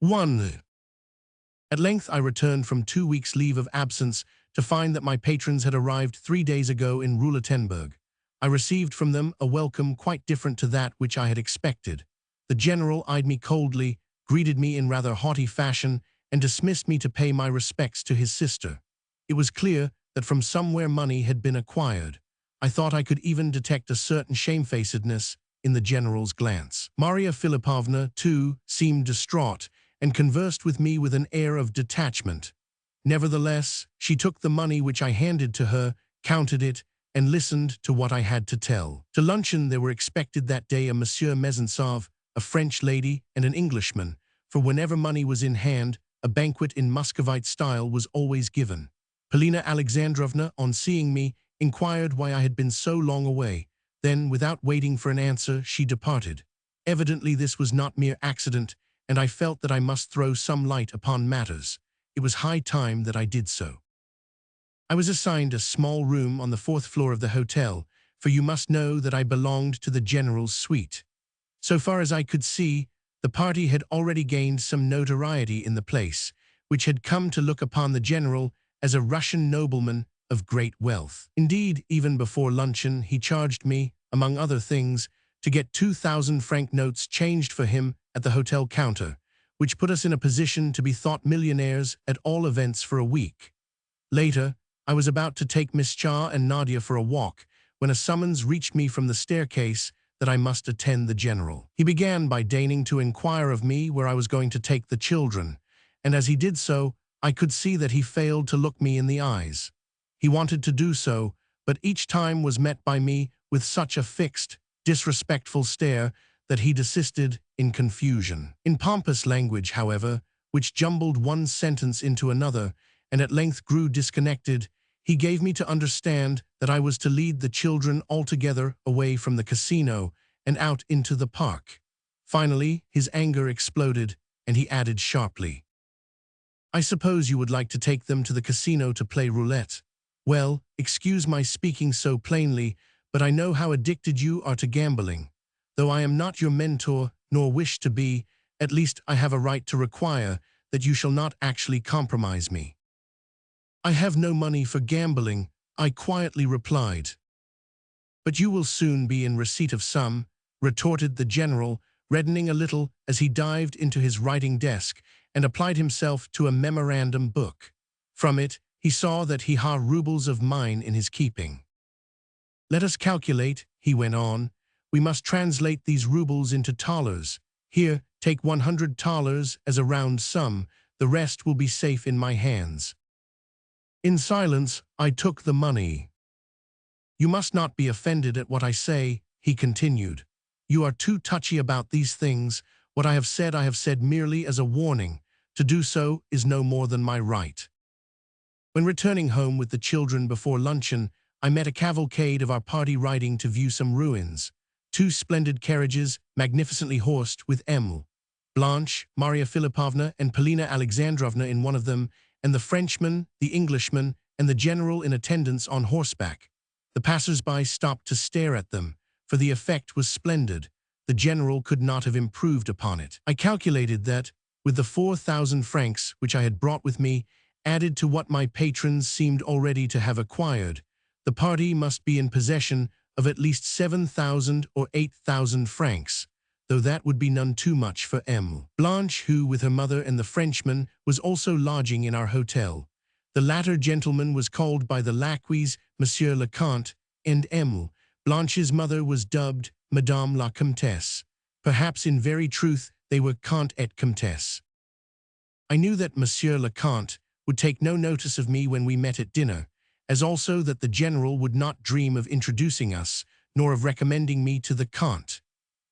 1. At length I returned from 2 weeks' leave of absence to find that my patrons had arrived 3 days ago in Roulettenburg. I received from them a welcome quite different to that which I had expected. The general eyed me coldly, greeted me in rather haughty fashion, and dismissed me to pay my respects to his sister. It was clear that from somewhere money had been acquired. I thought I could even detect a certain shamefacedness in the general's glance. Maria Philippovna, too, seemed distraught, and conversed with me with an air of detachment. Nevertheless, she took the money which I handed to her, counted it, and listened to what I had to tell. To luncheon there were expected that day a Monsieur Mezensov, a French lady, and an Englishman, for whenever money was in hand, a banquet in Muscovite style was always given. Polina Alexandrovna, on seeing me, inquired why I had been so long away. Then, without waiting for an answer, she departed. Evidently this was not mere accident, and I felt that I must throw some light upon matters. It was high time that I did so. I was assigned a small room on the 4th floor of the hotel, for you must know that I belonged to the general's suite. So far as I could see, the party had already gained some notoriety in the place, which had come to look upon the general as a Russian nobleman of great wealth. Indeed, even before luncheon, he charged me, among other things, to get 2,000-franc notes changed for him at the hotel counter, which put us in a position to be thought millionaires at all events for a week. Later, I was about to take Miss Cha and Nadia for a walk when a summons reached me from the staircase that I must attend the general. He began by deigning to inquire of me where I was going to take the children, and as he did so, I could see that he failed to look me in the eyes. He wanted to do so, but each time was met by me with such a fixed, disrespectful stare that he desisted in confusion. In pompous language, however, which jumbled one sentence into another, and at length grew disconnected, he gave me to understand that I was to lead the children altogether away from the casino and out into the park. Finally, his anger exploded, and he added sharply, "I suppose you would like to take them to the casino to play roulette. Well, excuse my speaking so plainly, but I know how addicted you are to gambling. Though I am not your mentor, nor wish to be, at least I have a right to require that you shall not actually compromise me." "I have no money for gambling," I quietly replied. "But you will soon be in receipt of some," retorted the general, reddening a little as he dived into his writing desk and applied himself to a memorandum book. From it, he saw that he had rubles of mine in his keeping. "Let us calculate," he went on. "We must translate these rubles into thalers. Here, take 100 thalers as a round sum. The rest will be safe in my hands." In silence, I took the money. "You must not be offended at what I say," he continued. "You are too touchy about these things. What I have said merely as a warning. To do so is no more than my right." When returning home with the children before luncheon, I met a cavalcade of our party riding to view some ruins. 2 splendid carriages, magnificently horsed, with Blanche, Maria Philippovna, and Polina Alexandrovna in one of them, and the Frenchman, the Englishman, and the general in attendance on horseback. The passers-by stopped to stare at them, for the effect was splendid. The general could not have improved upon it. I calculated that, with the 4,000 francs which I had brought with me, added to what my patrons seemed already to have acquired, the party must be in possession of at least 7,000 or 8,000 francs, though that would be none too much for Blanche, who, with her mother and the Frenchman, was also lodging in our hotel. The latter gentleman was called by the lacqueys Monsieur le Comte, and Blanche's mother was dubbed Madame la Comtesse. Perhaps in very truth they were Comte et Comtesse. I knew that Monsieur le Comte would take no notice of me when we met at dinner, as also that the general would not dream of introducing us, nor of recommending me to the Comte.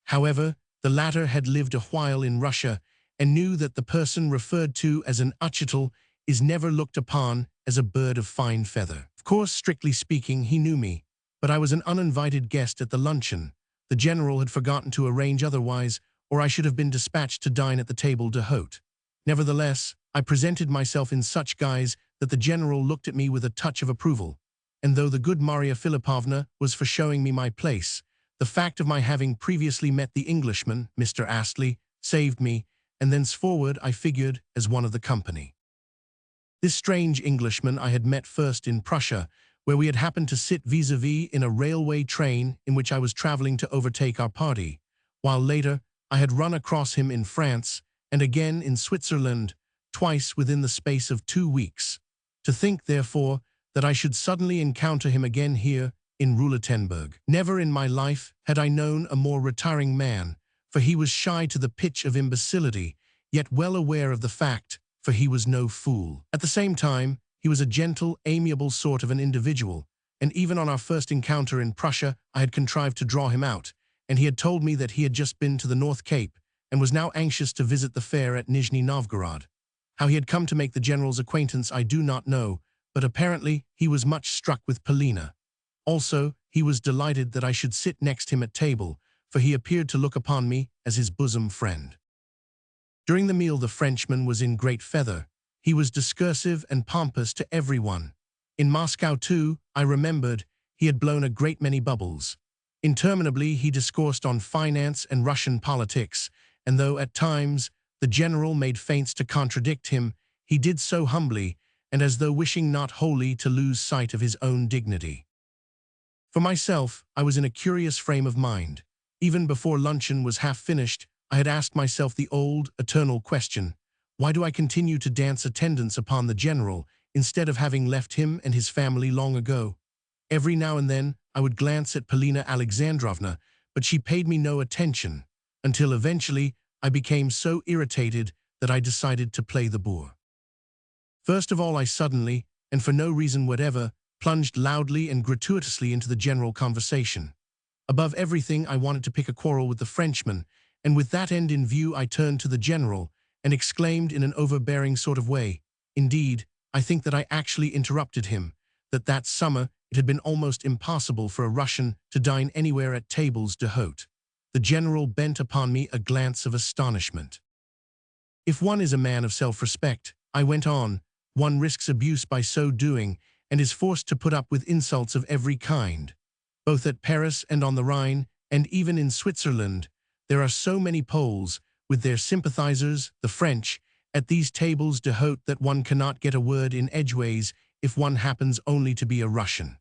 However, the latter had lived a while in Russia and knew that the person referred to as an uchitel is never looked upon as a bird of fine feather. Of course, strictly speaking, he knew me, but I was an uninvited guest at the luncheon. The general had forgotten to arrange otherwise, or I should have been dispatched to dine at the table d'hôte. Nevertheless, I presented myself in such guise that the general looked at me with a touch of approval, and though the good Maria Philippovna was for showing me my place, the fact of my having previously met the Englishman, Mr. Astley, saved me, and thenceforward I figured as one of the company. This strange Englishman I had met first in Prussia, where we had happened to sit vis-a-vis in a railway train in which I was traveling to overtake our party, while later I had run across him in France and again in Switzerland, twice within the space of 2 weeks. To think, therefore, that I should suddenly encounter him again here in Roulettenburg. Never in my life had I known a more retiring man, for he was shy to the pitch of imbecility, yet well aware of the fact, for he was no fool. At the same time, he was a gentle, amiable sort of an individual, and even on our first encounter in Prussia I had contrived to draw him out, and he had told me that he had just been to the North Cape and was now anxious to visit the fair at Nizhny Novgorod. How he had come to make the general's acquaintance I do not know, but apparently he was much struck with Polina. Also, he was delighted that I should sit next him at table, for he appeared to look upon me as his bosom friend. During the meal the Frenchman was in great feather. He was discursive and pompous to everyone. In Moscow, too, I remembered, he had blown a great many bubbles. Interminably he discoursed on finance and Russian politics, and though at times the general made feints to contradict him, he did so humbly, and as though wishing not wholly to lose sight of his own dignity. For myself, I was in a curious frame of mind. Even before luncheon was half finished, I had asked myself the old, eternal question, why do I continue to dance attendance upon the general, instead of having left him and his family long ago? Every now and then I would glance at Polina Alexandrovna, but she paid me no attention, until eventually I became so irritated that I decided to play the boor. First of all I suddenly, and for no reason whatever, plunged loudly and gratuitously into the general conversation. Above everything I wanted to pick a quarrel with the Frenchman, and with that end in view I turned to the general and exclaimed in an overbearing sort of way, indeed, I think that I actually interrupted him, that summer it had been almost impossible for a Russian to dine anywhere at tables d'hôte. The general bent upon me a glance of astonishment. If one is a man of self-respect, I went on, one risks abuse by so doing and is forced to put up with insults of every kind. Both at Paris and on the Rhine, and even in Switzerland, there are so many Poles, with their sympathizers, the French, at these tables d'hôte that one cannot get a word in edgeways if one happens only to be a Russian.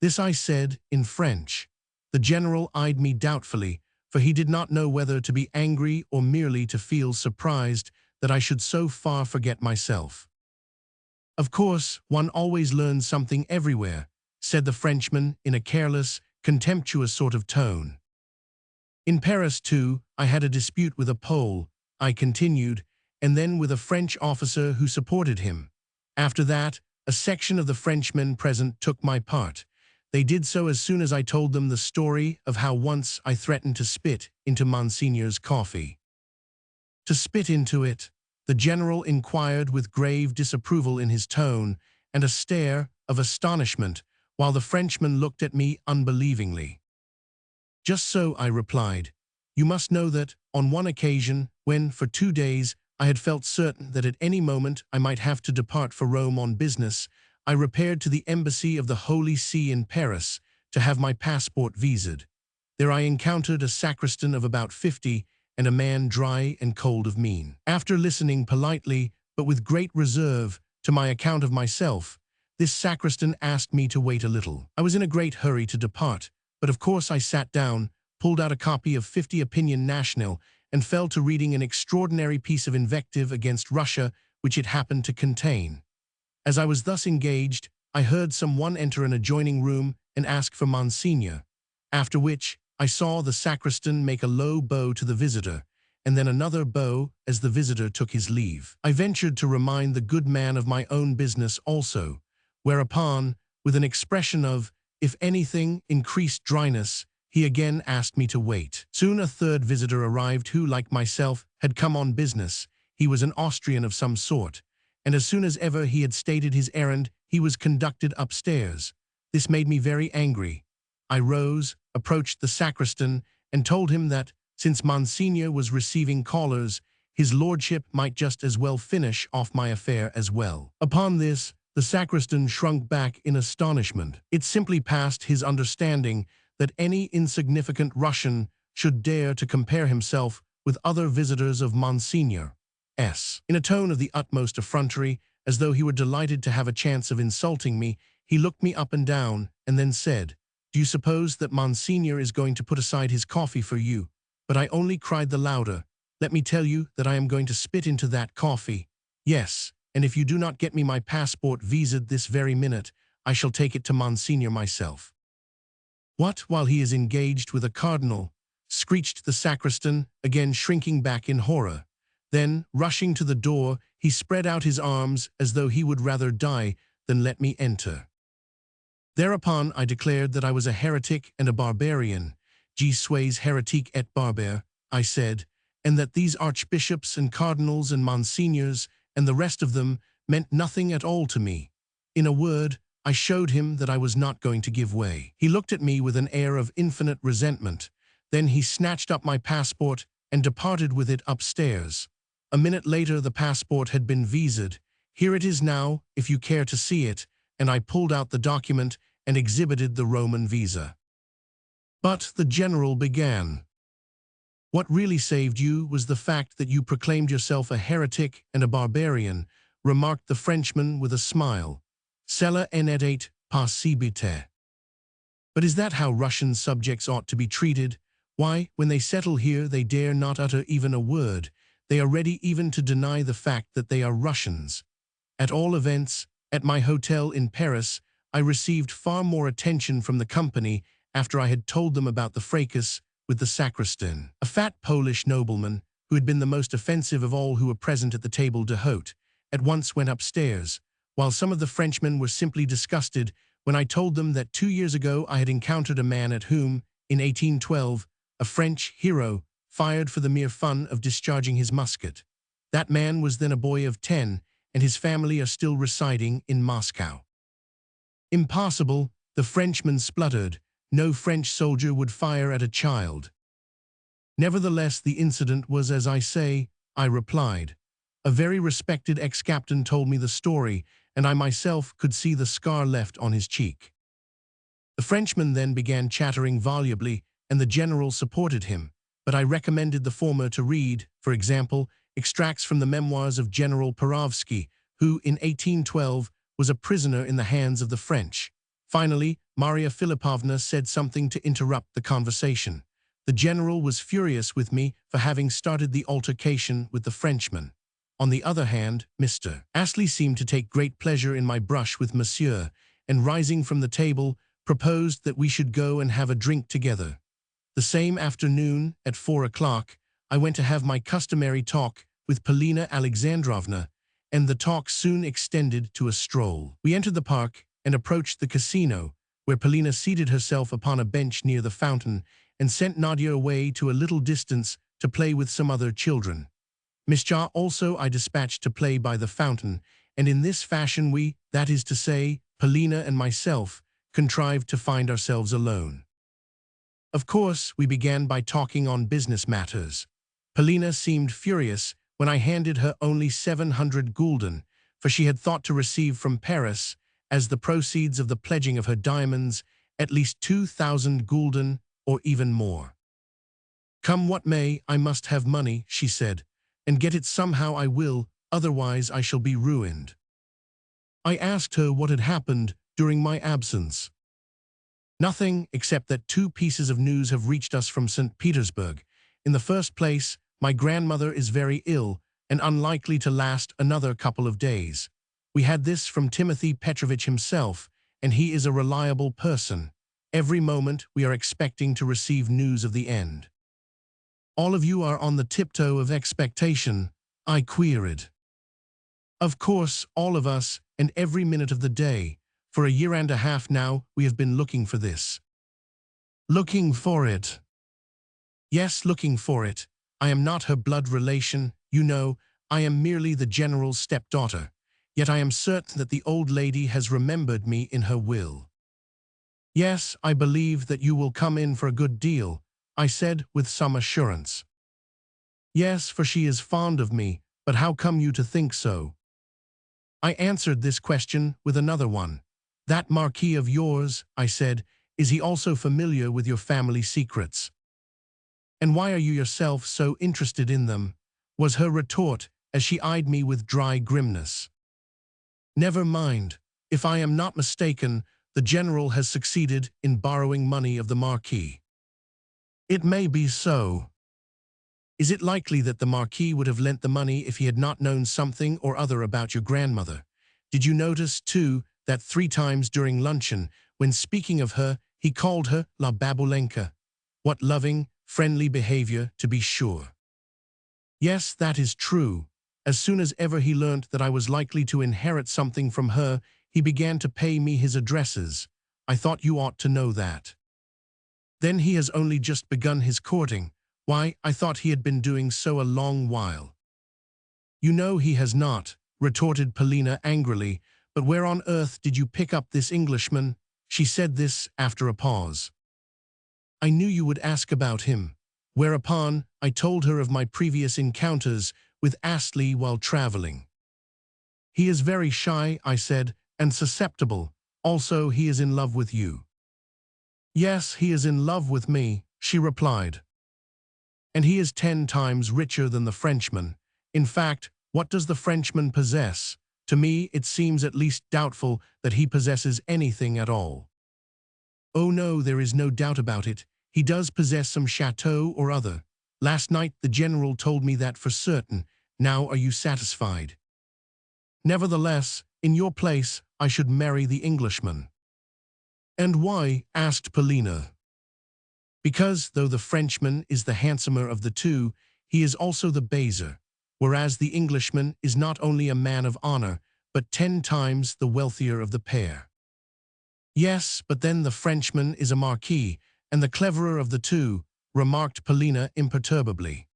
This I said in French. The general eyed me doubtfully, for he did not know whether to be angry or merely to feel surprised that I should so far forget myself. Of course, one always learns something everywhere, said the Frenchman in a careless, contemptuous sort of tone. In Paris, too, I had a dispute with a Pole, I continued, and then with a French officer who supported him. After that, a section of the Frenchmen present took my part. They did so as soon as I told them the story of how once I threatened to spit into Monseigneur's coffee. To spit into it? The general inquired with grave disapproval in his tone and a stare of astonishment, while the Frenchman looked at me unbelievingly. Just so, I replied. You must know that, on one occasion, when, for 2 days, I had felt certain that at any moment I might have to depart for Rome on business, I repaired to the embassy of the Holy See in Paris to have my passport visaed. There I encountered a sacristan of about 50 and a man dry and cold of mien. After listening politely, but with great reserve, to my account of myself, this sacristan asked me to wait a little. I was in a great hurry to depart, but of course I sat down, pulled out a copy of 50 Opinion National, and fell to reading an extraordinary piece of invective against Russia which it happened to contain. As I was thus engaged, I heard some one enter an adjoining room and ask for Monsignor, after which I saw the sacristan make a low bow to the visitor, and then another bow as the visitor took his leave. I ventured to remind the good man of my own business also, whereupon, with an expression of, if anything, increased dryness, he again asked me to wait. Soon a third visitor arrived who, like myself, had come on business. He was an Austrian of some sort, and as soon as ever he had stated his errand, he was conducted upstairs. This made me very angry. I rose, approached the sacristan, and told him that, since Monsignor was receiving callers, his lordship might just as well finish off my affair as well. Upon this, the sacristan shrunk back in astonishment. It simply passed his understanding that any insignificant Russian should dare to compare himself with other visitors of Monsignor S. In a tone of the utmost effrontery, as though he were delighted to have a chance of insulting me, he looked me up and down and then said, "Do you suppose that Monsignor is going to put aside his coffee for you?" But I only cried the louder, "Let me tell you that I am going to spit into that coffee. Yes, and if you do not get me my passport visaed this very minute, I shall take it to Monsignor myself." "What, while he is engaged with a cardinal?" screeched the sacristan, again shrinking back in horror. Then, rushing to the door, he spread out his arms as though he would rather die than let me enter. Thereupon I declared that I was a heretic and a barbarian. "Je suis hérétique et barbare," I said, and that these archbishops and cardinals and monsignors and the rest of them meant nothing at all to me. In a word, I showed him that I was not going to give way. He looked at me with an air of infinite resentment. Then he snatched up my passport and departed with it upstairs. A minute later the passport had been visaed. "Here it is now, if you care to see it," and I pulled out the document and exhibited the Roman visa. But the general began. "What really saved you was the fact that you proclaimed yourself a heretic and a barbarian," remarked the Frenchman with a smile. "Cela n'était pas si bête." "But is that how Russian subjects ought to be treated? Why, when they settle here they dare not utter even a word. They are ready even to deny the fact that they are Russians. At all events, at my hotel in Paris, I received far more attention from the company after I had told them about the fracas with the sacristan." A fat Polish nobleman, who had been the most offensive of all who were present at the table d'hôte, at once went upstairs, while some of the Frenchmen were simply disgusted when I told them that 2 years ago I had encountered a man at whom, in 1812, a French hero fired for the mere fun of discharging his musket. That man was then a boy of 10, and his family are still residing in Moscow. "Impossible," the Frenchman spluttered. "No French soldier would fire at a child." "Nevertheless, the incident was as I say," I replied. "A very respected ex-captain told me the story, and I myself could see the scar left on his cheek." The Frenchman then began chattering volubly, and the general supported him, but I recommended the former to read, for example, extracts from the memoirs of General Perovsky, who, in 1812, was a prisoner in the hands of the French. Finally, Maria Filipovna said something to interrupt the conversation. The general was furious with me for having started the altercation with the Frenchman. On the other hand, Mr. Astley seemed to take great pleasure in my brush with Monsieur, and rising from the table, proposed that we should go and have a drink together. The same afternoon, at 4 o'clock, I went to have my customary talk with Polina Alexandrovna, and the talk soon extended to a stroll. We entered the park and approached the casino, where Polina seated herself upon a bench near the fountain and sent Nadia away to a little distance to play with some other children. Mischa also I dispatched to play by the fountain, and in this fashion we, that is to say, Polina and myself, contrived to find ourselves alone. Of course, we began by talking on business matters. Polina seemed furious when I handed her only 700 gulden, for she had thought to receive from Paris, as the proceeds of the pledging of her diamonds, at least 2,000 gulden or even more. "Come what may, I must have money," she said, "and get it somehow I will, otherwise I shall be ruined." I asked her what had happened during my absence. "Nothing, except that 2 pieces of news have reached us from St. Petersburg. In the first place, my grandmother is very ill and unlikely to last another couple of days. We had this from Timothy Petrovich himself, and he is a reliable person. Every moment we are expecting to receive news of the end." "All of you are on the tiptoe of expectation?" I queried. "Of course, all of us, and every minute of the day. For a year and a half now we have been looking for this." "Looking for it?" "Yes, looking for it. I am not her blood relation, you know, I am merely the general's stepdaughter. Yet I am certain that the old lady has remembered me in her will." "Yes, I believe that you will come in for a good deal," I said with some assurance. "Yes, for she is fond of me, but how come you to think so?" I answered this question with another one. "That Marquis of yours," I said, "is he also familiar with your family secrets?" And why are you yourself so interested in them? Was her retort as she eyed me with dry grimness. Never mind. If I am not mistaken, the general has succeeded in borrowing money of the Marquis. It may be so. Is it likely that the Marquis would have lent the money if he had not known something or other about your grandmother? Did you notice, too, that 3 times during luncheon, when speaking of her, he called her La Babulenka? What loving, friendly behavior, to be sure. Yes, that is true. As soon as ever he learnt that I was likely to inherit something from her, he began to pay me his addresses. I thought you ought to know that. Then he has only just begun his courting. Why, I thought he had been doing so a long while. You know he has not, retorted Polina angrily, but where on earth did you pick up this Englishman? She said this after a pause. I knew you would ask about him. Whereupon, I told her of my previous encounters with Astley while traveling. He is very shy, I said, and susceptible. Also, he is in love with you. Yes, he is in love with me, she replied. And he is 10 times richer than the Frenchman. In fact, what does the Frenchman possess? To me, it seems at least doubtful that he possesses anything at all. Oh no, there is no doubt about it. He does possess some chateau or other. Last night the general told me that for certain. Now are you satisfied? Nevertheless, in your place, I should marry the Englishman. And why? Asked Polina. Because, though the Frenchman is the handsomer of the two, he is also the baser, whereas the Englishman is not only a man of honor, but 10 times the wealthier of the pair. Yes, but then the Frenchman is a marquis, and the cleverer of the two, remarked Polina imperturbably.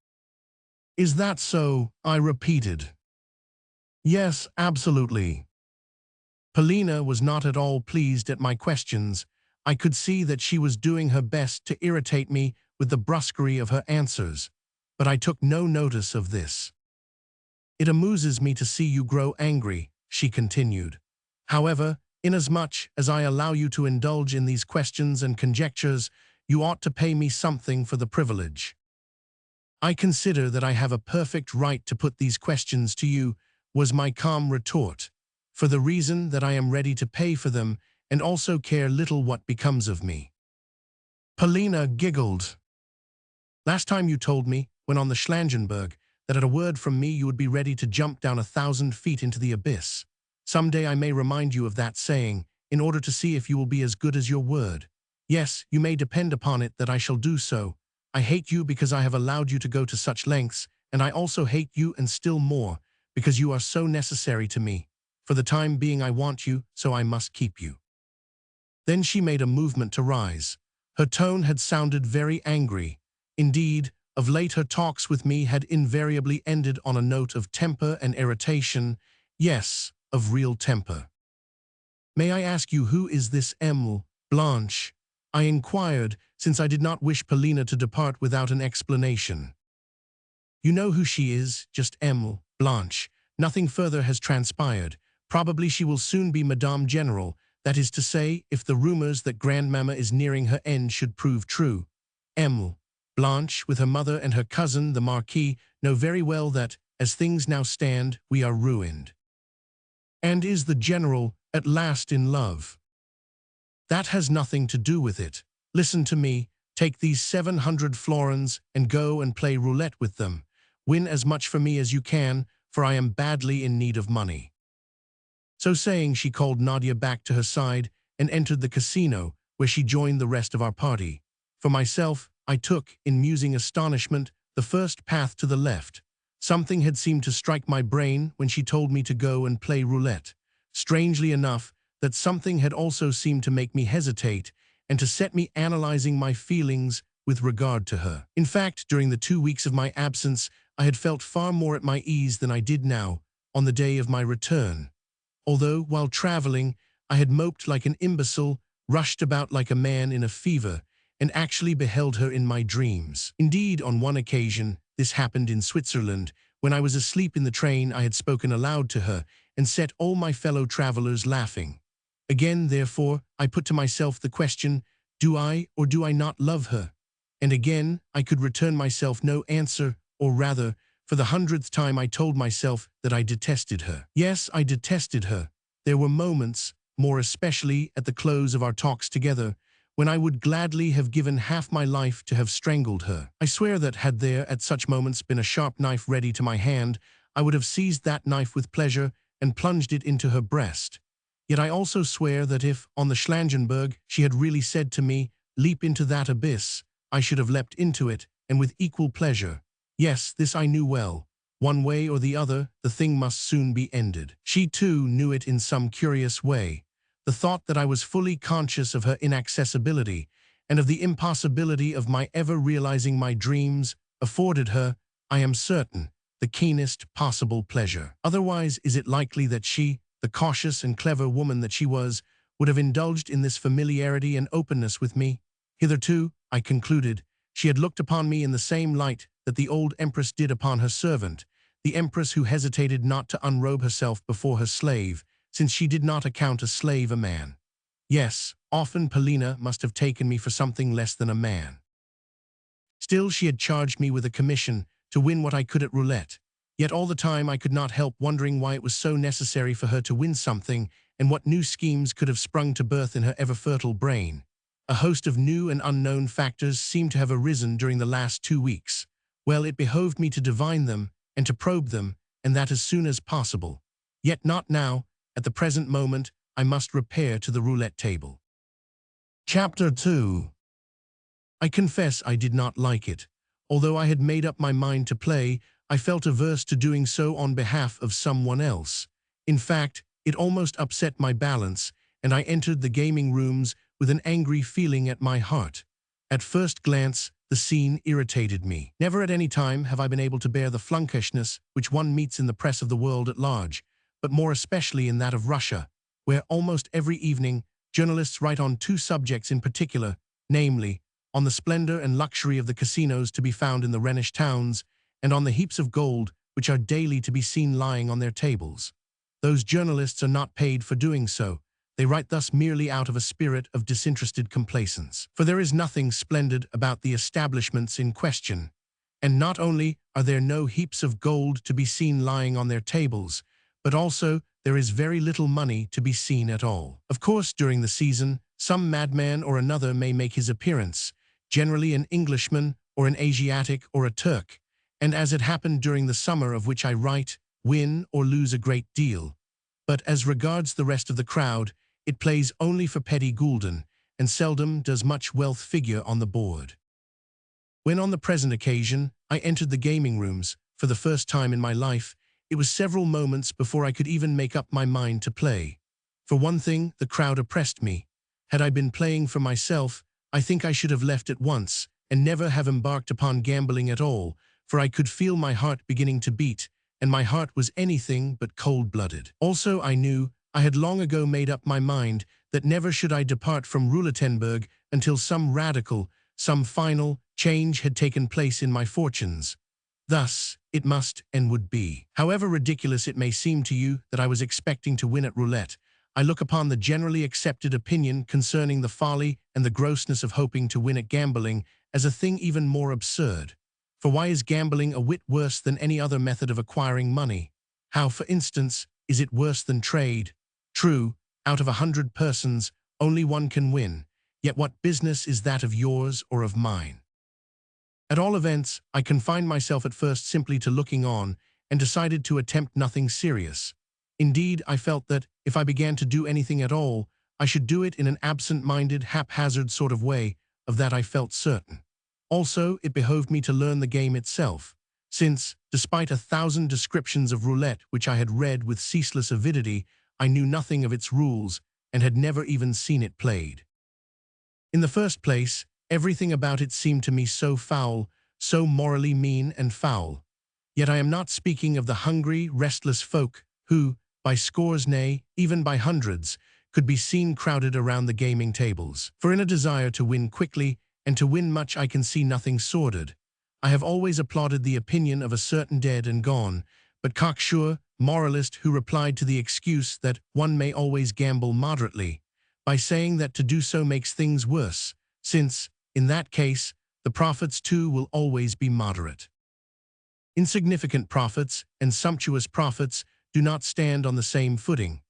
Is that so? I repeated. Yes, absolutely. Polina was not at all pleased at my questions. I could see that she was doing her best to irritate me with the brusquerie of her answers, but I took no notice of this. It amuses me to see you grow angry, she continued. However, inasmuch as I allow you to indulge in these questions and conjectures, you ought to pay me something for the privilege. I consider that I have a perfect right to put these questions to you, was my calm retort, for the reason that I am ready to pay for them and also care little what becomes of me. Polina giggled. Last time you told me, when on the Schlangenberg, that at a word from me you would be ready to jump down 1,000 feet into the abyss. Someday I may remind you of that saying, in order to see if you will be as good as your word. Yes, you may depend upon it that I shall do so. I hate you because I have allowed you to go to such lengths, and I also hate you and still more, because you are so necessary to me. For the time being I want you, so I must keep you. Then she made a movement to rise. Her tone had sounded very angry. Indeed, of late her talks with me had invariably ended on a note of temper and irritation, yes, of real temper. May I ask you who is this Emile Blanche? I inquired, since I did not wish Polina to depart without an explanation. You know who she is, just Emile Blanche. Nothing further has transpired. Probably she will soon be Madame General, that is to say, if the rumors that Grandmamma is nearing her end should prove true. Emile Blanche, with her mother and her cousin, the Marquis, know very well that, as things now stand, we are ruined. And is the General at last in love? That has nothing to do with it. Listen to me, take these 700 florins and go and play roulette with them. Win as much for me as you can, for I am badly in need of money. So saying, she called Nadia back to her side and entered the casino, where she joined the rest of our party. For myself, I took, in musing astonishment, the first path to the left. Something had seemed to strike my brain when she told me to go and play roulette. Strangely enough, that something had also seemed to make me hesitate and to set me analyzing my feelings with regard to her. In fact, during the 2 weeks of my absence, I had felt far more at my ease than I did now, on the day of my return. Although, while traveling, I had moped like an imbecile, rushed about like a man in a fever, and actually beheld her in my dreams. Indeed, on one occasion, this happened in Switzerland, when I was asleep in the train I had spoken aloud to her, and set all my fellow travelers laughing. Again, therefore, I put to myself the question, do I or do I not love her? And again, I could return myself no answer, or rather, for the 100th time I told myself that I detested her. Yes, I detested her. There were moments, more especially at the close of our talks together, when I would gladly have given half my life to have strangled her. I swear that had there at such moments been a sharp knife ready to my hand, I would have seized that knife with pleasure and plunged it into her breast. Yet I also swear that if, on the Schlangenberg, she had really said to me, "Leap into that abyss," I should have leapt into it, and with equal pleasure. Yes, this I knew well. One way or the other, the thing must soon be ended. She, too, knew it in some curious way. The thought that I was fully conscious of her inaccessibility and of the impossibility of my ever realizing my dreams afforded her, I am certain, the keenest possible pleasure. Otherwise, is it likely that she, the cautious and clever woman that she was, would have indulged in this familiarity and openness with me? Hitherto, I concluded, she had looked upon me in the same light that the old empress did upon her servant, the empress who hesitated not to unrobe herself before her slave, since she did not account a slave a man. Yes, often Polina must have taken me for something less than a man. Still, she had charged me with a commission to win what I could at roulette. Yet all the time I could not help wondering why it was so necessary for her to win something, and what new schemes could have sprung to birth in her ever-fertile brain. A host of new and unknown factors seemed to have arisen during the last 2 weeks. Well, it behoved me to divine them and to probe them, and that as soon as possible. Yet not now. At the present moment, I must repair to the roulette table. Chapter 2. I confess I did not like it. Although I had made up my mind to play, I felt averse to doing so on behalf of someone else. In fact, it almost upset my balance, and I entered the gaming rooms with an angry feeling at my heart. At first glance, the scene irritated me. Never at any time have I been able to bear the flunkishness which one meets in the press of the world at large, but more especially in that of Russia, where almost every evening journalists write on 2 subjects in particular, namely, on the splendor and luxury of the casinos to be found in the Rhenish towns, and on the heaps of gold which are daily to be seen lying on their tables. Those journalists are not paid for doing so. They write thus merely out of a spirit of disinterested complacence. For there is nothing splendid about the establishments in question. And not only are there no heaps of gold to be seen lying on their tables, but also there is very little money to be seen at all. Of course, during the season, some madman or another may make his appearance, generally an Englishman or an Asiatic or a Turk, and as it happened during the summer of which I write, win or lose a great deal. But as regards the rest of the crowd, it plays only for petty gulden, and seldom does much wealth figure on the board. When on the present occasion I entered the gaming rooms, for the first time in my life, it was several moments before I could even make up my mind to play. For one thing, the crowd oppressed me. Had I been playing for myself, I think I should have left at once, and never have embarked upon gambling at all, for I could feel my heart beginning to beat, and my heart was anything but cold-blooded. Also, I knew, I had long ago made up my mind, that never should I depart from Roulettenburg until some radical, some final, change had taken place in my fortunes. Thus, it must and would be. However ridiculous it may seem to you that I was expecting to win at roulette, I look upon the generally accepted opinion concerning the folly and the grossness of hoping to win at gambling as a thing even more absurd. For why is gambling a whit worse than any other method of acquiring money? How, for instance, is it worse than trade? True, out of 100 persons, only one can win, yet what business is that of yours or of mine? At all events, I confined myself at first simply to looking on, and decided to attempt nothing serious. Indeed, I felt that, if I began to do anything at all, I should do it in an absent-minded, haphazard sort of way, of that I felt certain. Also, it behoved me to learn the game itself, since, despite 1,000 descriptions of roulette which I had read with ceaseless avidity, I knew nothing of its rules, and had never even seen it played. In the first place, everything about it seemed to me so foul, so morally mean and foul. Yet I am not speaking of the hungry, restless folk who, by scores, nay, even by hundreds, could be seen crowded around the gaming tables. For in a desire to win quickly, and to win much, I can see nothing sordid. I have always applauded the opinion of a certain dead and gone, but cocksure moralist who replied to the excuse that one may always gamble moderately, by saying that to do so makes things worse, since, in that case, the profits too will always be moderate. Insignificant profits and sumptuous profits do not stand on the same footing.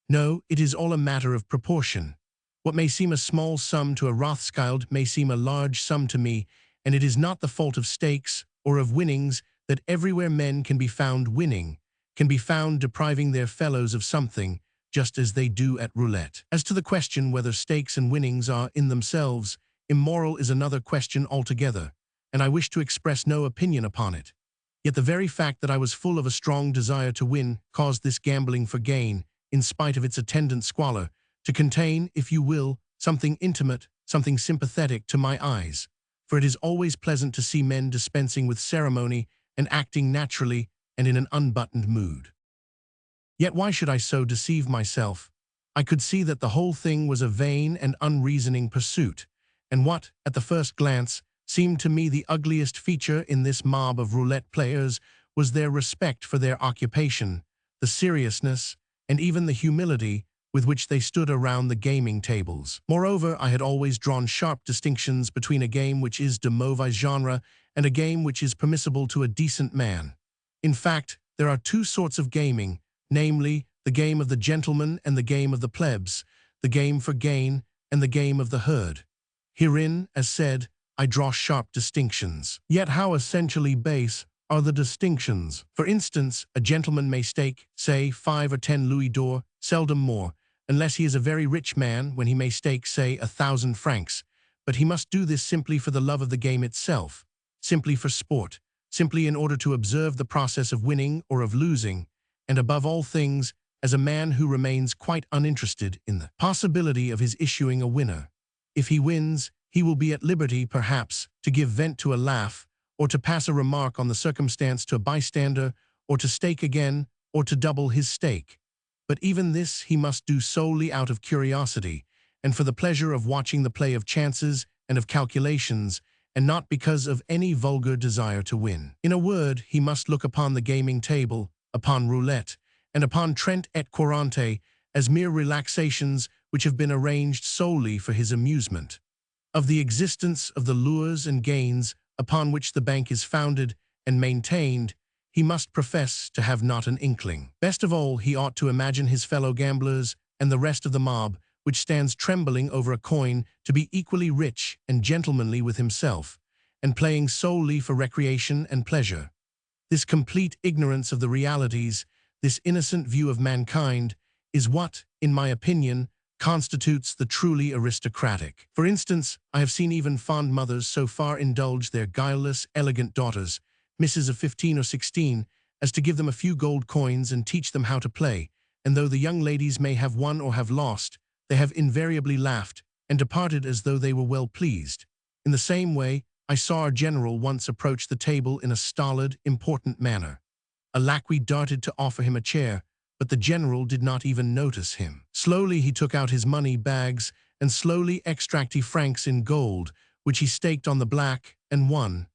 No, it is all a matter of proportion. What may seem a small sum to a Rothschild may seem a large sum to me, and it is not the fault of stakes or of winnings that everywhere men can be found winning, can be found depriving their fellows of something, just as they do at roulette. As to the question whether stakes and winnings are, in themselves, immoral is another question altogether, and I wish to express no opinion upon it. Yet the very fact that I was full of a strong desire to win caused this gambling for gain, in spite of its attendant squalor, to contain, if you will, something intimate, something sympathetic to my eyes. For it is always pleasant to see men dispensing with ceremony and acting naturally and in an unbuttoned mood. Yet why should I so deceive myself? I could see that the whole thing was a vain and unreasoning pursuit, and what, at the first glance, seemed to me the ugliest feature in this mob of roulette players was their respect for their occupation, the seriousness, and even the humility with which they stood around the gaming tables. Moreover, I had always drawn sharp distinctions between a game which is de mauvais genre and a game which is permissible to a decent man. In fact, there are two sorts of gaming, namely, the game of the gentleman and the game of the plebs, the game for gain and the game of the herd. Herein, as said, I draw sharp distinctions. Yet how essentially base are the distinctions? For instance, a gentleman may stake, say, 5 or 10 louis d'or, seldom more, unless he is a very rich man, when he may stake, say, 1,000 francs. But he must do this simply for the love of the game itself, simply for sport, simply in order to observe the process of winning or of losing, and above all things, as a man who remains quite uninterested in the possibility of his issuing a winner. If he wins, he will be at liberty, perhaps, to give vent to a laugh, or to pass a remark on the circumstance to a bystander, or to stake again, or to double his stake. But even this he must do solely out of curiosity, and for the pleasure of watching the play of chances and of calculations, and not because of any vulgar desire to win. In a word, he must look upon the gaming table, upon roulette, and upon trente et quarante as mere relaxations which have been arranged solely for his amusement. Of the existence of the lures and gains upon which the bank is founded and maintained, he must profess to have not an inkling. Best of all, he ought to imagine his fellow gamblers and the rest of the mob, which stands trembling over a coin, to be equally rich and gentlemanly with himself, and playing solely for recreation and pleasure. This complete ignorance of the realities, this innocent view of mankind, is what, in my opinion, constitutes the truly aristocratic. For instance, I have seen even fond mothers so far indulge their guileless, elegant daughters, misses of 15 or 16, as to give them a few gold coins and teach them how to play, and though the young ladies may have won or have lost, they have invariably laughed and departed as though they were well pleased. In the same way, I saw our general once approach the table in a stolid, important manner. A lackey darted to offer him a chair, but the general did not even notice him. Slowly he took out his money bags and slowly extracted francs in gold, which he staked on the black and won.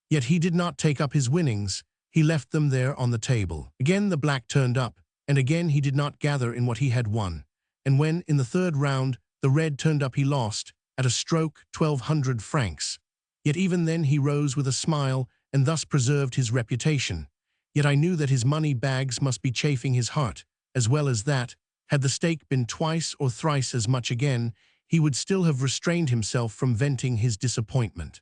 Yet he did not take up his winnings, he left them there on the table. Again the black turned up, and again he did not gather in what he had won. And when, in the third round, the red turned up, he lost, at a stroke, 1,200 francs. Yet even then he rose with a smile and thus preserved his reputation. Yet I knew that his money bags must be chafing his heart, as well as that, had the stake been twice or thrice as much again, he would still have restrained himself from venting his disappointment.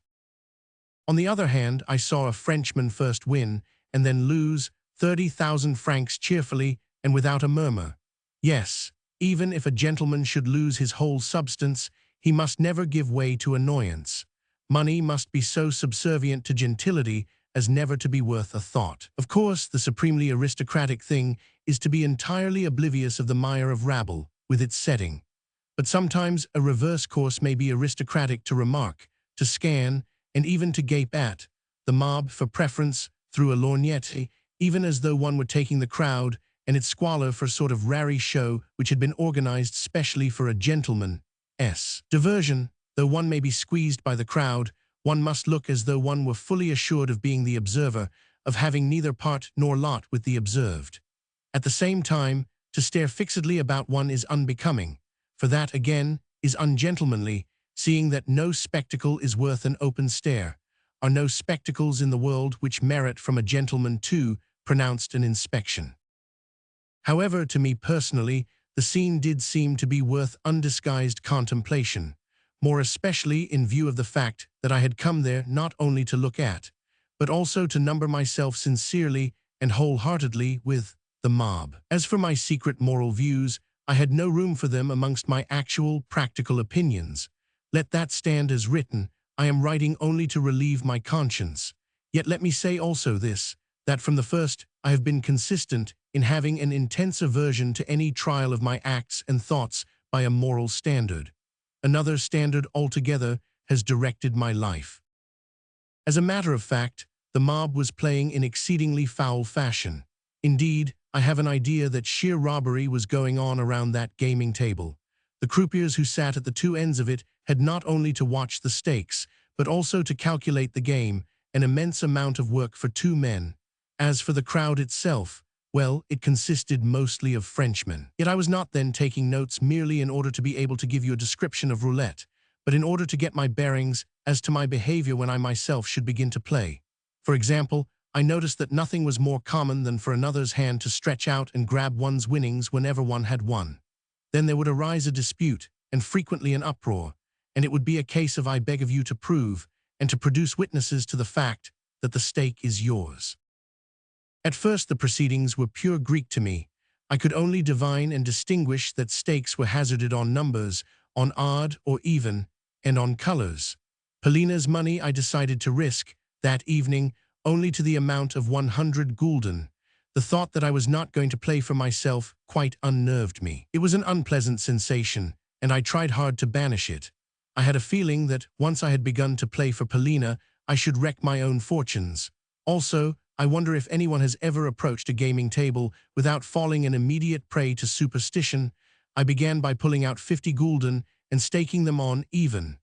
On the other hand, I saw a Frenchman first win, and then lose, 30,000 francs cheerfully and without a murmur. Yes, even if a gentleman should lose his whole substance, he must never give way to annoyance. Money must be so subservient to gentility as never to be worth a thought. Of course, the supremely aristocratic thing is to be entirely oblivious of the mire of rabble, with its setting. But sometimes a reverse course may be aristocratic: to remark, to scan, and even to gape at the mob for preference through a lorgnette, even as though one were taking the crowd and its squalor for a sort of raree show which had been organized specially for a gentleman's diversion. Though one may be squeezed by the crowd, one must look as though one were fully assured of being the observer, of having neither part nor lot with the observed. At the same time, to stare fixedly about one is unbecoming, for that, again, is ungentlemanly, seeing that no spectacle is worth an open stare. are no spectacles in the world which merit from a gentleman too pronounced an inspection. However, to me personally, the scene did seem to be worth undisguised contemplation, more especially in view of the fact that I had come there not only to look at, but also to number myself sincerely and wholeheartedly with the mob. As for my secret moral views, I had no room for them amongst my actual practical opinions. Let that stand as written. I am writing only to relieve my conscience. Yet let me say also this, that from the first I have been consistent in having an intense aversion to any trial of my acts and thoughts by a moral standard. Another standard altogether has directed my life. As a matter of fact, the mob was playing in exceedingly foul fashion. Indeed, I have an idea that sheer robbery was going on around that gaming table. The croupiers who sat at the two ends of it had not only to watch the stakes, but also to calculate the game, an immense amount of work for two men. As for the crowd itself, well, it consisted mostly of Frenchmen. Yet I was not then taking notes merely in order to be able to give you a description of roulette, but in order to get my bearings as to my behavior when I myself should begin to play. For example, I noticed that nothing was more common than for another's hand to stretch out and grab one's winnings whenever one had won. Then there would arise a dispute, and frequently an uproar, and it would be a case of I beg of you to prove, and to produce witnesses to the fact that the stake is yours. At first the proceedings were pure Greek to me. I could only divine and distinguish that stakes were hazarded on numbers, on odd or even, and on colors. Polina's money I decided to risk, that evening, only to the amount of 100 gulden. The thought that I was not going to play for myself quite unnerved me. It was an unpleasant sensation, and I tried hard to banish it. I had a feeling that, once I had begun to play for Polina, I should wreck my own fortunes. Also, I wonder if anyone has ever approached a gaming table without falling an immediate prey to superstition. I began by pulling out 50 gulden and staking them on even.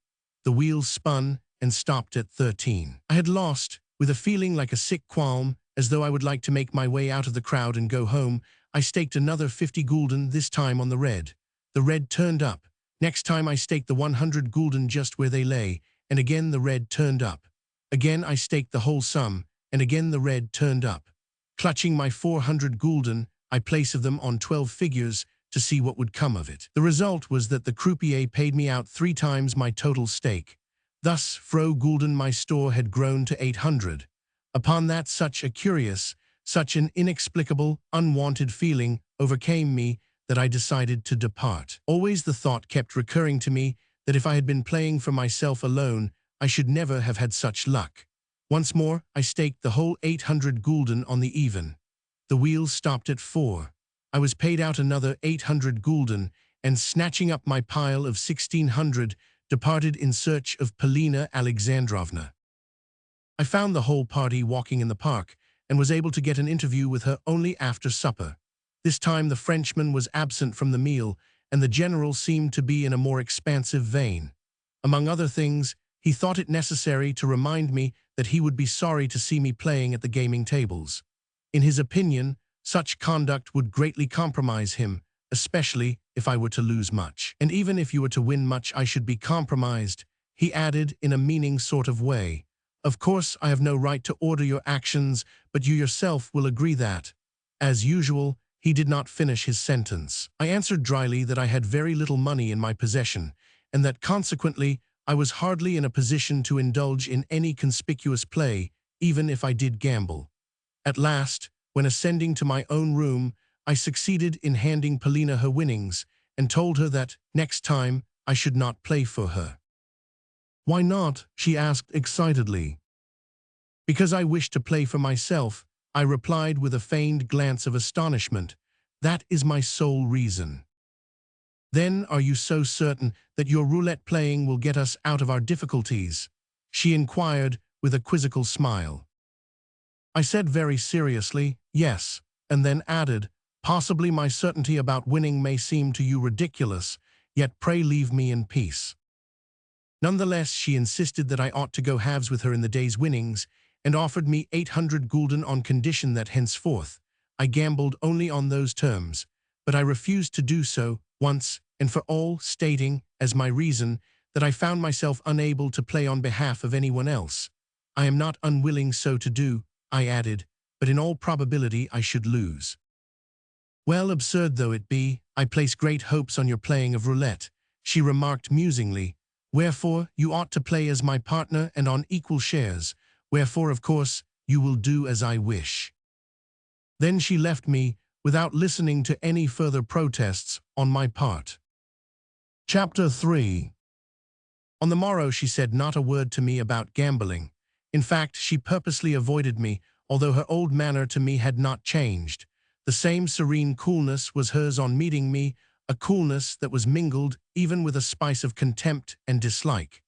The wheels spun and stopped at 13. I had lost, with a feeling like a sick qualm, as though I would like to make my way out of the crowd and go home. I staked another 50 gulden, this time on the red. The red turned up. Next time I staked the 100 gulden just where they lay, and again the red turned up. Again I staked the whole sum, and again the red turned up. Clutching my 400 gulden, I placed them on 12 figures to see what would come of it. The result was that the croupier paid me out 3 times my total stake. Thus, fro gulden my store had grown to 800. Upon that, such a curious, such an inexplicable, unwanted feeling overcame me that I decided to depart. Always the thought kept recurring to me that if I had been playing for myself alone, I should never have had such luck. Once more, I staked the whole 800 gulden on the even. The wheels stopped at 4. I was paid out another 800 gulden, and snatching up my pile of 1600, departed in search of Polina Alexandrovna. I found the whole party walking in the park, and was able to get an interview with her only after supper. This time the Frenchman was absent from the meal, and the general seemed to be in a more expansive vein. Among other things, he thought it necessary to remind me that he would be sorry to see me playing at the gaming tables. In his opinion, such conduct would greatly compromise him, especially if I were to lose much. And even if you were to win much, I should be compromised, he added in a meaning sort of way. Of course, I have no right to order your actions, but you yourself will agree that, as usual, he did not finish his sentence. I answered dryly that I had very little money in my possession, and that consequently I was hardly in a position to indulge in any conspicuous play, even if I did gamble. At last, when ascending to my own room, I succeeded in handing Polina her winnings, and told her that, next time, I should not play for her. "Why not?" she asked excitedly. "Because I wish to play for myself," I replied with a feigned glance of astonishment. "That is my sole reason." "Then are you so certain that your roulette playing will get us out of our difficulties?" she inquired with a quizzical smile. I said very seriously, "Yes," and then added, "Possibly my certainty about winning may seem to you ridiculous, yet pray leave me in peace." Nonetheless, she insisted that I ought to go halves with her in the day's winnings, and offered me 800 gulden on condition that henceforth I gambled only on those terms, but I refused to do so, once and for all, stating, as my reason, that I found myself unable to play on behalf of anyone else. I am not unwilling so to do, I added, but in all probability I should lose. Well, absurd though it be, I place great hopes on your playing of roulette, she remarked musingly. Wherefore, you ought to play as my partner and on equal shares, wherefore, of course, you will do as I wish. Then she left me, without listening to any further protests on my part. Chapter 3. On the morrow she said not a word to me about gambling. In fact, she purposely avoided me, although her old manner to me had not changed. The same serene coolness was hers on meeting me, a coolness that was mingled even with a spice of contempt and dislike.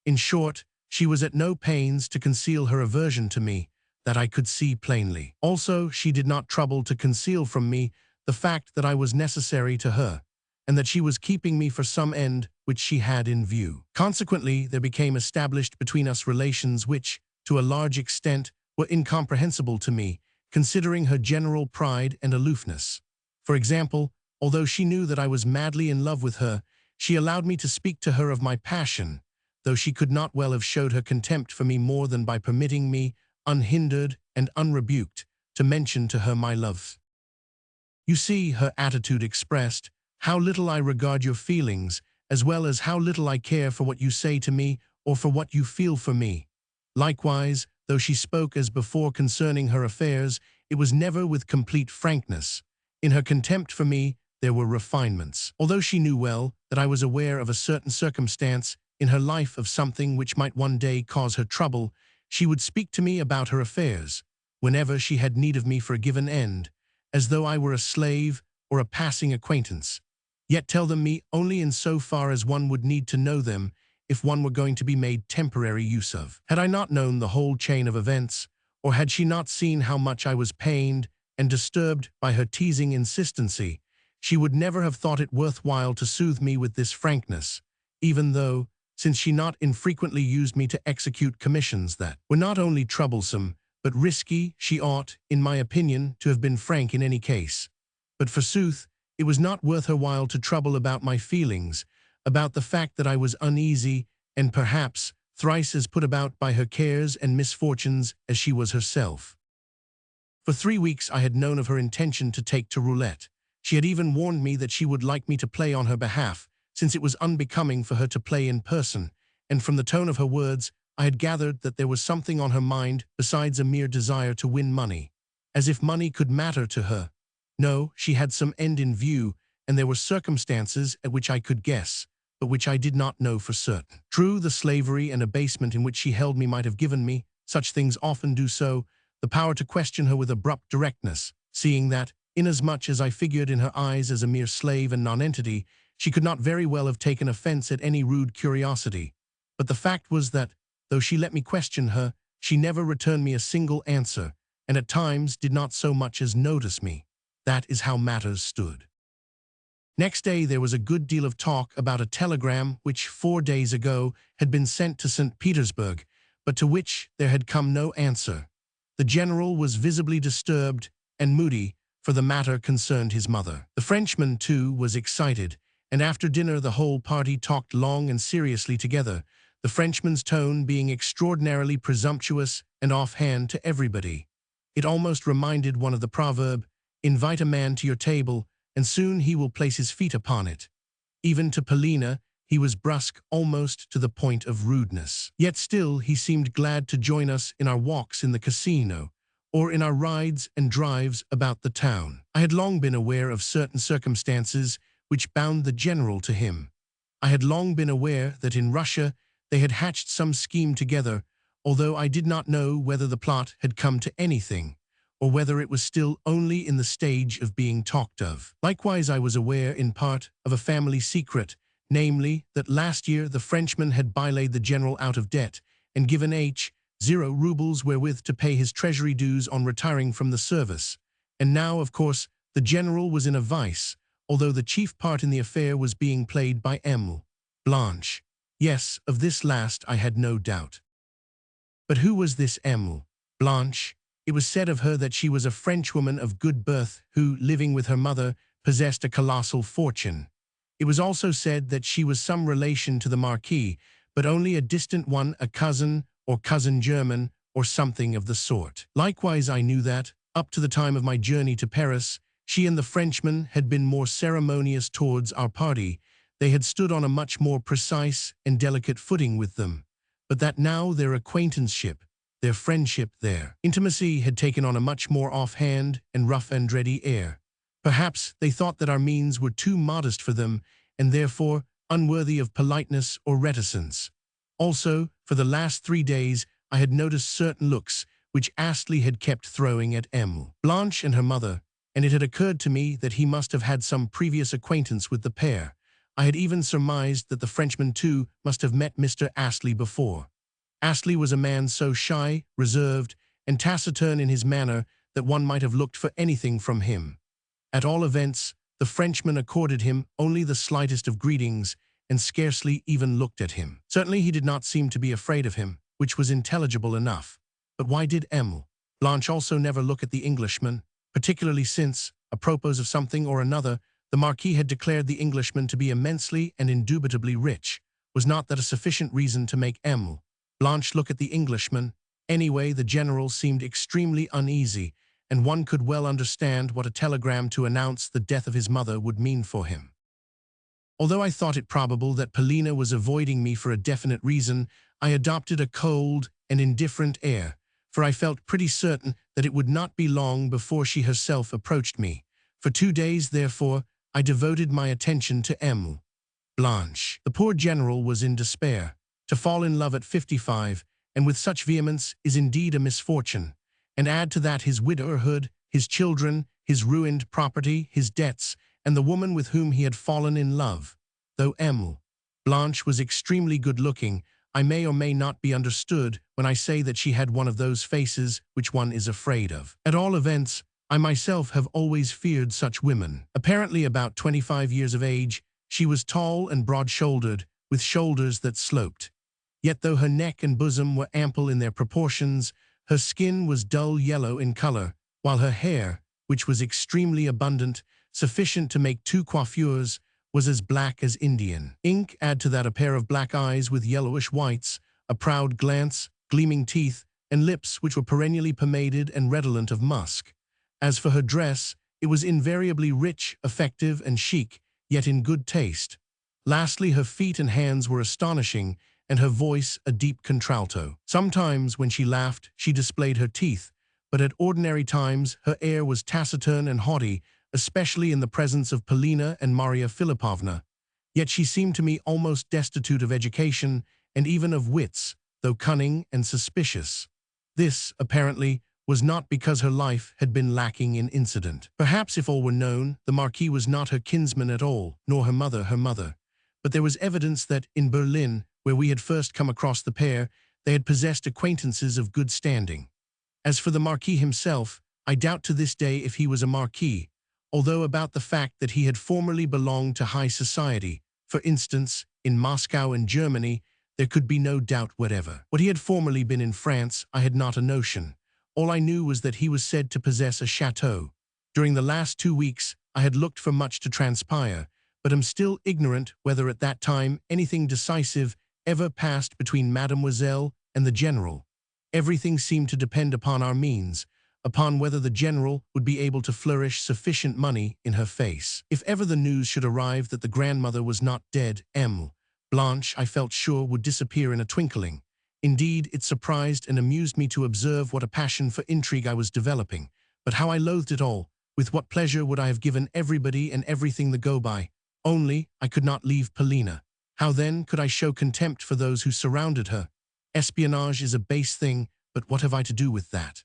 In short, she was at no pains to conceal her aversion to me, that I could see plainly. Also, she did not trouble to conceal from me the fact that I was necessary to her, and that she was keeping me for some end which she had in view. Consequently, there became established between us relations which, to a large extent, were incomprehensible to me, considering her general pride and aloofness. For example, although she knew that I was madly in love with her, she allowed me to speak to her of my passion, though she could not well have showed her contempt for me more than by permitting me, unhindered and unrebuked, to mention to her my love. You see, her attitude expressed how little I regard your feelings, as well as how little I care for what you say to me or for what you feel for me. Likewise, though she spoke as before concerning her affairs, it was never with complete frankness. In her contempt for me, there were refinements. Although she knew well that I was aware of a certain circumstance in her life of something which might one day cause her trouble, she would speak to me about her affairs, whenever she had need of me for a given end, as though I were a slave or a passing acquaintance, yet tell them me only in so far as one would need to know them if one were going to be made temporary use of. Had I not known the whole chain of events, or had she not seen how much I was pained and disturbed by her teasing insistency, she would never have thought it worthwhile to soothe me with this frankness, even though, since she not infrequently used me to execute commissions that were not only troublesome, but risky, she ought, in my opinion, to have been frank in any case. But forsooth, it was not worth her while to trouble about my feelings, about the fact that I was uneasy, and perhaps thrice as put about by her cares and misfortunes as she was herself. For 3 weeks I had known of her intention to take to roulette. She had even warned me that she would like me to play on her behalf, since it was unbecoming for her to play in person, and from the tone of her words, I had gathered that there was something on her mind besides a mere desire to win money. As if money could matter to her. No, she had some end in view, and there were circumstances at which I could guess, but which I did not know for certain. True, the slavery and abasement in which she held me might have given me, such things often do so, the power to question her with abrupt directness, seeing that, inasmuch as I figured in her eyes as a mere slave and nonentity, she could not very well have taken offense at any rude curiosity. But the fact was that, though she let me question her, she never returned me a single answer, and at times did not so much as notice me. That is how matters stood. Next day there was a good deal of talk about a telegram which 4 days ago had been sent to St. Petersburg, but to which there had come no answer. The general was visibly disturbed and moody, for the matter concerned his mother. The Frenchman, too, was excited, and after dinner the whole party talked long and seriously together, the Frenchman's tone being extraordinarily presumptuous and offhand to everybody. It almost reminded one of the proverb, "Invite a man to your table, and soon he will place his feet upon it." Even to Polina, he was brusque almost to the point of rudeness. Yet still he seemed glad to join us in our walks in the casino, or in our rides and drives about the town. I had long been aware of certain circumstances which bound the general to him. I had long been aware that in Russia they had hatched some scheme together, although I did not know whether the plot had come to anything, or whether it was still only in the stage of being talked of. Likewise I was aware, in part, of a family secret, namely, that last year the Frenchman had bylaid the general out of debt, and given H0 rubles wherewith to pay his treasury dues on retiring from the service. And now, of course, the general was in a vice, although the chief part in the affair was being played by Blanche. Yes, of this last I had no doubt. But who was this Blanche? It was said of her that she was a Frenchwoman of good birth who, living with her mother, possessed a colossal fortune. It was also said that she was some relation to the Marquis, but only a distant one, a cousin or cousin german, or something of the sort. Likewise, I knew that, up to the time of my journey to Paris, she and the Frenchman had been more ceremonious towards our party. They had stood on a much more precise and delicate footing with them, but that now their acquaintanceship, their friendship, their intimacy had taken on a much more offhand and rough and ready air. Perhaps they thought that our means were too modest for them, and therefore unworthy of politeness or reticence. Also, for the last 3 days, I had noticed certain looks which Astley had kept throwing at Blanche and her mother, and it had occurred to me that he must have had some previous acquaintance with the pair. I had even surmised that the Frenchman too must have met Mr. Astley before. Astley was a man so shy, reserved, and taciturn in his manner that one might have looked for anything from him. At all events, the Frenchman accorded him only the slightest of greetings and scarcely even looked at him. Certainly he did not seem to be afraid of him, which was intelligible enough. But why did Blanche also never look at the Englishman, particularly since, apropos of something or another, the Marquis had declared the Englishman to be immensely and indubitably rich? Was not that a sufficient reason to make Blanche look at the Englishman? Anyway, the general seemed extremely uneasy, and one could well understand what a telegram to announce the death of his mother would mean for him. Although I thought it probable that Polina was avoiding me for a definite reason, I adopted a cold and indifferent air, for I felt pretty certain that it would not be long before she herself approached me. For 2 days, therefore, I devoted my attention to Blanche. The poor general was in despair. To fall in love at 55, and with such vehemence, is indeed a misfortune. And add to that his widowhood, his children, his ruined property, his debts, and the woman with whom he had fallen in love. Though Blanche was extremely good-looking, I may or may not be understood when I say that she had one of those faces which one is afraid of. At all events, I myself have always feared such women. Apparently about 25 years of age, she was tall and broad-shouldered, with shoulders that sloped. Yet though her neck and bosom were ample in their proportions, her skin was dull yellow in color, while her hair, which was extremely abundant, sufficient to make 2 coiffures, was as black as Indian ink. Add to that a pair of black eyes with yellowish whites, a proud glance, gleaming teeth, and lips which were perennially pomaded and redolent of musk. As for her dress, it was invariably rich, effective, and chic, yet in good taste. Lastly, her feet and hands were astonishing, and her voice a deep contralto. Sometimes, when she laughed, she displayed her teeth, but at ordinary times her air was taciturn and haughty, especially in the presence of Polina and Maria Philippovna. Yet she seemed to me almost destitute of education and even of wits, though cunning and suspicious. This, apparently, was not because her life had been lacking in incident. Perhaps, if all were known, the Marquis was not her kinsman at all, nor her mother. But there was evidence that, in Berlin, where we had first come across the pair, they had possessed acquaintances of good standing. As for the Marquis himself, I doubt to this day if he was a Marquis, although about the fact that he had formerly belonged to high society, for instance, in Moscow and Germany, there could be no doubt whatever. What he had formerly been in France, I had not a notion. All I knew was that he was said to possess a chateau. During the last 2 weeks, I had looked for much to transpire, but am still ignorant whether at that time anything decisive ever passed between Mademoiselle and the General. Everything seemed to depend upon our means, upon whether the General would be able to flourish sufficient money in her face. If ever the news should arrive that the grandmother was not dead, Blanche, I felt sure, would disappear in a twinkling. Indeed, it surprised and amused me to observe what a passion for intrigue I was developing. But how I loathed it all! With what pleasure would I have given everybody and everything the go-by! Only, I could not leave Polina. How then could I show contempt for those who surrounded her? Espionage is a base thing, but what have I to do with that?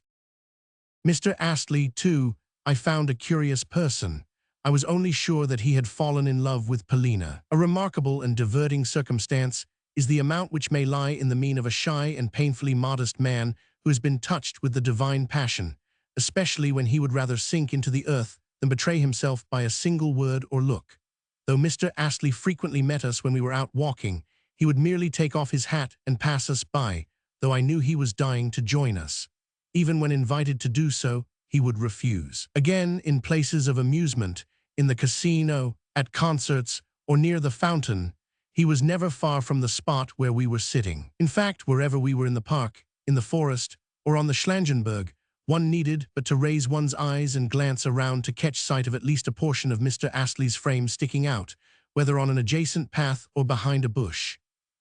Mr. Astley, too, I found a curious person. I was only sure that he had fallen in love with Polina. A remarkable and diverting circumstance is the amount which may lie in the mien of a shy and painfully modest man who has been touched with the divine passion, especially when he would rather sink into the earth than betray himself by a single word or look. Though Mr. Astley frequently met us when we were out walking, he would merely take off his hat and pass us by, though I knew he was dying to join us. Even when invited to do so, he would refuse. Again, in places of amusement, in the casino, at concerts, or near the fountain, he was never far from the spot where we were sitting. In fact, wherever we were in the park, in the forest, or on the Schlangenberg, one needed but to raise one's eyes and glance around to catch sight of at least a portion of Mr. Astley's frame sticking out, whether on an adjacent path or behind a bush.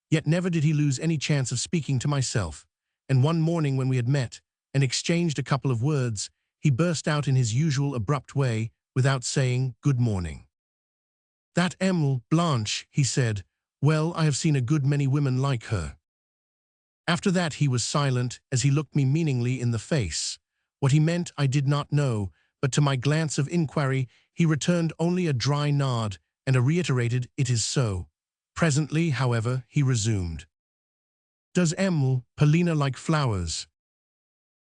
Yet never did he lose any chance of speaking to myself, and one morning when we had met and exchanged a couple of words, he burst out in his usual abrupt way, without saying good morning. "That Emile Blanche," he said, "well, I have seen a good many women like her." After that he was silent as he looked me meaningly in the face. What he meant I did not know, but to my glance of inquiry he returned only a dry nod and a reiterated "it is so." Presently, however, he resumed. "Does Emile, Polina, like flowers?"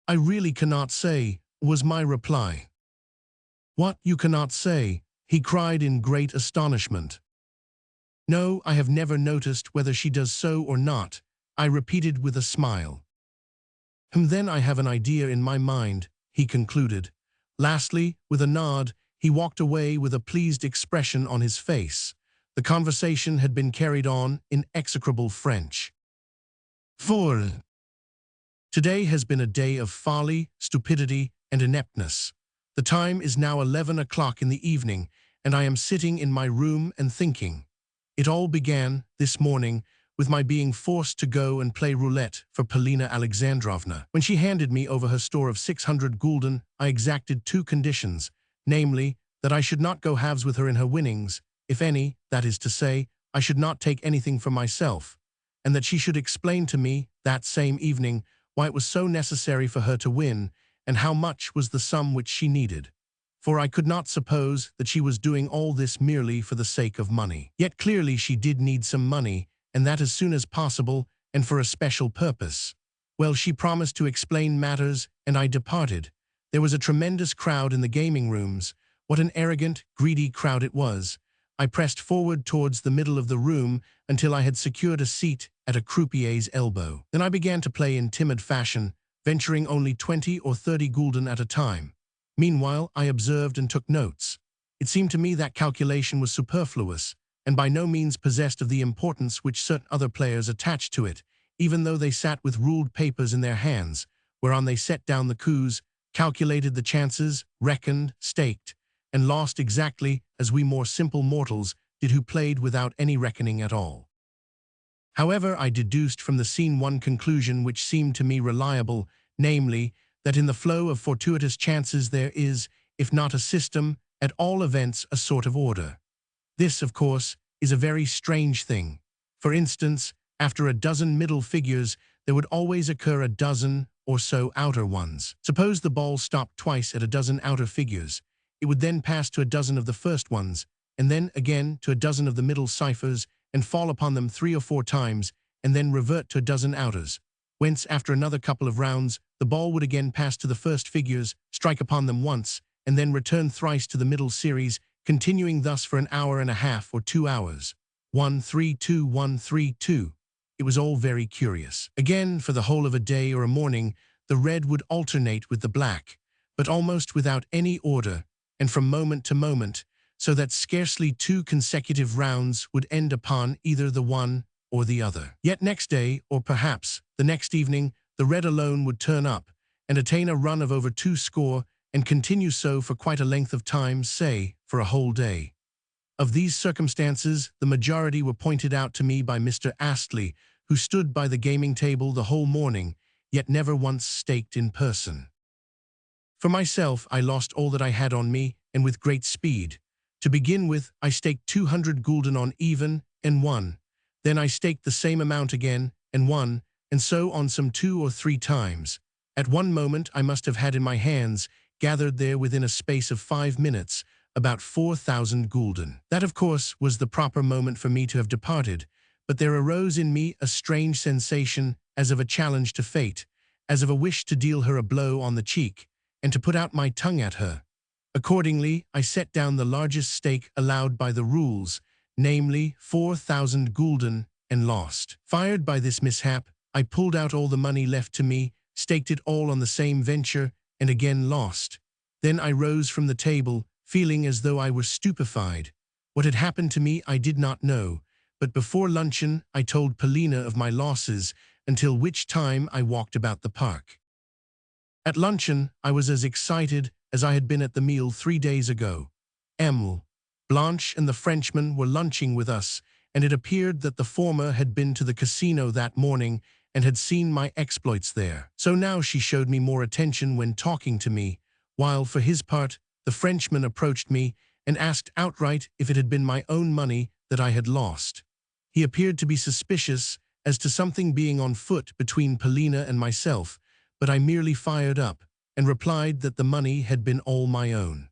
"I really cannot say," was my reply. "What, you cannot say?" he cried in great astonishment. "No, I have never noticed whether she does so or not," I repeated with a smile. Then I have an idea in my mind," he concluded. Lastly, with a nod, he walked away with a pleased expression on his face. The conversation had been carried on in execrable French. 4. Today has been a day of folly, stupidity, and ineptness. The time is now 11 o'clock in the evening, and I am sitting in my room and thinking. It all began, this morning, with my being forced to go and play roulette for Polina Alexandrovna. When she handed me over her store of 600 gulden, I exacted two conditions, namely, that I should not go halves with her in her winnings, if any, that is to say, I should not take anything for myself, and that she should explain to me, that same evening, why it was so necessary for her to win, and how much was the sum which she needed. For I could not suppose that she was doing all this merely for the sake of money. Yet clearly she did need some money, and that as soon as possible, and for a special purpose. Well, she promised to explain matters, and I departed. There was a tremendous crowd in the gaming rooms. What an arrogant, greedy crowd it was. I pressed forward towards the middle of the room until I had secured a seat at a croupier's elbow. Then I began to play in timid fashion, venturing only 20 or 30 gulden at a time. Meanwhile, I observed and took notes. It seemed to me that calculation was superfluous, and by no means possessed of the importance which certain other players attached to it, even though they sat with ruled papers in their hands, whereon they set down the coups, calculated the chances, reckoned, staked, and lost exactly as we more simple mortals did who played without any reckoning at all. However, I deduced from the scene one conclusion which seemed to me reliable, namely, that in the flow of fortuitous chances there is, if not a system, at all events a sort of order. This, of course, is a very strange thing. For instance, after a dozen middle figures, there would always occur a dozen or so outer ones. Suppose the ball stopped twice at a dozen outer figures. It would then pass to a dozen of the first ones, and then again to a dozen of the middle ciphers, and fall upon them 3 or 4 times, and then revert to a dozen outers, whence after another couple of rounds, the ball would again pass to the first figures, strike upon them once, and then return thrice to the middle series, continuing thus for an hour and a half or 2 hours. 1, 3, 2, 1, 3, 2. It was all very curious. Again, for the whole of a day or a morning, the red would alternate with the black, but almost without any order, and from moment to moment, so that scarcely 2 consecutive rounds would end upon either the one or the other. Yet next day, or perhaps the next evening, the red alone would turn up, and attain a run of over 2 score, and continue so for quite a length of time, say, for a whole day. Of these circumstances, the majority were pointed out to me by Mr. Astley, who stood by the gaming table the whole morning, yet never once staked in person. For myself, I lost all that I had on me, and with great speed. To begin with, I staked 200 gulden on even, and won. Then I staked the same amount again, and won, and so on some 2 or 3 times. At one moment I must have had in my hands, gathered there within a space of 5 minutes, about 4,000 gulden. That, of course, was the proper moment for me to have departed, but there arose in me a strange sensation as of a challenge to fate, as of a wish to deal her a blow on the cheek, and to put out my tongue at her. Accordingly, I set down the largest stake allowed by the rules, namely 4,000 gulden, and lost. Fired by this mishap, I pulled out all the money left to me, staked it all on the same venture, and again lost. Then I rose from the table, feeling as though I were stupefied. What had happened to me I did not know, but before luncheon I told Polina of my losses, until which time I walked about the park. At luncheon, I was as excited as I had been at the meal 3 days ago. Emile, Blanche and the Frenchman were lunching with us, and it appeared that the former had been to the casino that morning and had seen my exploits there. So now she showed me more attention when talking to me, while, for his part, the Frenchman approached me and asked outright if it had been my own money that I had lost. He appeared to be suspicious as to something being on foot between Polina and myself, but I merely fired up and replied that the money had been all my own.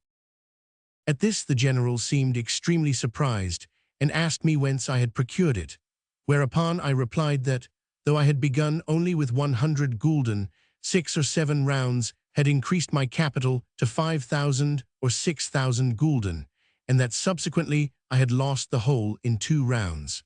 At this the general seemed extremely surprised and asked me whence I had procured it, whereupon I replied that, though I had begun only with 100 gulden, 6 or 7 rounds had increased my capital to 5,000 or 6,000 gulden, and that subsequently I had lost the whole in 2 rounds.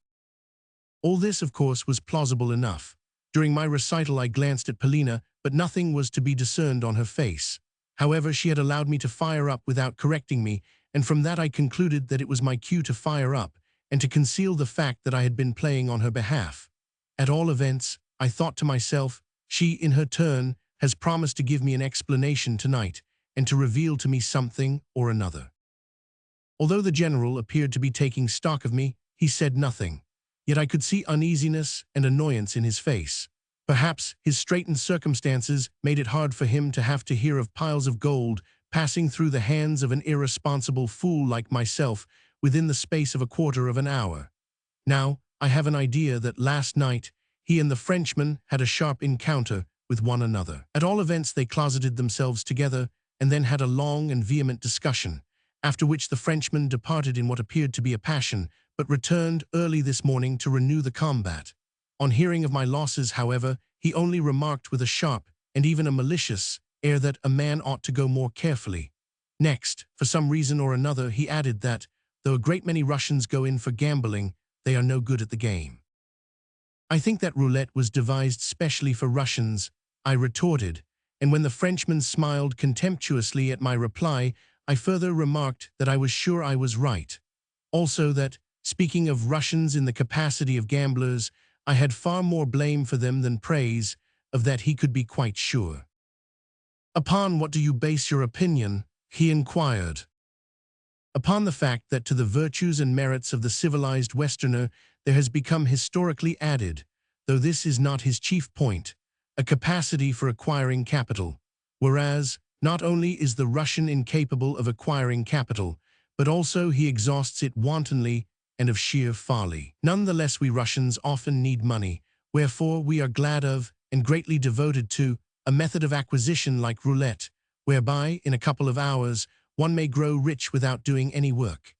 All this, of course, was plausible enough. During my recital I glanced at Polina, but nothing was to be discerned on her face. However, she had allowed me to fire up without correcting me, and from that I concluded that it was my cue to fire up, and to conceal the fact that I had been playing on her behalf. At all events, I thought to myself, she, in her turn, has promised to give me an explanation tonight, and to reveal to me something or another. Although the general appeared to be taking stock of me, he said nothing. Yet I could see uneasiness and annoyance in his face. Perhaps his straitened circumstances made it hard for him to have to hear of piles of gold passing through the hands of an irresponsible fool like myself within the space of a quarter of an hour. Now, I have an idea that last night he and the Frenchman had a sharp encounter with one another. At all events, they closeted themselves together and then had a long and vehement discussion, after which the Frenchman departed in what appeared to be a passion, but returned early this morning to renew the combat. On hearing of my losses, however, he only remarked with a sharp and even a malicious air that a man ought to go more carefully. Next, for some reason or another, he added that, though a great many Russians go in for gambling, they are no good at the game. I think that roulette was devised specially for Russians, I retorted, and when the Frenchman smiled contemptuously at my reply, I further remarked that I was sure I was right. Also that, speaking of Russians in the capacity of gamblers, I had far more blame for them than praise, of that he could be quite sure. "Upon what do you base your opinion?" he inquired. "Upon the fact that to the virtues and merits of the civilized Westerner there has become historically added, though this is not his chief point, a capacity for acquiring capital, whereas not only is the Russian incapable of acquiring capital, but also he exhausts it wantonly and of sheer folly. None the less we Russians often need money, wherefore we are glad of, and greatly devoted to, a method of acquisition like roulette, whereby, in a couple of hours, one may grow rich without doing any work.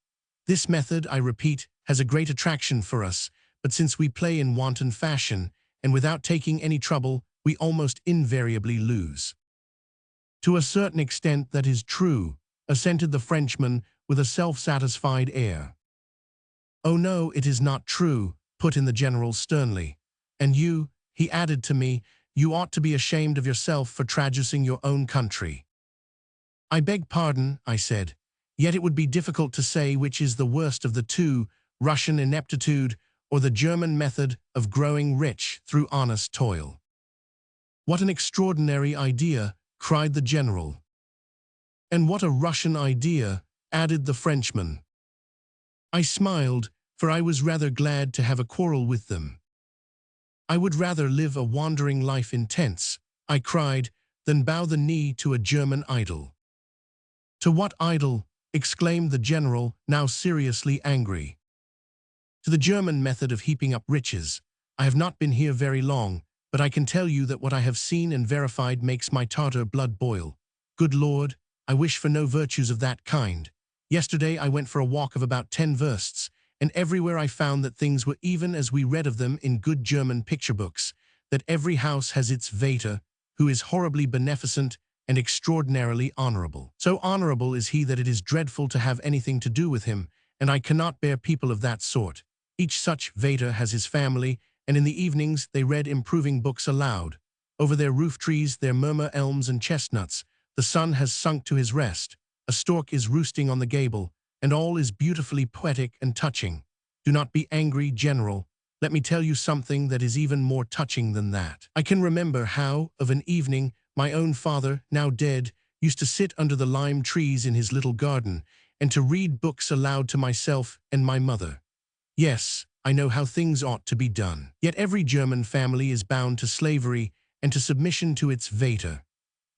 This method, I repeat, has a great attraction for us, but since we play in wanton fashion, and without taking any trouble, we almost invariably lose." "To a certain extent that is true," assented the Frenchman with a self-satisfied air. "Oh no, it is not true," put in the general sternly. "And you," he added to me, "you ought to be ashamed of yourself for traducing your own country." "I beg pardon," I said, "yet it would be difficult to say which is the worst of the two, Russian ineptitude or the German method of growing rich through honest toil." "What an extraordinary idea," cried the general. "And what a Russian idea," added the Frenchman. I smiled, for I was rather glad to have a quarrel with them. "I would rather live a wandering life in tents," I cried, "than bow the knee to a German idol." "To what idol?" exclaimed the general, now seriously angry. "To the German method of heaping up riches. I have not been here very long, but I can tell you that what I have seen and verified makes my Tartar blood boil. Good Lord, I wish for no virtues of that kind. Yesterday I went for a walk of about 10 versts, and everywhere I found that things were even as we read of them in good German picture books, that every house has its Vater, who is horribly beneficent and extraordinarily honorable. So honorable is he that it is dreadful to have anything to do with him, and I cannot bear people of that sort. Each such Vater has his family, and in the evenings they read improving books aloud. Over their roof trees there murmur elms and chestnuts. The sun has sunk to his rest. A stork is roosting on the gable, and all is beautifully poetic and touching. Do not be angry, General. Let me tell you something that is even more touching than that. I can remember how, of an evening, My own father, now dead, used to sit under the lime trees in his little garden and to read books aloud to myself and my mother. Yes, I know how things ought to be done. Yet every German family is bound to slavery and to submission to its Vater.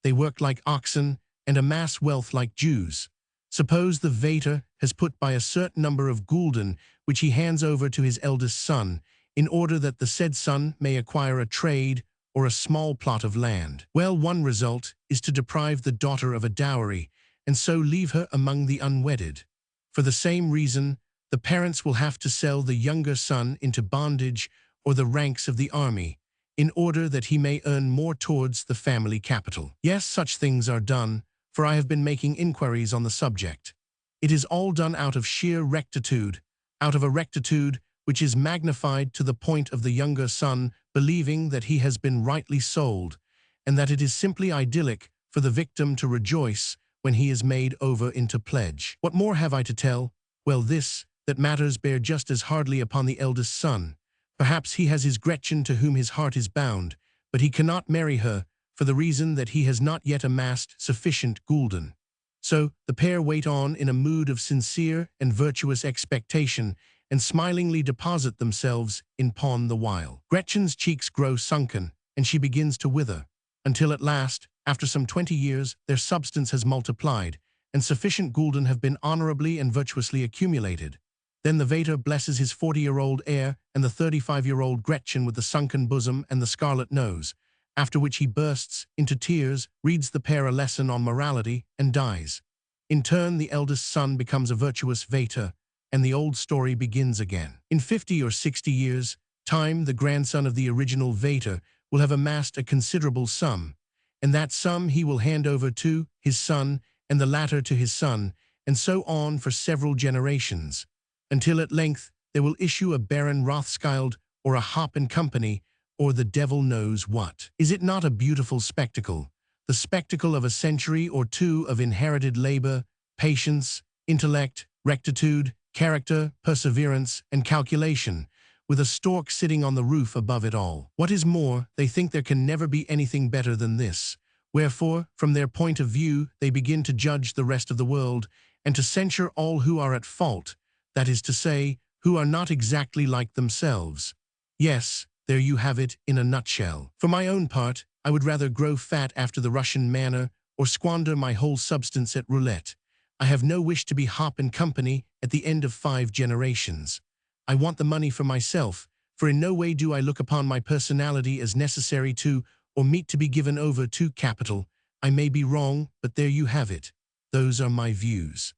They work like oxen and amass wealth like Jews. Suppose the Vater has put by a certain number of gulden, which he hands over to his eldest son, in order that the said son may acquire a trade or a small plot of land. Well, one result is to deprive the daughter of a dowry, and so leave her among the unwedded. For the same reason, the parents will have to sell the younger son into bondage or the ranks of the army, in order that he may earn more towards the family capital. Yes, such things are done, for I have been making inquiries on the subject. It is all done out of sheer rectitude, out of a rectitude which is magnified to the point of the younger son believing that he has been rightly sold, and that it is simply idyllic for the victim to rejoice when he is made over into pledge. What more have I to tell? Well, this, that matters bear just as hardly upon the eldest son. Perhaps he has his Gretchen to whom his heart is bound, but he cannot marry her for the reason that he has not yet amassed sufficient gulden. So the pair wait on in a mood of sincere and virtuous expectation, and smilingly deposit themselves in pawn the while. Gretchen's cheeks grow sunken, and she begins to wither, until at last, after some 20 years, their substance has multiplied, and sufficient gulden have been honorably and virtuously accumulated. Then the Vater blesses his 40-year-old heir and the 35-year-old Gretchen with the sunken bosom and the scarlet nose, after which he bursts into tears, reads the pair a lesson on morality, and dies. In turn, the eldest son becomes a virtuous Vater, and the old story begins again. In 50 or 60 years' time, the grandson of the original Vater will have amassed a considerable sum, and that sum he will hand over to his son, and the latter to his son, and so on for several generations, until at length there will issue a Baron Rothschild or a Hop and Company, or the devil knows what. Is it not a beautiful spectacle? The spectacle of a century or two of inherited labor, patience, intellect, rectitude, character, perseverance, and calculation, with a stork sitting on the roof above it all. What is more, they think there can never be anything better than this. Wherefore, from their point of view, they begin to judge the rest of the world, and to censure all who are at fault, that is to say, who are not exactly like themselves. Yes, there you have it in a nutshell. For my own part, I would rather grow fat after the Russian manner, or squander my whole substance at roulette. I have no wish to be Hop and Company at the end of 5 generations. I want the money for myself, for in no way do I look upon my personality as necessary to, or meet to be given over to capital. I may be wrong, but there you have it. Those are my views.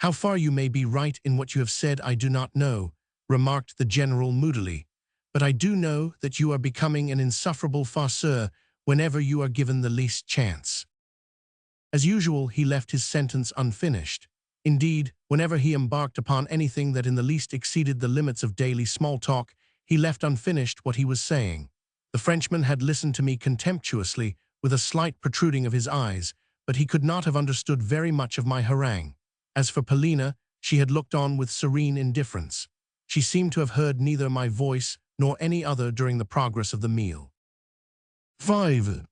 How far you may be right in what you have said I do not know, remarked the general moodily, but I do know that you are becoming an insufferable farceur whenever you are given the least chance. As usual, he left his sentence unfinished. Indeed, whenever he embarked upon anything that in the least exceeded the limits of daily small talk, he left unfinished what he was saying. The Frenchman had listened to me contemptuously, with a slight protruding of his eyes, but he could not have understood very much of my harangue. As for Polina, she had looked on with serene indifference. She seemed to have heard neither my voice nor any other during the progress of the meal. 5.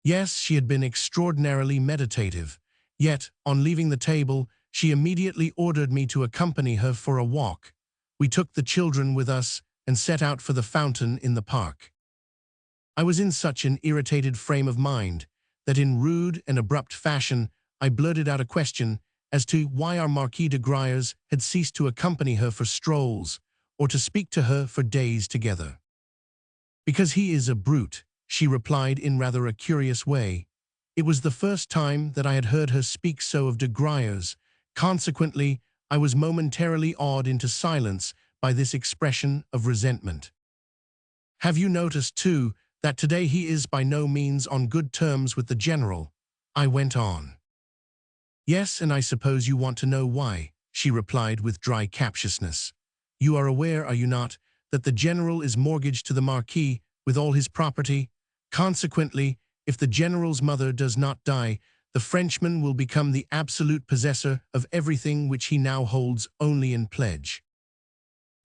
Yes, she had been extraordinarily meditative, yet, on leaving the table, she immediately ordered me to accompany her for a walk. We took the children with us and set out for the fountain in the park. I was in such an irritated frame of mind that in rude and abrupt fashion I blurted out a question as to why our Marquis de Gruyères had ceased to accompany her for strolls, or to speak to her for days together. "Because he is a brute," she replied in rather a curious way. It was the first time that I had heard her speak so of de Gruyères. Consequently, I was momentarily awed into silence by this expression of resentment. "Have you noticed, too, that today he is by no means on good terms with the general?" I went on. "Yes, and I suppose you want to know why," she replied with dry captiousness. "You are aware, are you not, that the general is mortgaged to the Marquis with all his property? Consequently, if the general's mother does not die, the Frenchman will become the absolute possessor of everything which he now holds only in pledge.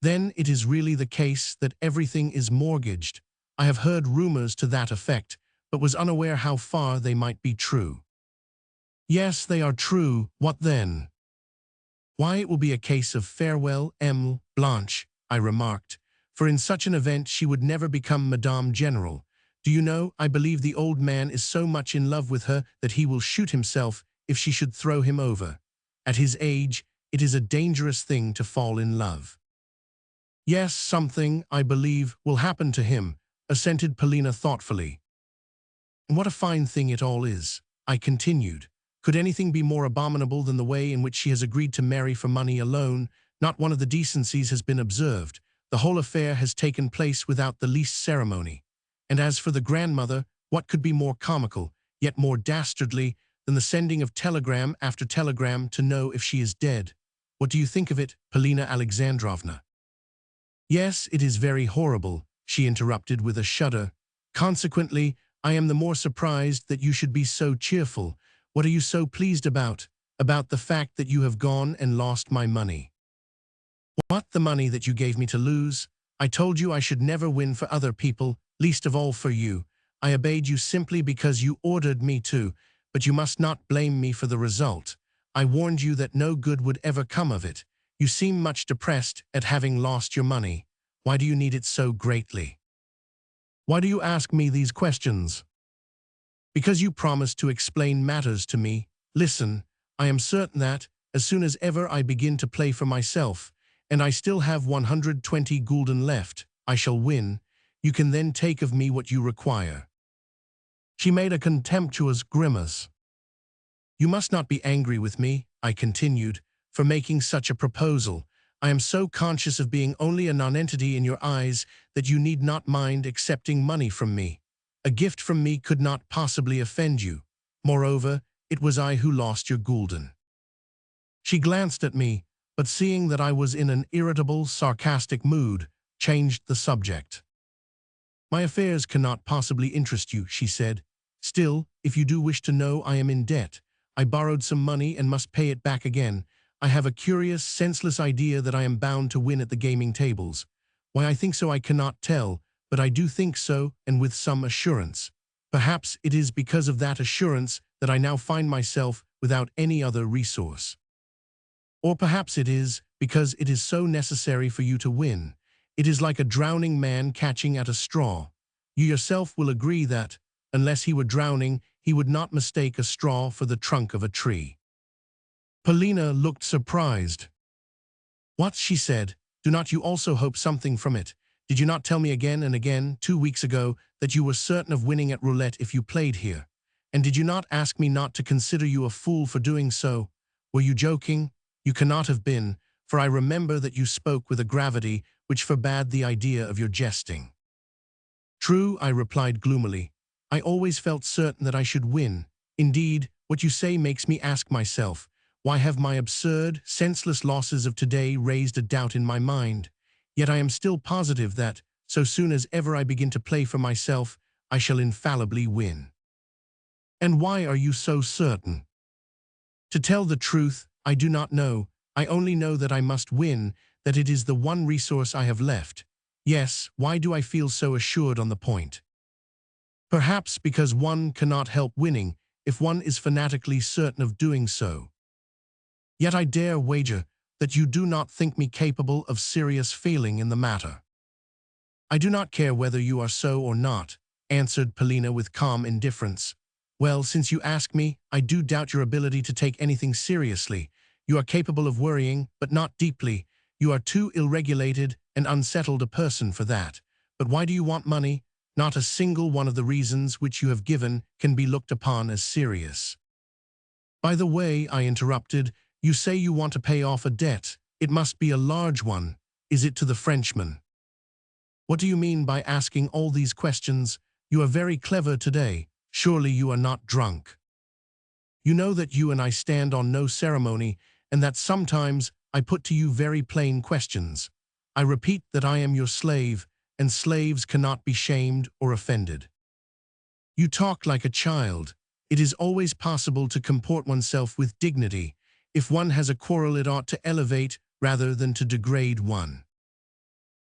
Then it is really the case that everything is mortgaged. I have heard rumors to that effect, but was unaware how far they might be true. Yes, they are true. What then? Why, it will be a case of farewell, Blanche, I remarked, for in such an event she would never become Madame General. Do you know, I believe the old man is so much in love with her that he will shoot himself if she should throw him over. At his age, it is a dangerous thing to fall in love. Yes, something, I believe, will happen to him, assented Polina thoughtfully. And what a fine thing it all is, I continued. Could anything be more abominable than the way in which she has agreed to marry for money alone? Not one of the decencies has been observed. The whole affair has taken place without the least ceremony. And as for the grandmother, what could be more comical, yet more dastardly, than the sending of telegram after telegram to know if she is dead? What do you think of it, Polina Alexandrovna? Yes, it is very horrible, she interrupted with a shudder. Consequently, I am the more surprised that you should be so cheerful. What are you so pleased about? About the fact that you have gone and lost my money. What, the money that you gave me to lose? I told you I should never win for other people, least of all for you. I obeyed you simply because you ordered me to, but you must not blame me for the result. I warned you that no good would ever come of it. You seem much depressed at having lost your money. Why do you need it so greatly? Why do you ask me these questions? Because you promised to explain matters to me. Listen, I am certain that, as soon as ever I begin to play for myself, and I still have 120 gulden left, I shall win. You can then take of me what you require. She made a contemptuous grimace. You must not be angry with me, I continued, for making such a proposal. I am so conscious of being only a nonentity in your eyes that you need not mind accepting money from me. A gift from me could not possibly offend you. Moreover, it was I who lost your gulden. She glanced at me, but seeing that I was in an irritable, sarcastic mood, changed the subject. My affairs cannot possibly interest you, she said. Still, if you do wish to know, I am in debt. I borrowed some money and must pay it back again. I have a curious, senseless idea that I am bound to win at the gaming tables. Why I think so I cannot tell, but I do think so, and with some assurance. Perhaps it is because of that assurance that I now find myself without any other resource. Or perhaps it is because it is so necessary for you to win. It is like a drowning man catching at a straw. You yourself will agree that, unless he were drowning, he would not mistake a straw for the trunk of a tree. Polina looked surprised. What, she said, do not you also hope something from it? Did you not tell me again and again, 2 weeks ago, that you were certain of winning at roulette if you played here? And did you not ask me not to consider you a fool for doing so? Were you joking? You cannot have been, for I remember that you spoke with a gravity which forbade the idea of your jesting. True, I replied gloomily. I always felt certain that I should win. Indeed, what you say makes me ask myself, why have my absurd, senseless losses of today raised a doubt in my mind? Yet I am still positive that, so soon as ever I begin to play for myself, I shall infallibly win. And why are you so certain? To tell the truth, I do not know. I only know that I must win, that it is the one resource I have left. Yes, why do I feel so assured on the point? Perhaps because one cannot help winning if one is fanatically certain of doing so. Yet I dare wager that you do not think me capable of serious feeling in the matter. I do not care whether you are so or not, answered Polina with calm indifference. Well, since you ask me, I do doubt your ability to take anything seriously. You are capable of worrying, but not deeply. You are too ill-regulated and unsettled a person for that. But why do you want money? Not a single one of the reasons which you have given can be looked upon as serious. By the way, I interrupted, you say you want to pay off a debt. It must be a large one. Is it to the Frenchman? What do you mean by asking all these questions? You are very clever today. Surely you are not drunk. You know that you and I stand on no ceremony, and that sometimes I put to you very plain questions. I repeat that I am your slave, and slaves cannot be shamed or offended. You talk like a child. It is always possible to comport oneself with dignity. If one has a quarrel, it ought to elevate rather than to degrade one.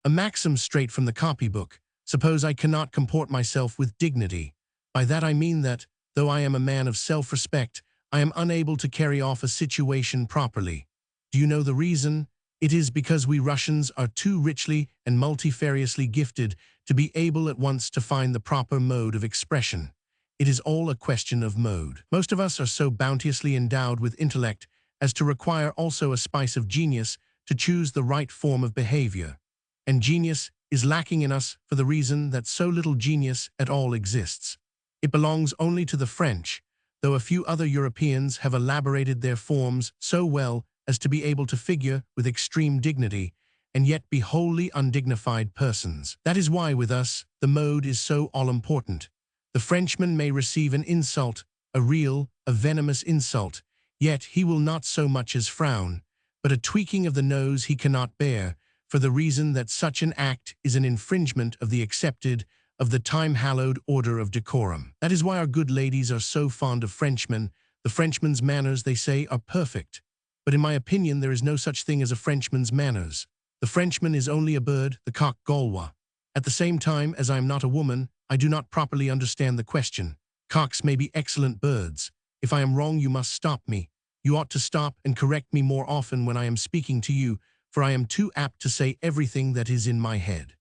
A maxim straight from the copybook. Suppose I cannot comport myself with dignity. By that I mean that, though I am a man of self-respect, I am unable to carry off a situation properly. Do you know the reason? It is because we Russians are too richly and multifariously gifted to be able at once to find the proper mode of expression. It is all a question of mode. Most of us are so bounteously endowed with intellect as to require also a spice of genius to choose the right form of behavior. And genius is lacking in us for the reason that so little genius at all exists. It belongs only to the French, though a few other Europeans have elaborated their forms so well as to be able to figure with extreme dignity, and yet be wholly undignified persons. That is why with us the mode is so all-important. The Frenchman may receive an insult, a real, a venomous insult, yet he will not so much as frown, but a tweaking of the nose he cannot bear, for the reason that such an act is an infringement of the accepted, of the time-hallowed order of decorum. That is why our good ladies are so fond of Frenchmen. The Frenchman's manners, they say, are perfect. But in my opinion there is no such thing as a Frenchman's manners. The Frenchman is only a bird, the coq Gaulois. At the same time, as I am not a woman, I do not properly understand the question. Cocks may be excellent birds. If I am wrong, you must stop me. You ought to stop and correct me more often when I am speaking to you, for I am too apt to say everything that is in my head.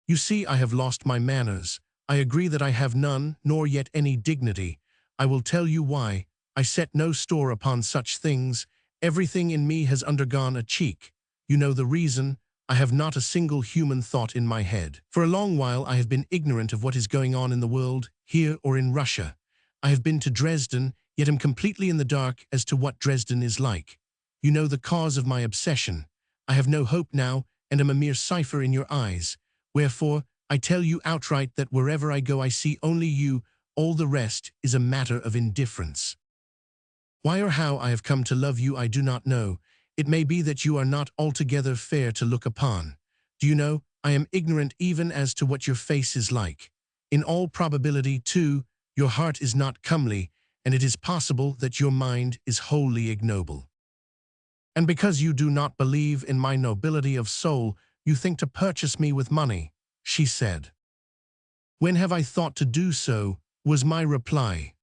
You see, I have lost my manners. I agree that I have none, nor yet any dignity. I will tell you why. I set no store upon such things. Everything in me has undergone a cheek. You know the reason. I have not a single human thought in my head. For a long while I have been ignorant of what is going on in the world, here or in Russia. I have been to Dresden, yet am completely in the dark as to what Dresden is like. You know the cause of my obsession. I have no hope now, and am a mere cipher in your eyes. Wherefore, I tell you outright that wherever I go I see only you, all the rest is a matter of indifference. Why or how I have come to love you I do not know. It may be that you are not altogether fair to look upon. Do you know, I am ignorant even as to what your face is like. In all probability, too, your heart is not comely, and it is possible that your mind is wholly ignoble. And because you do not believe in my nobility of soul, you think to purchase me with money, she said. When have I thought to do so, was my reply.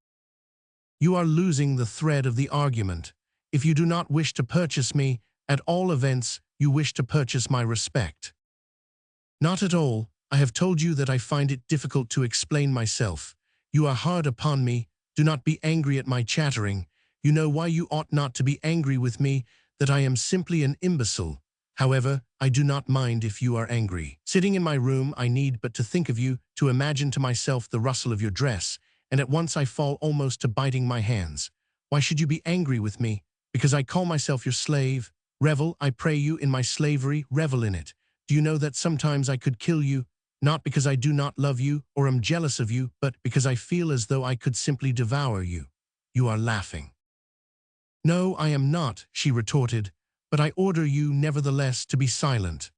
You are losing the thread of the argument. If you do not wish to purchase me, at all events, you wish to purchase my respect. Not at all. I have told you that I find it difficult to explain myself. You are hard upon me. Do not be angry at my chattering. You know why you ought not to be angry with me, that I am simply an imbecile. However, I do not mind if you are angry. Sitting in my room, I need but to think of you, to imagine to myself the rustle of your dress, and at once I fall almost to biting my hands. Why should you be angry with me? Because I call myself your slave. Revel, I pray you, in my slavery, revel in it. Do you know that sometimes I could kill you, not because I do not love you or am jealous of you, but because I feel as though I could simply devour you? You are laughing. No, I am not, she retorted, but I order you nevertheless to be silent.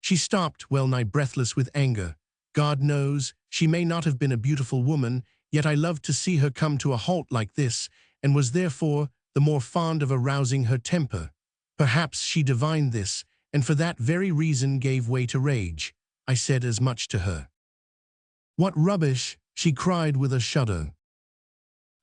She stopped, well-nigh breathless with anger. God knows, she may not have been a beautiful woman, yet I loved to see her come to a halt like this, and was therefore the more fond of arousing her temper. Perhaps she divined this, and for that very reason gave way to rage. I said as much to her. What rubbish, she cried with a shudder.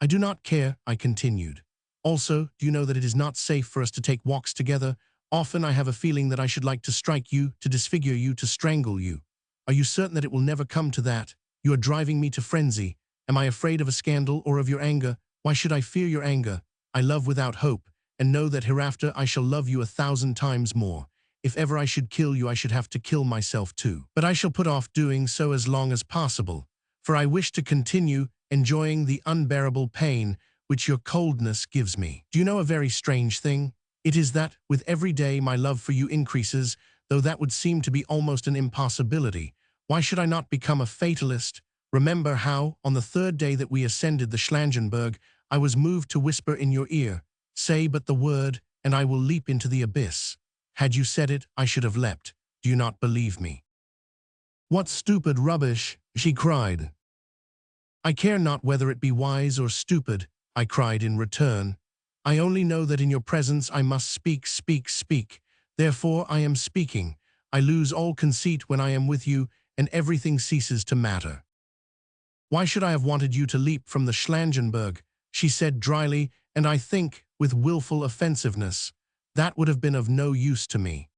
I do not care, I continued. Also, do you know that it is not safe for us to take walks together? Often I have a feeling that I should like to strike you, to disfigure you, to strangle you. Are you certain that it will never come to that? You are driving me to frenzy. Am I afraid of a scandal or of your anger? Why should I fear your anger? I love without hope, and know that hereafter I shall love you 1,000 times more. If ever I should kill you, I should have to kill myself too. But I shall put off doing so as long as possible, for I wish to continue enjoying the unbearable pain which your coldness gives me. Do you know a very strange thing? It is that, with every day my love for you increases, though that would seem to be almost an impossibility. Why should I not become a fatalist? Remember how, on the third day that we ascended the Roulettenburg, I was moved to whisper in your ear, "Say but the word, and I will leap into the abyss." Had you said it, I should have leapt. Do you not believe me? What stupid rubbish, she cried. I care not whether it be wise or stupid, I cried in return. I only know that in your presence I must speak, speak, speak. Therefore I am speaking. I lose all conceit when I am with you, and everything ceases to matter. Why should I have wanted you to leap from the Schlangenberg? She said dryly, and I think, with willful offensiveness. That would have been of no use to me.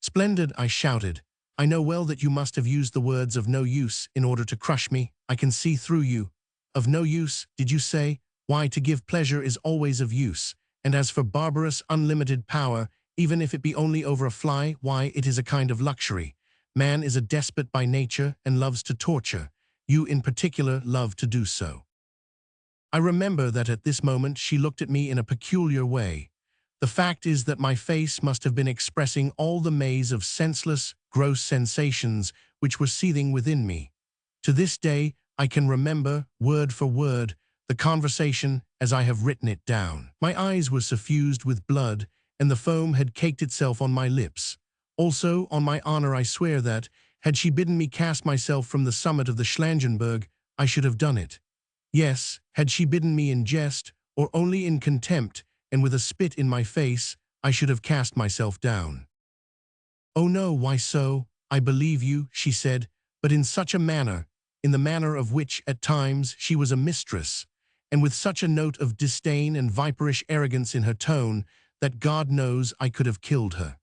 Splendid, I shouted. I know well that you must have used the words of no use in order to crush me. I can see through you. Of no use, did you say? Why, to give pleasure is always of use. And as for barbarous, unlimited power, even if it be only over a fly, why, it is a kind of luxury. Man is a despot by nature and loves to torture. You, in particular, love to do so. I remember that at this moment she looked at me in a peculiar way. The fact is that my face must have been expressing all the maze of senseless, gross sensations which were seething within me. To this day, I can remember, word for word, the conversation as I have written it down. My eyes were suffused with blood, and the foam had caked itself on my lips. Also, on my honor I swear that, had she bidden me cast myself from the summit of the Schlangenberg, I should have done it. Yes, had she bidden me in jest, or only in contempt, and with a spit in my face, I should have cast myself down. Oh no, why so? I believe you, she said, but in such a manner, in the manner of which, at times, she was a mistress, and with such a note of disdain and viperish arrogance in her tone, that God knows I could have killed her.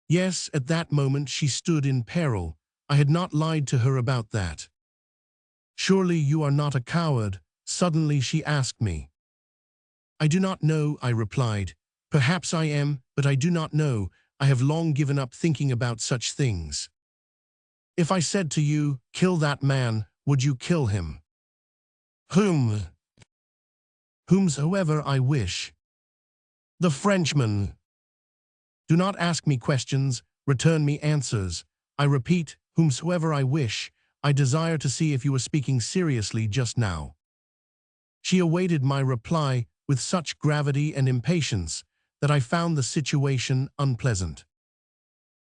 Yes, at that moment she stood in peril. I had not lied to her about that. Surely you are not a coward, suddenly she asked me. I do not know, I replied. Perhaps I am, but I do not know. I have long given up thinking about such things. If I said to you, kill that man, would you kill him? Whom? Whomsoever I wish. The Frenchman. Do not ask me questions, return me answers. I repeat, whomsoever I wish. I desire to see if you were speaking seriously just now. She awaited my reply with such gravity and impatience that I found the situation unpleasant.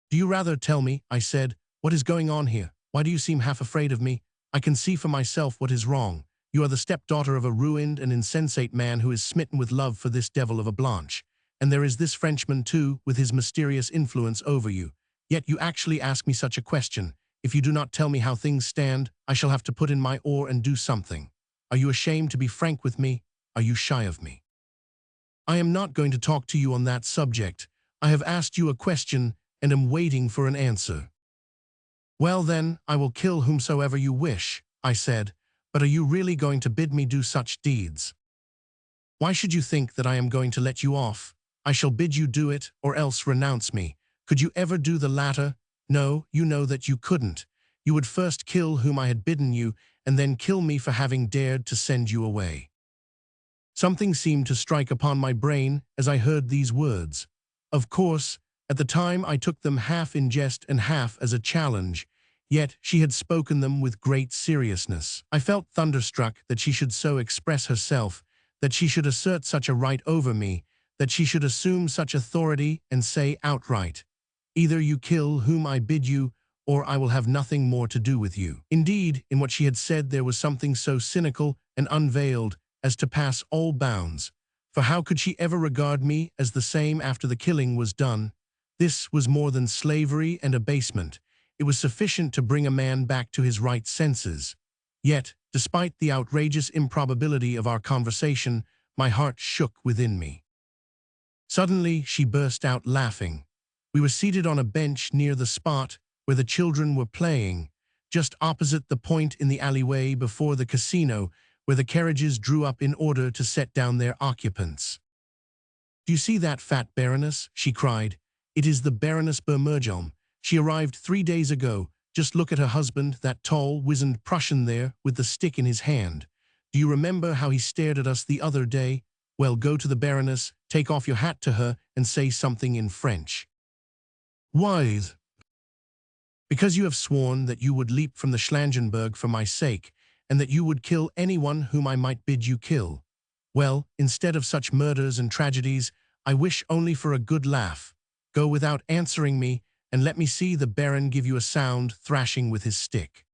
Do you rather tell me, I said, what is going on here? Why do you seem half afraid of me? I can see for myself what is wrong. You are the stepdaughter of a ruined and insensate man who is smitten with love for this devil of a Blanche. And there is this Frenchman too, with his mysterious influence over you. Yet you actually ask me such a question. If you do not tell me how things stand, I shall have to put in my oar and do something. Are you ashamed to be frank with me? Are you shy of me? I am not going to talk to you on that subject. I have asked you a question and am waiting for an answer. Well then, I will kill whomsoever you wish, I said, but are you really going to bid me do such deeds? Why should you think that I am going to let you off? I shall bid you do it, or else renounce me. Could you ever do the latter? No, you know that you couldn't. You would first kill whom I had bidden you, and then kill me for having dared to send you away. Something seemed to strike upon my brain as I heard these words. Of course, at the time I took them half in jest and half as a challenge, yet she had spoken them with great seriousness. I felt thunderstruck that she should so express herself, that she should assert such a right over me, that she should assume such authority and say outright, either you kill whom I bid you, or I will have nothing more to do with you. Indeed, in what she had said there was something so cynical and unveiled as to pass all bounds. For how could she ever regard me as the same after the killing was done? This was more than slavery and abasement. It was sufficient to bring a man back to his right senses. Yet, despite the outrageous improbability of our conversation, my heart shook within me. Suddenly, she burst out laughing. We were seated on a bench near the spot where the children were playing, just opposite the point in the alleyway before the casino where the carriages drew up in order to set down their occupants. Do you see that fat Baroness? She cried. It is the Baroness Bermergelm. She arrived 3 days ago. Just look at her husband, that tall, wizened Prussian there, with the stick in his hand. Do you remember how he stared at us the other day? Well, go to the Baroness, take off your hat to her, and say something in French. Why? Because you have sworn that you would leap from the Schlangenberg for my sake, and that you would kill anyone whom I might bid you kill. Well, instead of such murders and tragedies, I wish only for a good laugh. Go without answering me, and let me see the Baron give you a sound thrashing with his stick.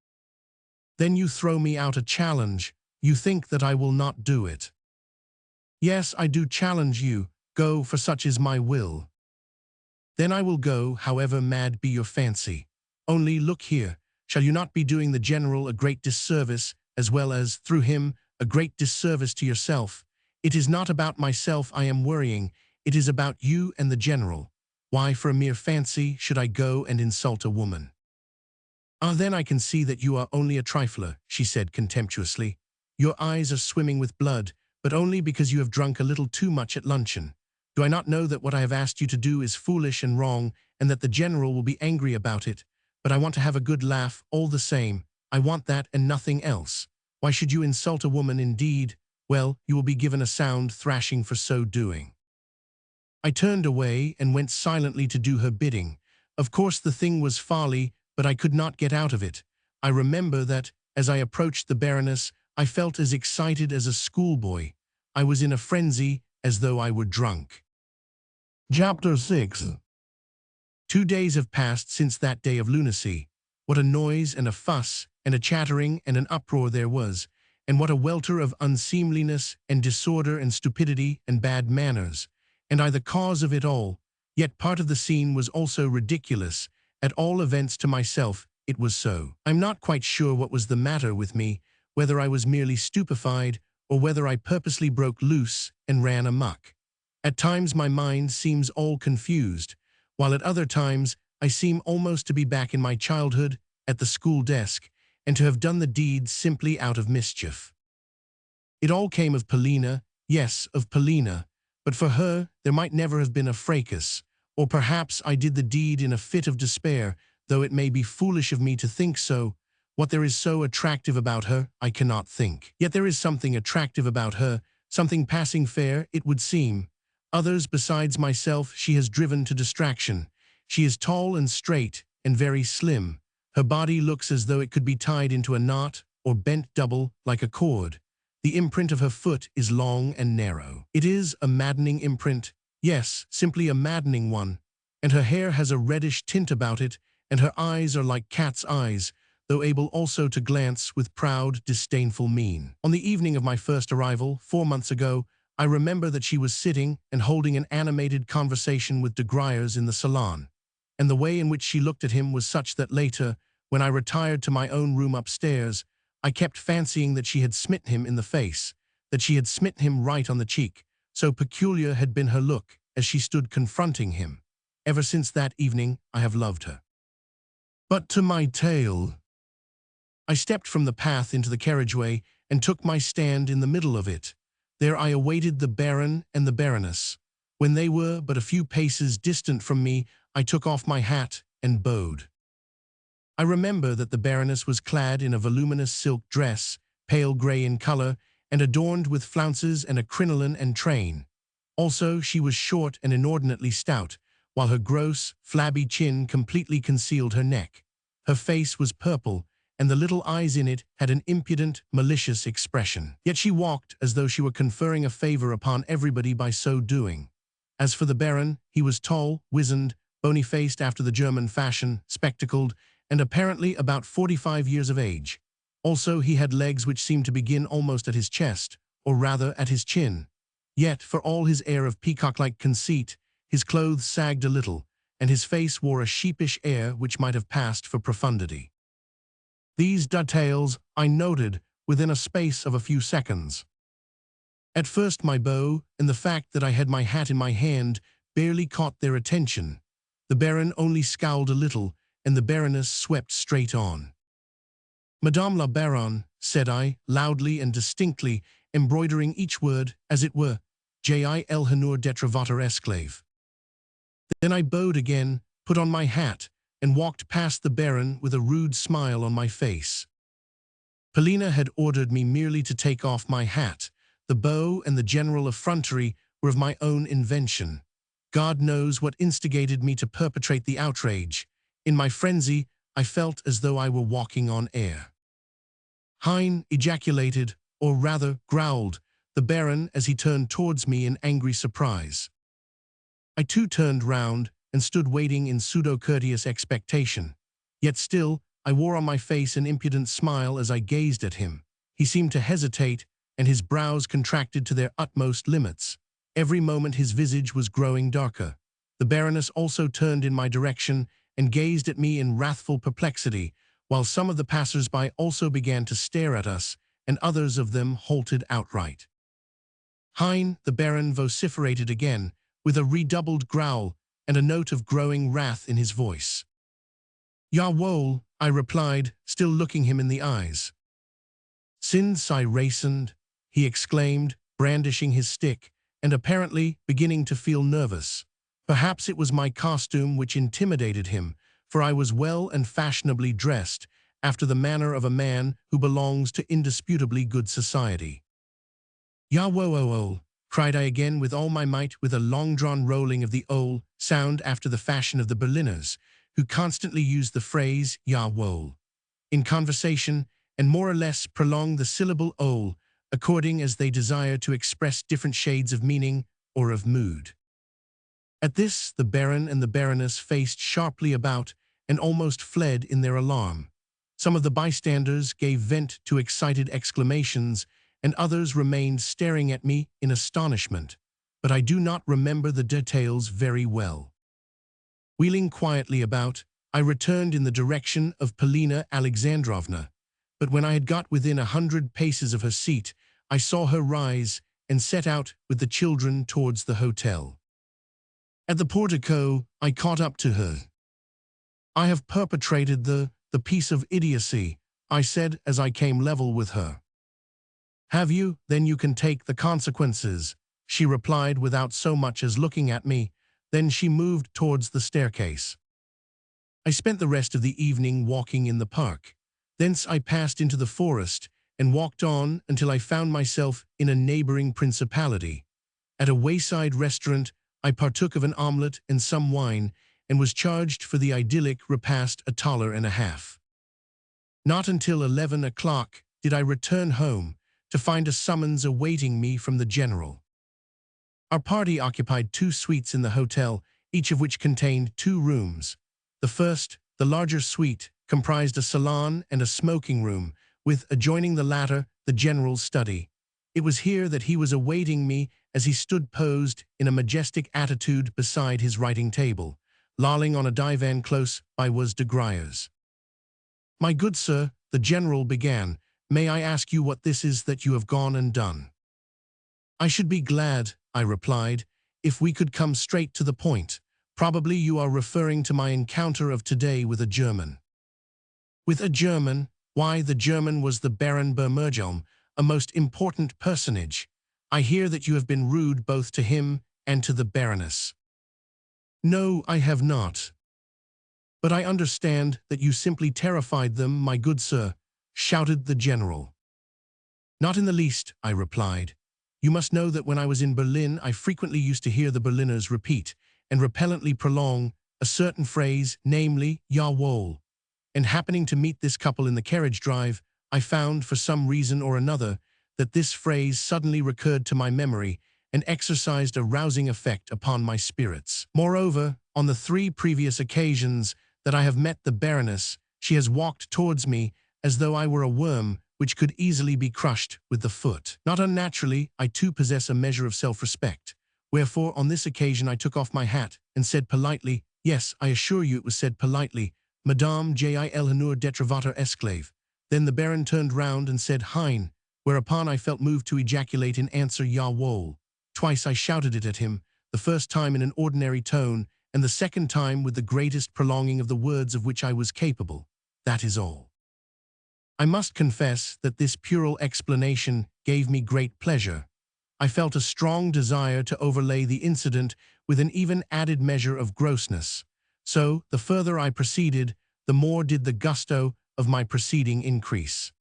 Then you throw me out a challenge. You think that I will not do it. Yes, I do challenge you. Go, for such is my will. Then I will go, however mad be your fancy. Only look here. Shall you not be doing the general a great disservice, as well as, through him, a great disservice to yourself? It is not about myself I am worrying, it is about you and the general. Why, for a mere fancy, should I go and insult a woman? Ah, then I can see that you are only a trifler, she said contemptuously. Your eyes are swimming with blood, but only because you have drunk a little too much at luncheon. Do I not know that what I have asked you to do is foolish and wrong, and that the general will be angry about it? But I want to have a good laugh, all the same. I want that and nothing else. Why should you insult a woman indeed? Well, you will be given a sound thrashing for so doing. I turned away and went silently to do her bidding. Of course the thing was folly, but I could not get out of it. I remember that, as I approached the Baroness, I felt as excited as a schoolboy. I was in a frenzy, as though I were drunk. Chapter 6. 2 days have passed since that day of lunacy. What a noise and a fuss and a chattering and an uproar there was, and what a welter of unseemliness and disorder and stupidity and bad manners. And I the cause of it all. Yet part of the scene was also ridiculous. At all events to myself, it was so. I'm not quite sure what was the matter with me, whether I was merely stupefied, or whether I purposely broke loose and ran amok. At times my mind seems all confused, while at other times I seem almost to be back in my childhood, at the school desk, and to have done the deed simply out of mischief. It all came of Polina, yes, of Polina, but for her there might never have been a fracas, or perhaps I did the deed in a fit of despair, though it may be foolish of me to think so. What there is so attractive about her, I cannot think. Yet there is something attractive about her, something passing fair, it would seem. Others besides myself she has driven to distraction. She is tall and straight, and very slim. Her body looks as though it could be tied into a knot, or bent double, like a cord. The imprint of her foot is long and narrow. It is a maddening imprint. Yes, simply a maddening one. And her hair has a reddish tint about it, and her eyes are like cat's eyes, though able also to glance with proud, disdainful mien. On the evening of my first arrival, 4 months ago, I remember that she was sitting and holding an animated conversation with de Griers in the salon, and the way in which she looked at him was such that later, when I retired to my own room upstairs, I kept fancying that she had smitten him in the face, that she had smitten him right on the cheek. So peculiar had been her look as she stood confronting him. Ever since that evening, I have loved her. But to my tale. I stepped from the path into the carriageway and took my stand in the middle of it. There I awaited the Baron and the Baroness. When they were but a few paces distant from me, I took off my hat and bowed. I remember that the Baroness was clad in a voluminous silk dress, pale grey in color, and adorned with flounces and a crinoline and train. Also, she was short and inordinately stout, while her gross, flabby chin completely concealed her neck. Her face was purple, and the little eyes in it had an impudent, malicious expression. Yet she walked as though she were conferring a favor upon everybody by so doing. As for the Baron, he was tall, wizened, bony-faced after the German fashion, spectacled, and apparently about 45 years of age. Also, he had legs which seemed to begin almost at his chest, or rather at his chin. Yet, for all his air of peacock-like conceit, his clothes sagged a little, and his face wore a sheepish air which might have passed for profundity. These details I noted within a space of a few seconds. At first my bow, and the fact that I had my hat in my hand, barely caught their attention. The Baron only scowled a little, and the Baroness swept straight on. "Madame la Baronne," said I, loudly and distinctly, embroidering each word, as it were, J.I. Elhanur d'etre votre esclave. Then I bowed again, put on my hat, and walked past the Baron with a rude smile on my face. Polina had ordered me merely to take off my hat. The bow and the general effrontery were of my own invention. God knows what instigated me to perpetrate the outrage. In my frenzy, I felt as though I were walking on air. "Hein!" ejaculated, or rather growled, the Baron as he turned towards me in angry surprise. I too turned round and stood waiting in pseudo-courteous expectation. Yet still, I wore on my face an impudent smile as I gazed at him. He seemed to hesitate, and his brows contracted to their utmost limits. Every moment his visage was growing darker. The Baroness also turned in my direction and gazed at me in wrathful perplexity, while some of the passers-by also began to stare at us, and others of them halted outright. Hein, the Baron vociferated again, with a redoubled growl and a note of growing wrath in his voice. "Jawohl," I replied, still looking him in the eyes. "Sind Sie reisend?" he exclaimed, brandishing his stick, and apparently beginning to feel nervous. Perhaps it was my costume which intimidated him, for I was well and fashionably dressed, after the manner of a man who belongs to indisputably good society. "Jawohl," cried I again with all my might, with a long-drawn rolling of the ol sound after the fashion of the Berliners, who constantly use the phrase "jawohl" in conversation, and more or less prolong the syllable ol, according as they desire to express different shades of meaning or of mood. At this, the Baron and the Baroness faced sharply about and almost fled in their alarm. Some of the bystanders gave vent to excited exclamations, and others remained staring at me in astonishment, but I do not remember the details very well. Wheeling quietly about, I returned in the direction of Polina Alexandrovna, but when I had got within 100 paces of her seat, I saw her rise and set out with the children towards the hotel. At the portico, I caught up to her. "I have perpetrated the piece of idiocy," I said as I came level with her. "Have you? Then you can take the consequences," she replied without so much as looking at me. Then she moved towards the staircase. I spent the rest of the evening walking in the park. Thence I passed into the forest and walked on until I found myself in a neighboring principality. At a wayside restaurant, I partook of an omelette and some wine, and was charged for the idyllic repast $1.50. Not until 11 o'clock did I return home, to find a summons awaiting me from the general. Our party occupied 2 suites in the hotel, each of which contained 2 rooms. The first, the larger suite, comprised a salon and a smoking room, with, adjoining the latter, the general's study. It was here that he was awaiting me as he stood posed in a majestic attitude beside his writing table. Lolling on a divan close by was de Gruyers. "My good sir," the general began, "may I ask you what this is that you have gone and done?" "I should be glad," I replied, "if we could come straight to the point. Probably you are referring to my encounter of today with a German." "With a German? Why, the German was the Baron Bermergelm, a most important personage. I hear that you have been rude both to him and to the Baroness." "No, I have not. But I understand that you simply terrified them, my good sir," shouted the general. "Not in the least," I replied. "You must know that when I was in Berlin, I frequently used to hear the Berliners repeat and repellently prolong a certain phrase, namely, jawohl. And happening to meet this couple in the carriage drive, I found, for some reason or another, that this phrase suddenly recurred to my memory and exercised a rousing effect upon my spirits. Moreover, on the 3 previous occasions that I have met the Baroness, she has walked towards me as though I were a worm which could easily be crushed with the foot. Not unnaturally, I too possess a measure of self-respect. Wherefore, on this occasion I took off my hat and said politely, yes, I assure you it was said politely, Madame Jil Henur Detravater Esclave. Then the Baron turned round and said Hein, whereupon I felt moved to ejaculate in answer jawohl. Twice I shouted it at him, the first time in an ordinary tone, and the second time with the greatest prolonging of the words of which I was capable. That is all. I must confess that this puerile explanation gave me great pleasure. I felt a strong desire to overlay the incident with an even added measure of grossness. So, the further I proceeded, the more did the gusto of my proceeding increase.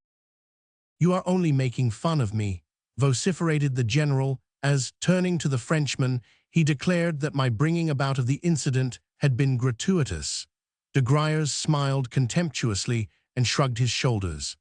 "You are only making fun of me," vociferated the general, as, turning to the Frenchman, he declared that my bringing about of the incident had been gratuitous. De Gruyers smiled contemptuously and shrugged his shoulders.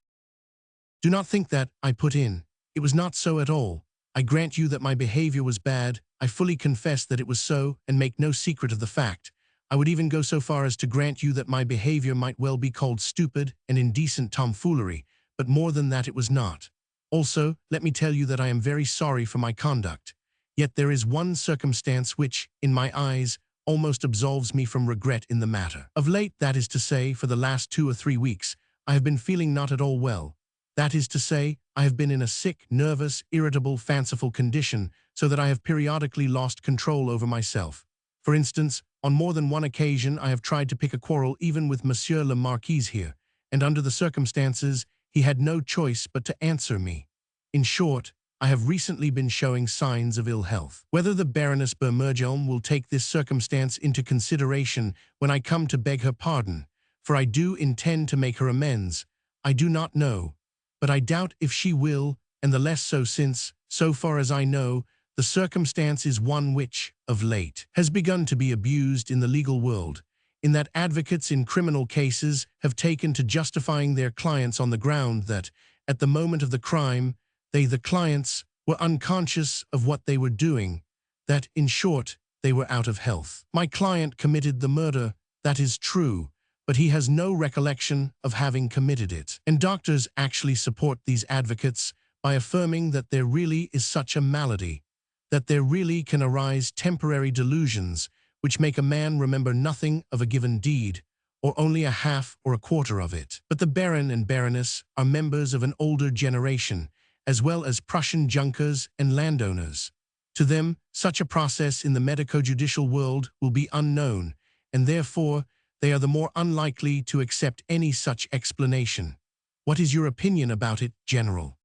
"Do not think that," I put in. "It was not so at all. I grant you that my behavior was bad. I fully confess that it was so, and make no secret of the fact. I would even go so far as to grant you that my behavior might well be called stupid and indecent tomfoolery, but more than that it was not. Also, let me tell you that I am very sorry for my conduct. Yet there is one circumstance which, in my eyes, almost absolves me from regret in the matter. Of late, that is to say, for the last 2 or 3 weeks, I have been feeling not at all well. That is to say, I have been in a sick, nervous, irritable, fanciful condition, so that I have periodically lost control over myself. For instance, on more than one occasion I have tried to pick a quarrel even with Monsieur le Marquis here, and under the circumstances, he had no choice but to answer me. In short, I have recently been showing signs of ill health. Whether the Baroness Bermergelm will take this circumstance into consideration when I come to beg her pardon, for I do intend to make her amends, I do not know, but I doubt if she will, and the less so since, so far as I know, the circumstance is one which, of late, has begun to be abused in the legal world, in that advocates in criminal cases have taken to justifying their clients on the ground that, at the moment of the crime, they, the clients, were unconscious of what they were doing, that, in short, they were out of health. My client committed the murder, that is true, but he has no recollection of having committed it. And doctors actually support these advocates by affirming that there really is such a malady, that there really can arise temporary delusions which make a man remember nothing of a given deed, or only a half or a quarter of it. But the Baron and Baroness are members of an older generation, as well as Prussian junkers and landowners. To them, such a process in the medico-judicial world will be unknown, and therefore they are the more unlikely to accept any such explanation. What is your opinion about it, General?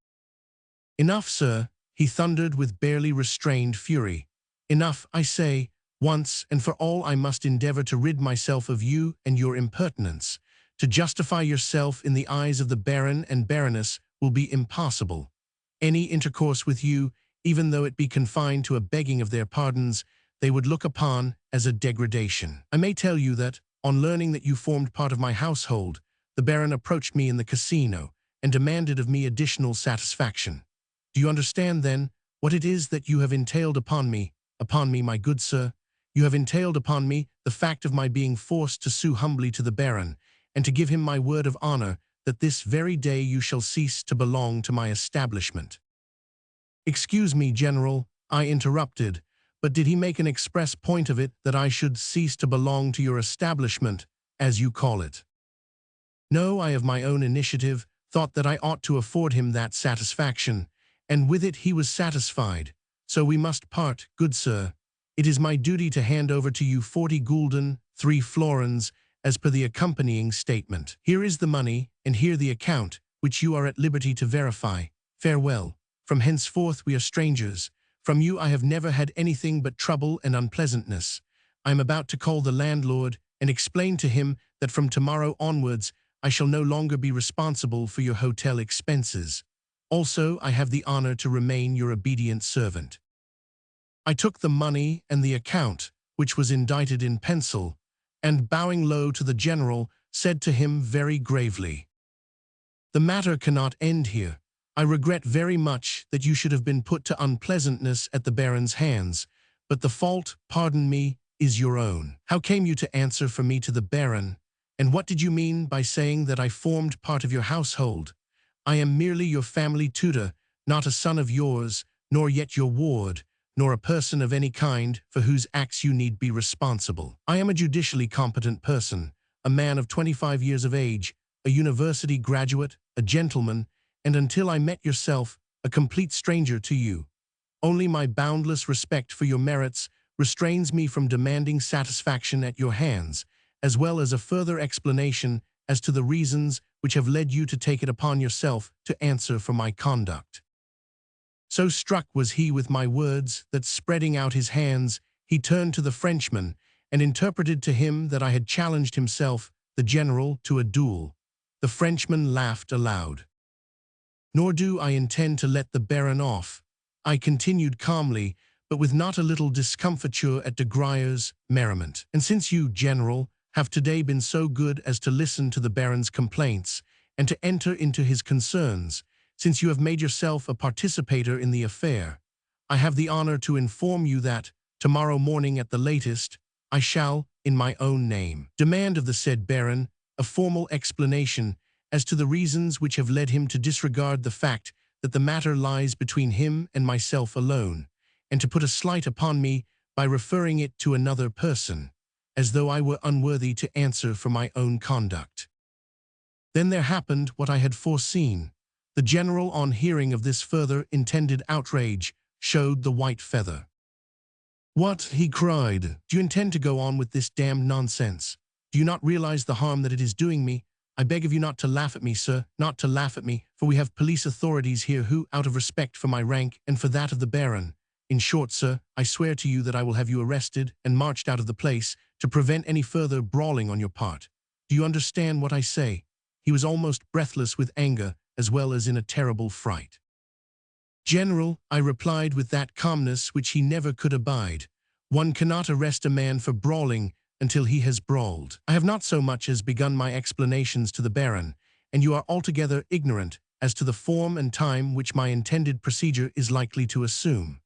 Enough, sir, he thundered with barely restrained fury. Enough, I say. Once and for all I must endeavor to rid myself of you and your impertinence. To justify yourself in the eyes of the Baron and Baroness will be impossible. Any intercourse with you, even though it be confined to a begging of their pardons, they would look upon as a degradation. I may tell you that, on learning that you formed part of my household, the Baron approached me in the casino and demanded of me additional satisfaction. Do you understand, then, what it is that you have entailed upon me, my good sir? You have entailed upon me the fact of my being forced to sue humbly to the Baron, and to give him my word of honor that this very day you shall cease to belong to my establishment. Excuse me, General, I interrupted, but did he make an express point of it that I should cease to belong to your establishment, as you call it? No, I of my own initiative thought that I ought to afford him that satisfaction, and with it he was satisfied. So we must part, good sir. It is my duty to hand over to you 40 gulden, 3 florins, as per the accompanying statement. Here is the money, and here the account, which you are at liberty to verify. Farewell. From henceforth we are strangers. From you I have never had anything but trouble and unpleasantness. I am about to call the landlord and explain to him that from tomorrow onwards I shall no longer be responsible for your hotel expenses. Also, I have the honor to remain your obedient servant. I took the money and the account, which was indited in pencil, and bowing low to the General, said to him very gravely, "The matter cannot end here. I regret very much that you should have been put to unpleasantness at the Baron's hands, but the fault, pardon me, is your own. How came you to answer for me to the Baron, and what did you mean by saying that I formed part of your household? I am merely your family tutor, not a son of yours, nor yet your ward, nor a person of any kind for whose acts you need be responsible. I am a judicially competent person, a man of 25 years of age, a university graduate, a gentleman, and until I met yourself, a complete stranger to you. Only my boundless respect for your merits restrains me from demanding satisfaction at your hands, as well as a further explanation as to the reasons which have led you to take it upon yourself to answer for my conduct." So struck was he with my words that, spreading out his hands, he turned to the Frenchman and interpreted to him that I had challenged himself, the General, to a duel. The Frenchman laughed aloud. "Nor do I intend to let the Baron off," I continued calmly, but with not a little discomfiture at de Gruyer's merriment. "And since you, General, have today been so good as to listen to the Baron's complaints and to enter into his concerns, since you have made yourself a participator in the affair, I have the honor to inform you that, tomorrow morning at the latest, I shall, in my own name, demand of the said Baron a formal explanation as to the reasons which have led him to disregard the fact that the matter lies between him and myself alone, and to put a slight upon me by referring it to another person, as though I were unworthy to answer for my own conduct." Then there happened what I had foreseen. The general, on hearing of this further intended outrage, showed the white feather. "What?" he cried. "Do you intend to go on with this damned nonsense? Do you not realize the harm that it is doing me? I beg of you not to laugh at me, sir, not to laugh at me, for we have police authorities here who, out of respect for my rank and for that of the Baron— in short, sir, I swear to you that I will have you arrested and marched out of the place to prevent any further brawling on your part. Do you understand what I say?" He was almost breathless with anger, as well as in a terrible fright. "General," I replied with that calmness which he never could abide, "one cannot arrest a man for brawling until he has brawled. I have not so much as begun my explanations to the Baron, and you are altogether ignorant as to the form and time which my intended procedure is likely to assume.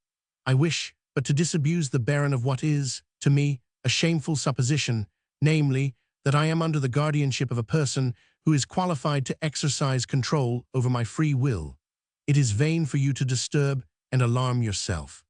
I wish but to disabuse the Baron of what is, to me, a shameful supposition, namely, that I am under the guardianship of a person who is qualified to exercise control over my free will. It is vain for you to disturb and alarm yourself.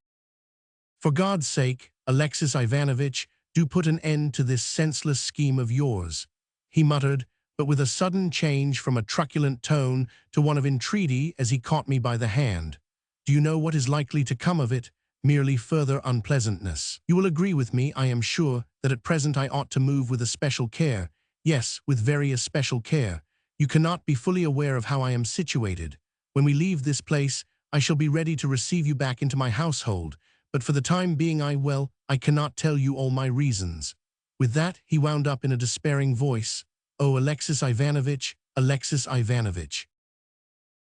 For God's sake, Alexei Ivanovich, do put an end to this senseless scheme of yours," he muttered, but with a sudden change from a truculent tone to one of entreaty as he caught me by the hand. "Do you know what is likely to come of it? Merely further unpleasantness. You will agree with me, I am sure, that at present I ought to move with especial care, yes, with very especial care. You cannot be fully aware of how I am situated. When we leave this place, I shall be ready to receive you back into my household, but for the time being I cannot tell you all my reasons." With that, he wound up in a despairing voice, "Oh, Alexei Ivanovich, Alexei Ivanovich."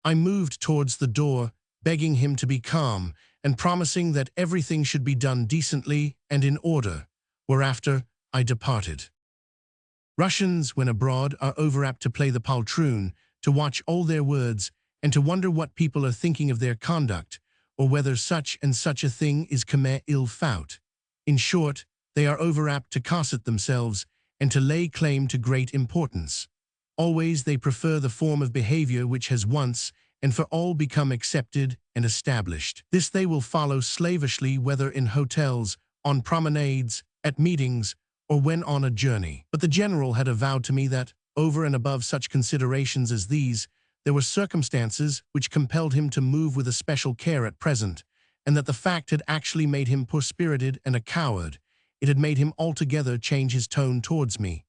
I moved towards the door, begging him to be calm, and promising that everything should be done decently and in order, whereafter I departed. Russians, when abroad, are overapt to play the poltroon, to watch all their words, and to wonder what people are thinking of their conduct, or whether such and such a thing is comme il faut. In short, they are overapt to cosset themselves, and to lay claim to great importance. Always they prefer the form of behavior which has once and for all become accepted and established. This they will follow slavishly, whether in hotels, on promenades, at meetings, or when on a journey. But the general had avowed to me that, over and above such considerations as these, there were circumstances which compelled him to move with especial care at present, and that the fact had actually made him poor-spirited and a coward. It had made him altogether change his tone towards me.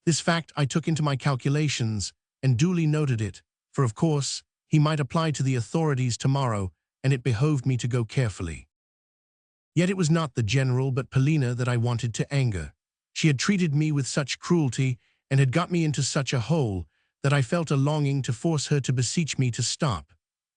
This fact I took into my calculations, and duly noted it, for of course, he might apply to the authorities tomorrow, and it behoved me to go carefully. Yet it was not the general but Polina that I wanted to anger. She had treated me with such cruelty and had got me into such a hole that I felt a longing to force her to beseech me to stop.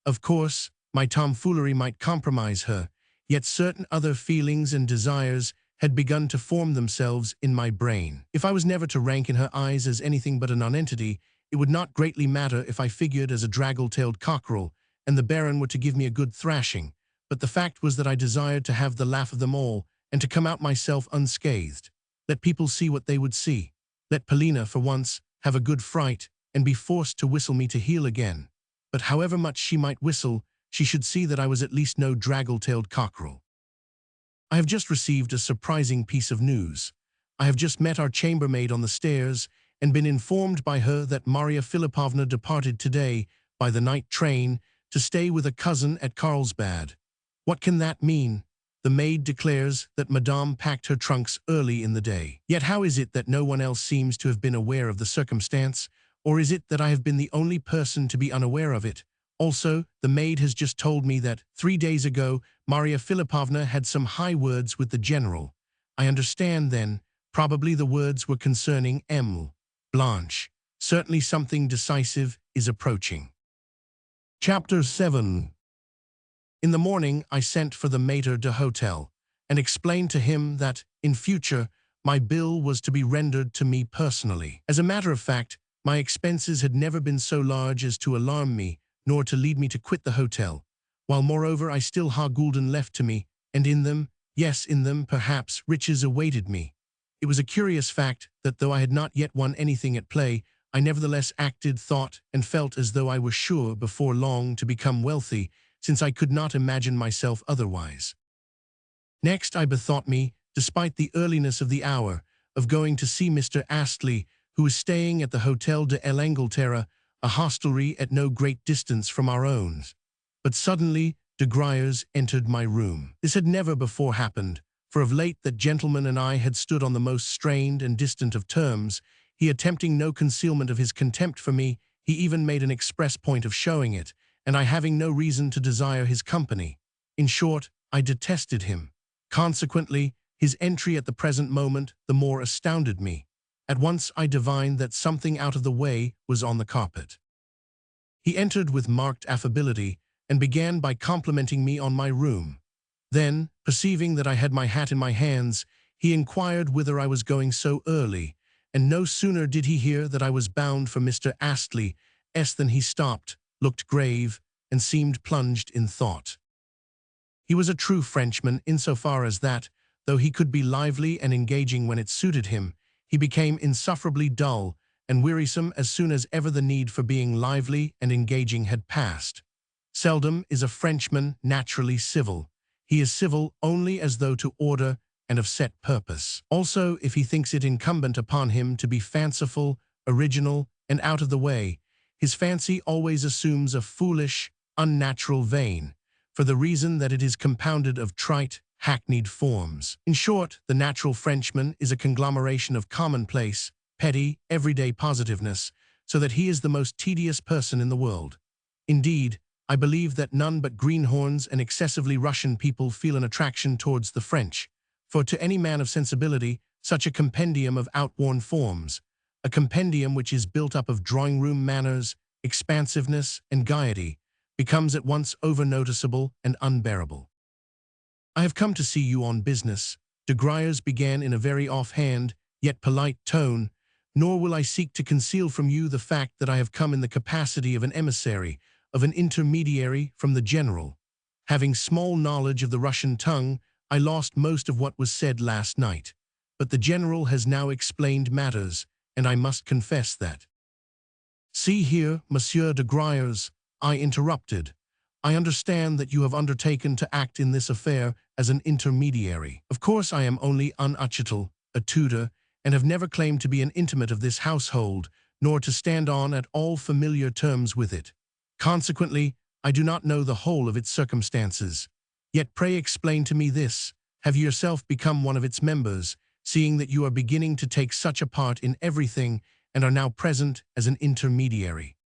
Of course, my tomfoolery might compromise her, yet certain other feelings and desires had begun to form themselves in my brain. If I was never to rank in her eyes as anything but a nonentity, it would not greatly matter if I figured as a draggle-tailed cockerel, and the Baron were to give me a good thrashing, but the fact was that I desired to have the laugh of them all, and to come out myself unscathed. Let people see what they would see. Let Polina, for once, have a good fright, and be forced to whistle me to heel again. But however much she might whistle, she should see that I was at least no draggle-tailed cockerel. I have just received a surprising piece of news. I have just met our chambermaid on the stairs, and been informed by her that Maria Philippovna departed today by the night train to stay with a cousin at Carlsbad. What can that mean? The maid declares that Madame packed her trunks early in the day. Yet how is it that no one else seems to have been aware of the circumstance, or is it that I have been the only person to be unaware of it? Also, the maid has just told me that 3 days ago Maria Philippovna had some high words with the general. I understand then, probably the words were concerning Blanche. Certainly something decisive is approaching. Chapter 7. In the morning I sent for the maître d'hôtel, and explained to him that, in future, my bill was to be rendered to me personally. As a matter of fact, my expenses had never been so large as to alarm me, nor to lead me to quit the hotel, while moreover I still had gulden left to me, and in them, yes, in them, perhaps, riches awaited me. It was a curious fact that though I had not yet won anything at play, I nevertheless acted, thought, and felt as though I were sure before long to become wealthy, since I could not imagine myself otherwise. Next I bethought me, despite the earliness of the hour, of going to see Mr. Astley, who was staying at the Hotel de l'Angleterre, a hostelry at no great distance from our own. But suddenly, de Griers entered my room. This had never before happened, for of late that gentleman and I had stood on the most strained and distant of terms, he attempting no concealment of his contempt for me, he even made an express point of showing it, and I having no reason to desire his company. In short, I detested him. Consequently, his entry at the present moment the more astounded me. At once I divined that something out of the way was on the carpet. He entered with marked affability, and began by complimenting me on my room. Then, perceiving that I had my hat in my hands, he inquired whither I was going so early, and no sooner did he hear that I was bound for Mr. Astley than he stopped, looked grave, and seemed plunged in thought. He was a true Frenchman insofar as that, though he could be lively and engaging when it suited him, he became insufferably dull and wearisome as soon as ever the need for being lively and engaging had passed. Seldom is a Frenchman naturally civil. He is civil only as though to order and of set purpose. Also, if he thinks it incumbent upon him to be fanciful, original, and out of the way, his fancy always assumes a foolish, unnatural vein, for the reason that it is compounded of trite, hackneyed forms. In short, the natural Frenchman is a conglomeration of commonplace, petty, everyday positiveness, so that he is the most tedious person in the world. Indeed, I believe that none but greenhorns and excessively Russian people feel an attraction towards the French, for to any man of sensibility, such a compendium of outworn forms, a compendium which is built up of drawing-room manners, expansiveness, and gaiety, becomes at once over-noticeable and unbearable. "I have come to see you on business," de Griers began in a very offhand, yet polite tone, "nor will I seek to conceal from you the fact that I have come in the capacity of an emissary, of an intermediary from the general. Having small knowledge of the Russian tongue, I lost most of what was said last night, but the general has now explained matters, and I must confess that—" "See here, Monsieur de Griers," I interrupted, "I understand that you have undertaken to act in this affair as an intermediary. Of course I am only un Uchtel, a tutor, and have never claimed to be an intimate of this household, nor to stand on at all familiar terms with it. Consequently, I do not know the whole of its circumstances. Yet pray explain to me this: have you yourself become one of its members, seeing that you are beginning to take such a part in everything and are now present as an intermediary?"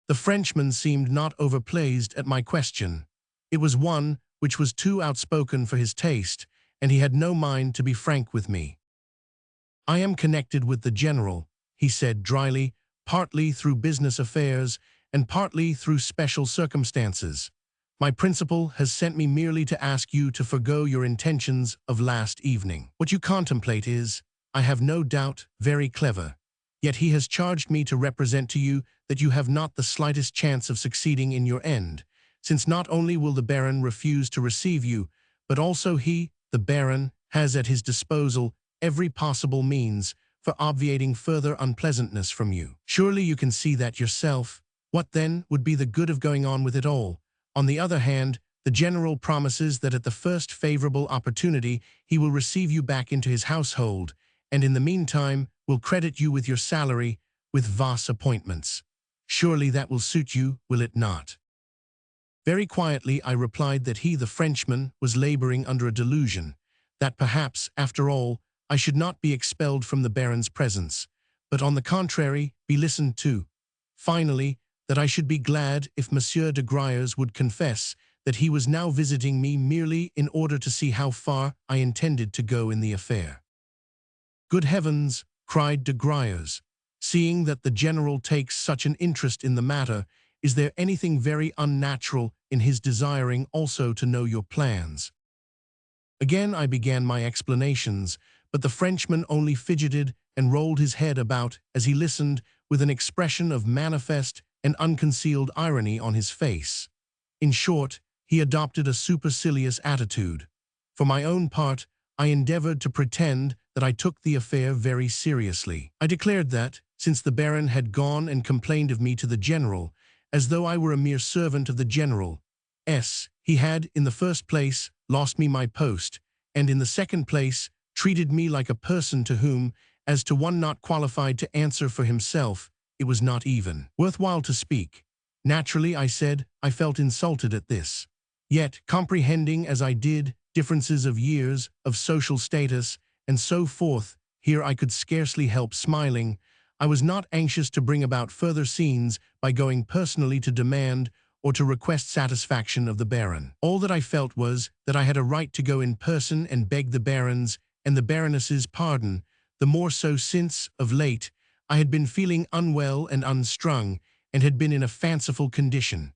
The Frenchman seemed not overpleased at my question. It was one which was too outspoken for his taste, and he had no mind to be frank with me. "I am connected with the general," he said dryly, "partly through business affairs and partly through special circumstances. My principal has sent me merely to ask you to forego your intentions of last evening. What you contemplate is, I have no doubt, very clever. Yet he has charged me to represent to you that you have not the slightest chance of succeeding in your end, since not only will the Baron refuse to receive you, but also he, the Baron, has at his disposal every possible means for obviating further unpleasantness from you. Surely you can see that yourself. What then would be the good of going on with it all? On the other hand, the general promises that at the first favorable opportunity he will receive you back into his household, and in the meantime will credit you with your salary, with vast appointments. Surely that will suit you, will it not?" Very quietly I replied that he, the Frenchman, was laboring under a delusion, that perhaps, after all, I should not be expelled from the Baron's presence, but on the contrary, be listened to. Finally, that I should be glad if Monsieur de Griers would confess that he was now visiting me merely in order to see how far I intended to go in the affair. "Good heavens!" cried de Griers. "Seeing that the general takes such an interest in the matter, is there anything very unnatural in his desiring also to know your plans?" Again I began my explanations, but the Frenchman only fidgeted and rolled his head about as he listened, with an expression of manifest and unconcealed irony on his face. In short, he adopted a supercilious attitude. For my own part, I endeavored to pretend that I took the affair very seriously. I declared that, since the Baron had gone and complained of me to the general, as though I were a mere servant of the general, he had, in the first place, lost me my post, and in the second place, treated me like a person to whom, As to one not qualified to answer for himself, it was not even worthwhile to speak. Naturally, I said, I felt insulted at this. Yet, comprehending as I did differences of years, of social status, and so forth, here I could scarcely help smiling. I was not anxious to bring about further scenes by going personally to demand or to request satisfaction of the Baron. All that I felt was that I had a right to go in person and beg the Baron's and the Baroness's pardon, the more so since, of late, I had been feeling unwell and unstrung, and had been in a fanciful condition,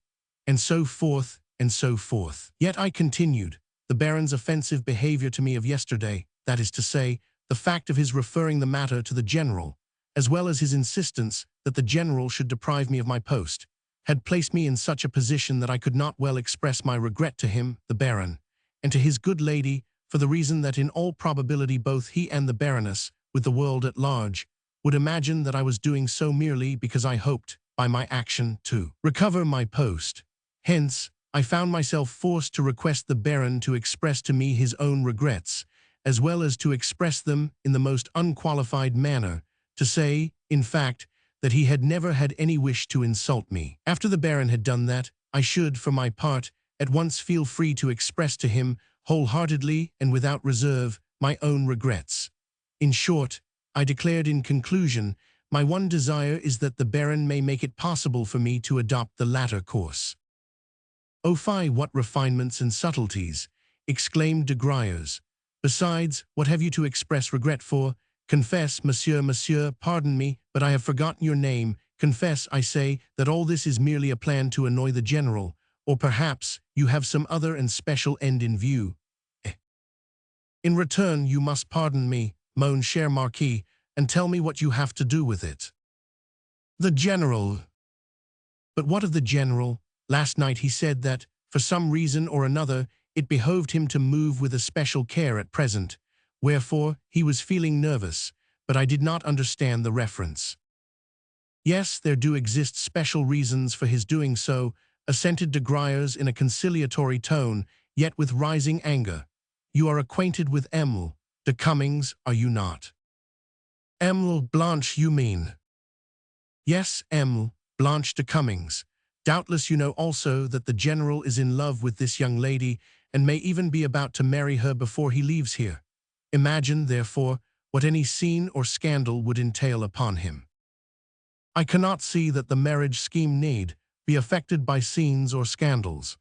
and so forth, and so forth. Yet I continued, the Baron's offensive behavior to me of yesterday, that is to say, the fact of his referring the matter to the General, as well as his insistence that the General should deprive me of my post, had placed me in such a position that I could not well express my regret to him, the Baron, and to his good lady, for the reason that in all probability both he and the Baroness, with the world at large, would imagine that I was doing so merely because I hoped, by my action, to recover my post. Hence, I found myself forced to request the Baron to express to me his own regrets, as well as to express them in the most unqualified manner, to say, in fact, that he had never had any wish to insult me. After the Baron had done that, I should, for my part, at once feel free to express to him, wholeheartedly and without reserve, my own regrets. In short, I declared in conclusion, my one desire is that the Baron may make it possible for me to adopt the latter course. "Oh fie, what refinements and subtleties!" exclaimed de Griers. "Besides, what have you to express regret for? Confess, monsieur, pardon me, but I have forgotten your name. Confess, I say, that all this is merely a plan to annoy the General, or perhaps you have some other and special end in view. In return, you must pardon me, mon cher Marquis, and tell me what you have to do with it." "The General." "But what of the General? Last night he said that, for some reason or another, it behoved him to move with especial care at present, wherefore he was feeling nervous, but I did not understand the reference." "Yes, there do exist special reasons for his doing so," assented de Griers in a conciliatory tone, yet with rising anger. "You are acquainted with Emile de Cummings, are you not?" "Emile Blanche, you mean?" "Yes, Emile Blanche de Cummings. Doubtless you know also that the General is in love with this young lady and may even be about to marry her before he leaves here. Imagine, therefore, what any scene or scandal would entail upon him. I cannot see that the marriage scheme need be affected by scenes or scandals.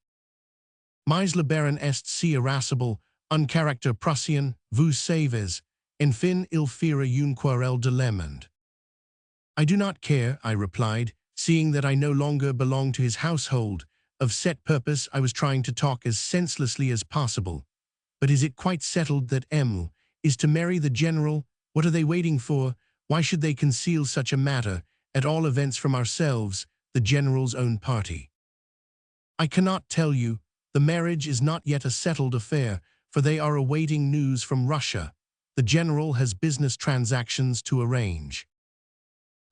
Mais le Baron est si irascible, un caractère Prussian, vous savez, enfin il fera une querelle de l'amende." "I do not care," I replied, seeing that I no longer belonged to his household. Of set purpose I was trying to talk as senselessly as possible. "But is it quite settled that Emile is to marry the General? What are they waiting for? Why should they conceal such a matter, at all events from ourselves, the General's own party?" "I cannot tell you. The marriage is not yet a settled affair, for they are awaiting news from Russia. The General has business transactions to arrange."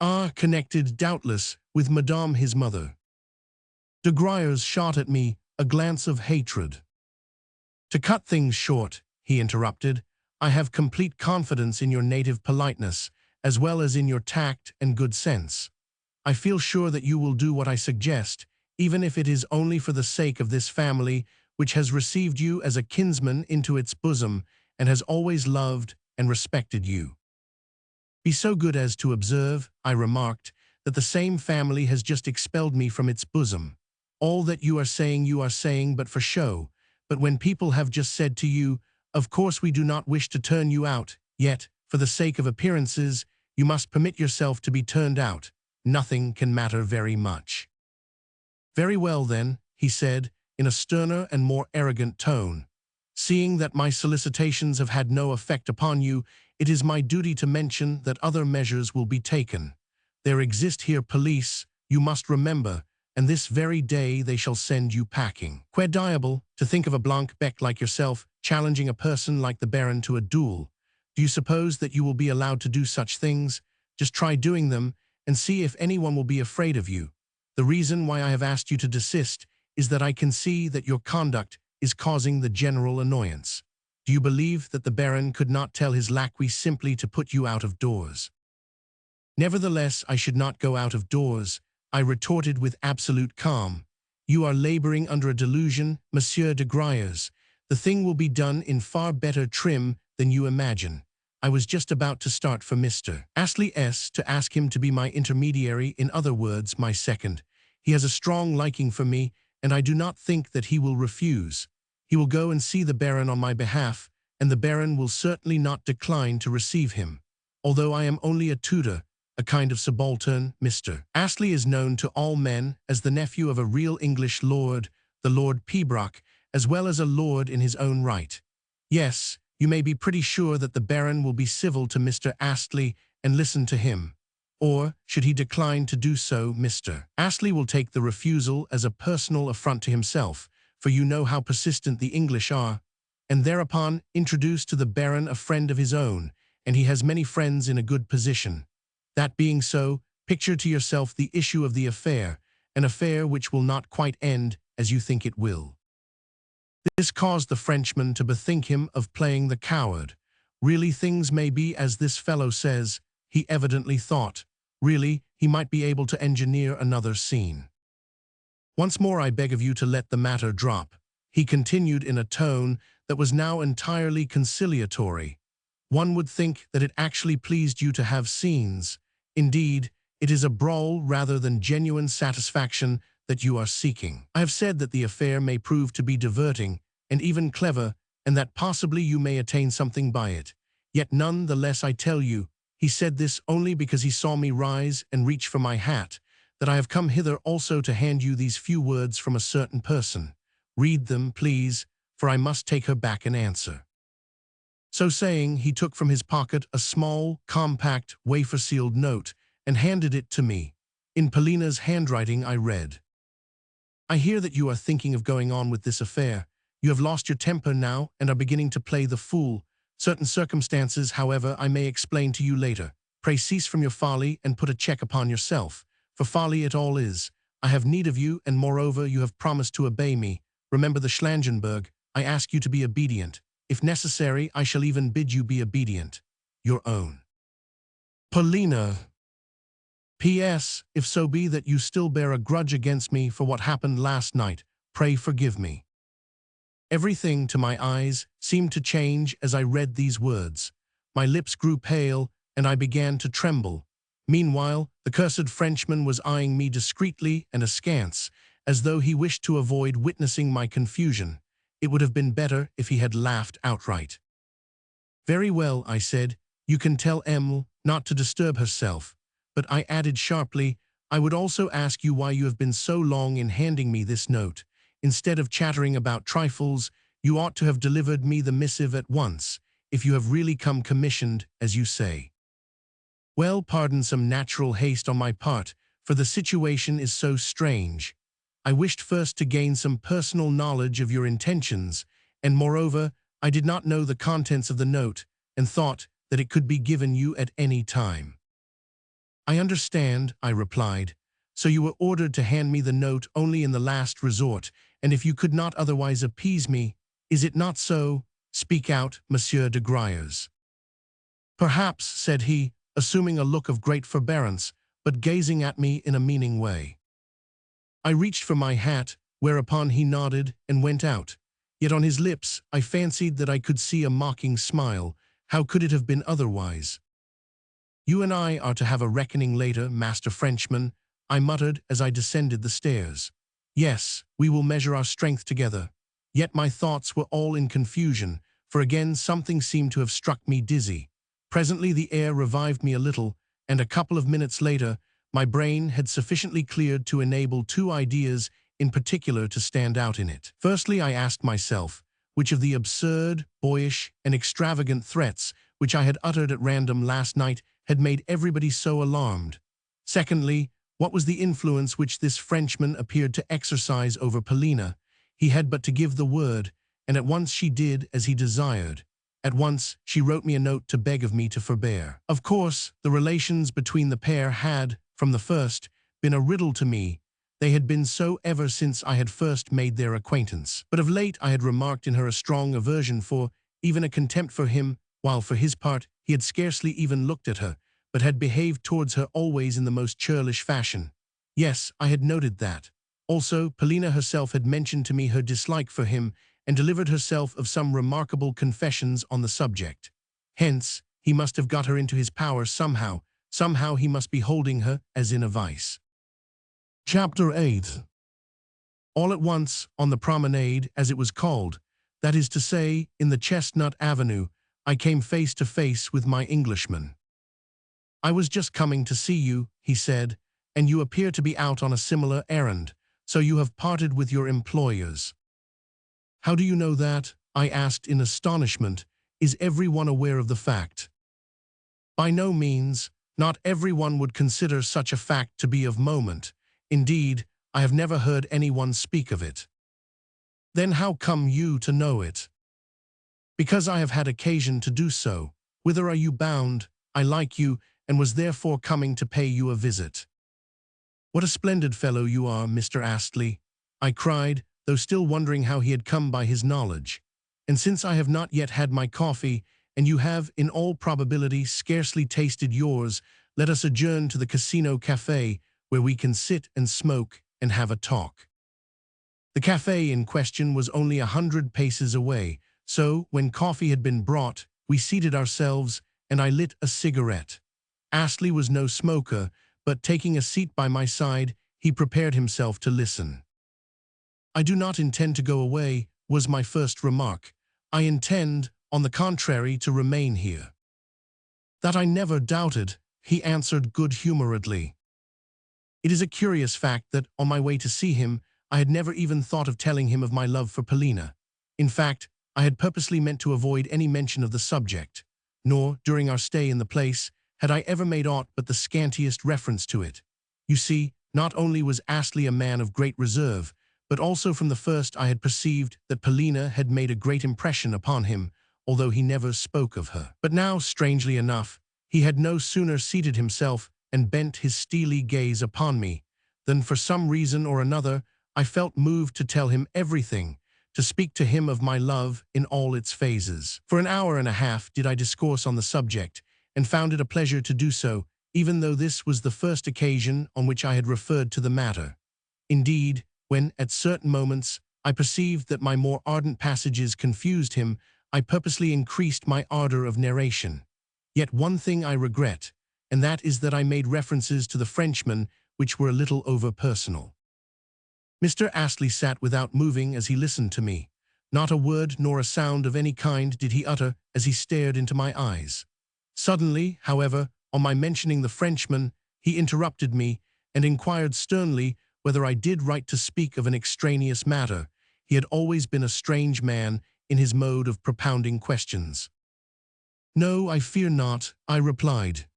"Ah, connected, doubtless, with Madame his mother." De Griers shot at me a glance of hatred. "To cut things short," he interrupted, "I have complete confidence in your native politeness, as well as in your tact and good sense. I feel sure that you will do what I suggest, even if it is only for the sake of this family, which has received you as a kinsman into its bosom and has always loved and respected you." "Be so good as to observe," I remarked, "that the same family has just expelled me from its bosom. All that you are saying but for show. But when people have just said to you, 'Of course we do not wish to turn you out,' yet, for the sake of appearances, you must permit yourself to be turned out, nothing can matter very much." "Very well, then," he said, in a sterner and more arrogant tone. "Seeing that my solicitations have had no effect upon you, it is my duty to mention that other measures will be taken. There exist here police, you must remember, and this very day they shall send you packing. Que diable, to think of a blanc-bec like yourself challenging a person like the Baron to a duel. Do you suppose that you will be allowed to do such things? Just try doing them, and see if anyone will be afraid of you. The reason why I have asked you to desist is that I can see that your conduct is causing the general annoyance. Do you believe that the Baron could not tell his lackey simply to put you out of doors? Nevertheless, I should not go out of doors, I retorted with absolute calm. You are laboring under a delusion, Monsieur de Griers. The thing will be done in far better trim than you imagine. I was just about to start for Mr. Astley to ask him to be my intermediary, in other words, my second. He has a strong liking for me, and I do not think that he will refuse. He will go and see the Baron on my behalf, and the Baron will certainly not decline to receive him. Although I am only a tutor, a kind of subaltern, Mr. Astley is known to all men as the nephew of a real English lord, the Lord Pembroke, as well as a lord in his own right. Yes, you may be pretty sure that the Baron will be civil to Mr. Astley and listen to him. Or, should he decline to do so, Mr. Astley will take the refusal as a personal affront to himself, for you know how persistent the English are, and thereupon introduce to the Baron a friend of his own, and he has many friends in a good position. That being so, picture to yourself the issue of the affair, an affair which will not quite end as you think it will. This caused the Frenchman to bethink him of playing the coward. Really, things may be as this fellow says, he evidently thought. Really, he might be able to engineer another scene. Once more I beg of you to let the matter drop, he continued in a tone that was now entirely conciliatory. One would think that it actually pleased you to have scenes. Indeed, it is a brawl rather than genuine satisfaction that you are seeking. I have said that the affair may prove to be diverting and even clever, and that possibly you may attain something by it. Yet none the less I tell you, he said this only because he saw me rise and reach for my hat, that I have come hither also to hand you these few words from a certain person. Read them, please, for I must take her back an answer. So saying, he took from his pocket a small, compact, wafer-sealed note and handed it to me. In Polina's handwriting I read, I hear that you are thinking of going on with this affair. You have lost your temper now and are beginning to play the fool. Certain circumstances, however, I may explain to you later. Pray cease from your folly and put a check upon yourself. For folly it all is. I have need of you, and moreover you have promised to obey me. Remember the Roulettenburg. I ask you to be obedient. If necessary, I shall even bid you be obedient. Your own Polina. P.S. If so be that you still bear a grudge against me for what happened last night, pray forgive me. Everything, to my eyes, seemed to change as I read these words. My lips grew pale, and I began to tremble. Meanwhile, the cursed Frenchman was eyeing me discreetly and askance, as though he wished to avoid witnessing my confusion. It would have been better if he had laughed outright. Very well, I said, you can tell Emile not to disturb herself. But I added sharply, I would also ask you why you have been so long in handing me this note. Instead of chattering about trifles, you ought to have delivered me the missive at once, if you have really come commissioned, as you say. Well, pardon some natural haste on my part, for the situation is so strange. I wished first to gain some personal knowledge of your intentions, and moreover, I did not know the contents of the note, and thought that it could be given you at any time. I understand, I replied. So you were ordered to hand me the note only in the last resort, and if you could not otherwise appease me, is it not so? Speak out, Monsieur de Griers. Perhaps, said he, assuming a look of great forbearance, but gazing at me in a meaning way. I reached for my hat, whereupon he nodded and went out. Yet on his lips I fancied that I could see a mocking smile. How could it have been otherwise? You and I are to have a reckoning later, Master Frenchman, I muttered as I descended the stairs. Yes, we will measure our strength together. Yet my thoughts were all in confusion, for again something seemed to have struck me dizzy. Presently the air revived me a little, and a couple of minutes later, my brain had sufficiently cleared to enable two ideas in particular to stand out in it. Firstly, I asked myself, which of the absurd, boyish, and extravagant threats which I had uttered at random last night had made everybody so alarmed? Secondly, what was the influence which this Frenchman appeared to exercise over Polina? He had but to give the word, and at once she did as he desired. At once she wrote me a note to beg of me to forbear. Of course, the relations between the pair had, from the first, been a riddle to me. They had been so ever since I had first made their acquaintance. But of late I had remarked in her a strong aversion for even a contempt for him, while for his part he had scarcely even looked at her, but had behaved towards her always in the most churlish fashion. Yes, I had noted that. Also, Polina herself had mentioned to me her dislike for him and delivered herself of some remarkable confessions on the subject. Hence, he must have got her into his power somehow. Somehow he must be holding her as in a vice. Chapter 8. All at once, on the promenade, as it was called, that is to say, in the Chestnut Avenue, I came face to face with my Englishman. "I was just coming to see you," he said, "and you appear to be out on a similar errand, so you have parted with your employers." "How do you know that?" I asked in astonishment. "Is everyone aware of the fact?" "By no means. Not everyone would consider such a fact to be of moment. Indeed, I have never heard anyone speak of it." "Then how come you to know it?" "Because I have had occasion to do so. Whither are you bound? I like you, and was therefore coming to pay you a visit." "What a splendid fellow you are, Mr. Astley," I cried, though still wondering how he had come by his knowledge. "And since I have not yet had my coffee, and you have, in all probability, scarcely tasted yours, let us adjourn to the Casino Café, where we can sit and smoke and have a talk." The café in question was only 100 paces away, so, when coffee had been brought, we seated ourselves, and I lit a cigarette. Astley was no smoker, but taking a seat by my side, he prepared himself to listen. "I do not intend to go away," was my first remark. "I intend, on the contrary, to remain here." "That I never doubted," he answered good-humoredly. It is a curious fact that, on my way to see him, I had never even thought of telling him of my love for Polina. In fact, I had purposely meant to avoid any mention of the subject, nor, during our stay in the place, had I ever made aught but the scantiest reference to it. You see, not only was Astley a man of great reserve, but also from the first I had perceived that Polina had made a great impression upon him, although he never spoke of her. But now, strangely enough, he had no sooner seated himself and bent his steely gaze upon me, than for some reason or another I felt moved to tell him everything, to speak to him of my love in all its phases. For an hour and a half did I discourse on the subject, and found it a pleasure to do so, even though this was the first occasion on which I had referred to the matter. Indeed, when, at certain moments, I perceived that my more ardent passages confused him, I purposely increased my ardor of narration. Yet one thing I regret, and that is that I made references to the Frenchman which were a little over-personal. Mr. Astley sat without moving as he listened to me. Not a word nor a sound of any kind did he utter as he stared into my eyes. Suddenly, however, on my mentioning the Frenchman, he interrupted me and inquired sternly whether I did right to speak of an extraneous matter. He had always been a strange man in his mode of propounding questions. "No, I fear not," I replied.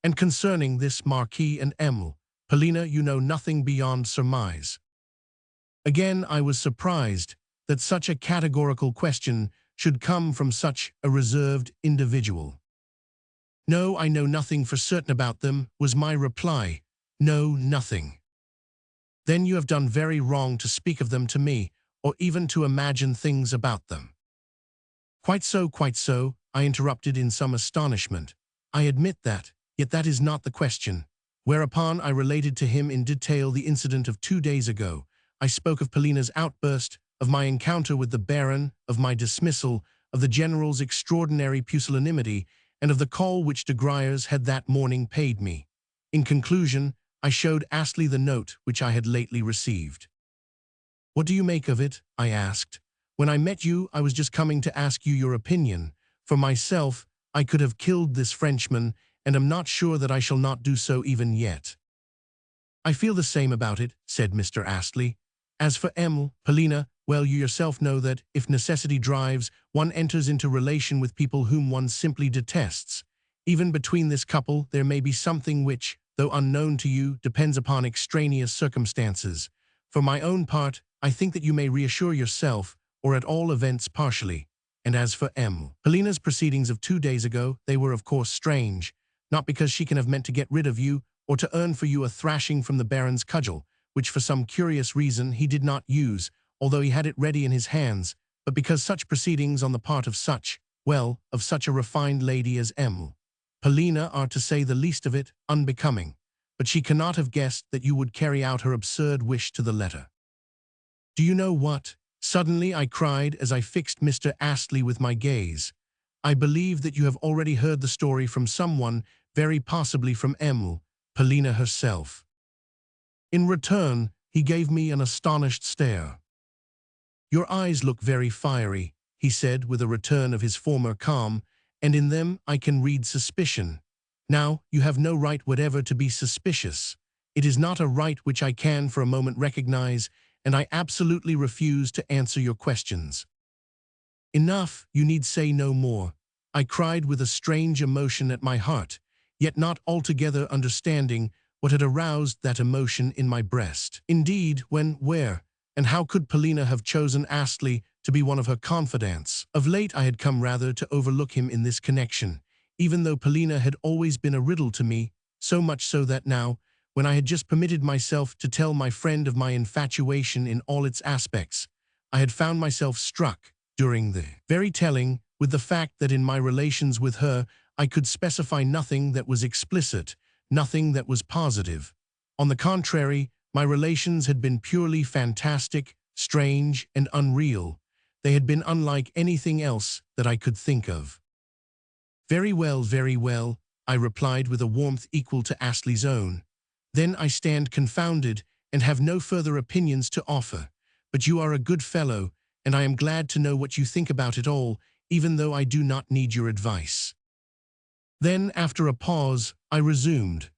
"And concerning this Marquis and Emile, Polina, you know nothing beyond surmise." Again I was surprised that such a categorical question should come from such a reserved individual. "No, I know nothing for certain about them," was my reply. "No, nothing." "Then you have done very wrong to speak of them to me, or even to imagine things about them." Quite so," I interrupted in some astonishment. "I admit that, yet that is not the question." Whereupon I related to him in detail the incident of 2 days ago. I spoke of Polina's outburst, of my encounter with the Baron, of my dismissal, of the General's extraordinary pusillanimity, and of the call which de Griers had that morning paid me. In conclusion, I showed Astley the note which I had lately received. "What do you make of it?" I asked. "When I met you, I was just coming to ask you your opinion. For myself, I could have killed this Frenchman, and am not sure that I shall not do so even yet." "I feel the same about it," said Mr. Astley. "As for Emile, Polina, well, you yourself know that, if necessity drives, one enters into relation with people whom one simply detests. Even between this couple there may be something which, though unknown to you, depends upon extraneous circumstances. For my own part, I think that you may reassure yourself, or at all events partially. And as for Emile, Polina's proceedings of 2 days ago, they were of course strange, not because she can have meant to get rid of you, or to earn for you a thrashing from the Baron's cudgel, which for some curious reason he did not use, although he had it ready in his hands, but because such proceedings on the part of such, well, of such a refined lady as Polina are, to say the least of it, unbecoming, but she cannot have guessed that you would carry out her absurd wish to the letter. Do you know what? Suddenly I cried as I fixed Mr. Astley with my gaze. I believe that you have already heard the story from someone, very possibly from Polina herself. In return, he gave me an astonished stare. Your eyes look very fiery, he said with a return of his former calm, and in them I can read suspicion. Now, you have no right whatever to be suspicious. It is not a right which I can for a moment recognize, and I absolutely refuse to answer your questions. Enough, you need say no more. I cried with a strange emotion at my heart, yet not altogether understanding what had aroused that emotion in my breast. Indeed, when, where, and how could Polina have chosen Astley to be one of her confidants? Of late I had come rather to overlook him in this connection, even though Polina had always been a riddle to me, so much so that now, when I had just permitted myself to tell my friend of my infatuation in all its aspects, I had found myself struck, during the very telling, with the fact that in my relations with her I could specify nothing that was explicit, nothing that was positive. On the contrary, my relations had been purely fantastic, strange, and unreal. They had been unlike anything else that I could think of. Very well, I replied with a warmth equal to Astley's own. Then I stand confounded and have no further opinions to offer. But you are a good fellow, and I am glad to know what you think about it all, even though I do not need your advice. Then, after a pause, I resumed.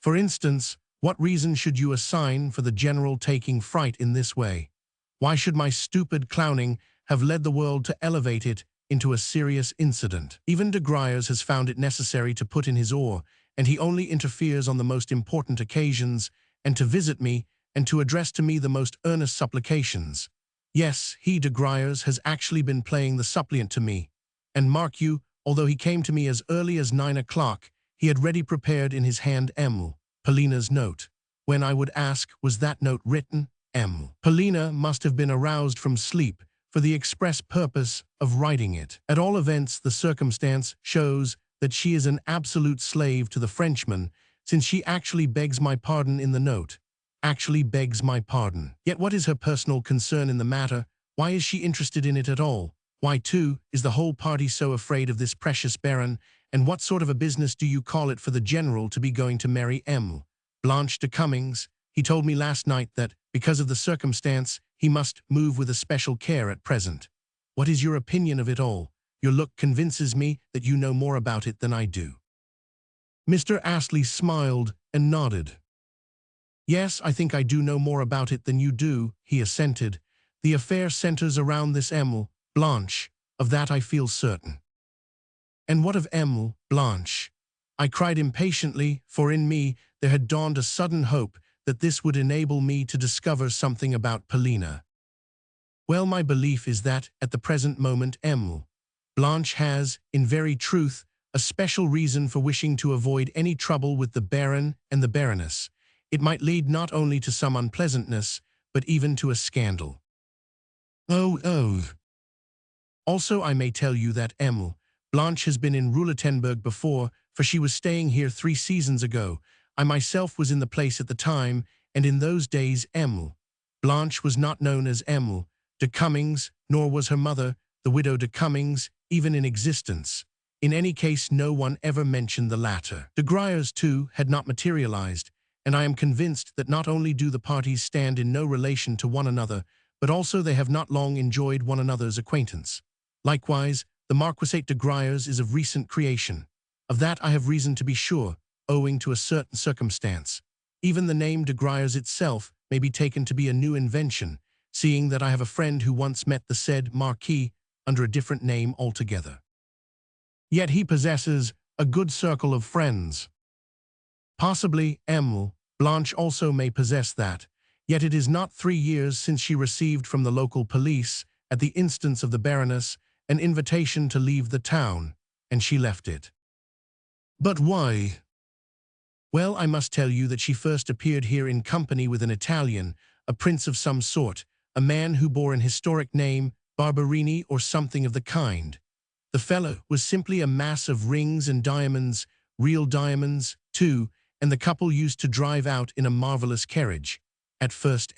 For instance, what reason should you assign for the general taking fright in this way? Why should my stupid clowning have led the world to elevate it into a serious incident? Even de Griers has found it necessary to put in his oar, and he only interferes on the most important occasions, and to visit me, and to address to me the most earnest supplications. Yes, he, de Griers, has actually been playing the suppliant to me. And mark you, although he came to me as early as 9 o'clock, he had ready prepared in his hand Polina's note. When I would ask, was that note written? Polina must have been aroused from sleep for the express purpose of writing it. At all events, the circumstance shows that she is an absolute slave to the Frenchman, since she actually begs my pardon in the note. Actually begs my pardon. Yet what is her personal concern in the matter? Why is she interested in it at all? Why, too, is the whole party so afraid of this precious baron, and what sort of a business do you call it for the general to be going to marry Blanche de Cummings? He told me last night that, because of the circumstance, he must move with especial care at present. What is your opinion of it all? Your look convinces me that you know more about it than I do. Mr. Astley smiled and nodded. Yes, I think I do know more about it than you do, he assented. The affair centers around this Blanche, of that I feel certain. And what of Blanche? I cried impatiently, for in me there had dawned a sudden hope that this would enable me to discover something about Polina. Well, my belief is that, at the present moment, Blanche has, in very truth, a special reason for wishing to avoid any trouble with the Baron and the Baroness. It might lead not only to some unpleasantness, but even to a scandal. Oh. Also, I may tell you that Blanche has been in Roulettenburg before, for she was staying here 3 seasons ago. I myself was in the place at the time, and in those days Blanche was not known as de Cummings, nor was her mother, the widow de Cummings, even in existence. In any case, no one ever mentioned the latter. De Griers, too, had not materialized, and I am convinced that not only do the parties stand in no relation to one another, but also they have not long enjoyed one another's acquaintance. Likewise, the Marquisate de Griers is of recent creation. Of that I have reason to be sure, owing to a certain circumstance. Even the name de Griers itself may be taken to be a new invention, seeing that I have a friend who once met the said Marquis under a different name altogether. Yet he possesses a good circle of friends. Possibly, Blanche also may possess that, yet it is not 3 years since she received from the local police, at the instance of the Baroness, an invitation to leave the town, and she left it. But why? Well, I must tell you that she first appeared here in company with an Italian, a prince of some sort, a man who bore an historic name, Barberini or something of the kind. The fellow was simply a mass of rings and diamonds, real diamonds, too, and the couple used to drive out in a marvelous carriage. At first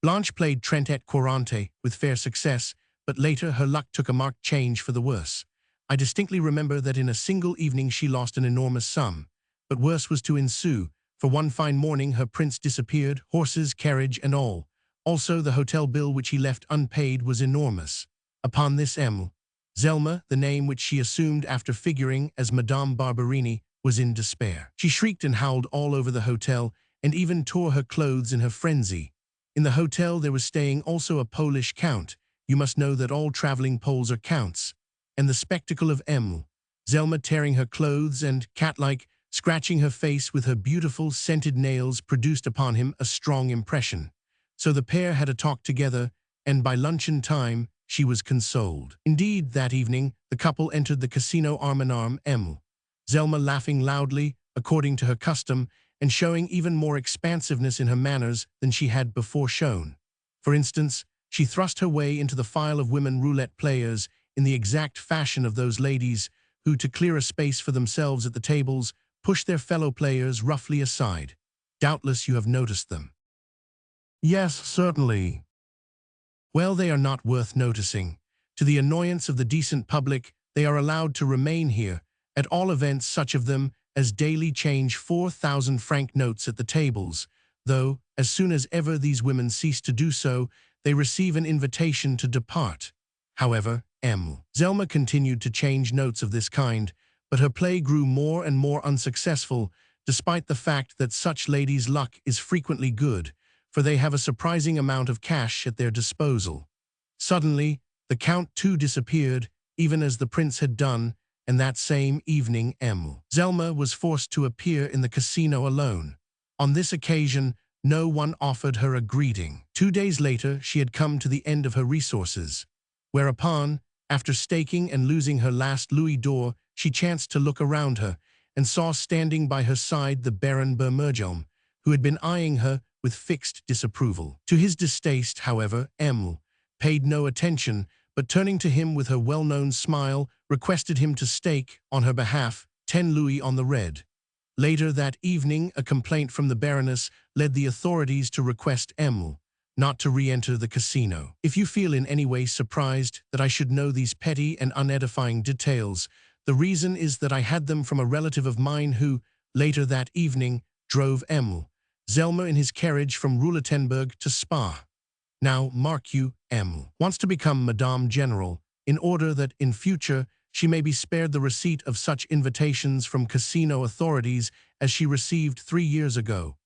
Blanche played Trente et Quarante with fair success, but later her luck took a marked change for the worse. I distinctly remember that in a single evening she lost an enormous sum. But worse was to ensue, for one fine morning her prince disappeared, horses, carriage, and all. Also the hotel bill which he left unpaid was enormous. Upon this Zelma, the name which she assumed after figuring as Madame Barberini, was in despair. She shrieked and howled all over the hotel, and even tore her clothes in her frenzy. In the hotel there was staying also a Polish count. You must know that all traveling Poles are counts. And the spectacle of Zelma tearing her clothes and, cat-like, scratching her face with her beautiful scented nails produced upon him a strong impression. So the pair had a talk together, and by luncheon time she was consoled. Indeed, that evening the couple entered the casino arm-in-arm, Zelma laughing loudly, according to her custom, and showing even more expansiveness in her manners than she had before shown. For instance, she thrust her way into the file of women roulette players in the exact fashion of those ladies who, to clear a space for themselves at the tables, push their fellow players roughly aside. Doubtless you have noticed them. Yes, certainly. Well, they are not worth noticing. To the annoyance of the decent public, they are allowed to remain here, at all events such of them as daily change 4,000-franc notes at the tables, though, as soon as ever these women cease to do so, they receive an invitation to depart. However, Zelma continued to change notes of this kind, but her play grew more and more unsuccessful, despite the fact that such ladies' luck is frequently good, for they have a surprising amount of cash at their disposal. Suddenly, the Count too disappeared, even as the Prince had done, and that same evening Zelma was forced to appear in the casino alone. On this occasion, no one offered her a greeting. 2 days later, she had come to the end of her resources, whereupon, after staking and losing her last louis d'or, she chanced to look around her, and saw standing by her side the Baron Bermergelm, who had been eyeing her with fixed disapproval. To his distaste, however, paid no attention, but turning to him with her well-known smile, requested him to stake, on her behalf, 10 louis on the red. Later that evening, a complaint from the Baroness led the authorities to request not to re-enter the casino. If you feel in any way surprised that I should know these petty and unedifying details, the reason is that I had them from a relative of mine who, later that evening, drove Zelma in his carriage from Roulettenburg to Spa. Now, mark you, wants to become Madame General, in order that, in future, she may be spared the receipt of such invitations from casino authorities as she received 3 years ago.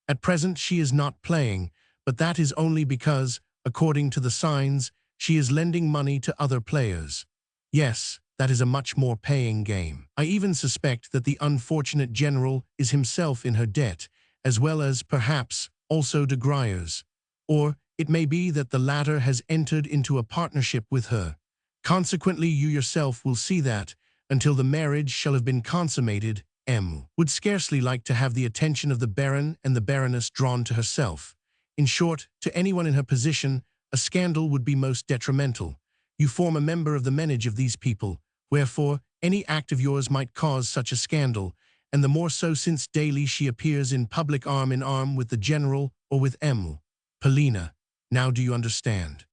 At present she is not playing, but that is only because, according to the signs, she is lending money to other players. Yes, that is a much more paying game. I even suspect that the unfortunate general is himself in her debt, as well as, perhaps, also de Gruyers. Or it may be that the latter has entered into a partnership with her. Consequently, you yourself will see that, until the marriage shall have been consummated, would scarcely like to have the attention of the Baron and the Baroness drawn to herself. In short, to anyone in her position, a scandal would be most detrimental. You form a member of the menage of these people, wherefore any act of yours might cause such a scandal, and the more so since daily she appears in public arm-in-arm with the General or with Polina. Now do you understand?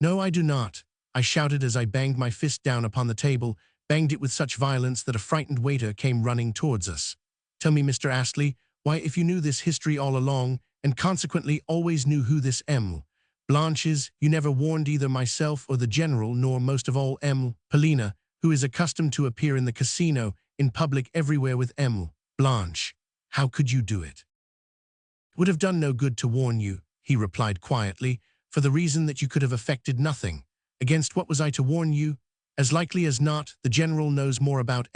No, I do not, I shouted as I banged my fist down upon the table, banged it with such violence that a frightened waiter came running towards us. Tell me, Mr. Astley, why, if you knew this history all along, and consequently always knew who this Blanche is, you never warned either myself or the General, nor most of all Polina, who is accustomed to appear in the casino, in public everywhere with Blanche. How could you do it? It would have done no good to warn you, he replied quietly, for the reason that you could have effected nothing. Against what was I to warn you? As likely as not, the General knows more about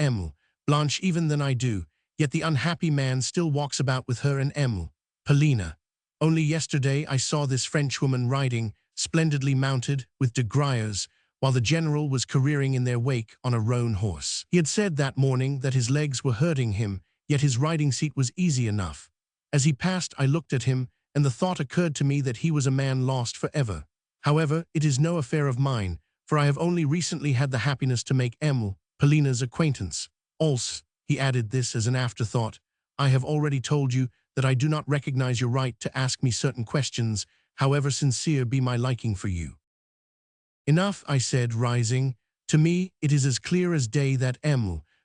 Blanche even than I do, yet the unhappy man still walks about with her and Polina. Only yesterday I saw this Frenchwoman riding, splendidly mounted, with de Gruyers, while the General was careering in their wake on a roan horse. He had said that morning that his legs were hurting him, yet his riding seat was easy enough. As he passed, I looked at him, and the thought occurred to me that he was a man lost forever. However, it is no affair of mine, for I have only recently had the happiness to make Polina's acquaintance. Also, he added this as an afterthought, I have already told you that I do not recognize your right to ask me certain questions, however sincere be my liking for you. Enough, I said, rising. To me, it is as clear as day that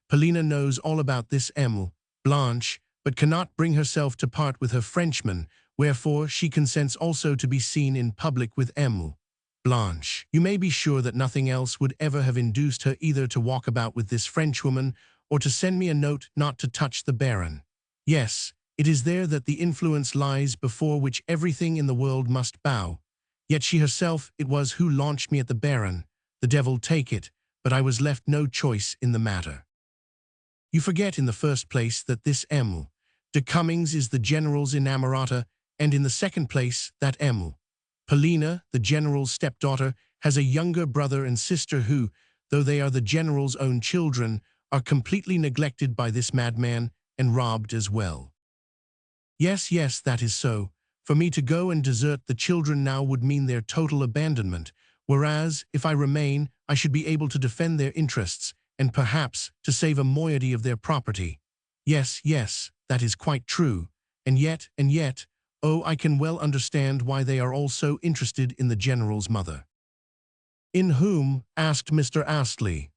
Polina knows all about this Blanche, but cannot bring herself to part with her Frenchman, wherefore she consents also to be seen in public with Blanche. You may be sure that nothing else would ever have induced her either to walk about with this Frenchwoman or to send me a note not to touch the Baron. Yes, it is there that the influence lies before which everything in the world must bow. Yet she herself it was who launched me at the Baron. The devil take it, but I was left no choice in the matter. You forget in the first place that this de Cummings is the general's inamorata, and in the second place that Polina, the general's stepdaughter, has a younger brother and sister who, though they are the general's own children, are completely neglected by this madman and robbed as well. Yes, that is so. For me to go and desert the children now would mean their total abandonment, whereas, if I remain, I should be able to defend their interests, and perhaps to save a moiety of their property. Yes, that is quite true. And yet, oh, I can well understand why they are all so interested in the general's mother. In whom? Asked Mr. Astley.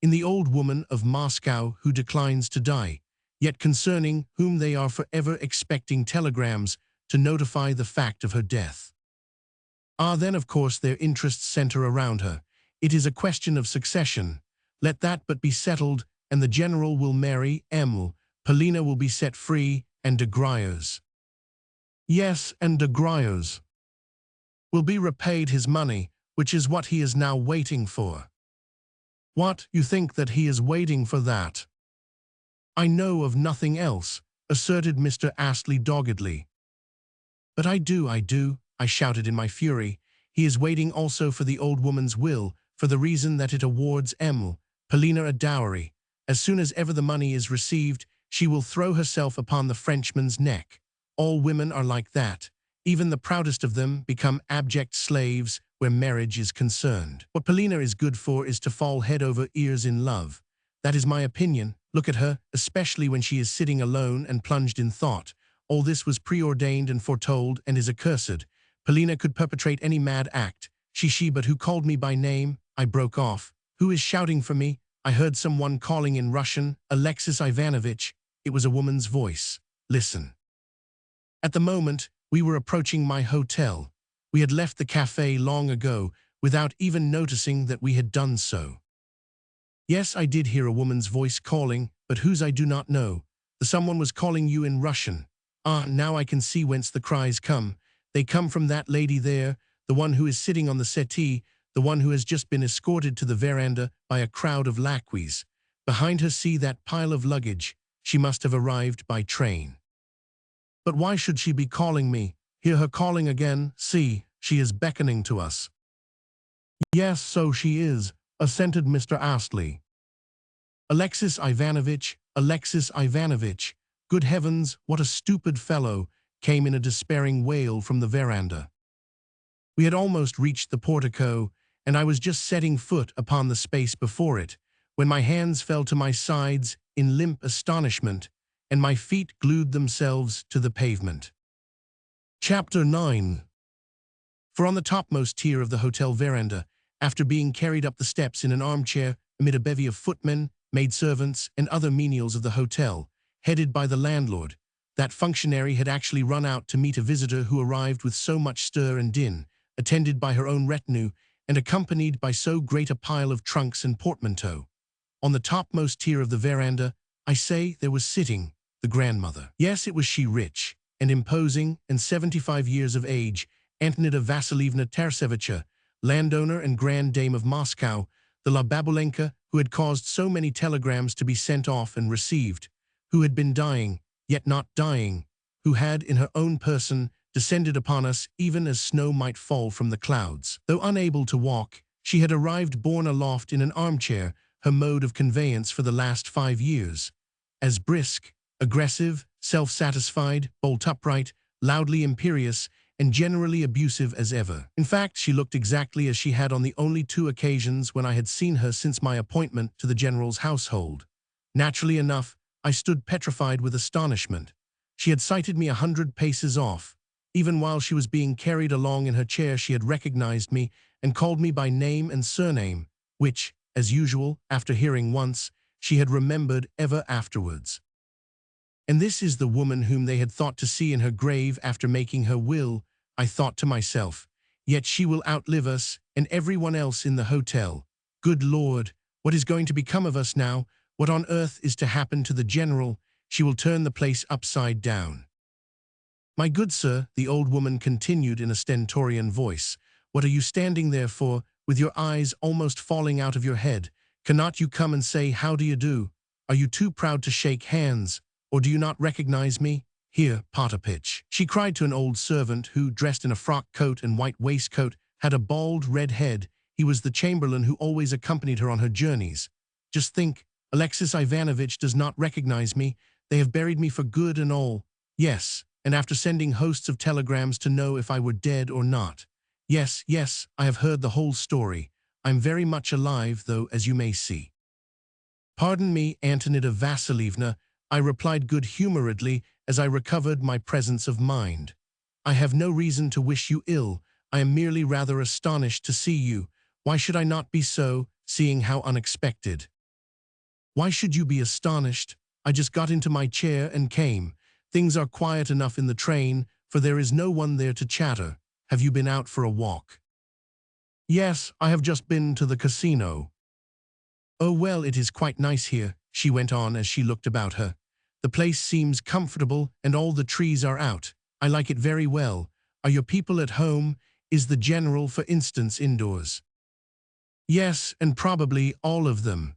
In the old woman of Moscow who declines to die, yet concerning whom they are forever expecting telegrams to notify the fact of her death. Ah, then of course their interests center around her. It is a question of succession. Let that but be settled, and the general will marry Polina will be set free, and de Griers. Yes, and de Griers will be repaid his money, which is what he is now waiting for. What, you think that he is waiting for that? I know of nothing else, asserted Mr. Astley doggedly. But I do, I shouted in my fury. He is waiting also for the old woman's will, for the reason that it awards Polina a dowry. As soon as ever the money is received, she will throw herself upon the Frenchman's neck. All women are like that. Even the proudest of them become abject slaves where marriage is concerned. What Polina is good for is to fall head over ears in love. That is my opinion. Look at her, especially when she is sitting alone and plunged in thought. All this was preordained and foretold and is accursed. Polina could perpetrate any mad act. She, but who called me by name? I broke off. Who is shouting for me? I heard someone calling in Russian, Alexei Ivanovich. It was a woman's voice. Listen. At the moment, we were approaching my hotel. We had left the cafe long ago, without even noticing that we had done so. Yes, I did hear a woman's voice calling, but whose I do not know. The someone was calling you in Russian. Ah, now I can see whence the cries come. They come from that lady there, the one who is sitting on the settee, the one who has just been escorted to the veranda by a crowd of lacqueys. Behind her see that pile of luggage. She must have arrived by train. But why should she be calling me? Hear her calling again. See, she is beckoning to us. Yes, so she is, assented Mr. Astley. Alexei Ivanovich, good heavens, what a stupid fellow, came in a despairing wail from the veranda. We had almost reached the portico, and I was just setting foot upon the space before it, when my hands fell to my sides in limp astonishment, and my feet glued themselves to the pavement. Chapter 9. For on the topmost tier of the hotel veranda, after being carried up the steps in an armchair amid a bevy of footmen, maidservants, and other menials of the hotel, headed by the landlord, that functionary had actually run out to meet a visitor who arrived with so much stir and din, attended by her own retinue, and accompanied by so great a pile of trunks and portmanteaux. On the topmost tier of the veranda, I say, there was sitting the grandmother. Yes, it was she, rich and imposing and 75 years of age, Antonida Vasilievna Tersevicha, landowner and grand dame of Moscow, the La Babulenka who had caused so many telegrams to be sent off and received, who had been dying, yet not dying, who had, in her own person, descended upon us even as snow might fall from the clouds. Though unable to walk, she had arrived borne aloft in an armchair, her mode of conveyance for the last 5 years. As brisk, aggressive, self-satisfied, bolt upright, loudly imperious, and generally abusive as ever. In fact, she looked exactly as she had on the only 2 occasions when I had seen her since my appointment to the general's household. Naturally enough, I stood petrified with astonishment. She had sighted me 100 paces off. Even while she was being carried along in her chair, she had recognized me and called me by name and surname, which, as usual, after hearing once, she had remembered ever afterwards. And this is the woman whom they had thought to see in her grave after making her will, I thought to myself. Yet she will outlive us and everyone else in the hotel. Good Lord, what is going to become of us now? What on earth is to happen to the general? She will turn the place upside down. My good sir, the old woman continued in a stentorian voice, what are you standing there for, with your eyes almost falling out of your head? Cannot you come and say, how do you do? Are you too proud to shake hands? Or do you not recognize me? Here, Potapitch, she cried to an old servant who, dressed in a frock coat and white waistcoat, had a bald red head. He was the chamberlain who always accompanied her on her journeys. Just think, Alexei Ivanovich does not recognize me. They have buried me for good and all. Yes, and after sending hosts of telegrams to know if I were dead or not. Yes, yes, I have heard the whole story. I'm very much alive, though, as you may see. Pardon me, Antonida Vassilievna, I replied good-humoredly as I recovered my presence of mind. I have no reason to wish you ill. I am merely rather astonished to see you. Why should I not be so, seeing how unexpected? Why should you be astonished? I just got into my chair and came. Things are quiet enough in the train, for there is no one there to chatter. Have you been out for a walk? Yes, I have just been to the casino. Oh well, it is quite nice here, she went on as she looked about her. The place seems comfortable and all the trees are out. I like it very well. Are your people at home? Is the general, for instance, indoors? Yes, and probably all of them.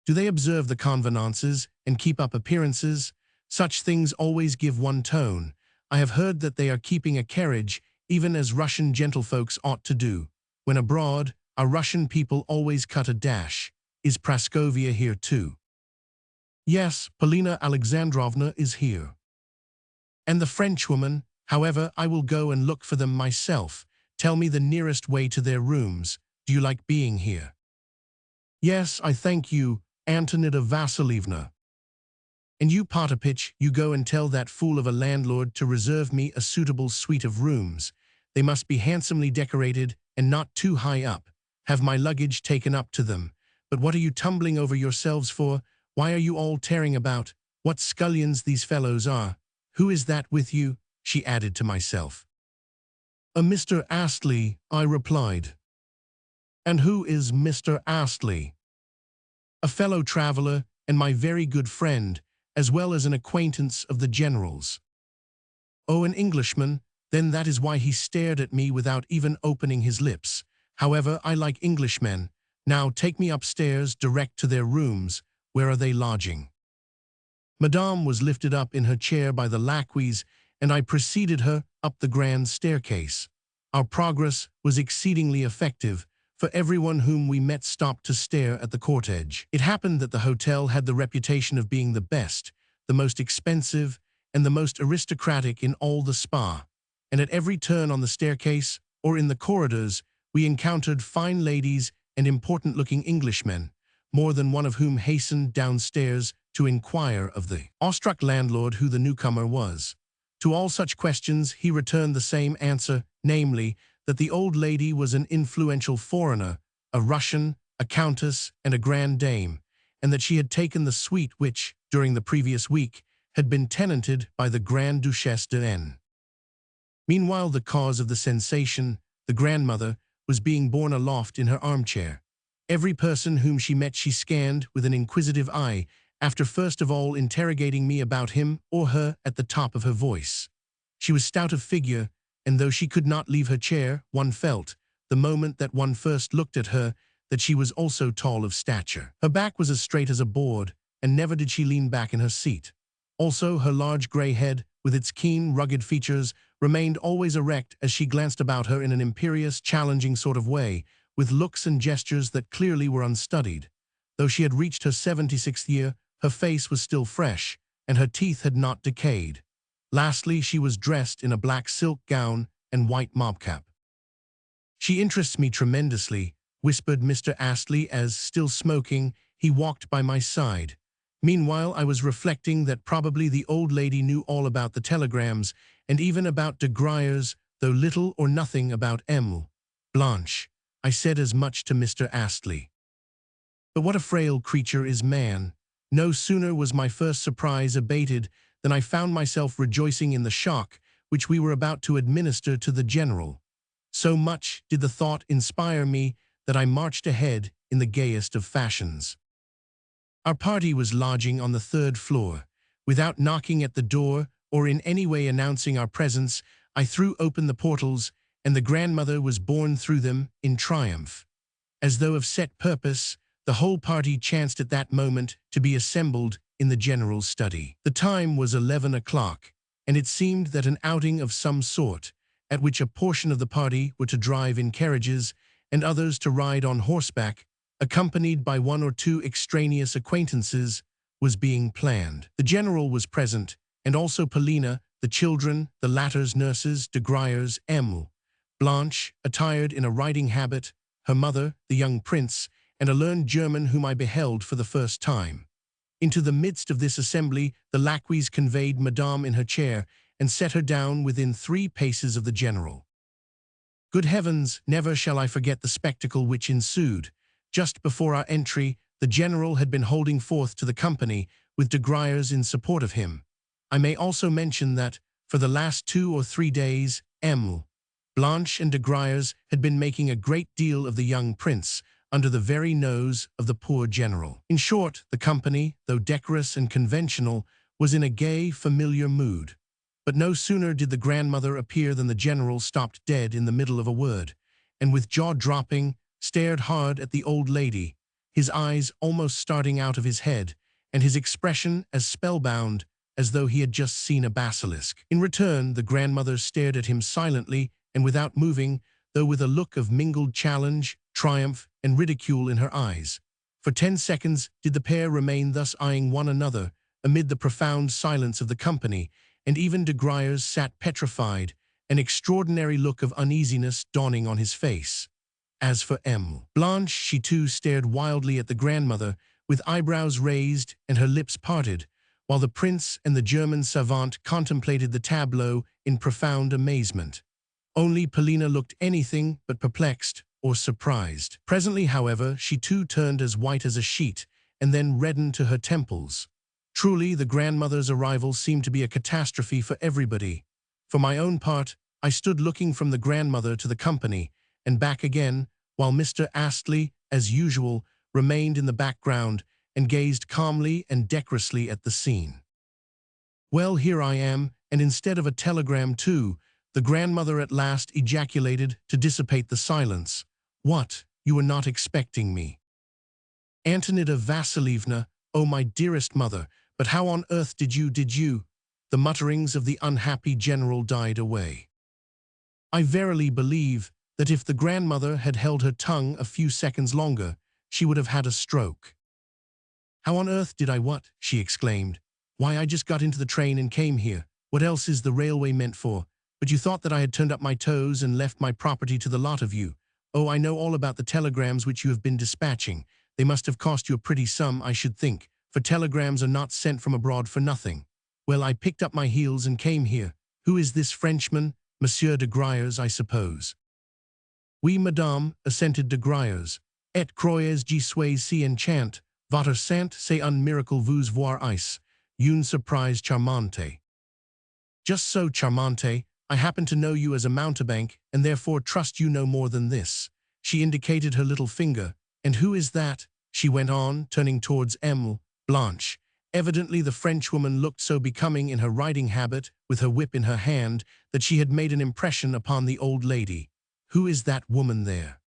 Do they observe the convenances and keep up appearances? Such things always give one tone. I have heard that they are keeping a carriage, even as Russian gentlefolks ought to do. When abroad, our Russian people always cut a dash. Is Praskovia here too? Yes, Polina Alexandrovna is here. And the Frenchwoman, however, I will go and look for them myself. Tell me the nearest way to their rooms. Do you like being here? Yes, I thank you, Antonida Vassilievna. And you, Potapitch, you go and tell that fool of a landlord to reserve me a suitable suite of rooms. They must be handsomely decorated and not too high up. Have my luggage taken up to them. But what are you tumbling over yourselves for? Why are you all tearing about? What scullions these fellows are. Who is that with you? She added to myself. A Mr. Astley, I replied. And who is Mr. Astley? A fellow traveler and my very good friend, as well as an acquaintance of the general's. Oh, an Englishman? Then that is why he stared at me without even opening his lips. However, I like Englishmen. Now take me upstairs direct to their rooms. Where are they lodging? Madame was lifted up in her chair by the lacqueys, and I preceded her up the grand staircase. Our progress was exceedingly effective, for everyone whom we met stopped to stare at the cortege. It happened that the hotel had the reputation of being the best, the most expensive, and the most aristocratic in all the spa, and at every turn on the staircase or in the corridors we encountered fine ladies and important-looking Englishmen, more than one of whom hastened downstairs to inquire of the awestruck landlord who the newcomer was. To all such questions he returned the same answer, namely, that the old lady was an influential foreigner, a Russian, a countess, and a grand dame, and that she had taken the suite which, during the previous week, had been tenanted by the Grand Duchesse de N. Meanwhile, the cause of the sensation, the grandmother, was being borne aloft in her armchair. Every person whom she met she scanned with an inquisitive eye, after first of all interrogating me about him or her at the top of her voice. She was stout of figure, and though she could not leave her chair, one felt, the moment that one first looked at her, that she was also tall of stature. Her back was as straight as a board, and never did she lean back in her seat. Also, her large grey head, with its keen, rugged features, remained always erect as she glanced about her in an imperious, challenging sort of way, with looks and gestures that clearly were unstudied. Though she had reached her 76th year, her face was still fresh, and her teeth had not decayed. Lastly, she was dressed in a black silk gown and white mobcap. "She interests me tremendously," whispered Mr. Astley as, still smoking, he walked by my side. Meanwhile, I was reflecting that probably the old lady knew all about the telegrams, and even about de Gruyers, though little or nothing about Emile. "Blanche, I said as much to Mr. Astley. But what a frail creature is man. No sooner was my first surprise abated than I found myself rejoicing in the shock which we were about to administer to the general. So much did the thought inspire me that I marched ahead in the gayest of fashions. Our party was lodging on the 3rd floor. Without knocking at the door or in any way announcing our presence, I threw open the portals, and the grandmother was borne through them in triumph. As though of set purpose, the whole party chanced at that moment to be assembled in the general's study. The time was 11 o'clock, and it seemed that an outing of some sort, at which a portion of the party were to drive in carriages and others to ride on horseback, accompanied by 1 or 2 extraneous acquaintances, was being planned. The general was present, and also Polina, the children, the latter's nurses, de Gruyers, Emile, Blanche, attired in a riding habit, her mother, the young prince, and a learned German whom I beheld for the first time. Into the midst of this assembly the lacqueys conveyed Madame in her chair and set her down within 3 paces of the general. Good heavens, never shall I forget the spectacle which ensued. Just before our entry, the general had been holding forth to the company, with de Gruyers in support of him. I may also mention that, for the last 2 or 3 days, Emile, Blanche and de Gruyers had been making a great deal of the young prince, under the very nose of the poor general. In short, the company, though decorous and conventional, was in a gay, familiar mood. But no sooner did the grandmother appear than the general stopped dead in the middle of a word, and with jaw dropping, stared hard at the old lady, his eyes almost starting out of his head, and his expression as spellbound as though he had just seen a basilisk. In return, the grandmother stared at him silently and without moving, though with a look of mingled challenge, triumph, and ridicule in her eyes. For 10 seconds did the pair remain thus eyeing one another, amid the profound silence of the company, and even de Gruyers sat petrified, an extraordinary look of uneasiness dawning on his face. As for Emile, Blanche, she too stared wildly at the grandmother, with eyebrows raised and her lips parted, while the prince and the German savant contemplated the tableau in profound amazement. Only Polina looked anything but perplexed or surprised. Presently, however, she too turned as white as a sheet, and then reddened to her temples. Truly, the grandmother's arrival seemed to be a catastrophe for everybody. For my own part, I stood looking from the grandmother to the company, and back again, while Mr. Astley, as usual, remained in the background and gazed calmly and decorously at the scene. "Well, here I am, and instead of a telegram too," the grandmother at last ejaculated to dissipate the silence. "What, you were not expecting me?" "Antonida Vassilievna, oh my dearest mother, but how on earth did you? The mutterings of the unhappy general died away. I verily believe that if the grandmother had held her tongue a few seconds longer, she would have had a stroke. "How on earth did I what?" she exclaimed. "Why, I just got into the train and came here. What else is the railway meant for? But you thought that I had turned up my toes and left my property to the lot of you. Oh, I know all about the telegrams which you have been dispatching. They must have cost you a pretty sum, I should think, for telegrams are not sent from abroad for nothing. Well, I picked up my heels and came here. Who is this Frenchman? Monsieur de Gruyers, I suppose." "Oui, madame," assented de Gruyers. "Et croyez je suis si enchant, votre sant, c'est un miracle vous voir ici, une surprise charmante." "Just so, charmante. I happen to know you as a mountebank, and therefore trust you no more than this." She indicated her little finger. "And who is that?" she went on, turning towards Emile, Blanche. Evidently the Frenchwoman looked so becoming in her riding habit, with her whip in her hand, that she had made an impression upon the old lady. "Who is that woman there?"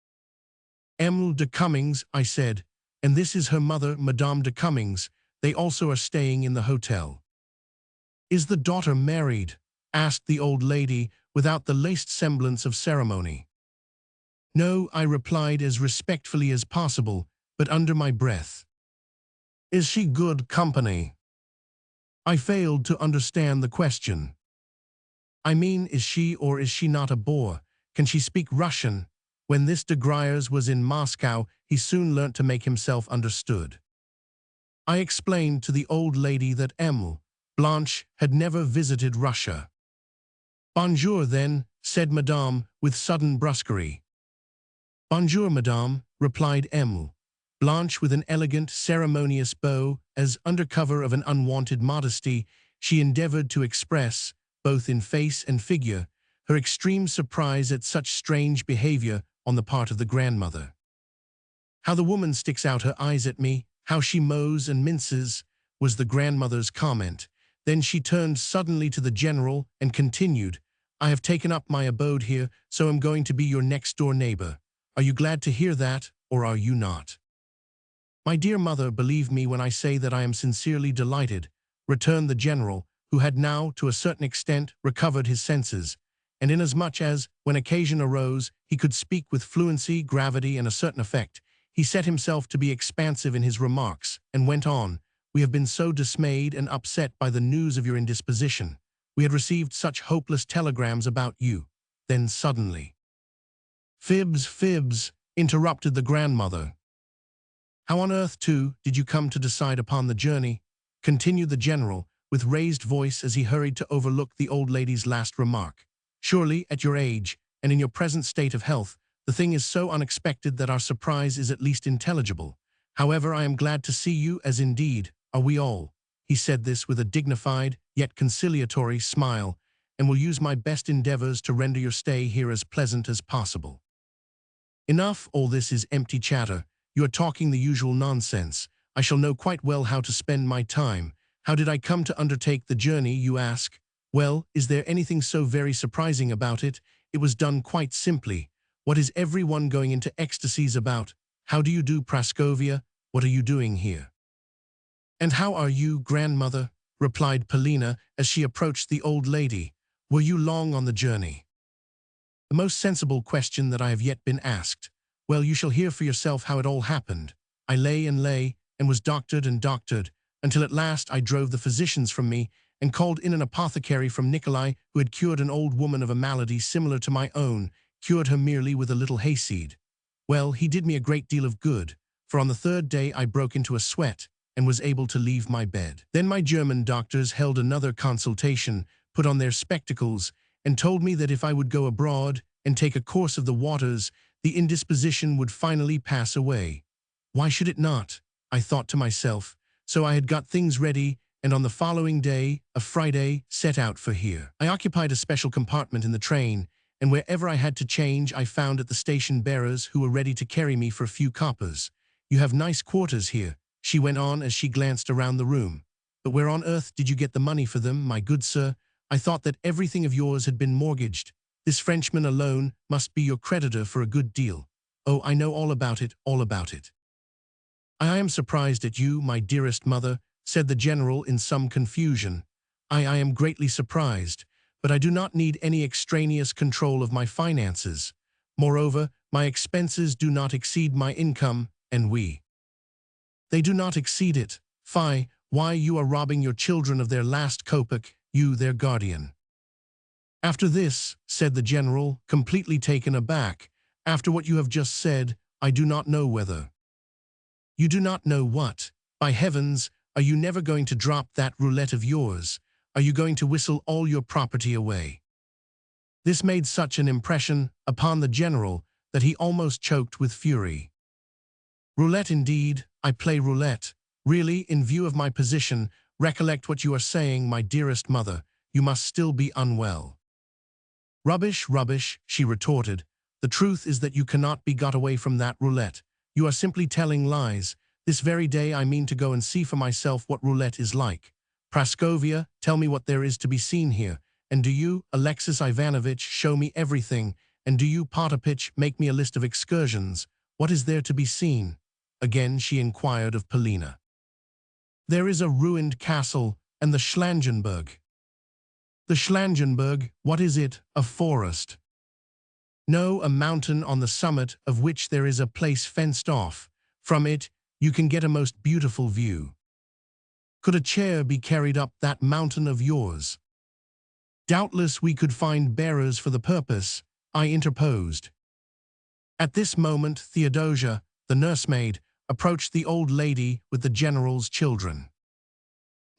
"Emile de Cummings," I said, "and this is her mother, Madame de Cummings. They also are staying in the hotel." "Is the daughter married?" asked the old lady, without the least semblance of ceremony. "No," I replied as respectfully as possible, but under my breath. "Is she good company?" I failed to understand the question. I mean, is she or is she not a bore? Can she speak Russian? When this de Griers was in Moscow, he soon learnt to make himself understood. I explained to the old lady that Emile, Blanche, had never visited Russia. Bonjour, then, said Madame, with sudden brusquerie. Bonjour, Madame, replied Emile. Blanche, with an elegant, ceremonious bow, as under cover of an unwanted modesty, she endeavored to express, both in face and figure, her extreme surprise at such strange behavior on the part of the grandmother. How the woman sticks out her eyes at me, how she mows and minces, was the grandmother's comment. Then she turned suddenly to the general and continued, I have taken up my abode here, so am going to be your next-door neighbor. Are you glad to hear that, or are you not? My dear mother, believe me when I say that I am sincerely delighted, returned the general, who had now, to a certain extent, recovered his senses, and inasmuch as, when occasion arose, he could speak with fluency, gravity, and a certain effect, he set himself to be expansive in his remarks, and went on, we have been so dismayed and upset by the news of your indisposition. We had received such hopeless telegrams about you. Then suddenly— Fibs, fibs, interrupted the grandmother. How on earth, too, did you come to decide upon the journey? Continued the general, with raised voice as he hurried to overlook the old lady's last remark. Surely, at your age, and in your present state of health, the thing is so unexpected that our surprise is at least intelligible. However, I am glad to see you, as indeed are we all. He said this with a dignified, yet conciliatory smile, and will use my best endeavors to render your stay here as pleasant as possible. Enough, all this is empty chatter. You are talking the usual nonsense. I shall know quite well how to spend my time. How did I come to undertake the journey, you ask? Well, is there anything so very surprising about it? It was done quite simply. What is everyone going into ecstasies about? How do you do, Praskovia? What are you doing here? And how are you, grandmother? Replied Polina as she approached the old lady. Were you long on the journey? The most sensible question that I have yet been asked. Well, you shall hear for yourself how it all happened. I lay, and was doctored, until at last I drove the physicians from me, and called in an apothecary from Nikolai who had cured an old woman of a malady similar to my own, cured her merely with a little hayseed. Well, he did me a great deal of good, for on the third day I broke into a sweat, and was able to leave my bed. Then my German doctors held another consultation, put on their spectacles, and told me that if I would go abroad and take a course of the waters, the indisposition would finally pass away. Why should it not? I thought to myself. So I had got things ready, and on the following day, a Friday, set out for here. I occupied a special compartment in the train, and wherever I had to change, I found at the station bearers who were ready to carry me for a few coppers. You have nice quarters here, she went on as she glanced around the room. But where on earth did you get the money for them, my good sir? I thought that everything of yours had been mortgaged. This Frenchman alone must be your creditor for a good deal. Oh, I know all about it, all about it. I am surprised at you, my dearest mother, said the general in some confusion. I am greatly surprised, but I do not need any extraneous control of my finances. Moreover, my expenses do not exceed my income, and they do not exceed it. Fie, why you are robbing your children of their last kopeck, you their guardian. After this, said the general, completely taken aback, after what you have just said, I do not know whether. You do not know what? By heavens, are you never going to drop that roulette of yours? Are you going to whistle all your property away? This made such an impression upon the general that he almost choked with fury. Roulette indeed, I play roulette. Really, in view of my position, recollect what you are saying, my dearest mother, you must still be unwell. Rubbish, rubbish, she retorted. The truth is that you cannot be got away from that roulette. You are simply telling lies. This very day I mean to go and see for myself what roulette is like. Praskovia, tell me what there is to be seen here. And do you, Alexei Ivanovich, show me everything. And do you, Potapitch, make me a list of excursions. What is there to be seen? Again she inquired of Polina. There is a ruined castle, and the Schlangenberg. The Schlangenberg, what is it? A forest? No, a mountain on the summit of which there is a place fenced off. From it, you can get a most beautiful view. Could a chair be carried up that mountain of yours? Doubtless we could find bearers for the purpose, I interposed. At this moment, Theodosia, the nursemaid, approached the old lady with the general's children.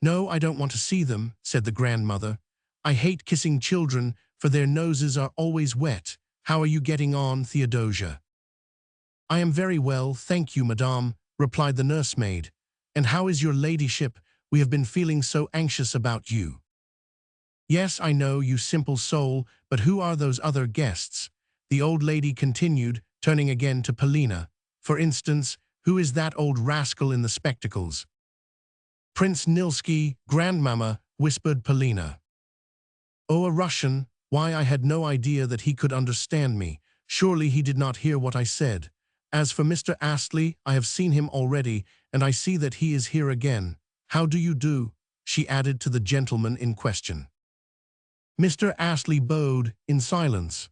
"No, I don't want to see them," said the grandmother. "I hate kissing children, for their noses are always wet. How are you getting on, Theodosia?" "I am very well, thank you, madame," replied the nursemaid. "And how is your ladyship? We have been feeling so anxious about you." "Yes, I know, you simple soul, but who are those other guests?" The old lady continued, turning again to Polina. "For instance, who is that old rascal in the spectacles?" "Prince Nilsky, grandmamma," whispered Polina. "Oh, a Russian. Why, I had no idea that he could understand me. Surely he did not hear what I said. As for Mr. Astley, I have seen him already, and I see that he is here again. How do you do?" she added to the gentleman in question. Mr. Astley bowed in silence.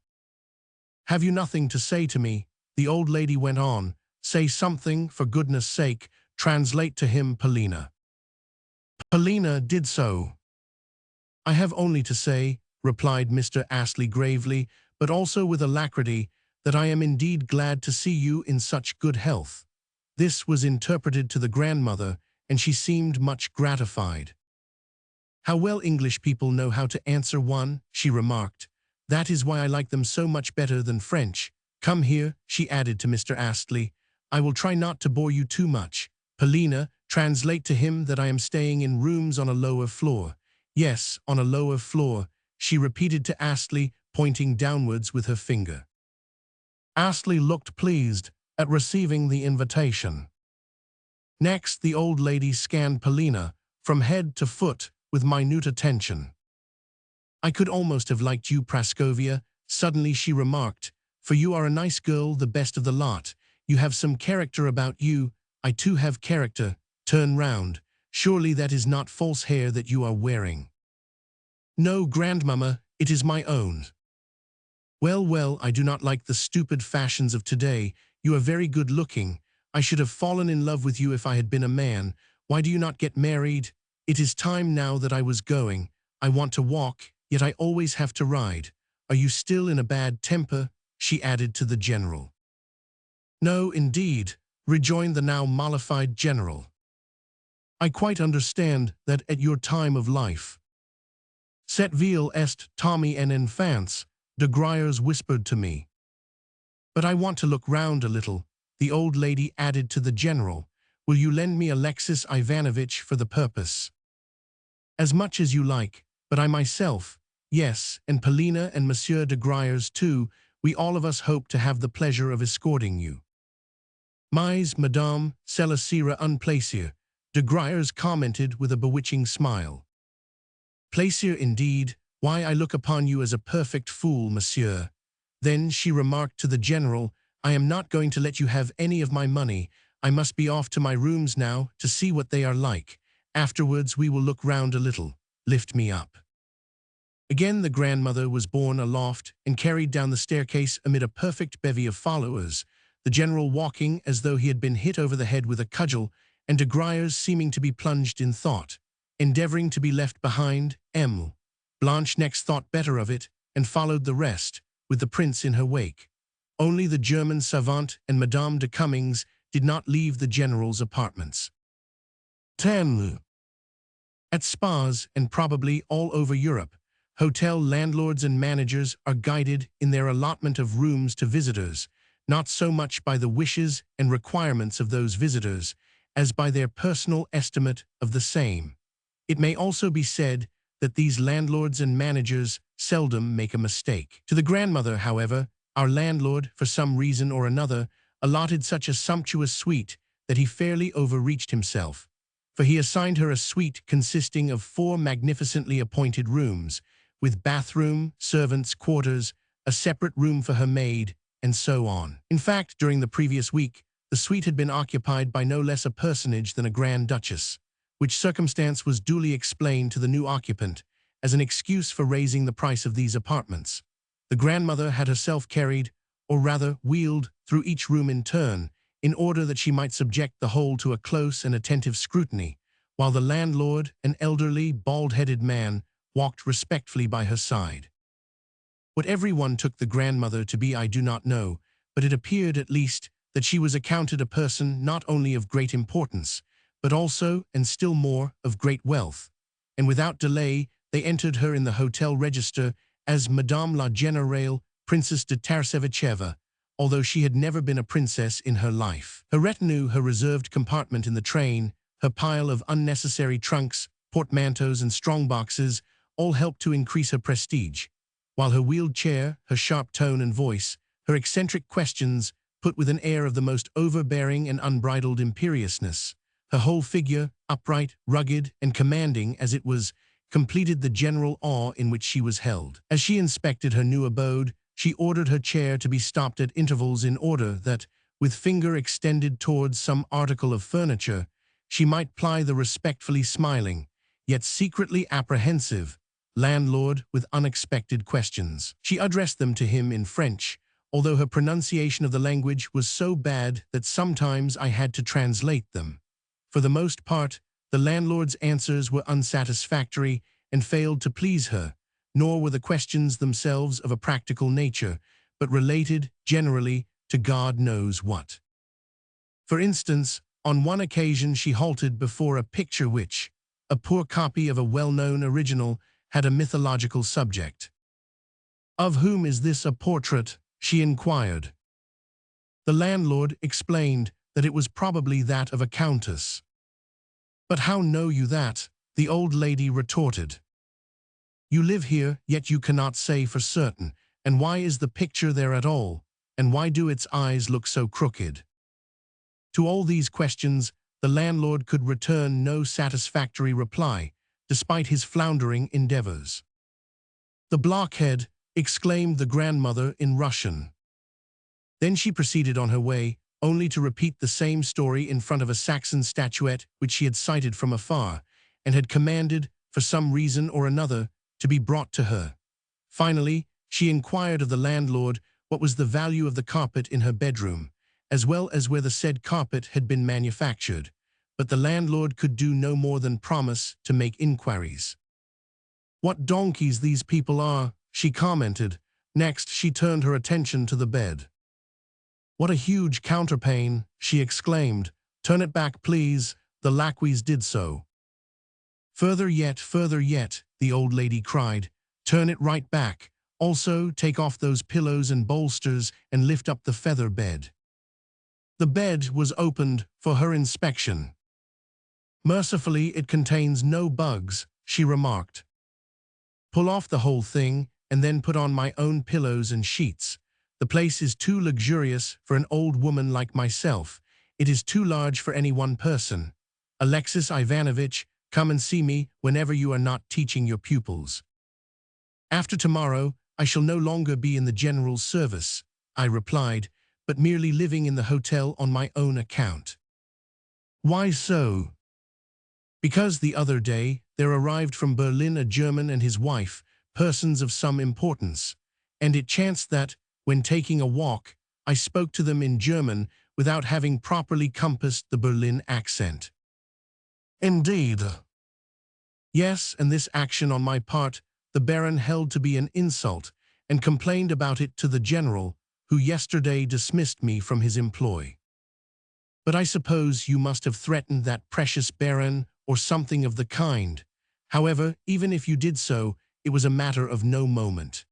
"Have you nothing to say to me?" the old lady went on. "Say something, for goodness sake. Translate to him, Polina." Polina did so. "I have only to say," replied Mr. Astley gravely, but also with alacrity, "that I am indeed glad to see you in such good health." This was interpreted to the grandmother, and she seemed much gratified. "How well English people know how to answer one," she remarked. "That is why I like them so much better than French. Come here," she added to Mr. Astley. "I will try not to bore you too much. Polina, translate to him that I am staying in rooms on a lower floor." "Yes, on a lower floor," she repeated to Astley, pointing downwards with her finger. Astley looked pleased at receiving the invitation. Next, the old lady scanned Polina from head to foot with minute attention. "I could almost have liked you, Praskovia," suddenly she remarked, "for you are a nice girl, the best of the lot. You have some character about you. I too have character. Turn round. Surely that is not false hair that you are wearing." "No, grandmamma, it is my own." "Well, well, I do not like the stupid fashions of today. You are very good-looking. I should have fallen in love with you if I had been a man. Why do you not get married? It is time now that I was going. I want to walk, yet I always have to ride. Are you still in a bad temper?" she added to the general. "No, indeed," rejoined the now mollified general. "I quite understand that at your time of life. Cette ville est Tommy and enfants," de Griers whispered to me. "But I want to look round a little," the old lady added to the general. "Will you lend me Alexei Ivanovich for the purpose?" "As much as you like, but I myself, yes, and Polina and Monsieur de Griers too, we all of us hope to have the pleasure of escorting you." "Mais, madame, cela sera un plaisir," de Griers commented with a bewitching smile. "Plaisir indeed. Why, I look upon you as a perfect fool, monsieur." Then she remarked to the general, "I am not going to let you have any of my money. I must be off to my rooms now to see what they are like. Afterwards we will look round a little. Lift me up." Again the grandmother was borne aloft and carried down the staircase amid a perfect bevy of followers, the general walking as though he had been hit over the head with a cudgel, and de Griers seeming to be plunged in thought, endeavoring to be left behind. Blanche next thought better of it, and followed the rest, with the prince in her wake. Only the German savant and Madame de Cummings did not leave the general's apartments. 10. At spas, and probably all over Europe, hotel landlords and managers are guided in their allotment of rooms to visitors, not so much by the wishes and requirements of those visitors, as by their personal estimate of the same. It may also be said that these landlords and managers seldom make a mistake. To the grandmother, however, our landlord, for some reason or another, allotted such a sumptuous suite that he fairly overreached himself, for he assigned her a suite consisting of 4 magnificently appointed rooms, with bathroom, servants' quarters, a separate room for her maid, and so on. In fact, during the previous week, the suite had been occupied by no less a personage than a Grand Duchess, which circumstance was duly explained to the new occupant as an excuse for raising the price of these apartments. The grandmother had herself carried, or rather wheeled, through each room in turn, in order that she might subject the whole to a close and attentive scrutiny, while the landlord, an elderly, bald-headed man, walked respectfully by her side. What everyone took the grandmother to be I do not know, but it appeared at least that she was accounted a person not only of great importance, but also, and still more, of great wealth. And without delay, they entered her in the hotel register as Madame la Générale Princess de Tarasevacheva, although she had never been a princess in her life. Her retinue, her reserved compartment in the train, her pile of unnecessary trunks, portmanteaus and strongboxes all helped to increase her prestige, while her wheeled chair, her sharp tone and voice, her eccentric questions, put with an air of the most overbearing and unbridled imperiousness, her whole figure, upright, rugged, and commanding as it was, completed the general awe in which she was held. As she inspected her new abode, she ordered her chair to be stopped at intervals in order that, with finger extended towards some article of furniture, she might ply the respectfully smiling, yet secretly apprehensive, landlord with unexpected questions. She addressed them to him in French, although her pronunciation of the language was so bad that sometimes I had to translate them. For the most part, the landlord's answers were unsatisfactory and failed to please her, nor were the questions themselves of a practical nature, but related, generally, to God knows what. For instance, on one occasion she halted before a picture which, a poor copy of a well-known original, had a mythological subject. "Of whom is this a portrait?" she inquired. The landlord explained that it was probably that of a countess. "But how know you that?" the old lady retorted. "You live here, yet you cannot say for certain. And why is the picture there at all? And why do its eyes look so crooked?" To all these questions, the landlord could return no satisfactory reply, despite his floundering endeavors. "The blockhead!" exclaimed the grandmother in Russian. Then she proceeded on her way, only to repeat the same story in front of a Saxon statuette which she had sighted from afar, and had commanded, for some reason or another, to be brought to her. Finally, she inquired of the landlord what was the value of the carpet in her bedroom, as well as where the said carpet had been manufactured, but the landlord could do no more than promise to make inquiries. "What donkeys these people are," she commented. Next, she turned her attention to the bed. "What a huge counterpane," she exclaimed. "Turn it back, please." The lacqueys did so. Further yet," the old lady cried. "Turn it right back. Also, take off those pillows and bolsters and lift up the feather bed." The bed was opened for her inspection. "Mercifully, it contains no bugs," she remarked. "Pull off the whole thing, and then put on my own pillows and sheets. The place is too luxurious for an old woman like myself. It is too large for any one person. Alexei Ivanovich, come and see me whenever you are not teaching your pupils." "After tomorrow, I shall no longer be in the general's service," I replied, "but merely living in the hotel on my own account." "Why so?" "Because the other day there arrived from Berlin a German and his wife, persons of some importance, and it chanced that, when taking a walk, I spoke to them in German without having properly compassed the Berlin accent." "Indeed." "Yes, and this action on my part the Baron held to be an insult, and complained about it to the general, who yesterday dismissed me from his employ." "But I suppose you must have threatened that precious Baron, or something of the kind. However, even if you did so, it was a matter of no moment."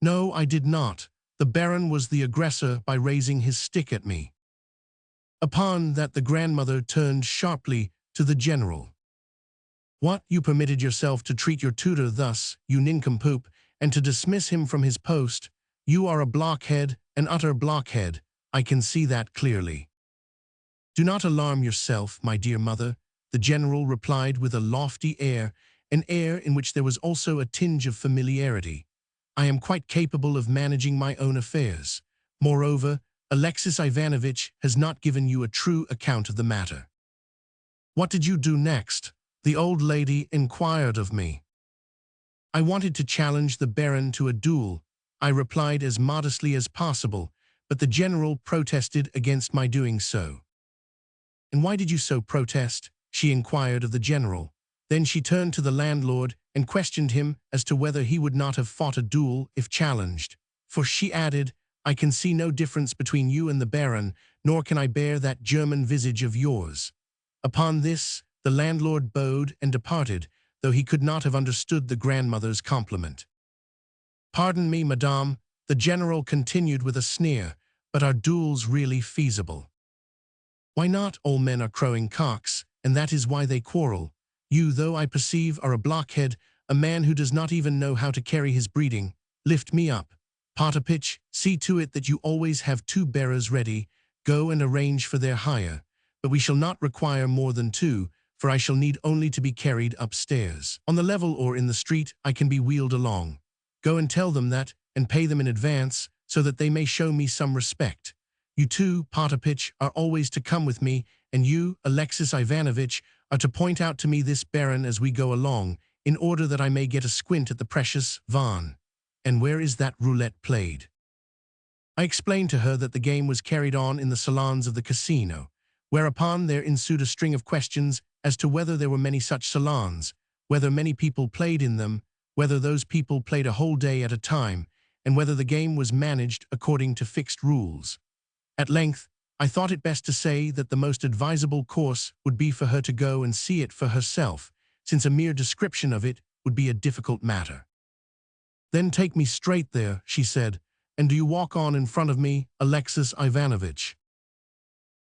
"No, I did not. The Baron was the aggressor by raising his stick at me." Upon that the grandmother turned sharply to the general. "What, you permitted yourself to treat your tutor thus, you nincompoop, and to dismiss him from his post? You are a blockhead, an utter blockhead. I can see that clearly." "Do not alarm yourself, my dear mother," the general replied with a lofty air, an air in which there was also a tinge of familiarity. "I am quite capable of managing my own affairs. Moreover, Alexei Ivanovich has not given you a true account of the matter." "What did you do next?" the old lady inquired of me. "I wanted to challenge the Baron to a duel," I replied as modestly as possible, but the general protested against my doing so. "And why did you so protest?" she inquired of the general. Then she turned to the landlord and questioned him as to whether he would not have fought a duel if challenged. For she added, "I can see no difference between you and the Baron, nor can I bear that German visage of yours." Upon this, the landlord bowed and departed, though he could not have understood the grandmother's compliment. "Pardon me, madame," the general continued with a sneer, "but are duels really feasible?" "Why not? All men are crowing cocks, and that is why they quarrel. You, though I perceive, are a blockhead, a man who does not even know how to carry his breeding. Lift me up. Potapitch, see to it that you always have 2 bearers ready. Go and arrange for their hire. But we shall not require more than 2, for I shall need only to be carried upstairs. On the level or in the street, I can be wheeled along. Go and tell them that, and pay them in advance, so that they may show me some respect. You too, Potapitch, are always to come with me, and you, Alexei Ivanovich, are to point out to me this baron as we go along, in order that I may get a squint at the precious Van. And where is that roulette played?" I explained to her that the game was carried on in the salons of the casino, whereupon there ensued a string of questions as to whether there were many such salons, whether many people played in them, whether those people played a whole day at a time, and whether the game was managed according to fixed rules. At length, I thought it best to say that the most advisable course would be for her to go and see it for herself, since a mere description of it would be a difficult matter. "Then take me straight there," she said, "and do you walk on in front of me, Alexei Ivanovich."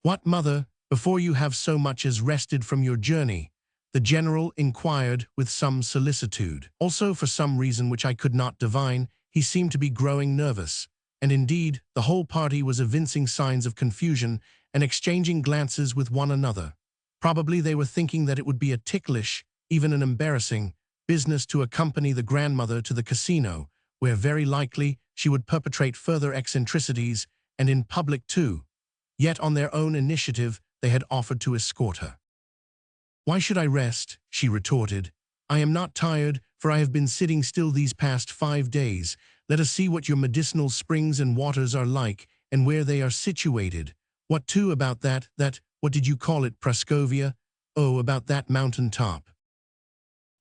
"What, mother, before you have so much as rested from your journey?" the general inquired with some solicitude. Also, for some reason which I could not divine, he seemed to be growing nervous, and indeed the whole party was evincing signs of confusion and exchanging glances with one another. Probably they were thinking that it would be a ticklish, even an embarrassing, business to accompany the grandmother to the casino, where very likely she would perpetrate further eccentricities, and in public too. Yet on their own initiative they had offered to escort her. "Why should I rest?" she retorted. "I am not tired, for I have been sitting still these past 5 days. Let us see what your medicinal springs and waters are like, and where they are situated. What too about that, what did you call it, Prascovia? Oh, about that mountain top."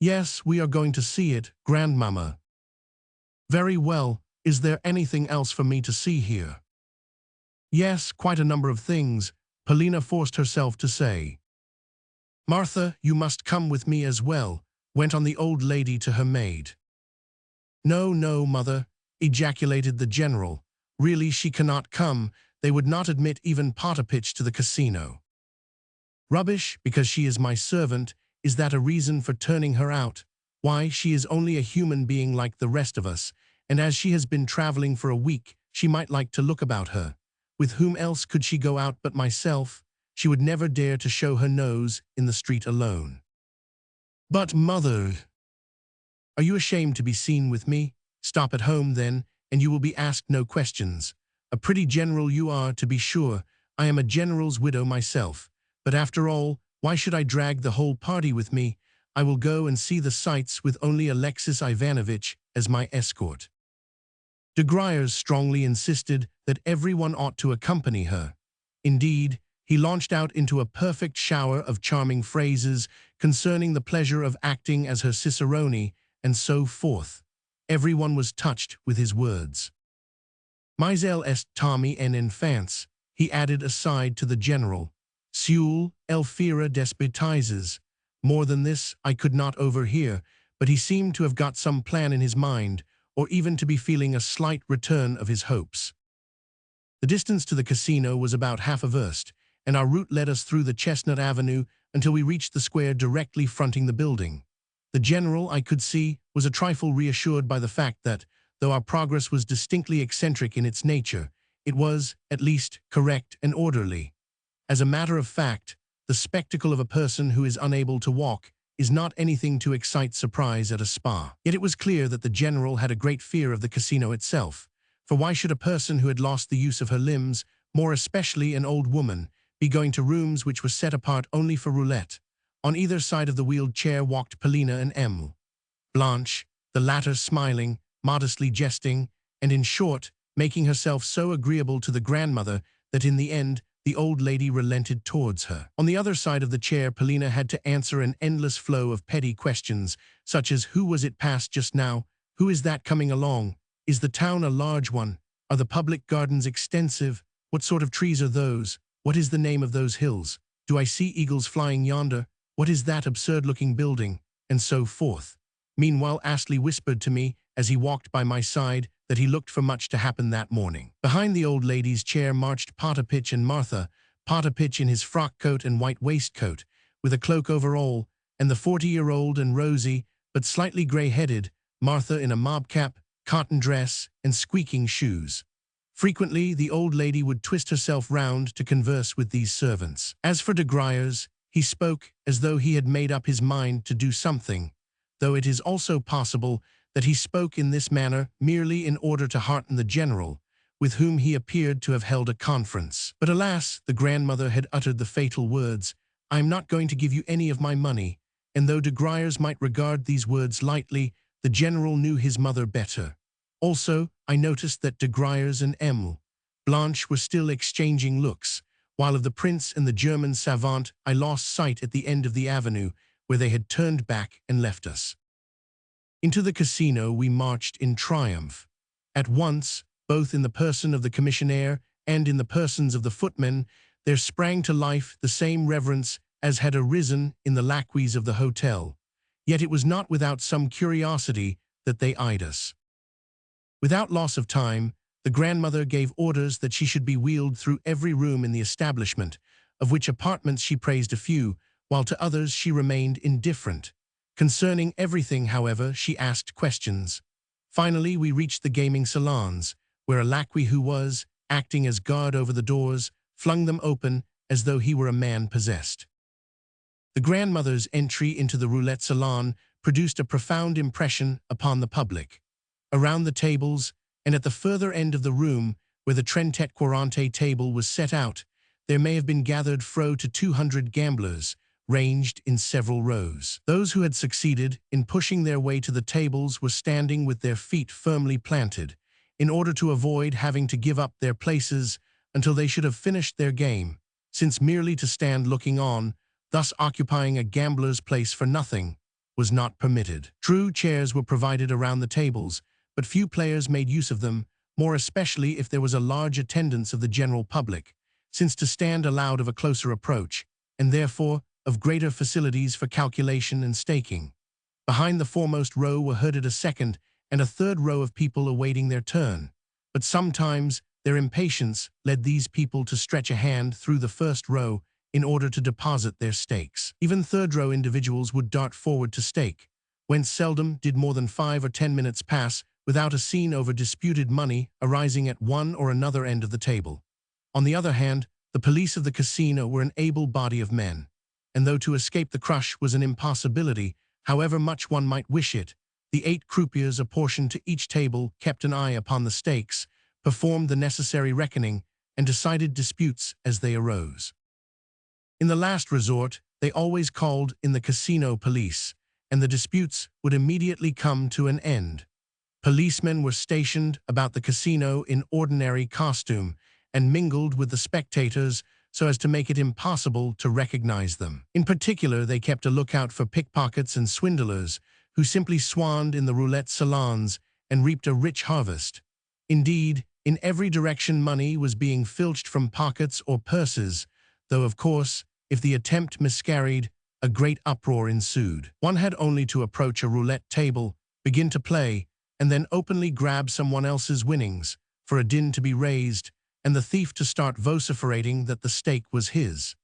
"Yes, we are going to see it, grandmamma." "Very well. Is there anything else for me to see here?" "Yes, quite a number of things," Polina forced herself to say. "Martha, you must come with me as well," went on the old lady to her maid. "No, no, mother," ejaculated the general. "Really, she cannot come. They would not admit even Potapitch to the casino." "Rubbish, because she is my servant. Is that a reason for turning her out? Why, she is only a human being like the rest of us, and as she has been traveling for a week, she might like to look about her. With whom else could she go out but myself? She would never dare to show her nose in the street alone." "But, mother—" "Are you ashamed to be seen with me? Stop at home, then, and you will be asked no questions. A pretty general you are, to be sure. I am a general's widow myself. But after all, why should I drag the whole party with me? I will go and see the sights with only Alexei Ivanovich as my escort." De Griers strongly insisted that everyone ought to accompany her. Indeed, he launched out into a perfect shower of charming phrases concerning the pleasure of acting as her cicerone, and so forth. Everyone was touched with his words. "Mais elle est Tommy en enfance," he added aside to the general. "Seul, elle fera des bêtises." More than this I could not overhear, but he seemed to have got some plan in his mind, or even to be feeling a slight return of his hopes. The distance to the casino was about half a verst, and our route led us through the Chestnut Avenue until we reached the square directly fronting the building. The general, I could see, was a trifle reassured by the fact that, though our progress was distinctly eccentric in its nature, it was, at least, correct and orderly. As a matter of fact, the spectacle of a person who is unable to walk is not anything to excite surprise at a spa. Yet it was clear that the general had a great fear of the casino itself, for why should a person who had lost the use of her limbs, more especially an old woman, be going to rooms which were set apart only for roulette? On either side of the wheeled chair walked Polina and Emil. Blanche, the latter smiling, modestly jesting, and in short, making herself so agreeable to the grandmother that in the end the old lady relented towards her. On the other side of the chair, Polina had to answer an endless flow of petty questions, such as who was it past just now? Who is that coming along? Is the town a large one? Are the public gardens extensive? What sort of trees are those? What is the name of those hills? Do I see eagles flying yonder? What is that absurd-looking building? And so forth. Meanwhile, Astley whispered to me, as he walked by my side, that he looked for much to happen that morning. Behind the old lady's chair marched Potapitch and Martha, Potapitch in his frock coat and white waistcoat, with a cloak over all, and the 40-year-old and rosy, but slightly grey-headed, Martha in a mob cap, cotton dress, and squeaking shoes. Frequently, the old lady would twist herself round to converse with these servants. As for de Gruyers, he spoke as though he had made up his mind to do something, though it is also possible that he spoke in this manner merely in order to hearten the general, with whom he appeared to have held a conference. But alas, the grandmother had uttered the fatal words, "I am not going to give you any of my money," and though de Gruyers might regard these words lightly, the general knew his mother better. Also, I noticed that de Gruyers and Emile Blanche were still exchanging looks, while of the prince and the German savant I lost sight at the end of the avenue, where they had turned back and left us. Into the casino we marched in triumph. At once, both in the person of the commissionaire and in the persons of the footmen, there sprang to life the same reverence as had arisen in the lacqueys of the hotel. Yet it was not without some curiosity that they eyed us. Without loss of time, the grandmother gave orders that she should be wheeled through every room in the establishment, of which apartments she praised a few, while to others she remained indifferent. Concerning everything, however, she asked questions. Finally, we reached the gaming salons, where a laquais who was, acting as guard over the doors, flung them open as though he were a man possessed. The grandmother's entry into the roulette salon produced a profound impression upon the public. Around the tables, and at the further end of the room, where the 30-40 table was set out, there may have been gathered to 200 gamblers, ranged in several rows. Those who had succeeded in pushing their way to the tables were standing with their feet firmly planted, in order to avoid having to give up their places until they should have finished their game, since merely to stand looking on, thus occupying a gambler's place for nothing, was not permitted. True, chairs were provided around the tables, but few players made use of them, more especially if there was a large attendance of the general public, since to stand allowed of a closer approach, and therefore of greater facilities for calculation and staking. Behind the foremost row were herded a second and a third row of people awaiting their turn, but sometimes their impatience led these people to stretch a hand through the first row in order to deposit their stakes. Even third-row individuals would dart forward to stake, whence seldom did more than 5 or 10 minutes pass without a scene over disputed money arising at one or another end of the table. On the other hand, the police of the casino were an able body of men, and though to escape the crush was an impossibility, however much one might wish it, the 8 croupiers apportioned to each table kept an eye upon the stakes, performed the necessary reckoning, and decided disputes as they arose. In the last resort, they always called in the casino police, and the disputes would immediately come to an end. Policemen were stationed about the casino in ordinary costume and mingled with the spectators so as to make it impossible to recognize them. In particular, they kept a lookout for pickpockets and swindlers who simply swanned in the roulette salons and reaped a rich harvest. Indeed, in every direction money was being filched from pockets or purses, though, of course, if the attempt miscarried, a great uproar ensued. One had only to approach a roulette table, begin to play, and then openly grab someone else's winnings, for a din to be raised, and the thief to start vociferating that the stake was his.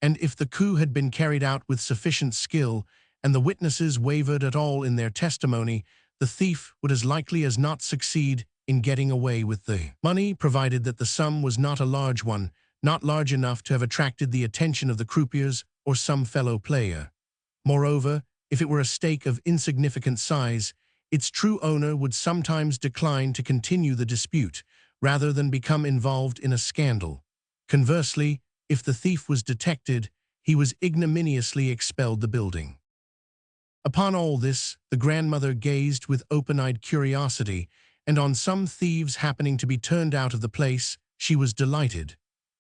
And if the coup had been carried out with sufficient skill, and the witnesses wavered at all in their testimony, the thief would as likely as not succeed in getting away with the money, provided that the sum was not a large one, not large enough to have attracted the attention of the croupiers or some fellow player. Moreover, if it were a stake of insignificant size, its true owner would sometimes decline to continue the dispute, rather than become involved in a scandal. Conversely, if the thief was detected, he was ignominiously expelled the building. Upon all this, the grandmother gazed with open-eyed curiosity, and on some thieves happening to be turned out of the place, she was delighted.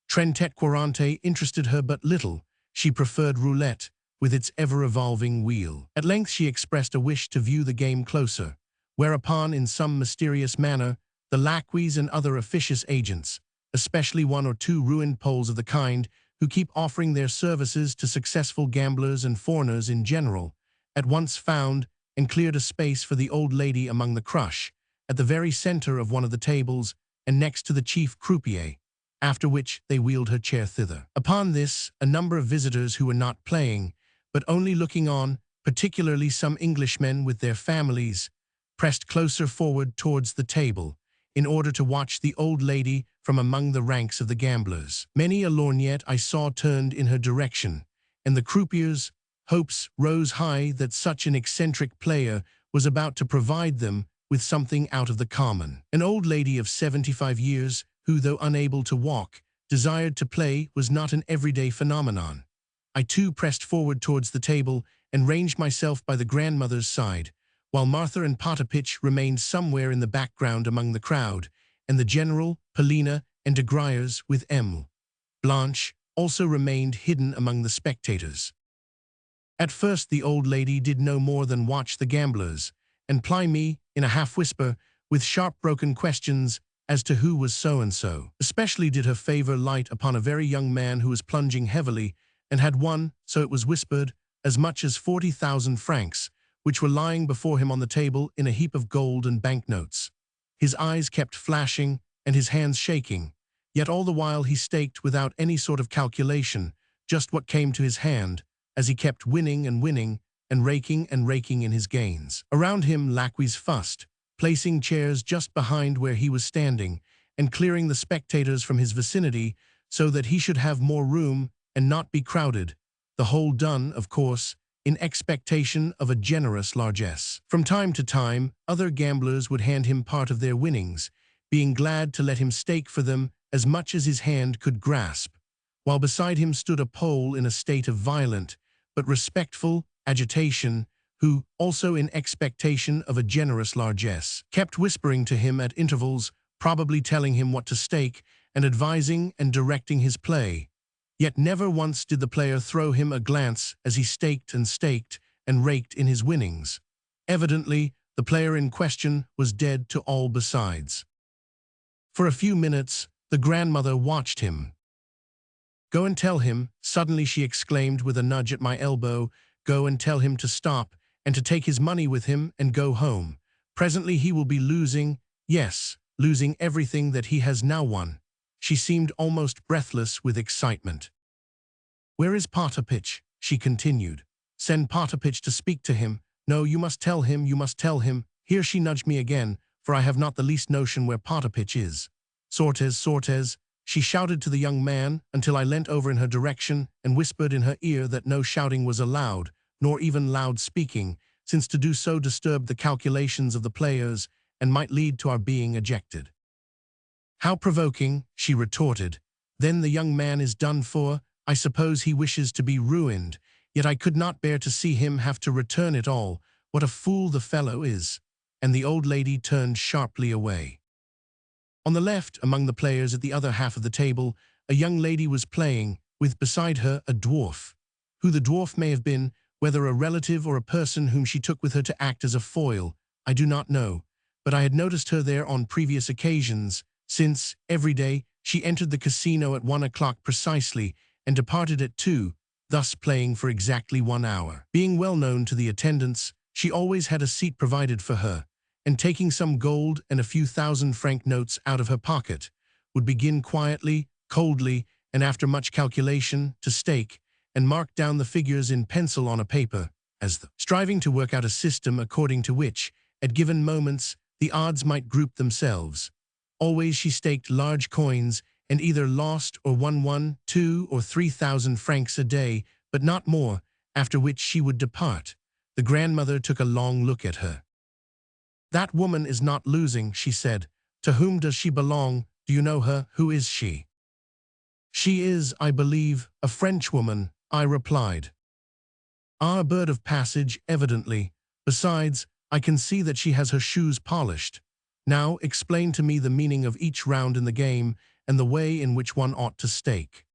Trentet Quarante interested her but little. She preferred roulette, with its ever-evolving wheel. At length she expressed a wish to view the game closer, whereupon, in some mysterious manner, the lacqueys and other officious agents, especially one or two ruined Poles of the kind, who keep offering their services to successful gamblers and foreigners in general, at once found and cleared a space for the old lady among the crush, at the very center of one of the tables and next to the chief croupier, after which they wheeled her chair thither. Upon this, a number of visitors who were not playing, but only looking on, particularly some Englishmen with their families, pressed closer forward towards the table, in order to watch the old lady from among the ranks of the gamblers. Many a lorgnette I saw turned in her direction, and the croupiers' hopes rose high that such an eccentric player was about to provide them with something out of the common. An old lady of 75 years, who, though unable to walk, desired to play, was not an everyday phenomenon. I too pressed forward towards the table and ranged myself by the grandmother's side, while Martha and Potapitch remained somewhere in the background among the crowd, and the general, Polina, and de Griers with M. Blanche also remained hidden among the spectators. At first the old lady did no more than watch the gamblers, and ply me, in a half-whisper, with sharp broken questions as to who was so-and-so. Especially did her favor light upon a very young man who was plunging heavily, and had won, so it was whispered, as much as 40,000 francs, which were lying before him on the table in a heap of gold and banknotes. His eyes kept flashing and his hands shaking, yet all the while he staked without any sort of calculation, just what came to his hand, as he kept winning and raking in his gains. Around him lacqueys fussed, placing chairs just behind where he was standing, and clearing the spectators from his vicinity so that he should have more room and not be crowded, the whole done, of course, in expectation of a generous largesse. From time to time, other gamblers would hand him part of their winnings, being glad to let him stake for them as much as his hand could grasp, while beside him stood a Pole in a state of violent, but respectful, agitation, who, also in expectation of a generous largesse, kept whispering to him at intervals, probably telling him what to stake, and advising and directing his play. Yet never once did the player throw him a glance as he staked and raked in his winnings. Evidently, the player in question was dead to all besides. For a few minutes, the grandmother watched him. "Go and tell him," suddenly she exclaimed with a nudge at my elbow, "go and tell him to stop, and to take his money with him and go home. Presently he will be losing, yes, losing everything that he has now won." She seemed almost breathless with excitement. "Where is Potapitch?" she continued. "Send Potapitch to speak to him. No, you must tell him, you must tell him." Here she nudged me again, for I have not the least notion where Potapitch is. Sortes," she shouted to the young man, until I leant over in her direction and whispered in her ear that no shouting was allowed, nor even loud speaking, since to do so disturbed the calculations of the players and might lead to our being ejected. "How provoking," she retorted. "Then the young man is done for. I suppose he wishes to be ruined, yet I could not bear to see him have to return it all. What a fool the fellow is." And the old lady turned sharply away. On the left, among the players at the other half of the table, a young lady was playing, with beside her a dwarf. Who the dwarf may have been, whether a relative or a person whom she took with her to act as a foil, I do not know, but I had noticed her there on previous occasions, since, every day, she entered the casino at 1 o'clock precisely and departed at 2, thus playing for exactly 1 hour. Being well known to the attendants, she always had a seat provided for her, and taking some gold and a few 1,000-franc notes out of her pocket, would begin quietly, coldly, and after much calculation, to stake, and mark down the figures in pencil on a paper, as the striving to work out a system according to which, at given moments, the odds might group themselves. Always she staked large coins, and either lost or won 1, 2, or 3,000 francs a day, but not more, after which she would depart. The grandmother took a long look at her. "That woman is not losing," she said. "To whom does she belong? Do you know her? Who is she?" "She is, I believe, a Frenchwoman," I replied. "Ah, a bird of passage, evidently. Besides, I can see that she has her shoes polished. Now, explain to me the meaning of each round in the game, and the way in which one ought to stake.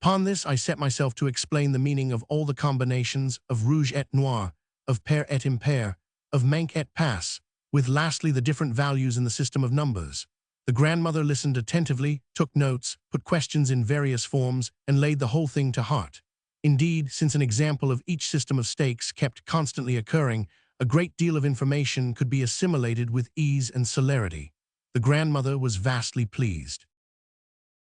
Upon this, I set myself to explain the meaning of all the combinations of rouge et noir, of pair et impair, of manque et passe, with lastly the different values in the system of numbers. The grandmother listened attentively, took notes, put questions in various forms, and laid the whole thing to heart. Indeed, since an example of each system of stakes kept constantly occurring, a great deal of information could be assimilated with ease and celerity. The grandmother was vastly pleased.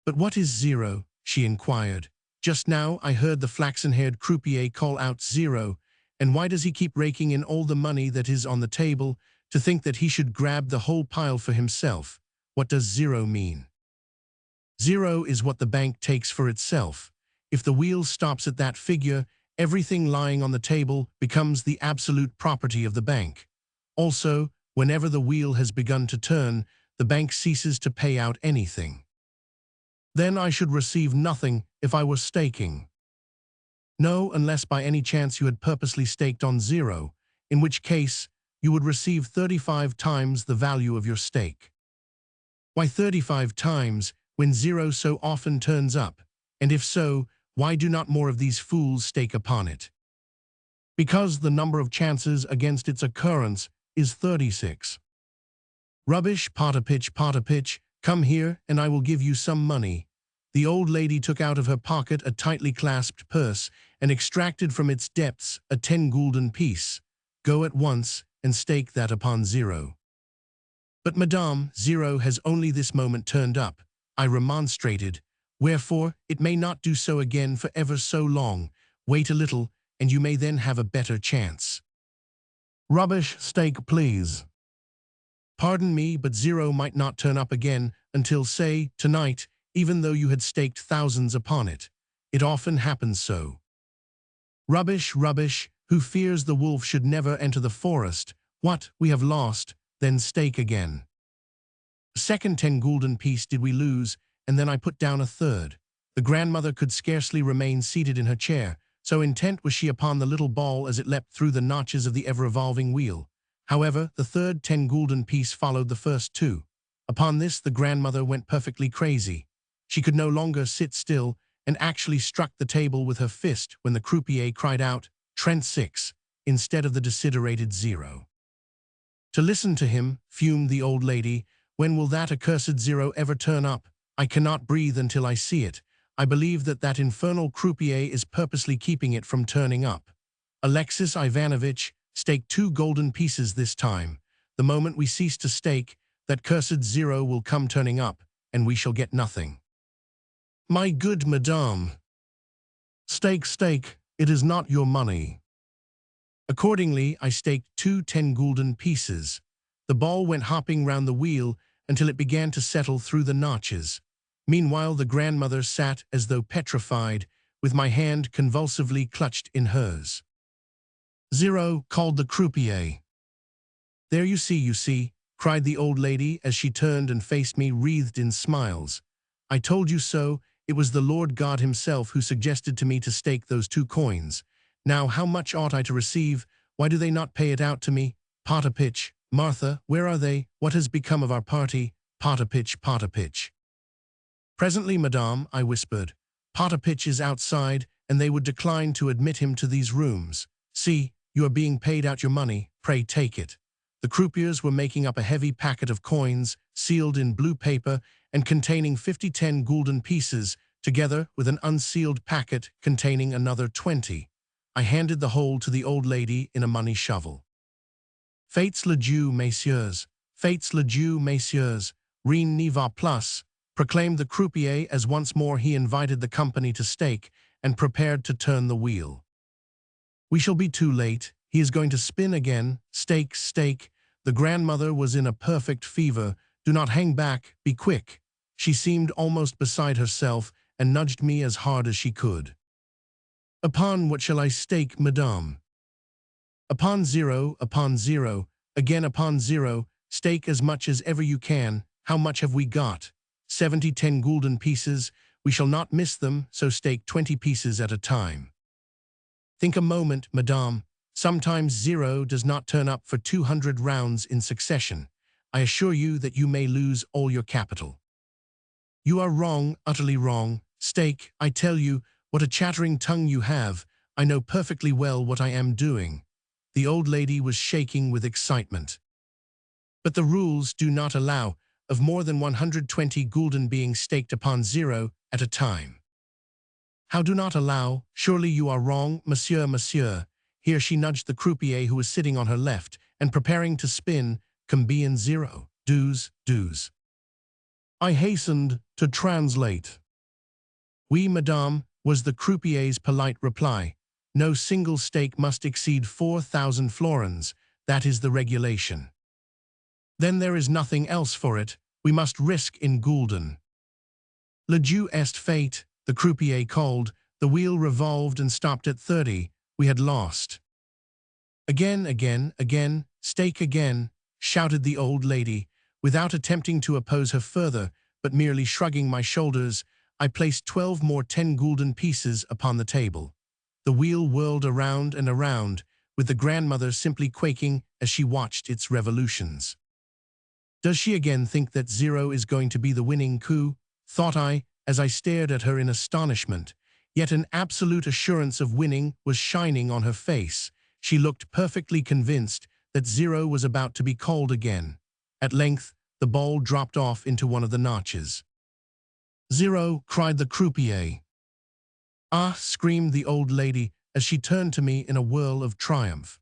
"But what is zero?" she inquired. "Just now I heard the flaxen-haired croupier call out zero, and why does he keep raking in all the money that is on the table, to think that he should grab the whole pile for himself? What does zero mean?" "Zero is what the bank takes for itself. If the wheel stops at that figure, everything lying on the table becomes the absolute property of the bank. Also, whenever the wheel has begun to turn, the bank ceases to pay out anything." "Then I should receive nothing if I were staking." "No, unless by any chance you had purposely staked on zero, in which case you would receive 35 times the value of your stake." "Why 35 times, when zero so often turns up? And if so, why do not more of these fools stake upon it?" "Because the number of chances against its occurrence is 36. "Rubbish, Potapitch, come here, and I will give you some money." The old lady took out of her pocket a tightly clasped purse and extracted from its depths a 10-gulden piece. "Go at once and stake that upon zero." "But madame, zero has only this moment turned up," I remonstrated. "Wherefore, it may not do so again for ever so long. Wait a little, and you may then have a better chance." "Rubbish, stake, please." "Pardon me, but zero might not turn up again until, say, tonight, even though you had staked thousands upon it. It often happens so." "Rubbish, rubbish, who fears the wolf should never enter the forest. What, we have lost, then stake again." A second 10-gulden piece did we lose, and then I put down a third. The grandmother could scarcely remain seated in her chair, so intent was she upon the little ball as it leapt through the notches of the ever-revolving wheel. However, the third 10-gulden piece followed the first two. Upon this the grandmother went perfectly crazy. She could no longer sit still, and actually struck the table with her fist when the croupier cried out, "Trent 6, instead of the desiderated 0. "To listen to him," fumed the old lady. "When will that accursed 0 ever turn up? I cannot breathe until I see it. I believe that infernal croupier is purposely keeping it from turning up. Alexei Ivanovich, stake 2 golden pieces this time. The moment we cease to stake, that cursed 0 will come turning up, and we shall get nothing." "My good madame." "Stake, stake, it is not your money." Accordingly, I staked 2 10-gulden pieces. The ball went hopping round the wheel until it began to settle through the notches. Meanwhile, the grandmother sat as though petrified, with my hand convulsively clutched in hers. "Zero," called the croupier. "There you see," cried the old lady as she turned and faced me wreathed in smiles. "I told you so. It was the Lord God himself who suggested to me to stake those 2 coins. Now, how much ought I to receive? Why do they not pay it out to me? Potapitch, Martha, where are they? What has become of our party? Potapitch." "Presently, madame," I whispered. "Potapitch is outside, and they would decline to admit him to these rooms. See, you are being paid out your money. Pray take it." The croupiers were making up a heavy packet of coins, sealed in blue paper and containing 50 10-gulden pieces, together with an unsealed packet containing another 20. I handed the whole to the old lady in a money shovel. "Fates le Dieu, messieurs, fates le Dieu, messieurs, rien n'y va plus," proclaimed the croupier as once more he invited the company to stake and prepared to turn the wheel. "We shall be too late. He is going to spin again. Stake, stake." The grandmother was in a perfect fever. "Do not hang back. Be quick." She seemed almost beside herself and nudged me as hard as she could. "Upon what shall I stake, madame?" "Upon 0, upon 0, again upon 0. Stake as much as ever you can. How much have we got? 70 10-gulden pieces. We shall not miss them, so stake 20 pieces at a time." "Think a moment, madame. Sometimes 0 does not turn up for 200 rounds in succession. I assure you that you may lose all your capital." You are wrong, utterly wrong. Steak, I tell you, what a chattering tongue you have. I know perfectly well what I am doing." The old lady was shaking with excitement. "But the rules do not allow of more than 120 gulden being staked upon 0 at a time." "How do not allow? Surely you are wrong, monsieur, monsieur." Here she nudged the croupier who was sitting on her left and preparing to spin combien 0, douze. I hastened to translate. "Oui, madame," was the croupier's polite reply. "No single stake must exceed 4,000 florins. That is the regulation." "Then there is nothing else for it. We must risk in gulden." "Le jeu est fait," the croupier called. The wheel revolved and stopped at 30. We had lost. Again, stake again," shouted the old lady. Without attempting to oppose her further, but merely shrugging my shoulders, I placed 12 more 10 gulden pieces upon the table. The wheel whirled around and around, with the grandmother simply quaking as she watched its revolutions. "Does she again think that 0 is going to be the winning coup?" thought I, as I stared at her in astonishment. Yet an absolute assurance of winning was shining on her face. She looked perfectly convinced that 0 was about to be called again. At length, the ball dropped off into one of the notches. "0!" cried the croupier. "Ah!" screamed the old lady as she turned to me in a whirl of triumph.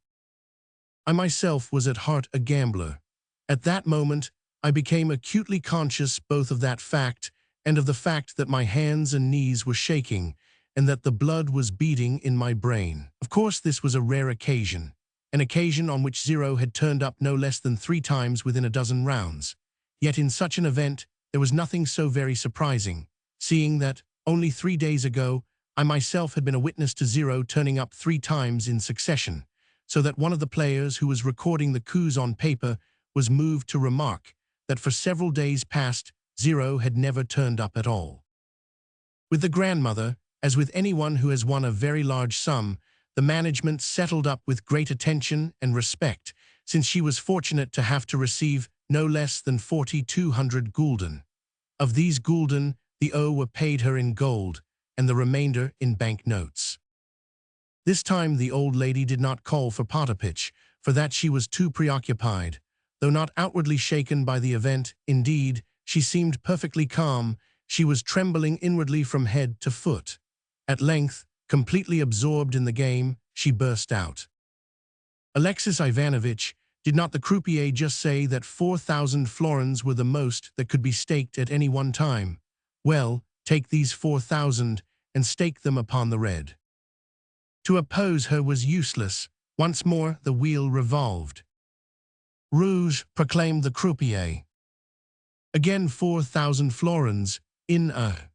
I myself was at heart a gambler. At that moment, I became acutely conscious both of that fact and of the fact that my hands and knees were shaking and that the blood was beating in my brain. Of course, this was a rare occasion, an occasion on which 0 had turned up no less than 3 times within a dozen rounds. Yet in such an event, there was nothing so very surprising, seeing that, only 3 days ago, I myself had been a witness to 0 turning up 3 times in succession, so that one of the players who was recording the coups on paper was moved to remark that for several days past, 0 had never turned up at all. With the grandmother, as with anyone who has won a very large sum, the management settled up with great attention and respect, since she was fortunate to have to receive no less than 4,200 gulden. Of these gulden, the were paid her in gold, and the remainder in bank notes. This time the old lady did not call for potapitch, for that she was too preoccupied. Though not outwardly shaken by the event, indeed, she seemed perfectly calm. She was trembling inwardly from head to foot. At length, completely absorbed in the game, she burst out. "Alexei Ivanovich, did not the croupier just say that 4,000 florins were the most that could be staked at any one time? Well, take these 4,000 and stake them upon the red." To oppose her was useless. Once more the wheel revolved. "Rouge," proclaimed the croupier. Again 4,000 florins, in a.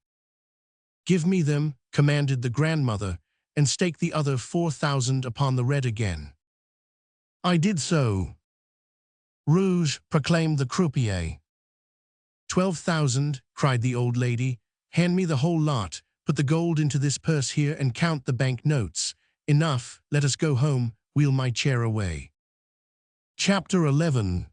"Give me them," commanded the grandmother, "and stake the other 4,000 upon the red again." I did so. "Rouge," proclaimed the croupier. 12,000, cried the old lady. "Hand me the whole lot, put the gold into this purse here and count the bank notes. Enough, let us go home, wheel my chair away." Chapter 11.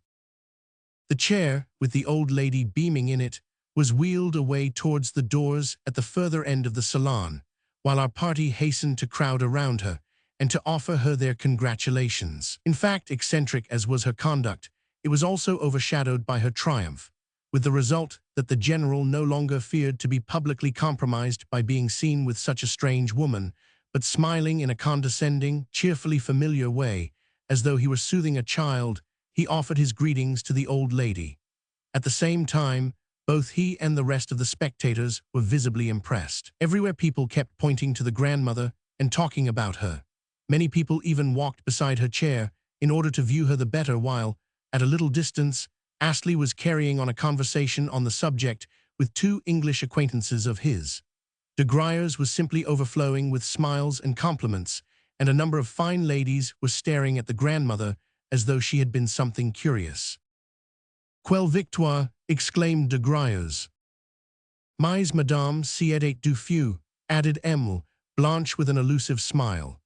The chair, with the old lady beaming in it, was wheeled away towards the doors at the further end of the salon, while our party hastened to crowd around her and to offer her their congratulations. In fact, eccentric as was her conduct, it was also overshadowed by her triumph, with the result that the general no longer feared to be publicly compromised by being seen with such a strange woman, but smiling in a condescending, cheerfully familiar way, as though he were soothing a child, he offered his greetings to the old lady. At the same time, both he and the rest of the spectators were visibly impressed. Everywhere people kept pointing to the grandmother and talking about her. Many people even walked beside her chair in order to view her the better while, at a little distance, Astley was carrying on a conversation on the subject with 2 English acquaintances of his. De Gruyers was simply overflowing with smiles and compliments, and a number of fine ladies were staring at the grandmother as though she had been something curious. "Quelle victoire!" exclaimed de Gruyers. "Mais madame, c'est et du feu," added Emile, Blanche with an elusive smile.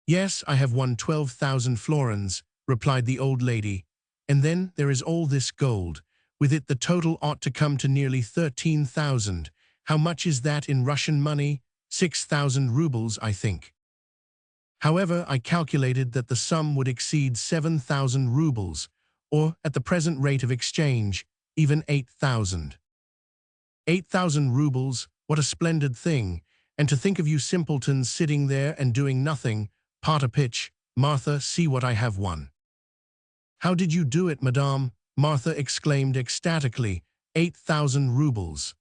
"Yes, I have won 12,000 florins," replied the old lady. "And then there is all this gold. With it, the total ought to come to nearly 13,000. How much is that in Russian money? 6,000 rubles, I think. However, I calculated that the sum would exceed 7,000 rubles, or, at the present rate of exchange, even 8,000. 8,000 rubles, what a splendid thing, and to think of you simpletons sitting there and doing nothing. Pot a pitch, Martha, see what I have won. How did you do it, madame? Martha exclaimed ecstatically. 8,000 rubles.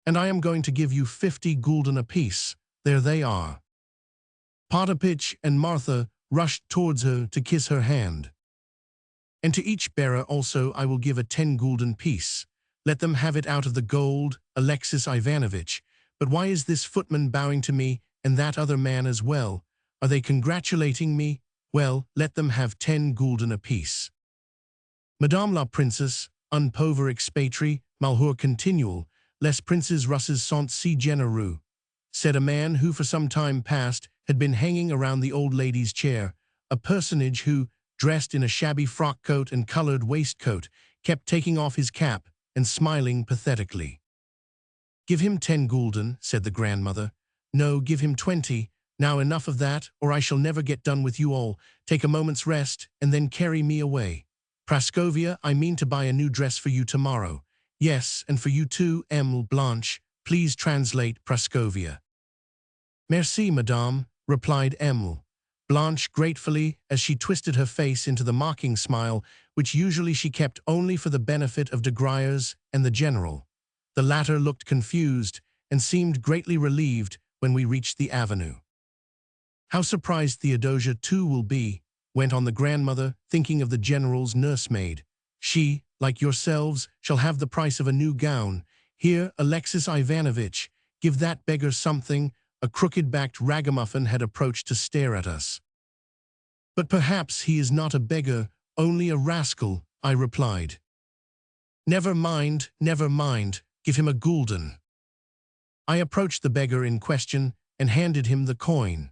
And I am going to give you 50 gulden apiece. There they are. Potapitch and Martha rushed towards her to kiss her hand. And to each bearer also I will give a 10 gulden piece. Let them have it out of the gold, Alexei Ivanovich. But why is this footman bowing to me, and that other man as well? Are they congratulating me? Well, let them have 10 gulden apiece. Madame la princesse, un pauvre expatriate, malheur continuel, les princes russes sont si généreux, said a man who for some time past had been hanging around the old lady's chair, a personage who, dressed in a shabby frock-coat and colored waistcoat, kept taking off his cap and smiling pathetically. Give him 10 gulden, said the grandmother. No, give him 20. Now enough of that, or I shall never get done with you all. Take a moment's rest, and then carry me away. Praskovia, I mean to buy a new dress for you tomorrow. Yes, and for you too, Emile Blanche. Please translate, Praskovia. Merci, madame, replied Emile. Blanche gratefully, as she twisted her face into the mocking smile, which usually she kept only for the benefit of de Griers and the general. The latter looked confused and seemed greatly relieved when we reached the avenue. How surprised Theodosia too will be, went on the grandmother, thinking of the general's nursemaid. She, like yourselves, shall have the price of a new gown. Here, Alexei Ivanovich, give that beggar something. A crooked-backed ragamuffin had approached to stare at us. But perhaps he is not a beggar, only a rascal, I replied. Never mind, give him a gulden. I approached the beggar in question and handed him the coin.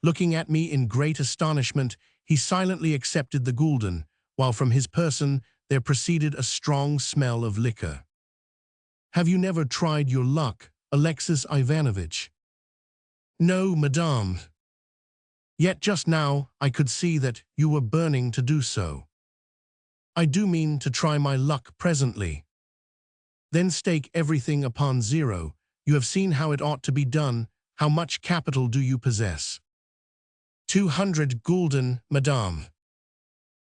Looking at me in great astonishment, he silently accepted the gulden, while from his person there proceeded a strong smell of liquor. Have you never tried your luck, Alexei Ivanovich? No, madame. Yet just now I could see that you were burning to do so. I do mean to try my luck presently. Then stake everything upon zero. You have seen how it ought to be done. How much capital do you possess? 200 gulden, madame.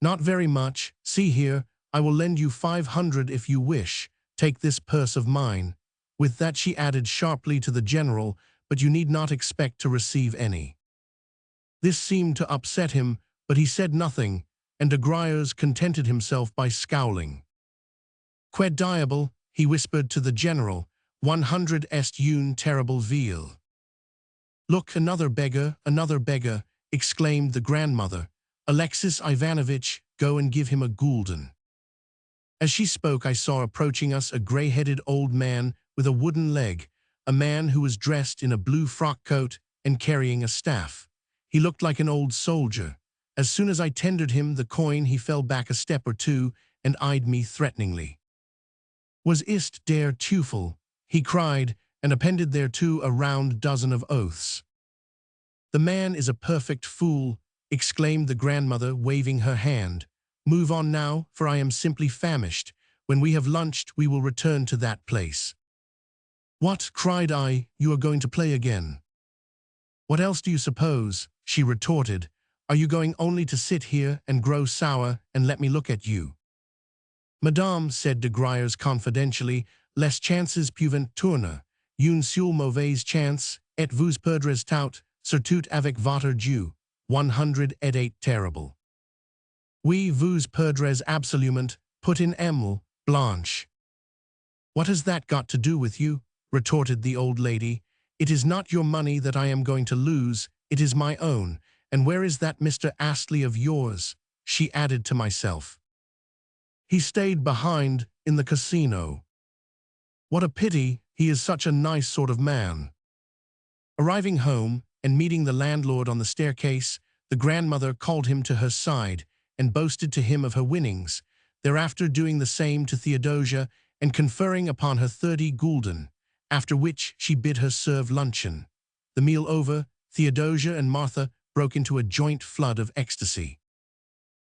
Not very much. See here, I will lend you 500 if you wish. Take this purse of mine. With that she added sharply to the general, but you need not expect to receive any. This seemed to upset him, but he said nothing, and de Griers contented himself by scowling. Qued diable, he whispered to the general, 100 est une terrible ville. Look, another beggar, exclaimed the grandmother. Alexei Ivanovich, go and give him a gulden. As she spoke, I saw approaching us a gray-headed old man with a wooden leg, a man who was dressed in a blue frock-coat and carrying a staff. He looked like an old soldier. As soon as I tendered him the coin, he fell back a step or two and eyed me threateningly. Was ist der Teufel, he cried, and appended thereto a round dozen of oaths. The man is a perfect fool, exclaimed the grandmother, waving her hand. Move on now, for I am simply famished. When we have lunched, we will return to that place. What, cried I, you are going to play again? What else do you suppose? She retorted. Are you going only to sit here and grow sour and let me look at you? Madame, said de Griers confidentially, les chances peuvent tourner, une seule mauvaise chance, et vous perdrez tout, surtout avec votre Dieu. 108 terrible. Oui, vous perdrez absolument, put in Emile Blanche. What has that got to do with you? Retorted the old lady. It is not your money that I am going to lose, it is my own. And where is that Mr. Astley of yours? She added to myself. He stayed behind in the casino. What a pity, he is such a nice sort of man. Arriving home and meeting the landlord on the staircase, the grandmother called him to her side and boasted to him of her winnings. thereafter doing the same to Theodosia and conferring upon her 30 gulden, after which she bid her serve luncheon. The meal over, Theodosia and Martha broke into a joint flood of ecstasy.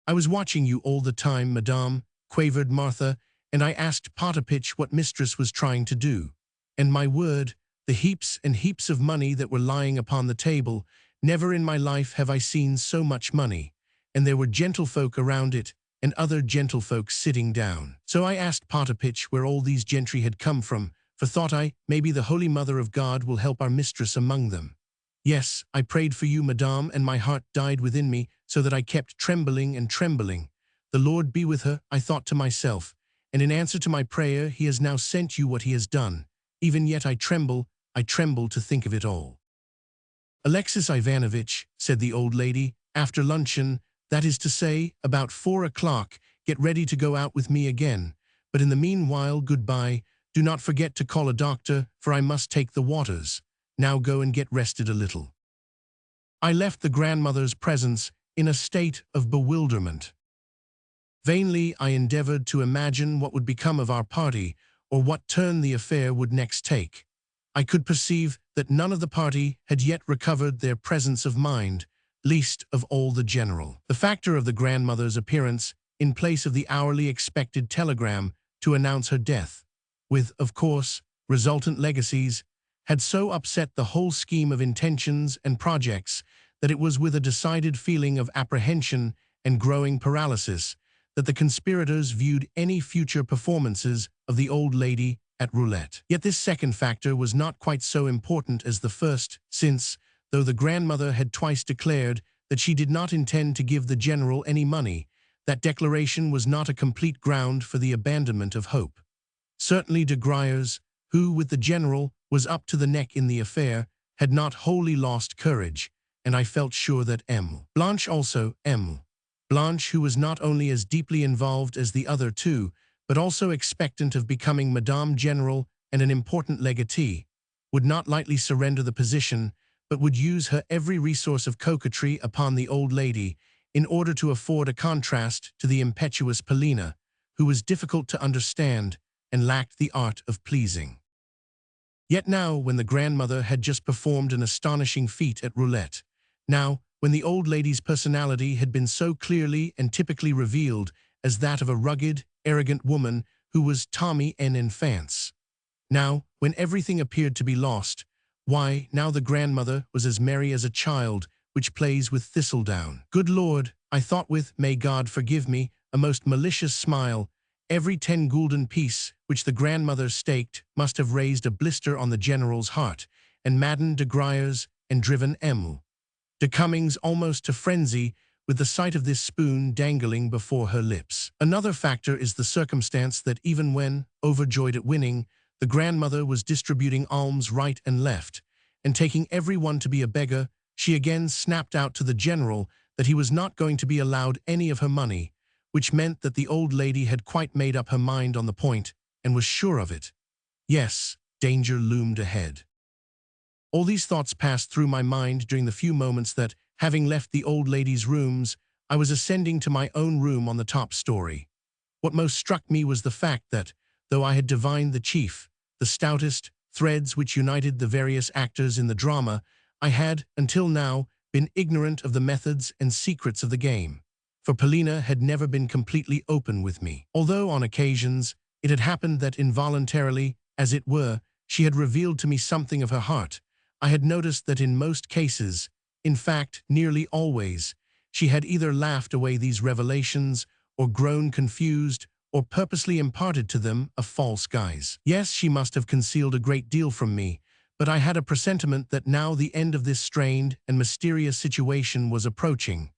"I was watching you all the time, madame," quavered Martha, "and I asked Potapitch what mistress was trying to do. And my word, the heaps and heaps of money that were lying upon the table, never in my life have I seen so much money, and there were gentlefolk around it, and other gentlefolk sitting down. So I asked Potapitch where all these gentry had come from, for thought I, maybe the Holy Mother of God will help our mistress among them. Yes, I prayed for you, madame, and my heart died within me, so that I kept trembling and trembling. The Lord be with her, I thought to myself, and in answer to my prayer he has now sent you what he has done. Even yet I tremble to think of it all." "Alexei Ivanovich," said the old lady, "after luncheon, that is to say, about 4 o'clock, get ready to go out with me again. But in the meanwhile, goodbye. Do not forget to call a doctor, for I must take the waters. Now go and get rested a little." I left the grandmother's presence in a state of bewilderment. Vainly I endeavored to imagine what would become of our party, or what turn the affair would next take. I could perceive that none of the party had yet recovered their presence of mind, least of all the general. The factor of the grandmother's appearance, in place of the hourly expected telegram to announce her death, with, of course, resultant legacies, had so upset the whole scheme of intentions and projects that it was with a decided feeling of apprehension and growing paralysis that the conspirators viewed any future performances of the old lady at roulette. Yet this second factor was not quite so important as the first, since, though the grandmother had twice declared that she did not intend to give the general any money, that declaration was not a complete ground for the abandonment of hope. Certainly de Griers, who, with the general, was up to the neck in the affair, had not wholly lost courage, and I felt sure that Blanche also, Blanche, who was not only as deeply involved as the other two, but also expectant of becoming Madame General and an important legatee, would not lightly surrender the position, but would use her every resource of coquetry upon the old lady in order to afford a contrast to the impetuous Polina, who was difficult to understand and lacked the art of pleasing. Yet now, when the grandmother had just performed an astonishing feat at roulette, now, when the old lady's personality had been so clearly and typically revealed as that of a rugged, arrogant woman who was Tommy en enfance, now, when everything appeared to be lost, why, now the grandmother was as merry as a child which plays with thistledown. Good Lord, I thought with, may God forgive me, a most malicious smile, every 10 gulden piece which the grandmother staked must have raised a blister on the general's heart, and maddened de Griers and driven de Cummings almost to frenzy with the sight of this spoon dangling before her lips. Another factor is the circumstance that even when, overjoyed at winning, the grandmother was distributing alms right and left, and taking every one to be a beggar, she again snapped out to the general that he was not going to be allowed any of her money, which meant that the old lady had quite made up her mind on the point, and was sure of it. Yes, danger loomed ahead. All these thoughts passed through my mind during the few moments that, having left the old lady's rooms, I was ascending to my own room on the top story. What most struck me was the fact that, though I had divined the stoutest, threads which united the various actors in the drama, I had, until now, been ignorant of the methods and secrets of the game. For Polina had never been completely open with me. Although, on occasions, it had happened that involuntarily, as it were, she had revealed to me something of her heart, I had noticed that in most cases, in fact, nearly always, she had either laughed away these revelations, or grown confused, or purposely imparted to them a false guise. Yes, she must have concealed a great deal from me, but I had a presentiment that now the end of this strained and mysterious situation was approaching.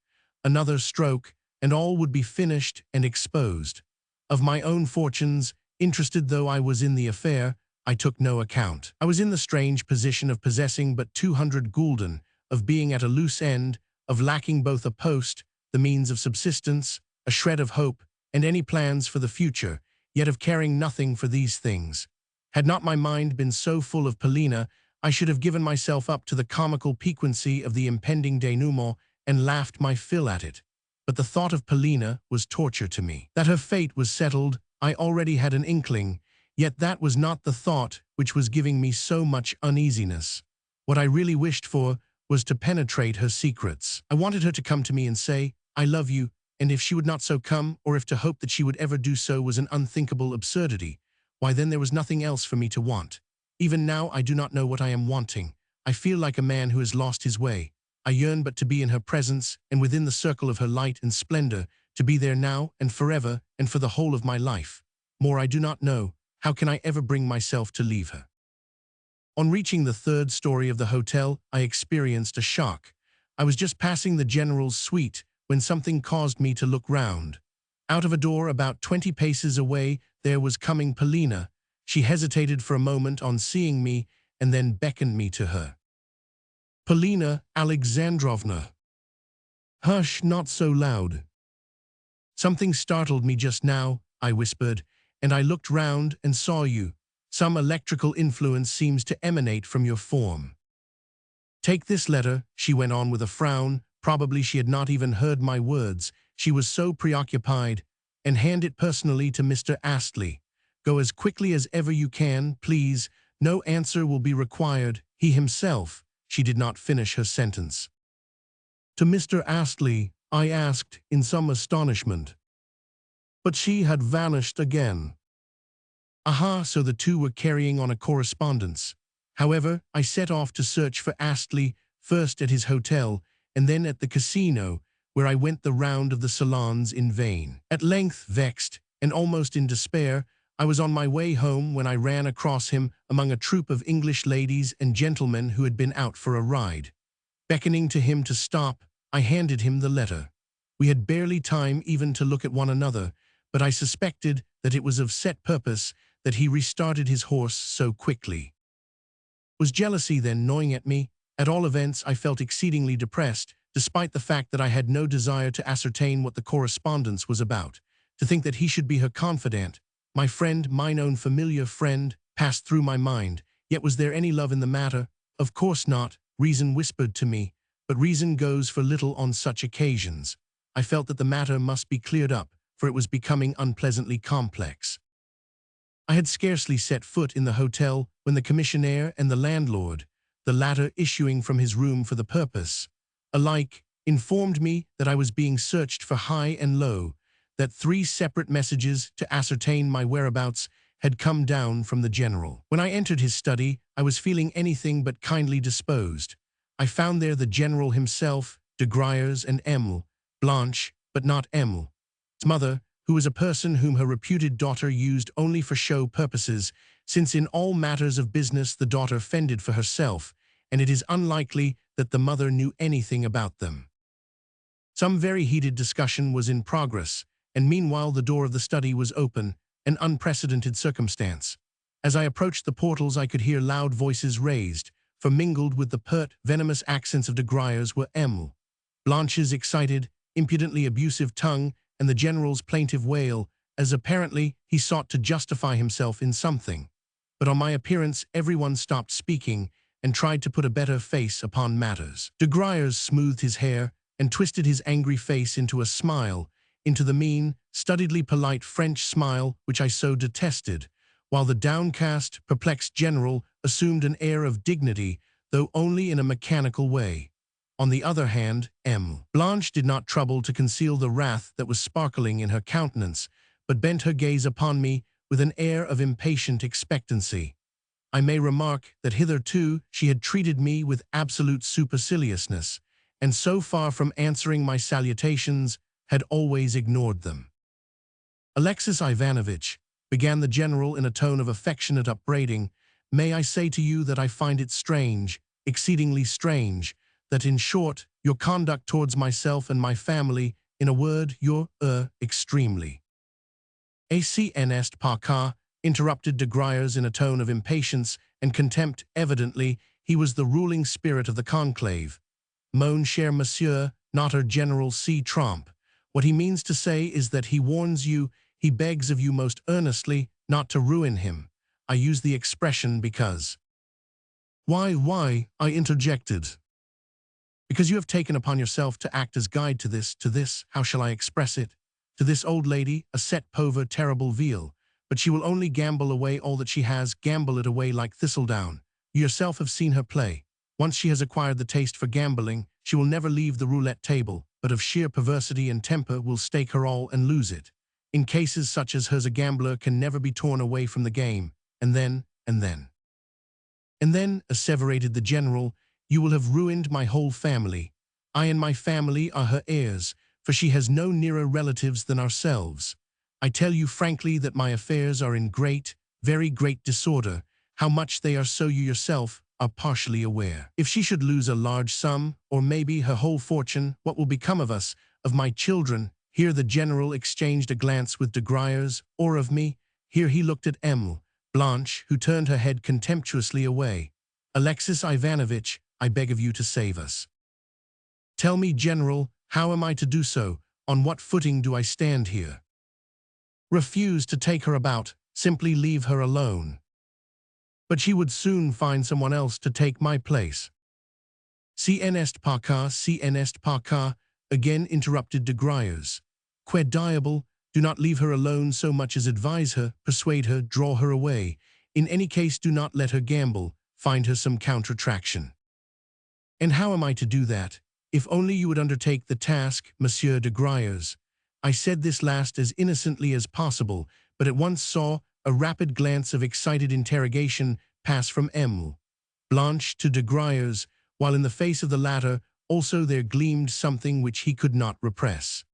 Another stroke, and all would be finished and exposed. Of my own fortunes, interested though I was in the affair, I took no account. I was in the strange position of possessing but 200 gulden, of being at a loose end, of lacking both a post, the means of subsistence, a shred of hope, and any plans for the future, yet of caring nothing for these things. Had not my mind been so full of Polina, I should have given myself up to the comical piquancy of the impending denouement and laughed my fill at it. but the thought of Polina was torture to me. That her fate was settled, I already had an inkling, yet that was not the thought which was giving me so much uneasiness. What I really wished for was to penetrate her secrets. I wanted her to come to me and say, "I love you," and if she would not so come, or if to hope that she would ever do so was an unthinkable absurdity, why then there was nothing else for me to want. Even now I do not know what I am wanting. I feel like a man who has lost his way. I yearn but to be in her presence, and within the circle of her light and splendor, to be there now and forever and for the whole of my life. More I do not know. How can I ever bring myself to leave her? On reaching the third story of the hotel, I experienced a shock. I was just passing the general's suite when something caused me to look round. Out of a door about 20 paces away, there was coming Polina. She hesitated for a moment on seeing me and then beckoned me to her. "Polina Alexandrovna." "Hush, not so loud." "Something startled me just now," I whispered, "and I looked round and saw you. Some electrical influence seems to emanate from your form." "Take this letter," she went on with a frown. Probably she had not even heard my words. She was so preoccupied. "And hand it personally to Mr. Astley. Go as quickly as ever you can, please. No answer will be required. He himself—" She did not finish her sentence. "To Mr. Astley?" I asked in some astonishment. But she had vanished again. Aha, so the two were carrying on a correspondence. However, I set off to search for Astley, first at his hotel, and then at the casino, where I went the round of the salons in vain. At length, vexed, and almost in despair, I was on my way home when I ran across him among a troop of English ladies and gentlemen who had been out for a ride. Beckoning to him to stop, I handed him the letter. We had barely time even to look at one another, but I suspected that it was of set purpose that he restarted his horse so quickly. Was jealousy then gnawing at me? At all events, I felt exceedingly depressed, despite the fact that I had no desire to ascertain what the correspondence was about. To think that he should be her confidant, my friend, mine own familiar friend, passed through my mind. Yet was there any love in the matter? Of course not, reason whispered to me, but reason goes for little on such occasions. I felt that the matter must be cleared up, for it was becoming unpleasantly complex. I had scarcely set foot in the hotel when the commissionaire and the landlord, the latter issuing from his room for the purpose, alike informed me that I was being searched for high and low, that 3 separate messages to ascertain my whereabouts had come down from the general. When I entered his study, I was feeling anything but kindly disposed. I found there the general himself, de Griers and Emile, Blanche, but not Emile, his mother, who was a person whom her reputed daughter used only for show purposes, since in all matters of business the daughter fended for herself, and it is unlikely that the mother knew anything about them. Some very heated discussion was in progress, and meanwhile the door of the study was open, an unprecedented circumstance. As I approached the portals I could hear loud voices raised, for mingled with the pert, venomous accents of de Griers were Emile, Blanche's excited, impudently abusive tongue, and the general's plaintive wail, as apparently he sought to justify himself in something. But on my appearance everyone stopped speaking and tried to put a better face upon matters. De Griers smoothed his hair and twisted his angry face into a smile, into the mean, studiedly polite French smile which I so detested, while the downcast, perplexed general assumed an air of dignity, though only in a mechanical way. On the other hand, Blanche did not trouble to conceal the wrath that was sparkling in her countenance, but bent her gaze upon me with an air of impatient expectancy. I may remark that hitherto she had treated me with absolute superciliousness, and so far from answering my salutations, had always ignored them. "Alexei Ivanovich," began the general in a tone of affectionate upbraiding, "may I say to you that I find it strange, exceedingly strange, that in short, your conduct towards myself and my family, in a word, your, extremely." "Acnest pas cas," interrupted de Griers in a tone of impatience and contempt. Evidently, he was the ruling spirit of the conclave. "Mon cher monsieur, not our General C. Trompe. What he means to say is that he warns you, he begs of you most earnestly, not to ruin him. I use the expression because—" Why, I interjected. Because you have taken upon yourself to act as guide to this, how shall I express it? To this old lady, a set pauvre terrible veal, but she will only gamble away all that she has, gamble it away like thistledown. You yourself have seen her play. Once she has acquired the taste for gambling, she will never leave the roulette table, but of sheer perversity and temper will stake her all and lose it. In cases such as hers, a gambler can never be torn away from the game. And then, asseverated the general, you will have ruined my whole family. I and my family are her heirs, for she has no nearer relatives than ourselves. I tell you frankly that my affairs are in great, very great disorder. How much they are so you yourself are partially aware. If she should lose a large sum, or maybe her whole fortune, what will become of us, of my children? Here the general exchanged a glance with de Griers, or of me. Here he looked at Blanche, who turned her head contemptuously away. Alexei Ivanovich, I beg of you to save us. Tell me, General, how am I to do so? On what footing do I stand here? Refuse to take her about, simply leave her alone. But she would soon find someone else to take my place. Si n'est pas cas, again interrupted de Griers. Que diable, do not leave her alone so much as advise her, persuade her, draw her away. In any case, do not let her gamble, find her some counter-traction. And how am I to do that? If only you would undertake the task, Monsieur de Griers. I said this last as innocently as possible, but at once saw a rapid glance of excited interrogation pass from Blanche to de Griers, while in the face of the latter also there gleamed something which he could not repress.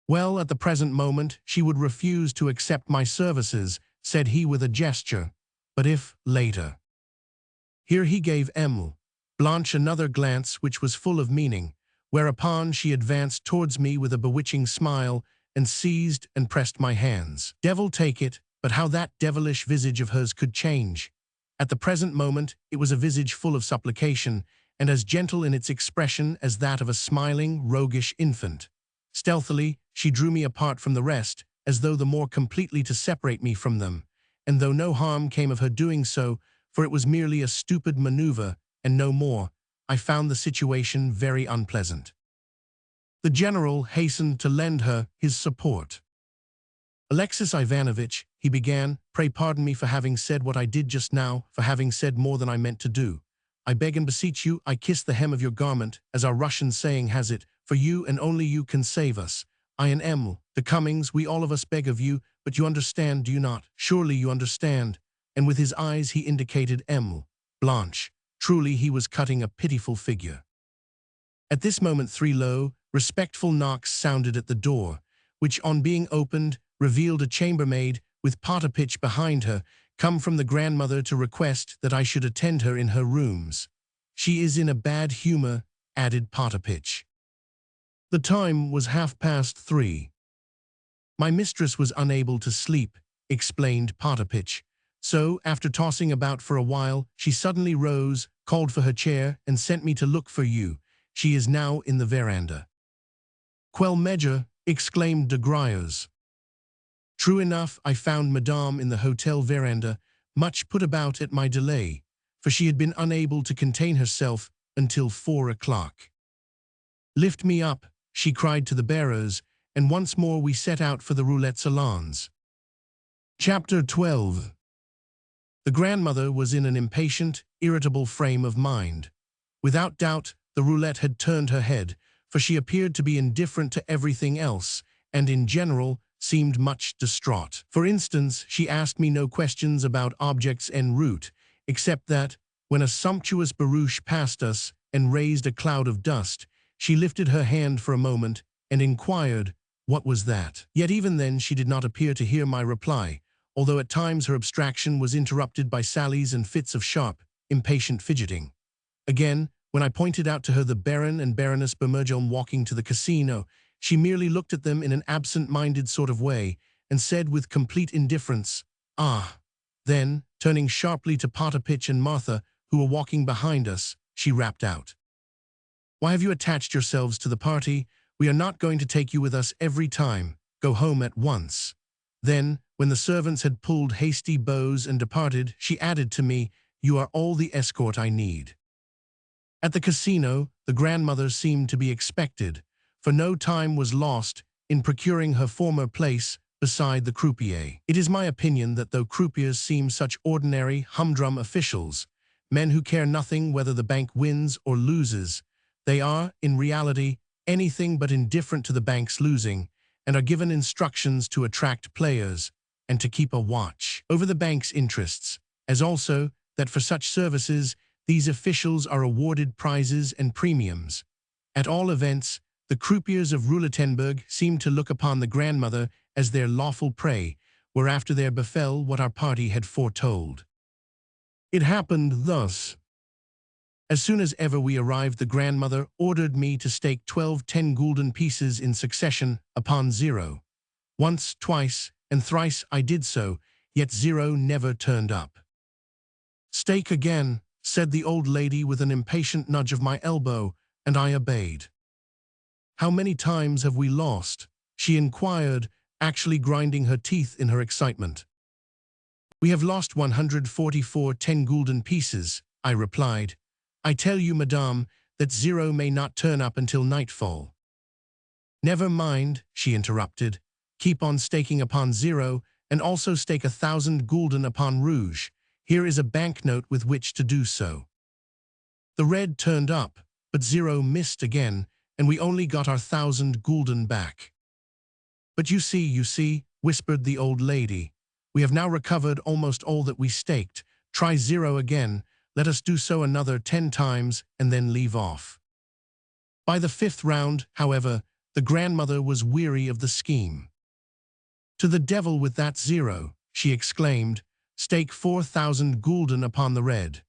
Well, at the present moment, she would refuse to accept my services, said he with a gesture. But if, later. Here he gave Blanche another glance which was full of meaning, whereupon she advanced towards me with a bewitching smile and seized and pressed my hands. Devil take it, but how that devilish visage of hers could change. At the present moment, it was a visage full of supplication, and as gentle in its expression as that of a smiling, roguish infant. Stealthily, she drew me apart from the rest, as though the more completely to separate me from them, and though no harm came of her doing so, for it was merely a stupid maneuver, and no more, I found the situation very unpleasant. The general hastened to lend her his support. Alexei Ivanovich, he began, pray pardon me for having said what I did just now, for having said more than I meant to do. I beg and beseech you, I kiss the hem of your garment, as our Russian saying has it, for you and only you can save us. I and the Cummings, we all of us beg of you, but you understand, do you not? Surely you understand. And with his eyes he indicated Blanche. Truly he was cutting a pitiful figure. At this moment 3 low, respectful knocks sounded at the door, which on being opened, revealed a chambermaid with Potapitch behind her, come from the grandmother to request that I should attend her in her rooms. She is in a bad humor, added Potapitch. The time was 3:30. My mistress was unable to sleep, explained Potapitch. So, after tossing about for a while, she suddenly rose, called for her chair, and sent me to look for you. She is now in the veranda. Quel major, exclaimed de Griers. True enough, I found Madame in the hotel veranda, much put about at my delay, for she had been unable to contain herself until 4 o'clock. Lift me up, she cried to the bearers, and once more we set out for the roulette salons. Chapter 12. The grandmother was in an impatient, irritable frame of mind. Without doubt, the roulette had turned her head, for she appeared to be indifferent to everything else, and in general seemed much distraught. For instance, she asked me no questions about objects en route, except that, when a sumptuous barouche passed us and raised a cloud of dust, she lifted her hand for a moment and inquired, what was that? Yet even then she did not appear to hear my reply, although at times her abstraction was interrupted by sallies and fits of sharp, impatient fidgeting. Again, when I pointed out to her the Baron and Baroness Bermergelm walking to the casino, she merely looked at them in an absent-minded sort of way and said with complete indifference, "Ah." Then, turning sharply to Potapitch and Martha, who were walking behind us, she rapped out, "Why have you attached yourselves to the party? We are not going to take you with us every time. Go home at once." Then, when the servants had pulled hasty bows and departed, she added to me, "You are all the escort I need." At the casino, the grandmother seemed to be expected, for no time was lost in procuring her former place beside the croupier. It is my opinion that though croupiers seem such ordinary, humdrum officials, men who care nothing whether the bank wins or loses, they are, in reality, anything but indifferent to the bank's losing, and are given instructions to attract players and to keep a watch over the bank's interests, as also that for such services these officials are awarded prizes and premiums. At all events, the croupiers of Roulettenburg seemed to look upon the grandmother as their lawful prey, whereafter there befell what our party had foretold. It happened thus. As soon as ever we arrived, the grandmother ordered me to stake 12 10-gulden pieces in succession upon zero. Once, twice, and thrice I did so, yet zero never turned up. "Stake again," said the old lady with an impatient nudge of my elbow, and I obeyed. "How many times have we lost?" she inquired, actually grinding her teeth in her excitement. "We have lost 144 10-gulden pieces," I replied. "I tell you, madame, that zero may not turn up until nightfall." "Never mind," she interrupted. "Keep on staking upon zero, and also stake 1,000 gulden upon rouge. Here is a banknote with which to do so." The red turned up, but zero missed again, and we only got our 1,000 gulden back. "But you see," whispered the old lady. "We have now recovered almost all that we staked. Try zero again. Let us do so another 10 times, and then leave off." By the 5th round, however, the grandmother was weary of the scheme. "To the devil with that zero," she exclaimed. "Stake 4,000 gulden upon the red."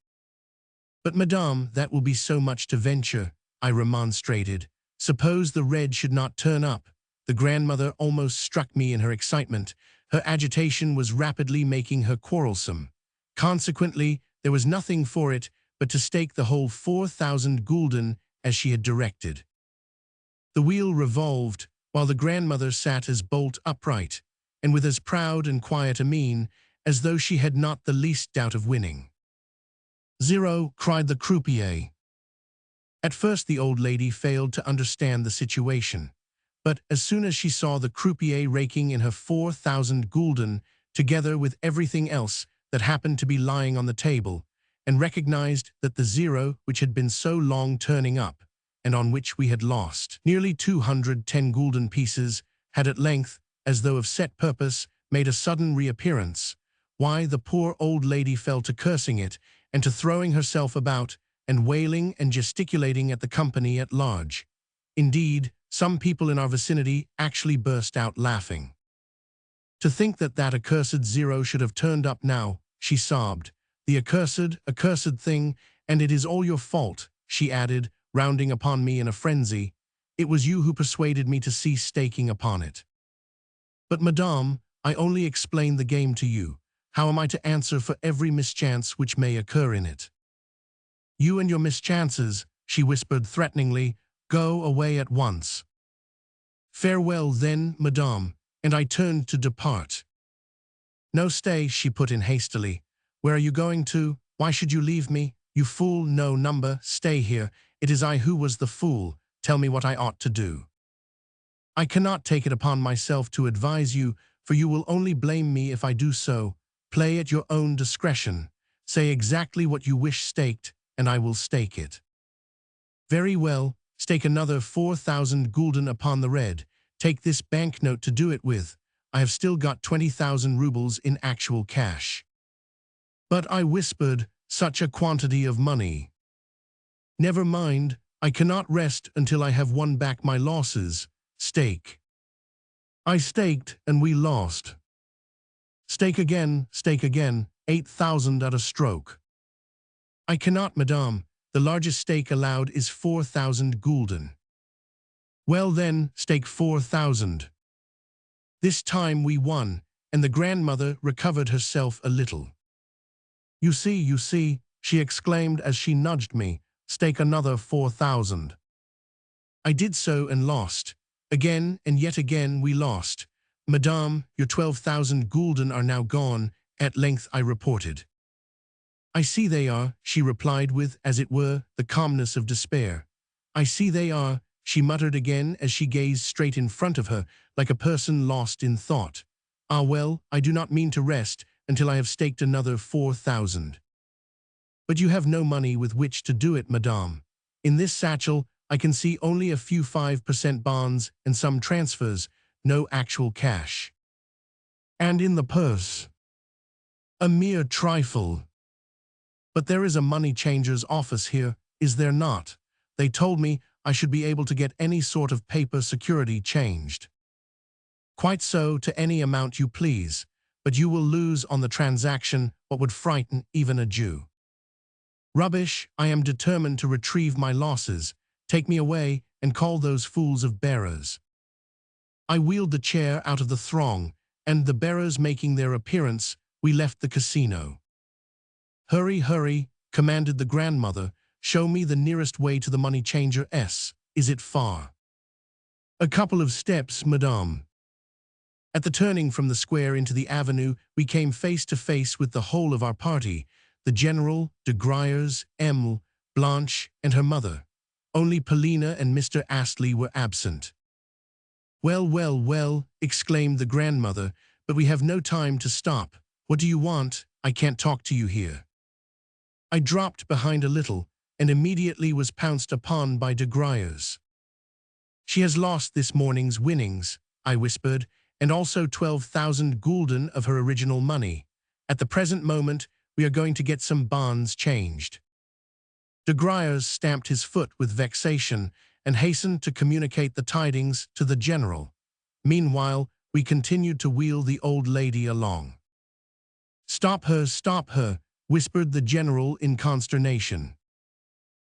"But madame, that will be so much to venture," I remonstrated. "Suppose the red should not turn up?" The grandmother almost struck me in her excitement. Her agitation was rapidly making her quarrelsome. Consequently, there was nothing for it but to stake the whole 4,000 gulden as she had directed. The wheel revolved, while the grandmother sat as bolt upright, and with as proud and quiet a mien as though she had not the least doubt of winning. "Zero," cried the croupier. At first the old lady failed to understand the situation, but as soon as she saw the croupier raking in her 4,000 gulden, together with everything else that happened to be lying on the table, and recognized that the zero which had been so long turning up, and on which we had lost nearly 200 10-gulden pieces, had at length, as though of set purpose, made a sudden reappearance, why, the poor old lady fell to cursing it, and to throwing herself about, and wailing and gesticulating at the company at large. Indeed, some people in our vicinity actually burst out laughing. "To think that that accursed zero should have turned up now," she sobbed. "The accursed thing, and it is all your fault," she added, rounding upon me in a frenzy. "It was you who persuaded me to cease staking upon it." "But madame, I only explained the game to you. How am I to answer for every mischance which may occur in it?" "You and your mischances," she whispered threateningly. "Go away at once." "Farewell then, madame," and I turned to depart. "No, stay," she put in hastily. "Where are you going to? Why should you leave me? You fool, no number, stay here. It is I who was the fool. Tell me what I ought to do." "I cannot take it upon myself to advise you, for you will only blame me if I do so. Play at your own discretion. Say exactly what you wish staked, and I will stake it." "Very well, stake another 4,000 gulden upon the red. Take this banknote to do it with. I have still got 20,000 rubles in actual cash." "But," I whispered, "such a quantity of money." "Never mind, I cannot rest until I have won back my losses. Stake." I staked, and we lost. Stake again, 8,000 at a stroke." "I cannot, madame. The largest stake allowed is 4,000 gulden." "Well then, stake 4,000. This time we won, and the grandmother recovered herself a little. You see," she exclaimed as she nudged me, "stake another 4,000. I did so and lost. Again and yet again we lost. "Madame, your 12,000 gulden are now gone," at length I reported. I see they are, she replied with, as it were, the calmness of despair. I see they are, she muttered again as she gazed straight in front of her, like a person lost in thought. Ah well, I do not mean to rest until I have staked another 4,000. But you have no money with which to do it, madame. In this satchel, I can see only a few 5% bonds and some transfers, no actual cash. And in the purse? A mere trifle. But there is a money changer's office here, is there not? They told me I should be able to get any sort of paper security changed. Quite so, to any amount you please, but you will lose on the transaction what would frighten even a Jew. Rubbish, I am determined to retrieve my losses. Take me away and call those fools of bearers. I wheeled the chair out of the throng, and the bearers making their appearance, we left the casino. Hurry, hurry, commanded the grandmother. Show me the nearest way to the money changer S. Is it far? A couple of steps, madame. At the turning from the square into the avenue, we came face to face with the whole of our party, the General, de Griers, Emile, Blanche, and her mother. Only Polina and Mr. Astley were absent. Well, well, well, exclaimed the grandmother, but we have no time to stop. What do you want? I can't talk to you here. I dropped behind a little, and immediately was pounced upon by de Griers. She has lost this morning's winnings, I whispered, and also 12,000 gulden of her original money. At the present moment, we are going to get some bonds changed. De Griers stamped his foot with vexation and hastened to communicate the tidings to the general. Meanwhile, we continued to wheel the old lady along. Stop her, whispered the general in consternation.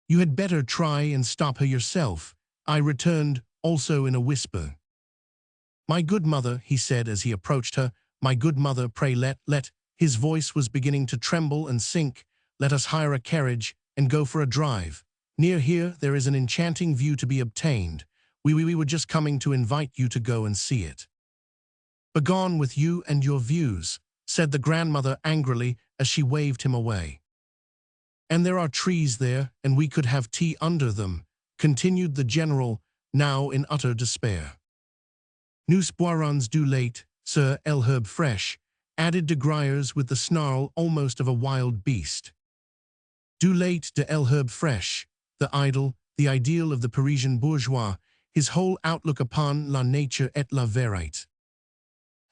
You had better try and stop her yourself, I returned, also in a whisper. My good mother, he said as he approached her, my good mother, pray let. His voice was beginning to tremble and sink. Let us hire a carriage and go for a drive. Near here there is an enchanting view to be obtained. We were just coming to invite you to go and see it. Begone with you and your views, said the grandmother angrily as she waved him away. And there are trees there, and we could have tea under them, continued the general, now in utter despair. Nous boirons du lait, sir, el herb fresh, added de Griers with the snarl almost of a wild beast. Du lait de el herb fresh, the idol, the ideal of the Parisian bourgeois, his whole outlook upon la nature et la vérité.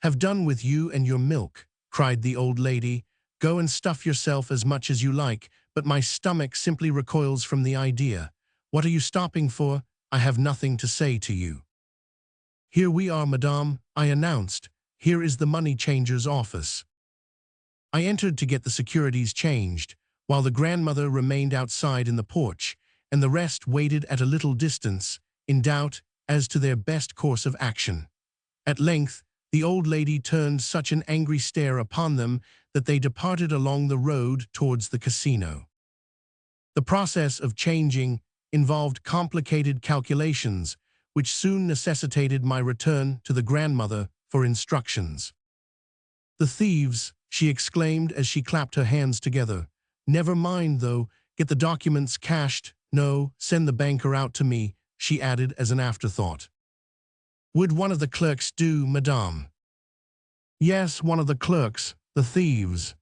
Have done with you and your milk, cried the old lady. Go and stuff yourself as much as you like, but my stomach simply recoils from the idea. What are you stopping for? I have nothing to say to you. Here we are, madame, I announced. Here is the money changer's office. I entered to get the securities changed, while the grandmother remained outside in the porch, and the rest waited at a little distance, in doubt as to their best course of action. At length, the old lady turned such an angry stare upon them that they departed along the road towards the casino. The process of changing involved complicated calculations, which soon necessitated my return to the grandmother for instructions. The thieves, she exclaimed as she clapped her hands together. Never mind, though, get the documents cashed. No, send the banker out to me, she added as an afterthought. Would one of the clerks do, madame? Yes, one of the clerks, the thieves.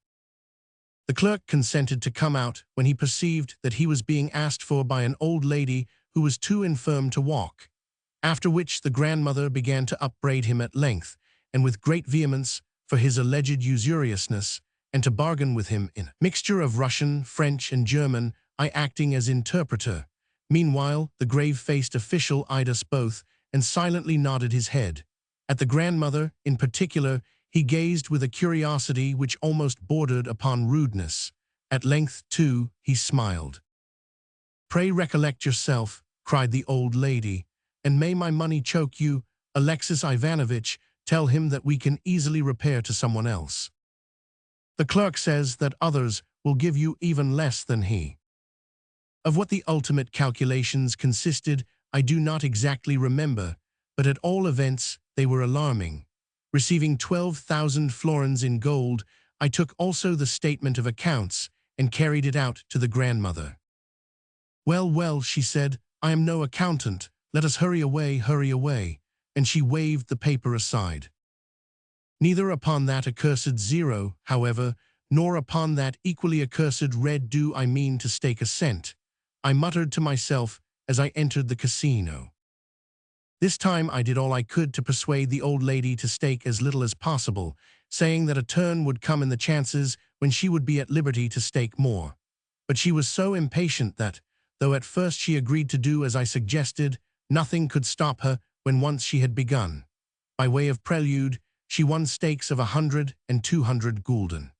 The clerk consented to come out when he perceived that he was being asked for by an old lady who was too infirm to walk, after which the grandmother began to upbraid him at length, and with great vehemence, for his alleged usuriousness, and to bargain with him in a mixture of Russian, French, and German, I acting as interpreter. Meanwhile, the grave-faced official eyed us both and silently nodded his head. At the grandmother, in particular, he gazed with a curiosity which almost bordered upon rudeness. At length, too, he smiled. Pray recollect yourself, cried the old lady, and may my money choke you, Alexei Ivanovich, tell him that we can easily repair to someone else. The clerk says that others will give you even less than he. Of what the ultimate calculations consisted, I do not exactly remember, but at all events, they were alarming. Receiving 12,000 florins in gold, I took also the statement of accounts, and carried it out to the grandmother. "Well, well," she said, "I am no accountant. Let us hurry away," and she waved the paper aside. Neither upon that accursed zero, however, nor upon that equally accursed red do I mean to stake a cent, I muttered to myself as I entered the casino. This time I did all I could to persuade the old lady to stake as little as possible, saying that a turn would come in the chances when she would be at liberty to stake more. But she was so impatient that, though at first she agreed to do as I suggested, nothing could stop her when once she had begun. By way of prelude, she won stakes of 100 and 200 gulden.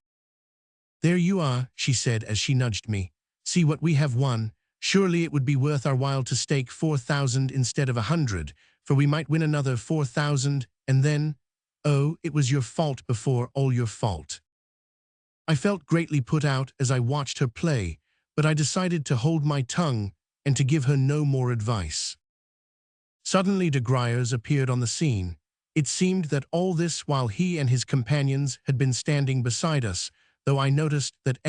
"There you are," she said as she nudged me. "See what we have won. Surely it would be worth our while to stake 4,000 instead of 100, for we might win another 4,000, and then, oh, it was your fault before all your fault." I felt greatly put out as I watched her play, but I decided to hold my tongue and to give her no more advice. Suddenly de Gruyers appeared on the scene. It seemed that all this while he and his companions had been standing beside us, though I noticed that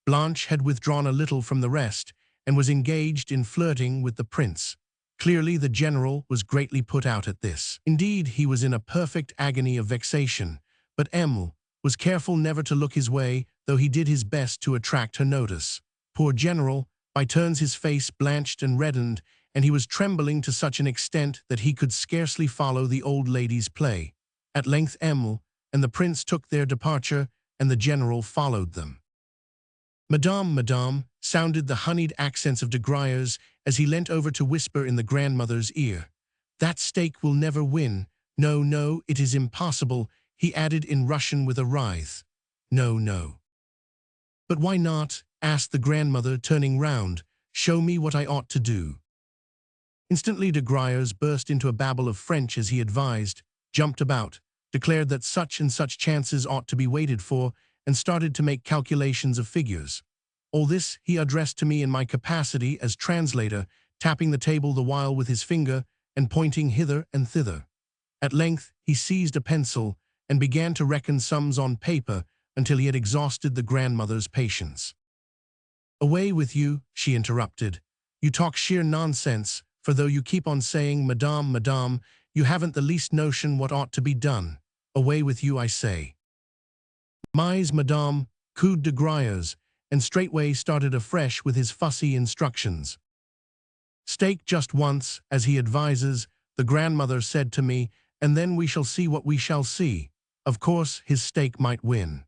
Blanche had withdrawn a little from the rest and was engaged in flirting with the prince. Clearly the general was greatly put out at this. Indeed, he was in a perfect agony of vexation, but was careful never to look his way, though he did his best to attract her notice. Poor general, by turns his face blanched and reddened, and he was trembling to such an extent that he could scarcely follow the old lady's play. At length and the prince took their departure, and the general followed them. "Madame, madame," sounded the honeyed accents of de Gruyers as he leant over to whisper in the grandmother's ear. "That stake will never win. No, no, it is impossible," he added in Russian with a writhe. "No, no." "But why not?" asked the grandmother, turning round. "Show me what I ought to do." Instantly de Gruyers burst into a babble of French as he advised, jumped about, declared that such and such chances ought to be waited for, and started to make calculations of figures. All this he addressed to me in my capacity as translator, tapping the table the while with his finger and pointing hither and thither. At length he seized a pencil and began to reckon sums on paper until he had exhausted the grandmother's patience. "Away with you," she interrupted. "You talk sheer nonsense, for though you keep on saying, 'Madame, madame,' you haven't the least notion what ought to be done. Away with you, I say." "Mais, madame," cooed de Gruyers, and straightway started afresh with his fussy instructions. "Stake just once, as he advises," the grandmother said to me, "and then we shall see what we shall see." Of course, his stake might win.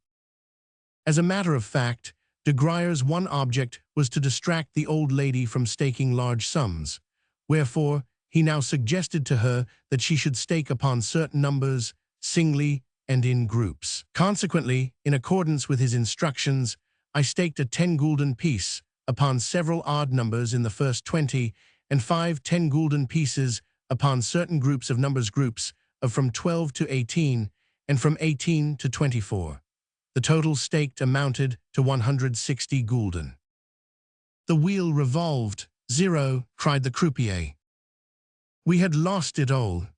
As a matter of fact, de Gruyers' one object was to distract the old lady from staking large sums. Wherefore, he now suggested to her that she should stake upon certain numbers, singly and in groups. Consequently, in accordance with his instructions, I staked a 10 gulden piece upon several odd numbers in the first 20, and 5 10-gulden pieces upon certain groups of from 12 to 18, and from 18 to 24. The total staked amounted to 160 gulden. The wheel revolved. "Zero," cried the croupier. We had lost it all.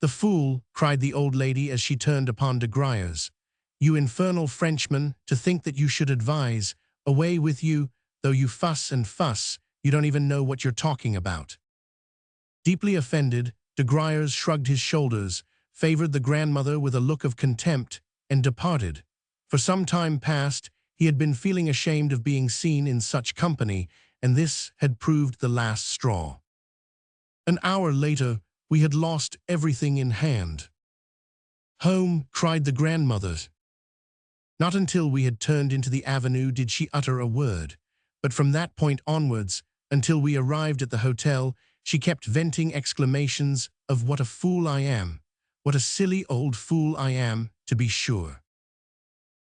"The fool," cried the old lady as she turned upon de Gruyers. "You infernal Frenchman, to think that you should advise. Away with you, though you fuss and fuss, you don't even know what you're talking about." Deeply offended, de Gruyers shrugged his shoulders, favored the grandmother with a look of contempt, and departed. For some time past, he had been feeling ashamed of being seen in such company, and this had proved the last straw. An hour later, we had lost everything in hand. "Home," cried the grandmother. Not until we had turned into the avenue did she utter a word, but from that point onwards, until we arrived at the hotel, she kept venting exclamations of "What a fool I am! What a silly old fool I am, to be sure!"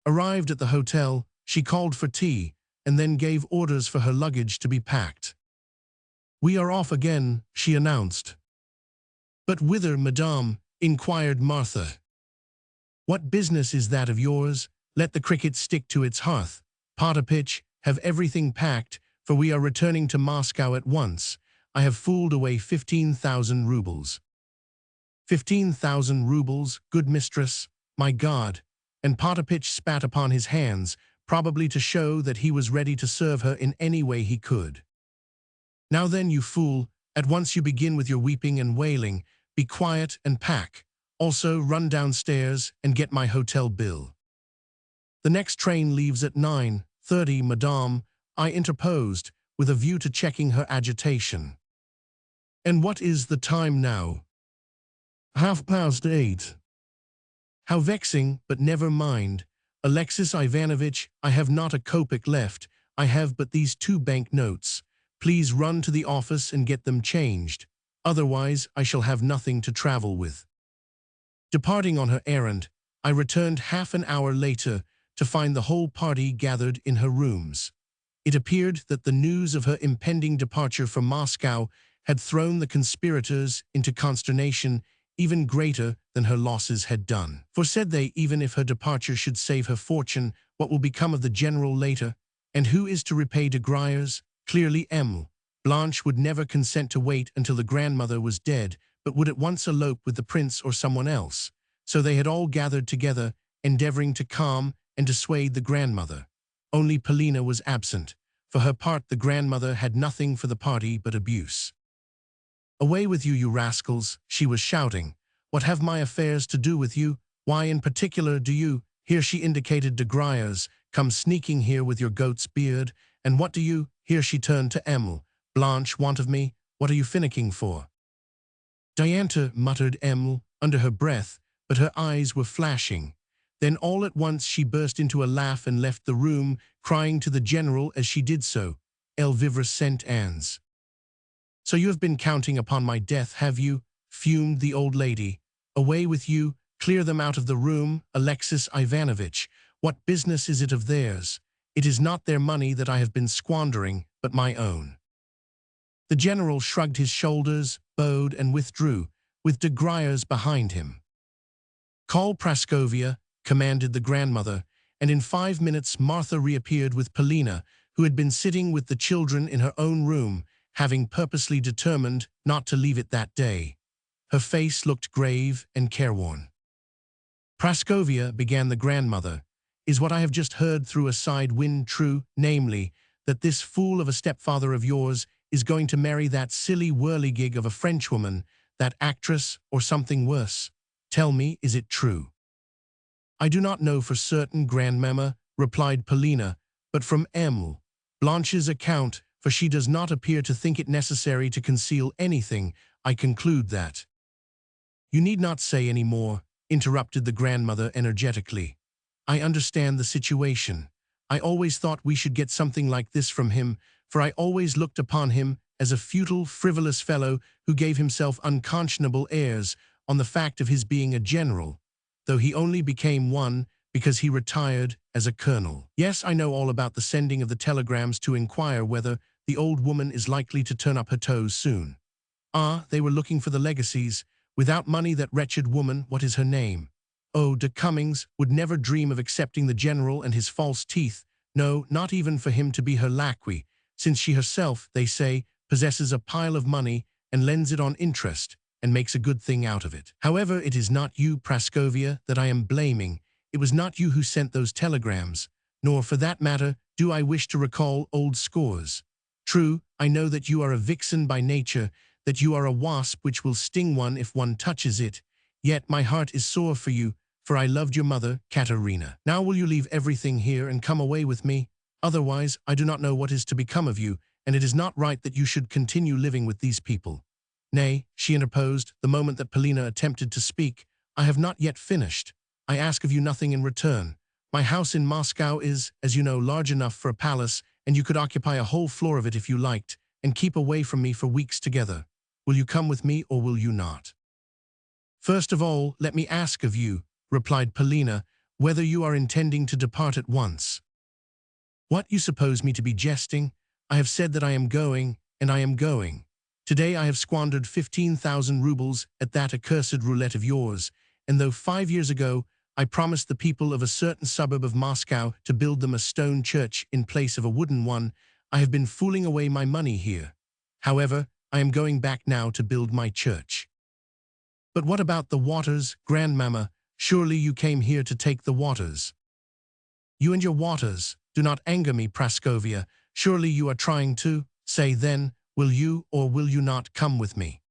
Arrived at the hotel, she called for tea, and then gave orders for her luggage to be packed. "We are off again," she announced. "But whither, madame?" inquired Martha. "What business is that of yours? Let the cricket stick to its hearth. Potapitch, have everything packed, for we are returning to Moscow at once. I have fooled away 15,000 rubles. 15,000 rubles, good mistress, my God!" And Potapitch spat upon his hands, probably to show that he was ready to serve her in any way he could. Now then, you fool, at once you begin with your weeping and wailing. Be quiet and pack. Also, run downstairs and get my hotel bill. The next train leaves at 9:30, madame, I interposed, with a view to checking her agitation. And what is the time now? 8:30. How vexing, but never mind. Alexei Ivanovich, I have not a kopeck left. I have but these 2 bank notes. Please run to the office and get them changed. Otherwise, I shall have nothing to travel with. Departing on her errand, I returned half an hour later to find the whole party gathered in her rooms. It appeared that the news of her impending departure from Moscow had thrown the conspirators into consternation even greater than her losses had done. For, said they, even if her departure should save her fortune, what will become of the general later? And who is to repay de Gruyers? Clearly Emile. Blanche would never consent to wait until the grandmother was dead, but would at once elope with the prince or someone else. So they had all gathered together, endeavoring to calm and dissuade the grandmother. Only Polina was absent. For her part, the grandmother had nothing for the party but abuse. Away with you, you rascals, she was shouting. What have my affairs to do with you? Why in particular do you, here she indicated de Gruyers, come sneaking here with your goat's beard? And what do you, here she turned to Emile, Blanche, want of me? What are you finicking for? Diantha, muttered Emile, under her breath, but her eyes were flashing. Then all at once she burst into a laugh and left the room, crying to the general as she did so, "Elle vivra cent ans." So you have been counting upon my death, have you? Fumed the old lady. Away with you, clear them out of the room, Alexei Ivanovich. What business is it of theirs? It is not their money that I have been squandering, but my own. The general shrugged his shoulders, bowed, and withdrew, with de Gruyers behind him. Call Praskovia, commanded the grandmother, and in 5 minutes Martha reappeared with Polina, who had been sitting with the children in her own room, having purposely determined not to leave it that day. Her face looked grave and careworn. Praskovia, began the grandmother, is what I have just heard through a side wind true, namely, that this fool of a stepfather of yours is going to marry that silly whirligig of a Frenchwoman, that actress, or something worse? Tell me, is it true? I do not know for certain, grandmamma, replied Polina, but from Emile, Blanche's account, for she does not appear to think it necessary to conceal anything, I conclude that. You need not say any more, interrupted the grandmother energetically. I understand the situation. I always thought we should get something like this from him, for I always looked upon him as a futile, frivolous fellow who gave himself unconscionable airs on the fact of his being a general, though he only became one because he retired as a colonel. Yes, I know all about the sending of the telegrams to inquire whether the old woman is likely to turn up her toes soon. Ah, they were looking for the legacies. Without money, that wretched woman, what is her name? Oh, de Cummings would never dream of accepting the general and his false teeth, no, not even for him to be her lackey, since she herself, they say, possesses a pile of money and lends it on interest, and makes a good thing out of it. However, it is not you, Praskovia, that I am blaming. It was not you who sent those telegrams, nor, for that matter, do I wish to recall old scores. True, I know that you are a vixen by nature, that you are a wasp which will sting one if one touches it, yet my heart is sore for you, for I loved your mother, Katerina. Now will you leave everything here and come away with me? Otherwise, I do not know what is to become of you, and it is not right that you should continue living with these people. Nay, she interposed, the moment that Polina attempted to speak, I have not yet finished. I ask of you nothing in return. My house in Moscow is, as you know, large enough for a palace, and you could occupy a whole floor of it if you liked, and keep away from me for weeks together. Will you come with me, or will you not? First of all, let me ask of you, replied Polina, whether you are intending to depart at once. What, you suppose me to be jesting? I have said that I am going, and I am going. Today I have squandered 15,000 rubles at that accursed roulette of yours, and though 5 years ago I promised the people of a certain suburb of Moscow to build them a stone church in place of a wooden one, I have been fooling away my money here. However, I am going back now to build my church. But what about the waters, grandmamma? Surely you came here to take the waters. You and your waters. Do not anger me, Praskovia. Surely you are trying to. Say then, will you or will you not come with me?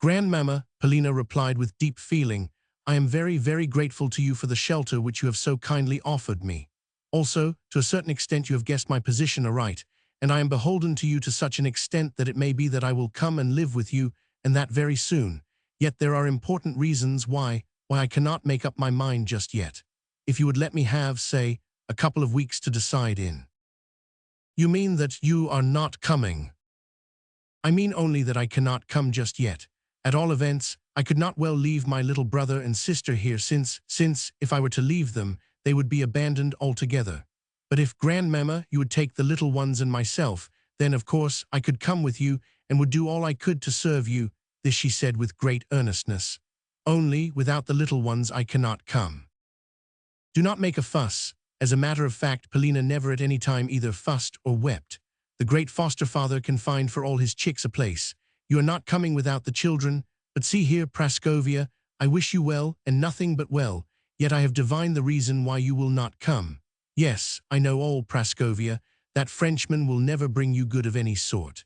Grandmamma, Polina replied with deep feeling, I am very, very grateful to you for the shelter which you have so kindly offered me. Also, to a certain extent you have guessed my position aright, and I am beholden to you to such an extent that it may be that I will come and live with you, and that very soon. Yet there are important reasons why I cannot make up my mind just yet. If you would let me have, say, a couple of weeks to decide in. You mean that you are not coming? I mean only that I cannot come just yet. At all events, I could not well leave my little brother and sister here since, if I were to leave them, they would be abandoned altogether. But if, Grandmamma, you would take the little ones and myself, then, of course, I could come with you and would do all I could to serve you. This she said with great earnestness. Only, without the little ones I cannot come. Do not make a fuss. As a matter of fact, Polina never at any time either fussed or wept. The great foster father can find for all his chicks a place. You are not coming without the children, but see here, Praskovia, I wish you well, and nothing but well, yet I have divined the reason why you will not come. Yes, I know all, Praskovia, that Frenchman will never bring you good of any sort.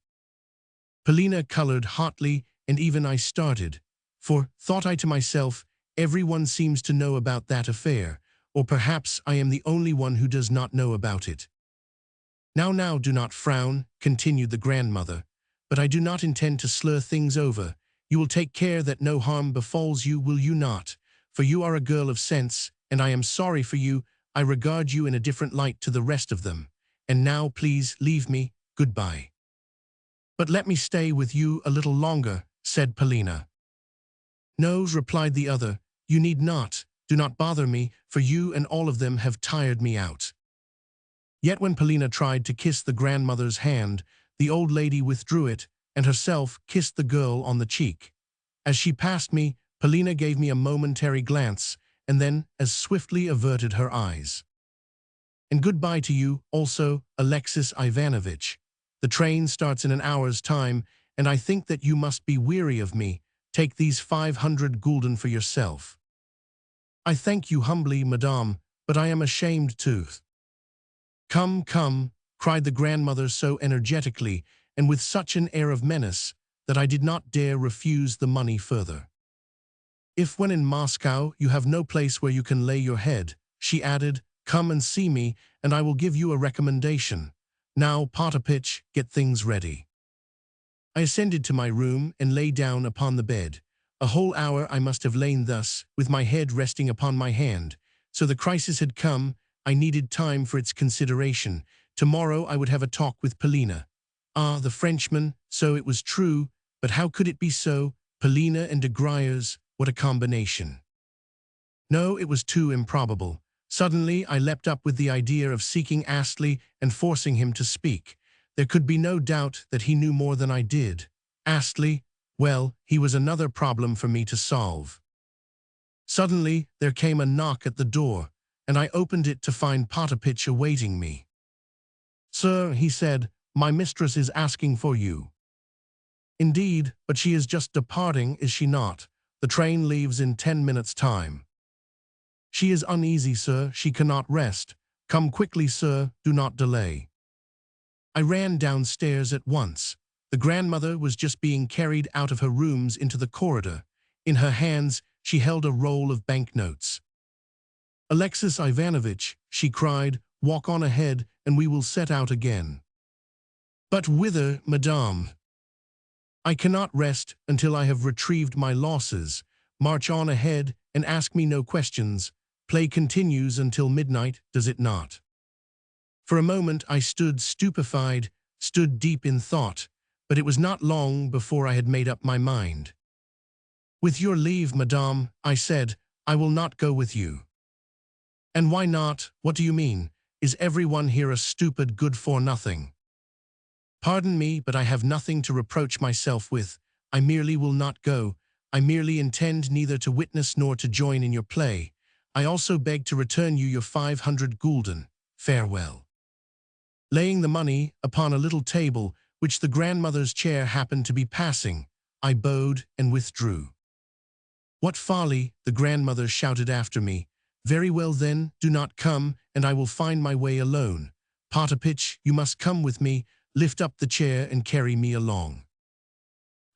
Polina colored hotly, and even I started. For, thought I to myself, everyone seems to know about that affair, or perhaps I am the only one who does not know about it. Now, do not frown, continued the grandmother, but I do not intend to slur things over. You will take care that no harm befalls you, will you not? For you are a girl of sense, and I am sorry for you. I regard you in a different light to the rest of them. And now, please, leave me. Goodbye. But let me stay with you a little longer, said Polina. No, replied the other, you need not. Do not bother me, for you and all of them have tired me out. Yet when Polina tried to kiss the grandmother's hand, the old lady withdrew it, and herself kissed the girl on the cheek. As she passed me, Polina gave me a momentary glance, and then as swiftly averted her eyes. And goodbye to you, also, Alexei Ivanovich. The train starts in an hour's time, and I think that you must be weary of me. Take these 500 gulden for yourself. I thank you humbly, madame, but I am ashamed to. Come, come, cried the grandmother so energetically and with such an air of menace that I did not dare refuse the money further. If when in Moscow you have no place where you can lay your head, she added, come and see me and I will give you a recommendation. Now, Potapitch, get things ready. I ascended to my room and lay down upon the bed. A whole hour I must have lain thus, with my head resting upon my hand. So the crisis had come. I needed time for its consideration. Tomorrow I would have a talk with Polina. Ah, the Frenchman, so it was true, but how could it be so? Polina and de Gruyers, what a combination. No, it was too improbable. Suddenly I leapt up with the idea of seeking Astley and forcing him to speak. There could be no doubt that he knew more than I did. Astley, well, he was another problem for me to solve. Suddenly there came a knock at the door, and I opened it to find Potapitch awaiting me. Sir, he said, my mistress is asking for you. Indeed, but she is just departing, is she not? The train leaves in 10 minutes' time. She is uneasy, sir, she cannot rest. Come quickly, sir, do not delay. I ran downstairs at once. The grandmother was just being carried out of her rooms into the corridor. In her hands, she held a roll of banknotes. Alexei Ivanovich, she cried, walk on ahead, and we will set out again. But whither, madame? I cannot rest until I have retrieved my losses. March on ahead and ask me no questions. Play continues until midnight, does it not? For a moment I stood stupefied, stood deep in thought, but it was not long before I had made up my mind. With your leave, madame, I said, I will not go with you. And why not? What do you mean? Is everyone here a stupid good-for-nothing? Pardon me, but I have nothing to reproach myself with. I merely will not go. I merely intend neither to witness nor to join in your play. I also beg to return you your 500 gulden. Farewell. Laying the money upon a little table, which the grandmother's chair happened to be passing, I bowed and withdrew. What folly, the grandmother shouted after me. Very well then, do not come, and I will find my way alone. Potapitch, you must come with me, lift up the chair and carry me along.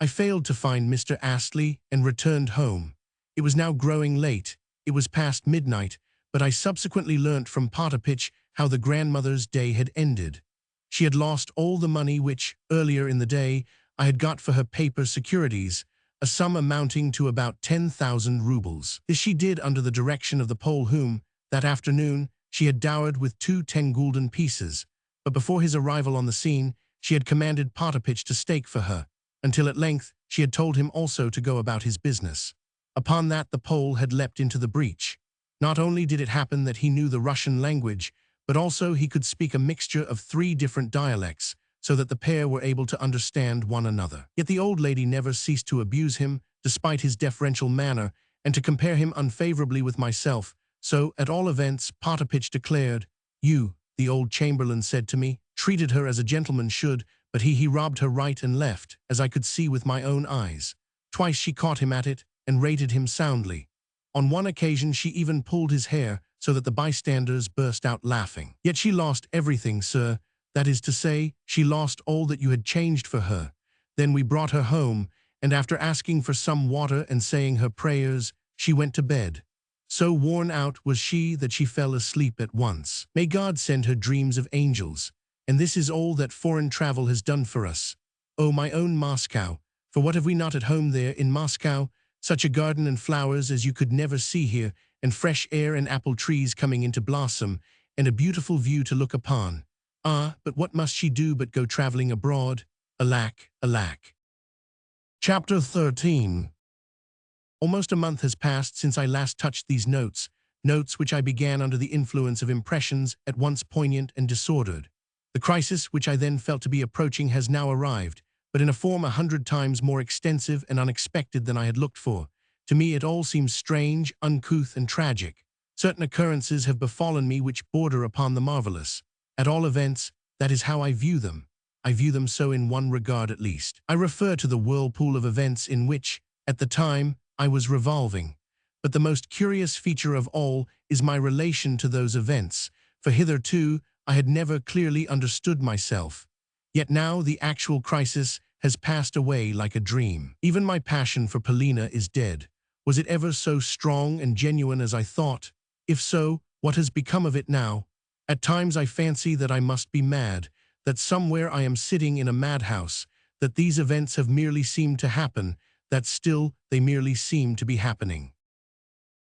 I failed to find Mr. Astley and returned home. It was now growing late. It was past midnight, but I subsequently learnt from Potapitch how the grandmother's day had ended. She had lost all the money which, earlier in the day, I had got for her paper securities, a sum amounting to about 10,000 rubles. This she did under the direction of the Pole whom, that afternoon, she had dowered with 2 10-gulden pieces, but before his arrival on the scene, she had commanded Potapitch to stake for her, until at length she had told him also to go about his business. Upon that the Pole had leapt into the breach. Not only did it happen that he knew the Russian language, but also he could speak a mixture of 3 different dialects, so that the pair were able to understand one another. Yet the old lady never ceased to abuse him, despite his deferential manner, and to compare him unfavorably with myself. So, at all events, Potapitch declared, "You," the old chamberlain said to me, "treated her as a gentleman should, but he robbed her right and left, as I could see with my own eyes. Twice she caught him at it, and rated him soundly. On one occasion she even pulled his hair, so that the bystanders burst out laughing. Yet she lost everything, sir. That is to say, she lost all that you had changed for her. Then we brought her home, and after asking for some water and saying her prayers, she went to bed. So worn out was she that she fell asleep at once. May God send her dreams of angels. And this is all that foreign travel has done for us. Oh, my own Moscow, for what have we not at home there in Moscow? Such a garden and flowers as you could never see here, and fresh air and apple trees coming into blossom, and a beautiful view to look upon. Ah, but what must she do but go traveling abroad? Alack, alack." Chapter 13. Almost a month has passed since I last touched these notes which I began under the influence of impressions at once poignant and disordered. The crisis which I then felt to be approaching has now arrived, but in a form 100 times more extensive and unexpected than I had looked for. To me it all seems strange, uncouth, and tragic. Certain occurrences have befallen me which border upon the marvelous. At all events, that is how I view them. I view them so in one regard at least. I refer to the whirlpool of events in which, at the time, I was revolving. But the most curious feature of all is my relation to those events, for hitherto I had never clearly understood myself. Yet now the actual crisis has passed away like a dream. Even my passion for Polina is dead. Was it ever so strong and genuine as I thought? If so, what has become of it now? At times I fancy that I must be mad, that somewhere I am sitting in a madhouse, that these events have merely seemed to happen, that still they merely seem to be happening.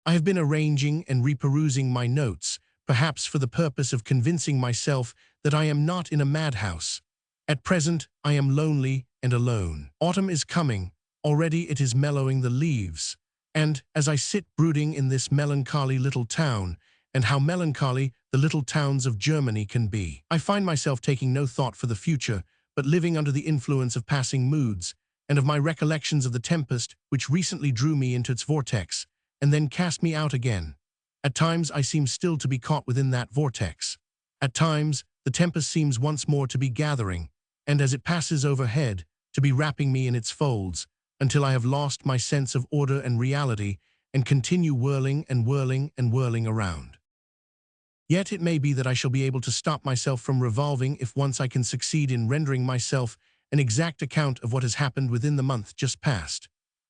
I have been arranging and reperusing my notes, perhaps for the purpose of convincing myself that I am not in a madhouse. At present, I am lonely and alone. Autumn is coming. Already it is mellowing the leaves. And, as I sit brooding in this melancholy little town, and how melancholy the little towns of Germany can be, I find myself taking no thought for the future, but living under the influence of passing moods, and of my recollections of the tempest which recently drew me into its vortex, and then cast me out again. At times I seem still to be caught within that vortex. At times the tempest seems once more to be gathering, and as it passes overhead, to be wrapping me in its folds, until I have lost my sense of order and reality, and continue whirling and whirling and whirling around. Yet it may be that I shall be able to stop myself from revolving if once I can succeed in rendering myself an exact account of what has happened within the month just past.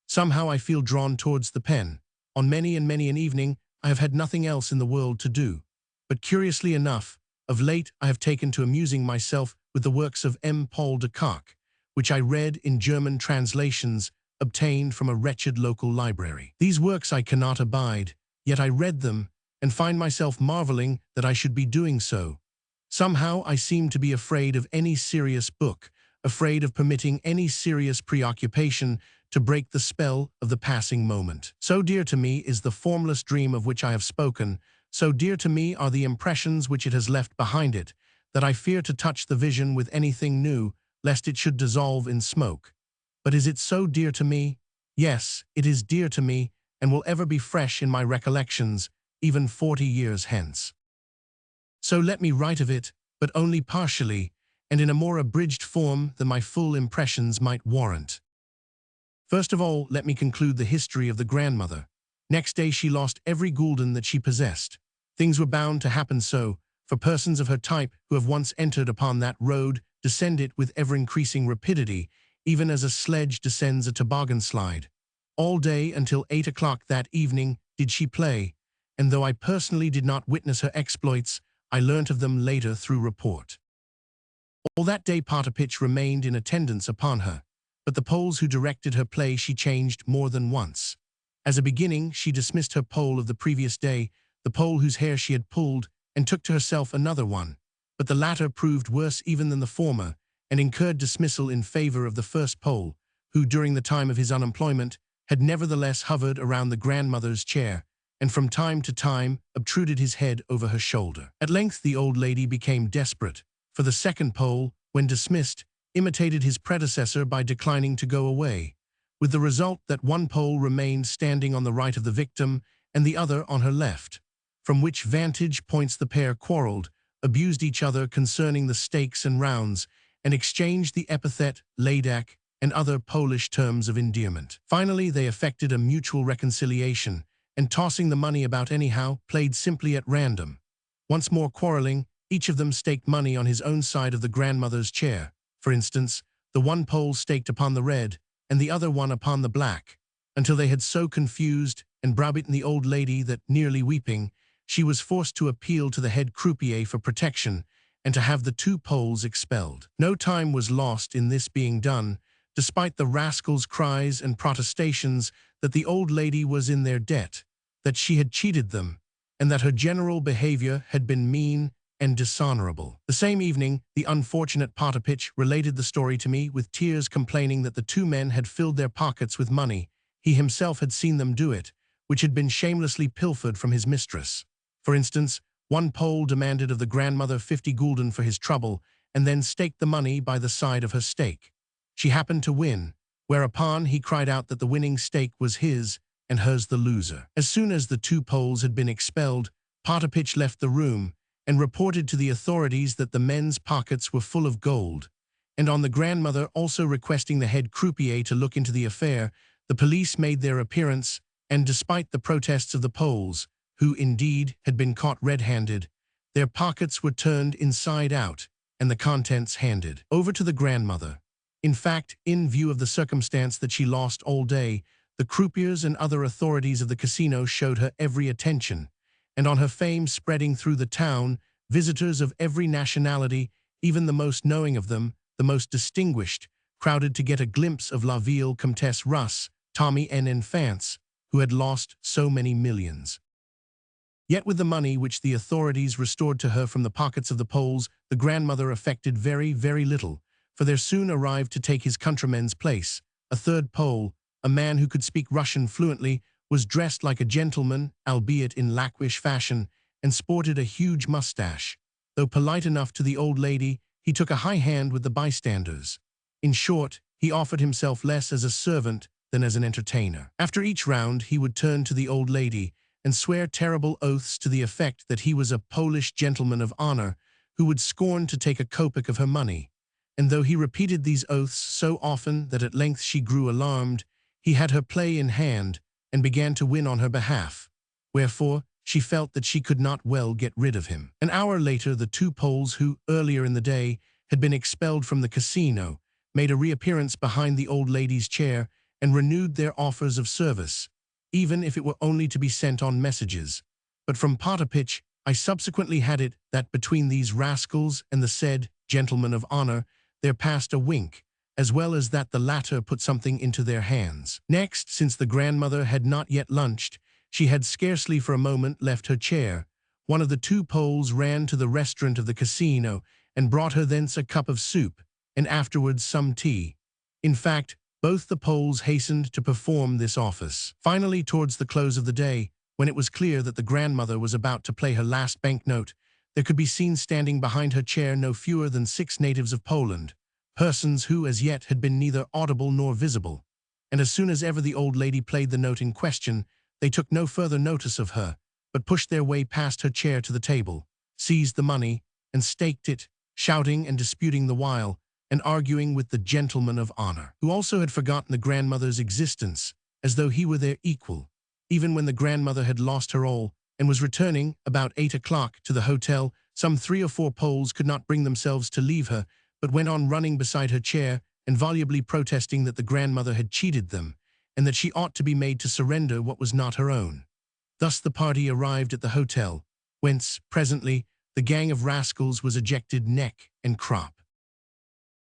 Somehow I feel drawn towards the pen. On many and many an evening I have had nothing else in the world to do. But curiously enough, of late I have taken to amusing myself with the works of M. Paul de Kock, which I read in German translations obtained from a wretched local library. These works I cannot abide, yet I read them and find myself marveling that I should be doing so. Somehow I seem to be afraid of any serious book, afraid of permitting any serious preoccupation to break the spell of the passing moment. So dear to me is the formless dream of which I have spoken, so dear to me are the impressions which it has left behind it, that I fear to touch the vision with anything new, lest it should dissolve in smoke. But is it so dear to me? Yes, it is dear to me, and will ever be fresh in my recollections, even 40 years hence. So let me write of it, but only partially, and in a more abridged form than my full impressions might warrant. First of all, let me conclude the history of the grandmother. Next day she lost every gulden that she possessed. Things were bound to happen so, for persons of her type who have once entered upon that road descend it with ever-increasing rapidity, even as a sledge descends a toboggan slide. All day until 8 o'clock that evening did she play, and though I personally did not witness her exploits, I learnt of them later through report. All that day Potapitch remained in attendance upon her, but the Poles who directed her play she changed more than once. As a beginning, she dismissed her Pole of the previous day, the Pole whose hair she had pulled, and took to herself another one, but the latter proved worse even than the former, and incurred dismissal in favor of the first Pole, who, during the time of his unemployment, had nevertheless hovered around the grandmother's chair, and from time to time obtruded his head over her shoulder. At length the old lady became desperate, for the second Pole, when dismissed, imitated his predecessor by declining to go away, with the result that one Pole remained standing on the right of the victim and the other on her left, from which vantage points the pair quarreled, abused each other concerning the stakes and rounds, and exchanged the epithet Ladak and other Polish terms of endearment. Finally, they effected a mutual reconciliation, and tossing the money about anyhow, played simply at random. Once more quarreling, each of them staked money on his own side of the grandmother's chair. For instance, the one Pole staked upon the red, and the other one upon the black, until they had so confused and browbeaten the old lady that, nearly weeping, she was forced to appeal to the head croupier for protection, and to have the two Poles expelled. No time was lost in this being done, despite the rascals' cries and protestations that the old lady was in their debt, that she had cheated them, and that her general behavior had been mean and dishonorable. The same evening, the unfortunate Potapitch related the story to me with tears, complaining that the two men had filled their pockets with money. He himself had seen them do it, which had been shamelessly pilfered from his mistress. For instance, one Pole demanded of the grandmother 50 gulden for his trouble, and then staked the money by the side of her stake. She happened to win, whereupon he cried out that the winning stake was his, and hers the loser. As soon as the two Poles had been expelled, Potapitch left the room, and reported to the authorities that the men's pockets were full of gold, and on the grandmother also requesting the head croupier to look into the affair, the police made their appearance, and despite the protests of the Poles, who indeed had been caught red-handed, their pockets were turned inside out, and the contents handed over to the grandmother. In fact, in view of the circumstance that she lost all day, the croupiers and other authorities of the casino showed her every attention, and on her fame spreading through the town, visitors of every nationality, even the most knowing of them, the most distinguished, crowded to get a glimpse of La Ville Comtesse Russe, Tommy en Enfants, who had lost so many millions. Yet with the money which the authorities restored to her from the pockets of the Poles, the grandmother affected very, very little, for there soon arrived to take his countryman's place. A third Pole, a man who could speak Russian fluently, was dressed like a gentleman, albeit in laquish fashion, and sported a huge mustache. Though polite enough to the old lady, he took a high hand with the bystanders. In short, he offered himself less as a servant than as an entertainer. After each round, he would turn to the old lady and swear terrible oaths to the effect that he was a Polish gentleman of honor who would scorn to take a kopeck of her money. And though he repeated these oaths so often that at length she grew alarmed, he had her play in hand and began to win on her behalf, wherefore she felt that she could not well get rid of him. An hour later, the two Poles who, earlier in the day, had been expelled from the casino, made a reappearance behind the old lady's chair and renewed their offers of service, even if it were only to be sent on messages. But from Potapitch, I subsequently had it that between these rascals and the said gentleman of honor, there passed a wink, as well as that the latter put something into their hands. Next, since the grandmother had not yet lunched, she had scarcely for a moment left her chair. One of the two Poles ran to the restaurant of the casino and brought her thence a cup of soup, and afterwards some tea. In fact, both the Poles hastened to perform this office. Finally, towards the close of the day, when it was clear that the grandmother was about to play her last banknote, there could be seen standing behind her chair no fewer than 6 natives of Poland, persons who as yet had been neither audible nor visible, and as soon as ever the old lady played the note in question, they took no further notice of her, but pushed their way past her chair to the table, seized the money, and staked it, shouting and disputing the while, and arguing with the gentleman of honor, who also had forgotten the grandmother's existence, as though he were their equal, even when the grandmother had lost her all, and was returning, about 8 o'clock, to the hotel. Some 3 or 4 Poles could not bring themselves to leave her, but went on running beside her chair and volubly protesting that the grandmother had cheated them, and that she ought to be made to surrender what was not her own. Thus the party arrived at the hotel, whence, presently, the gang of rascals was ejected neck and crop.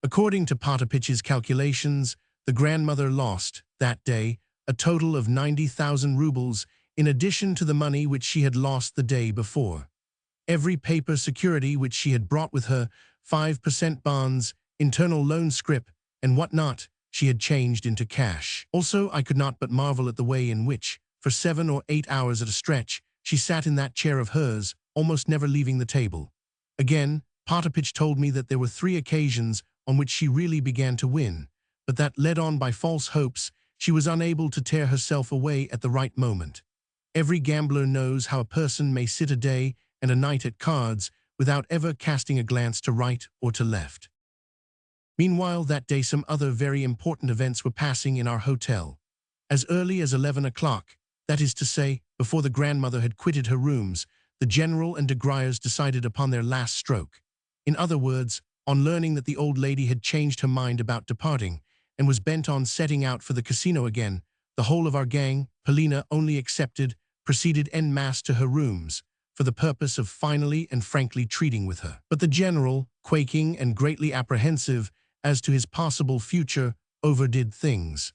According to Potapitch's calculations, the grandmother lost, that day, a total of 90,000 rubles, in addition to the money which she had lost the day before. Every paper security which she had brought with her, 5% bonds, internal loan scrip, and what not, she had changed into cash. Also, I could not but marvel at the way in which, for 7 or 8 hours at a stretch, she sat in that chair of hers, almost never leaving the table. Again, Potapitch told me that there were 3 occasions on which she really began to win, but that, led on by false hopes, she was unable to tear herself away at the right moment. Every gambler knows how a person may sit a day and a night at cards without ever casting a glance to right or to left. Meanwhile, that day some other very important events were passing in our hotel. As early as 11 o'clock, that is to say, before the grandmother had quitted her rooms, the general and de Griers decided upon their last stroke. In other words, on learning that the old lady had changed her mind about departing, and was bent on setting out for the casino again, the whole of our gang, Polina only excepted, proceeded en masse to her rooms, for the purpose of finally and frankly treating with her. But the general, quaking and greatly apprehensive as to his possible future, overdid things.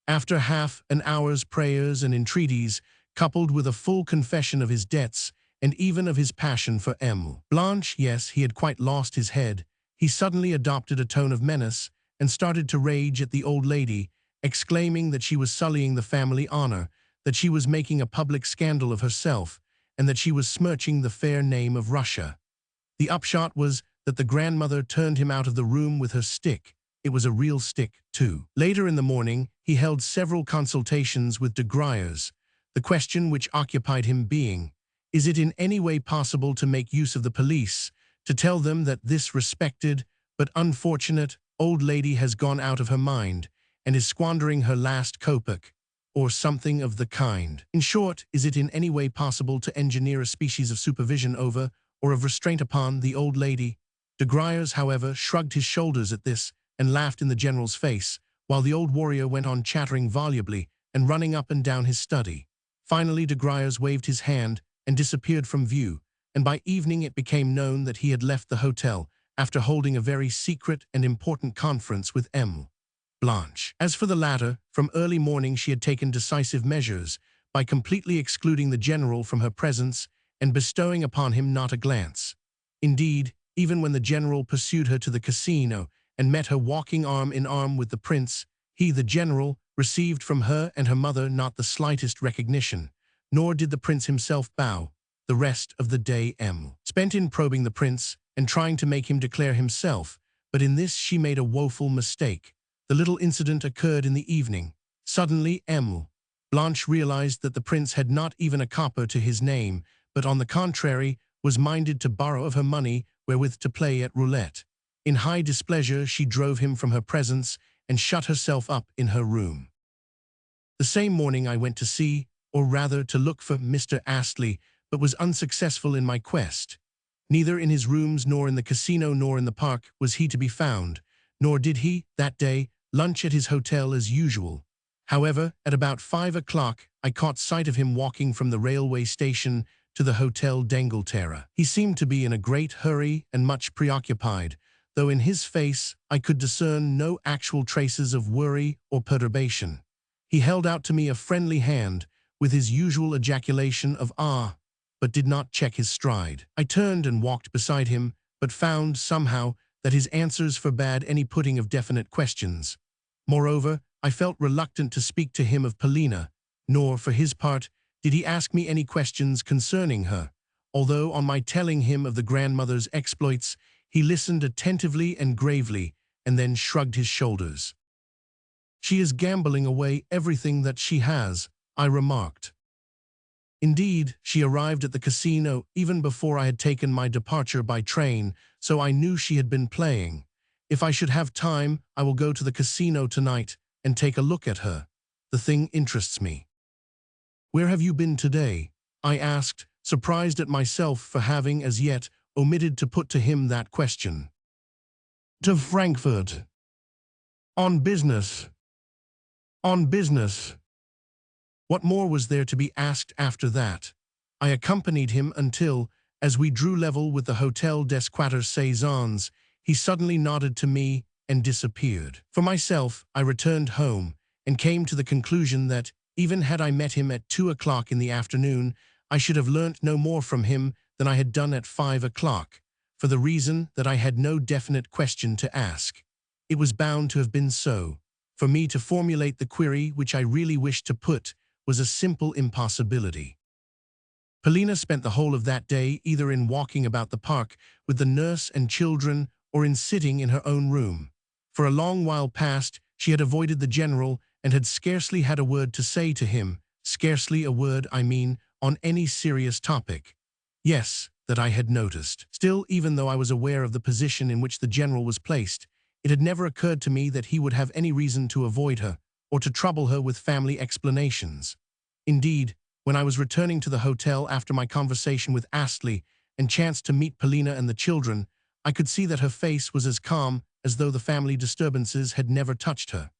After half an hour's prayers and entreaties, coupled with a full confession of his debts, and even of his passion for Blanche, yes, he had quite lost his head, he suddenly adopted a tone of menace and started to rage at the old lady, exclaiming that she was sullying the family honor, that she was making a public scandal of herself, and that she was smirching the fair name of Russia. The upshot was that the grandmother turned him out of the room with her stick. It was a real stick, too. Later in the morning, he held several consultations with de Griers, the question which occupied him being, is it in any way possible to make use of the police, to tell them that this respected but unfortunate old lady has gone out of her mind and is squandering her last kopeck, or something of the kind. In short, is it in any way possible to engineer a species of supervision over, or of restraint upon, the old lady? De Griers, however, shrugged his shoulders at this and laughed in the general's face, while the old warrior went on chattering volubly and running up and down his study. Finally, de Griers waved his hand and disappeared from view, and by evening it became known that he had left the hotel after holding a very secret and important conference with Blanche. As for the latter, from early morning she had taken decisive measures by completely excluding the general from her presence and bestowing upon him not a glance. Indeed, even when the general pursued her to the casino and met her walking arm in arm with the prince, he, the general, received from her and her mother not the slightest recognition, nor did the prince himself bow. The rest of the day spent in probing the prince and trying to make him declare himself, but in this she made a woeful mistake. The little incident occurred in the evening. Suddenly, Blanche realized that the prince had not even a copper to his name, but on the contrary, was minded to borrow of her money wherewith to play at roulette. In high displeasure, she drove him from her presence and shut herself up in her room. The same morning I went to see, or rather to look for, Mr. Astley, but was unsuccessful in my quest. Neither in his rooms nor in the casino nor in the park was he to be found, nor did he, that day, lunch at his hotel as usual. However, at about 5 o'clock, I caught sight of him walking from the railway station to the Hotel d'Angleterre. He seemed to be in a great hurry and much preoccupied, though in his face I could discern no actual traces of worry or perturbation. He held out to me a friendly hand, with his usual ejaculation of "ah," but did not check his stride. I turned and walked beside him, but found, somehow, that his answers forbade any putting of definite questions. Moreover, I felt reluctant to speak to him of Polina, nor, for his part, did he ask me any questions concerning her, although on my telling him of the grandmother's exploits, he listened attentively and gravely, and then shrugged his shoulders. "She is gambling away everything that she has," I remarked. Indeed, she arrived at the casino even before I had taken my departure by train, so I knew she had been playing. If I should have time, I will go to the casino tonight and take a look at her. The thing interests me. "Where have you been today?" I asked, surprised at myself for having, as yet, omitted to put to him that question. To Frankfurt. On business. On business. What more was there to be asked after that? I accompanied him until, as we drew level with the Hotel des Quatre Saisons, he suddenly nodded to me and disappeared. For myself, I returned home and came to the conclusion that, even had I met him at 2 o'clock in the afternoon, I should have learnt no more from him than I had done at 5 o'clock, for the reason that I had no definite question to ask. It was bound to have been so. For me to formulate the query which I really wished to put was a simple impossibility. Polina spent the whole of that day either in walking about the park with the nurse and children or in sitting in her own room. For a long while past, she had avoided the general and had scarcely had a word to say to him, scarcely a word, I mean, on any serious topic. Yes, that I had noticed. Still, even though I was aware of the position in which the general was placed, it had never occurred to me that he would have any reason to avoid her or to trouble her with family explanations. Indeed, when I was returning to the hotel after my conversation with Astley and chanced to meet Polina and the children, I could see that her face was as calm as though the family disturbances had never touched her.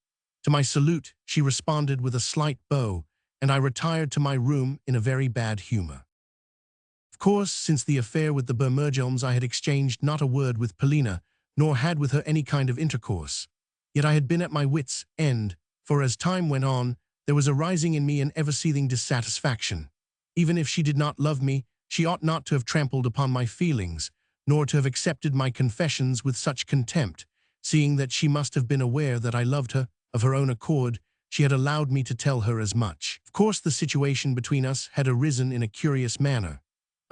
To my salute, she responded with a slight bow, and I retired to my room in a very bad humor. Of course, since the affair with the Bermergelms, I had exchanged not a word with Polina, nor had with her any kind of intercourse. Yet I had been at my wits' end, for as time went on, there was arising in me an ever-seething dissatisfaction. Even if she did not love me, she ought not to have trampled upon my feelings, nor to have accepted my confessions with such contempt, seeing that she must have been aware that I loved her. Of her own accord, she had allowed me to tell her as much. Of course, the situation between us had arisen in a curious manner.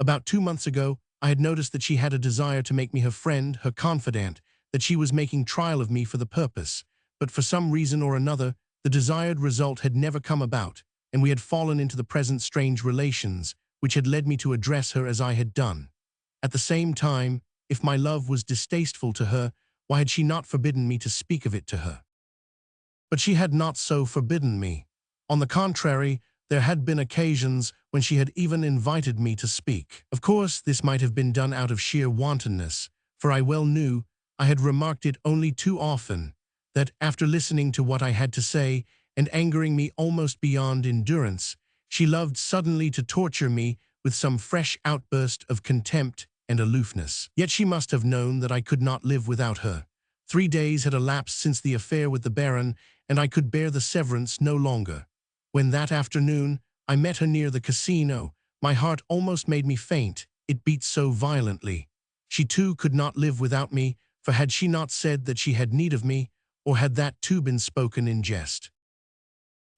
About 2 months ago, I had noticed that she had a desire to make me her friend, her confidant, that she was making trial of me for the purpose, but for some reason or another, the desired result had never come about, and we had fallen into the present strange relations, which had led me to address her as I had done. At the same time, if my love was distasteful to her, why had she not forbidden me to speak of it to her? But she had not so forbidden me. On the contrary, there had been occasions when she had even invited me to speak. Of course, this might have been done out of sheer wantonness, for I well knew, I had remarked it only too often, that after listening to what I had to say and angering me almost beyond endurance, she loved suddenly to torture me with some fresh outburst of contempt and aloofness. Yet she must have known that I could not live without her. 3 days had elapsed since the affair with the Baron, and I could bear the severance no longer. When that afternoon I met her near the casino, my heart almost made me faint, it beat so violently. She too could not live without me, for had she not said that she had need of me, or had that too been spoken in jest?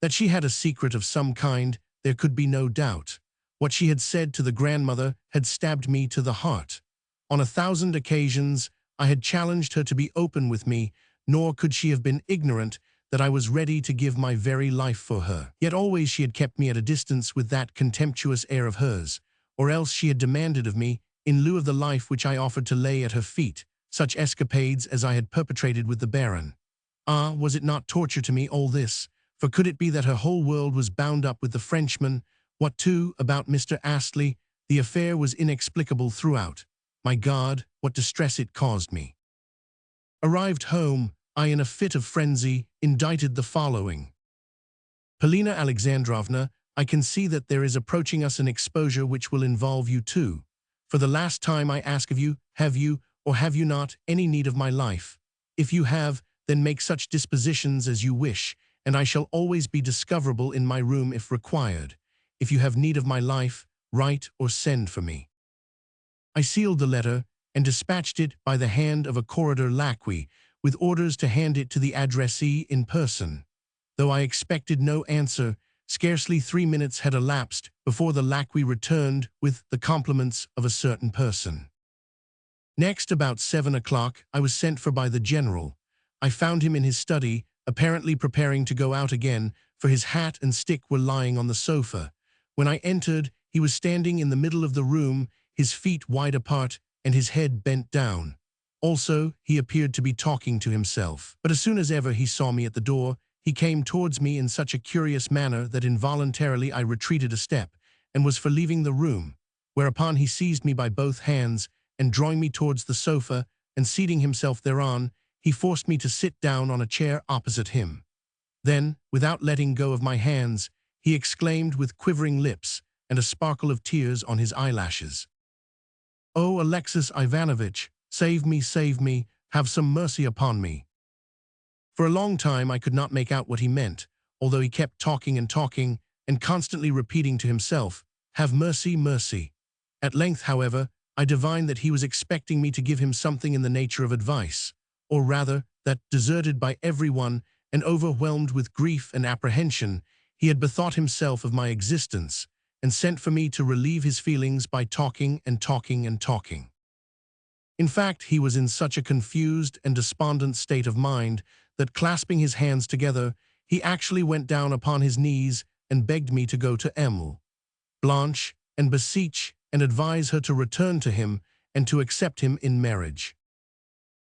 That she had a secret of some kind, there could be no doubt. What she had said to the grandmother had stabbed me to the heart. On 1,000 occasions, I had challenged her to be open with me, nor could she have been ignorant that I was ready to give my very life for her. Yet always she had kept me at a distance with that contemptuous air of hers, or else she had demanded of me, in lieu of the life which I offered to lay at her feet, such escapades as I had perpetrated with the Baron. Ah, was it not torture to me, all this? For could it be that her whole world was bound up with the Frenchman? What, too, about Mr. Astley? The affair was inexplicable throughout. My God, what distress it caused me. Arrived home, I, in a fit of frenzy, indited the following. Polina Alexandrovna, I can see that there is approaching us an exposure which will involve you too. For the last time I ask of you, have you, or have you not, any need of my life? If you have, then make such dispositions as you wish, and I shall always be discoverable in my room if required. If you have need of my life, write or send for me. I sealed the letter and dispatched it by the hand of a corridor lackey, with orders to hand it to the addressee in person. Though I expected no answer, scarcely 3 minutes had elapsed before the lackey returned with the compliments of a certain person. Next, about 7 o'clock, I was sent for by the general. I found him in his study, apparently preparing to go out again, for his hat and stick were lying on the sofa. When I entered, he was standing in the middle of the room, his feet wide apart and his head bent down. Also, he appeared to be talking to himself. But as soon as ever he saw me at the door, he came towards me in such a curious manner that involuntarily I retreated a step, and was for leaving the room, whereupon he seized me by both hands, and drawing me towards the sofa, and seating himself thereon, he forced me to sit down on a chair opposite him. Then, without letting go of my hands, he exclaimed with quivering lips and a sparkle of tears on his eyelashes, "Oh, Alexei Ivanovich, save me, have some mercy upon me." For a long time I could not make out what he meant, although he kept talking and constantly repeating to himself, "Have mercy, mercy." At length, however, I divined that he was expecting me to give him something in the nature of advice, or rather, that, deserted by everyone and overwhelmed with grief and apprehension, he had bethought himself of my existence, and sent for me to relieve his feelings by talking and talking and talking. In fact, he was in such a confused and despondent state of mind that, clasping his hands together, he actually went down upon his knees and begged me to go to Blanche, and beseech and advise her to return to him and to accept him in marriage.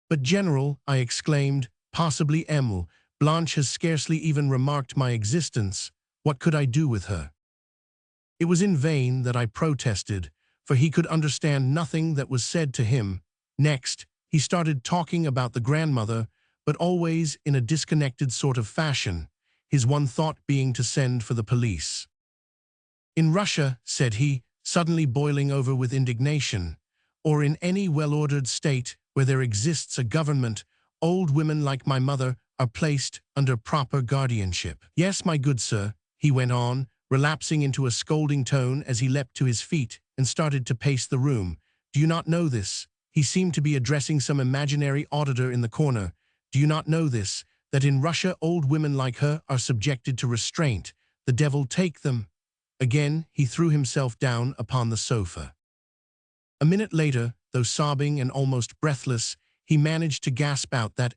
"But, General," I exclaimed, "possibly Blanche has scarcely even remarked my existence. What could I do with her?" It was in vain that I protested, for he could understand nothing that was said to him. Next, he started talking about the grandmother, but always in a disconnected sort of fashion, his one thought being to send for the police. "In Russia," said he, suddenly boiling over with indignation, "or in any well-ordered state where there exists a government, old women like my mother are placed under proper guardianship. Yes, my good sir," he went on, relapsing into a scolding tone as he leapt to his feet and started to pace the room. "Do you not know this?" He seemed to be addressing some imaginary auditor in the corner. "Do you not know this, that in Russia old women like her are subjected to restraint? The devil take them!" Again he threw himself down upon the sofa. A minute later, though sobbing and almost breathless, he managed to gasp out that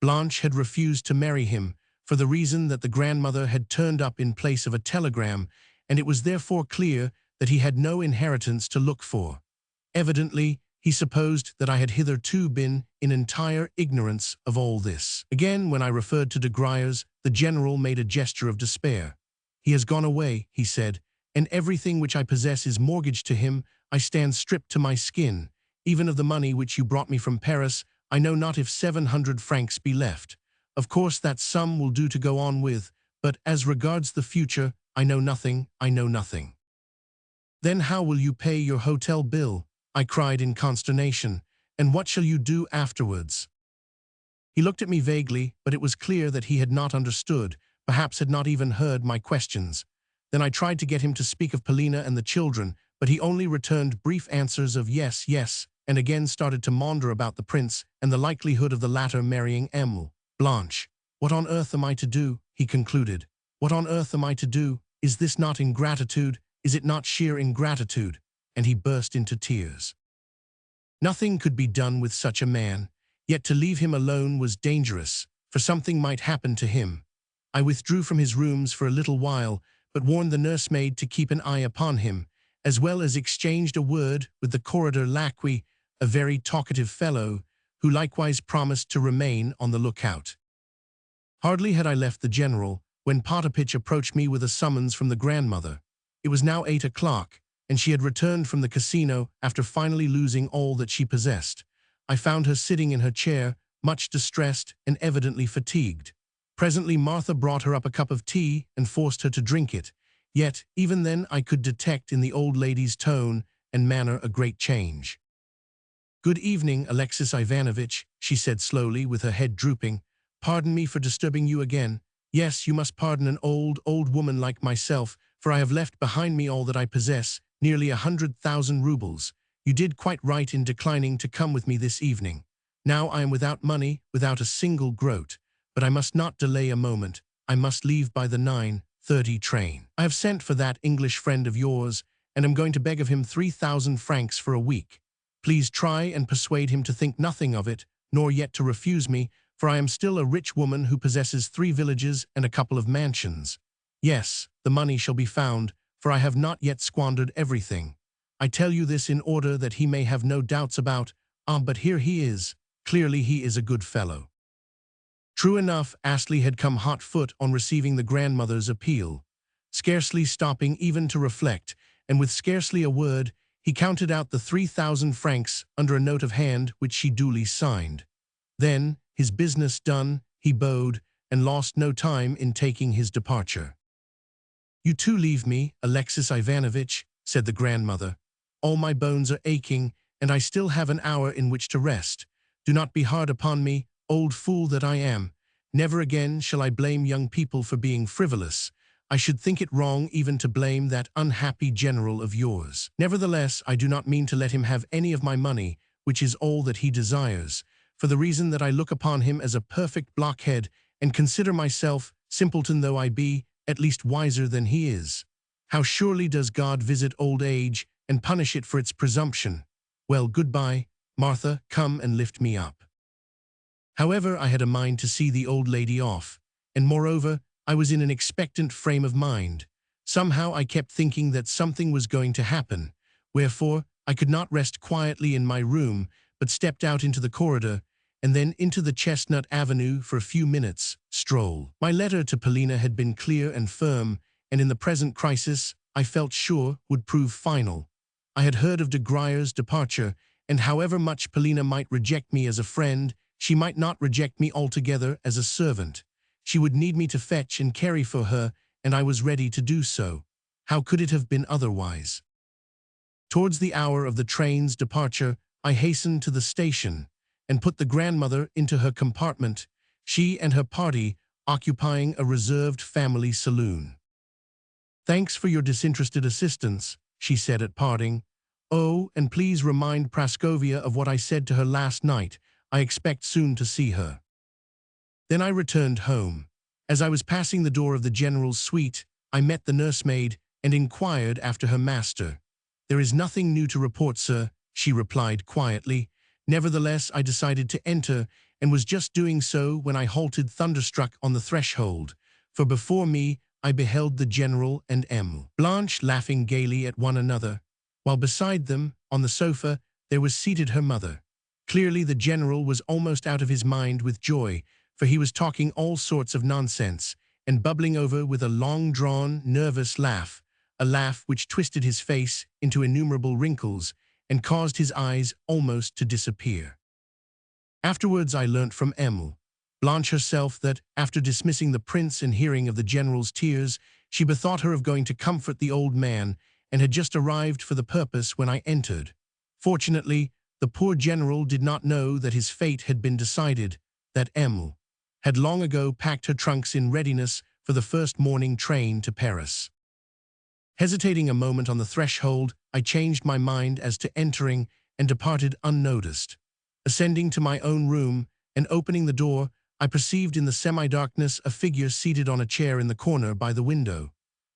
Blanche had refused to marry him, for the reason that the grandmother had turned up in place of a telegram, and it was therefore clear that he had no inheritance to look for. Evidently, he supposed that I had hitherto been in entire ignorance of all this. Again, when I referred to de Gruyers, the general made a gesture of despair. "He has gone away," he said, "and everything which I possess is mortgaged to him. I stand stripped to my skin. Even of the money which you brought me from Paris, I know not if 700 francs be left. Of course that sum will do to go on with, but as regards the future, I know nothing. "Then how will you pay your hotel bill?" I cried in consternation. "And what shall you do afterwards?" He looked at me vaguely, but it was clear that he had not understood, perhaps had not even heard my questions. Then I tried to get him to speak of Polina and the children, but he only returned brief answers of yes, yes, and again started to maunder about the prince and the likelihood of the latter marrying Blanche. "What on earth am I to do?" he concluded. "What on earth am I to do? Is this not ingratitude? Is it not sheer ingratitude?" And he burst into tears. Nothing could be done with such a man, yet to leave him alone was dangerous, for something might happen to him. I withdrew from his rooms for a little while, but warned the nursemaid to keep an eye upon him, as well as exchanged a word with the corridor laquais, a very talkative fellow, who likewise promised to remain on the lookout. Hardly had I left the general, when Potapitch approached me with a summons from the grandmother. It was now 8 o'clock, and she had returned from the casino after finally losing all that she possessed. I found her sitting in her chair, much distressed and evidently fatigued. Presently Martha brought her up a cup of tea and forced her to drink it. Yet, even then I could detect in the old lady's tone and manner a great change. "Good evening, Alexei Ivanovich," she said slowly, with her head drooping. "Pardon me for disturbing you again. Yes, you must pardon an old woman like myself, for I have left behind me all that I possess, nearly 100,000 rubles. You did quite right in declining to come with me this evening. Now I am without money, without a single groat, but I must not delay a moment. I must leave by the 9:30 train. I have sent for that English friend of yours, and am going to beg of him 3,000 francs for a week. Please try and persuade him to think nothing of it, nor yet to refuse me, for I am still a rich woman who possesses 3 villages and a couple of mansions. Yes, the money shall be found, for I have not yet squandered everything. I tell you this in order that he may have no doubts about, but here he is. Clearly he is a good fellow." True enough, Astley had come hot foot on receiving the grandmother's appeal, scarcely stopping even to reflect, and with scarcely a word, he counted out the 3,000 francs under a note of hand which she duly signed. Then, his business done, he bowed, and lost no time in taking his departure. "You too leave me, Alexei Ivanovich," said the grandmother. "All my bones are aching, and I still have an hour in which to rest. Do not be hard upon me, old fool that I am. Never again shall I blame young people for being frivolous. I should think it wrong even to blame that unhappy general of yours. Nevertheless, I do not mean to let him have any of my money, which is all that he desires, for the reason that I look upon him as a perfect blockhead and consider myself, simpleton though I be, at least wiser than he is. How surely does God visit old age and punish it for its presumption. Well, goodbye, Martha, come and lift me up." However, I had a mind to see the old lady off, and moreover, I was in an expectant frame of mind. Somehow I kept thinking that something was going to happen, wherefore I could not rest quietly in my room, but stepped out into the corridor, and then into the Chestnut Avenue for a few minutes' stroll. My letter to Polina had been clear and firm, and in the present crisis, I felt sure, would prove final. I had heard of de Gruyer's departure, and however much Polina might reject me as a friend, she might not reject me altogether as a servant. She would need me to fetch and carry for her, and I was ready to do so. How could it have been otherwise? Towards the hour of the train's departure, I hastened to the station, and put the grandmother into her compartment, she and her party occupying a reserved family saloon. "Thanks for your disinterested assistance," she said at parting. "Oh, and please remind Praskovia of what I said to her last night. I expect soon to see her." Then I returned home. As I was passing the door of the general's suite, I met the nursemaid and inquired after her master. "There is nothing new to report, sir," she replied quietly. Nevertheless, I decided to enter, and was just doing so when I halted thunderstruck on the threshold, for before me I beheld the general and Blanche laughing gaily at one another, while beside them, on the sofa, there was seated her mother. Clearly the general was almost out of his mind with joy, for he was talking all sorts of nonsense, and bubbling over with a long-drawn, nervous laugh, a laugh which twisted his face into innumerable wrinkles, and caused his eyes almost to disappear. Afterwards I learnt from Blanche herself that, after dismissing the prince and hearing of the general's tears, she bethought her of going to comfort the old man, and had just arrived for the purpose when I entered. Fortunately, the poor general did not know that his fate had been decided, that had long ago packed her trunks in readiness for the first morning train to Paris. Hesitating a moment on the threshold, I changed my mind as to entering, and departed unnoticed. Ascending to my own room, and opening the door, I perceived in the semi-darkness a figure seated on a chair in the corner by the window.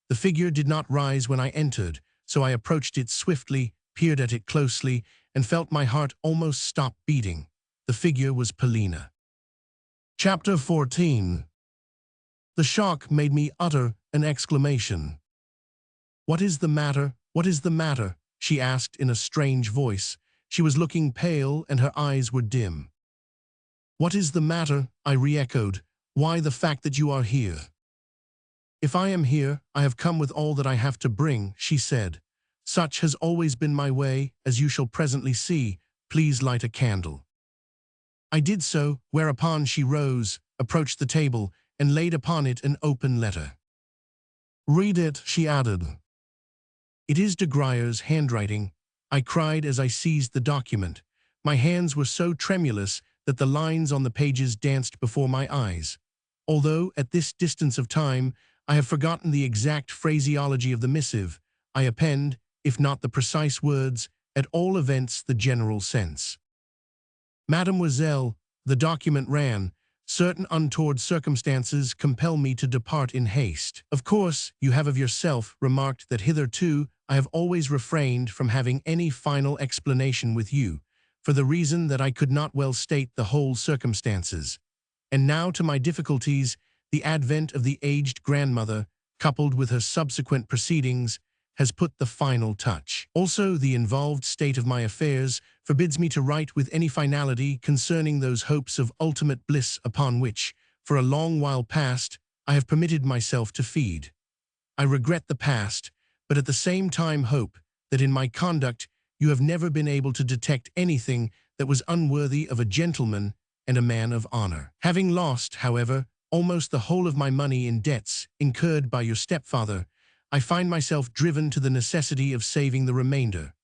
The figure did not rise when I entered, so I approached it swiftly, peered at it closely, and felt my heart almost stop beating. The figure was Polina. Chapter 14. The shock made me utter an exclamation. "What is the matter? What is the matter?" she asked in a strange voice. She was looking pale and her eyes were dim. "What is the matter?" I re-echoed. "Why, the fact that you are here." "If I am here, I have come with all that I have to bring," she said. "Such has always been my way, as you shall presently see. Please light a candle." I did so, whereupon she rose, approached the table, and laid upon it an open letter. "Read it," she added. "It is de Gruyer's handwriting," I cried as I seized the document. My hands were so tremulous that the lines on the pages danced before my eyes. Although, at this distance of time, I have forgotten the exact phraseology of the missive, I append, if not the precise words, at all events the general sense. "Mademoiselle," the document ran, "certain untoward circumstances compel me to depart in haste. Of course, you have of yourself remarked that hitherto I have always refrained from having any final explanation with you, for the reason that I could not well state the whole circumstances. And now to my difficulties, the advent of the aged grandmother, coupled with her subsequent proceedings, has put the final touch. Also, the involved state of my affairs forbids me to write with any finality concerning those hopes of ultimate bliss upon which, for a long while past, I have permitted myself to feed. I regret the past, but at the same time hope that in my conduct you have never been able to detect anything that was unworthy of a gentleman and a man of honor. Having lost, however, almost the whole of my money in debts incurred by your stepfather, I find myself driven to the necessity of saving the remainder.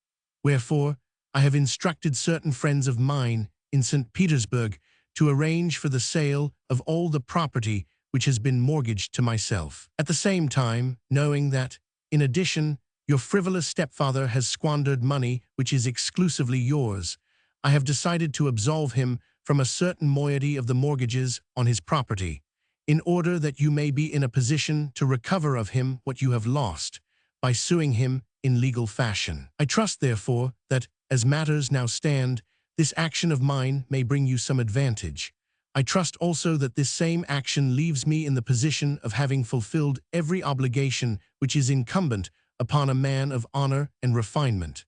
Wherefore, I have instructed certain friends of mine in St. Petersburg to arrange for the sale of all the property which has been mortgaged to myself. At the same time, knowing that, in addition, your frivolous stepfather has squandered money which is exclusively yours, I have decided to absolve him from a certain moiety of the mortgages on his property, in order that you may be in a position to recover of him what you have lost, by suing him in legal fashion. I trust, therefore, that, as matters now stand, this action of mine may bring you some advantage. I trust also that this same action leaves me in the position of having fulfilled every obligation which is incumbent upon a man of honor and refinement.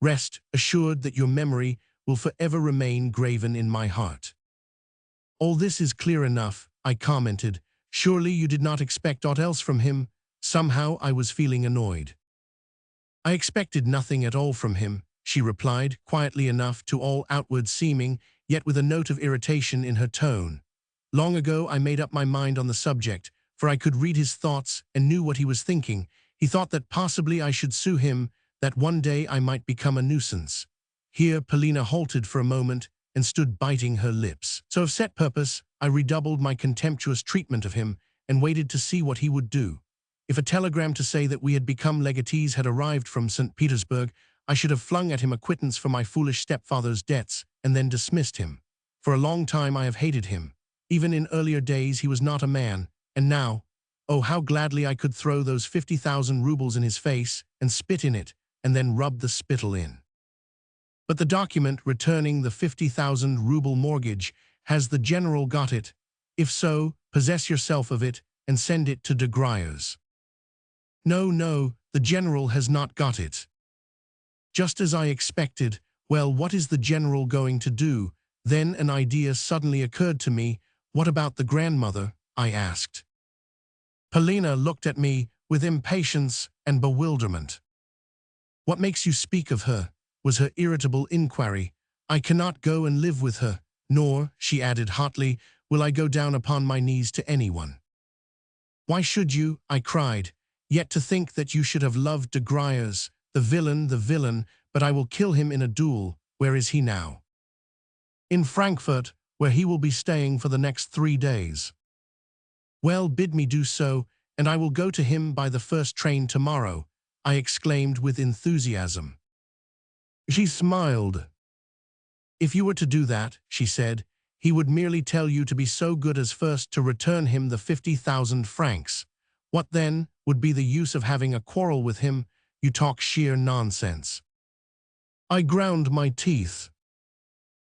Rest assured that your memory will forever remain graven in my heart. All this is clear enough, I commented. Surely you did not expect aught else from him? Somehow I was feeling annoyed. I expected nothing at all from him, she replied, quietly enough to all outward seeming, yet with a note of irritation in her tone. Long ago I made up my mind on the subject, for I could read his thoughts and knew what he was thinking. He thought that possibly I should sue him, that one day I might become a nuisance. Here Polina halted for a moment and stood biting her lips. So of set purpose, I redoubled my contemptuous treatment of him and waited to see what he would do. If a telegram to say that we had become legatees had arrived from St. Petersburg, I should have flung at him a quittance for my foolish stepfather's debts and then dismissed him. For a long time I have hated him. Even in earlier days he was not a man, and now, oh, how gladly I could throw those 50,000 rubles in his face and spit in it, and then rub the spittle in. But the document returning the 50,000 ruble mortgage, has the general got it? If so, possess yourself of it and send it to de Gruyers. No, no, the general has not got it. Just as I expected. Well, what is the general going to do? Then an idea suddenly occurred to me. What about the grandmother? I asked. Polina looked at me with impatience and bewilderment. What makes you speak of her? Was her irritable inquiry. I cannot go and live with her, nor, she added hotly, will I go down upon my knees to anyone. Why should you? I cried. Yet to think that you should have loved de Gruyers, the villain, but I will kill him in a duel. Where is he now? In Frankfurt, where he will be staying for the next 3 days. Well, bid me do so, and I will go to him by the first train tomorrow, I exclaimed with enthusiasm. She smiled. If you were to do that, she said, he would merely tell you to be so good as first to return him the 50,000 francs. What then would be the use of having a quarrel with him? You talk sheer nonsense. I ground my teeth.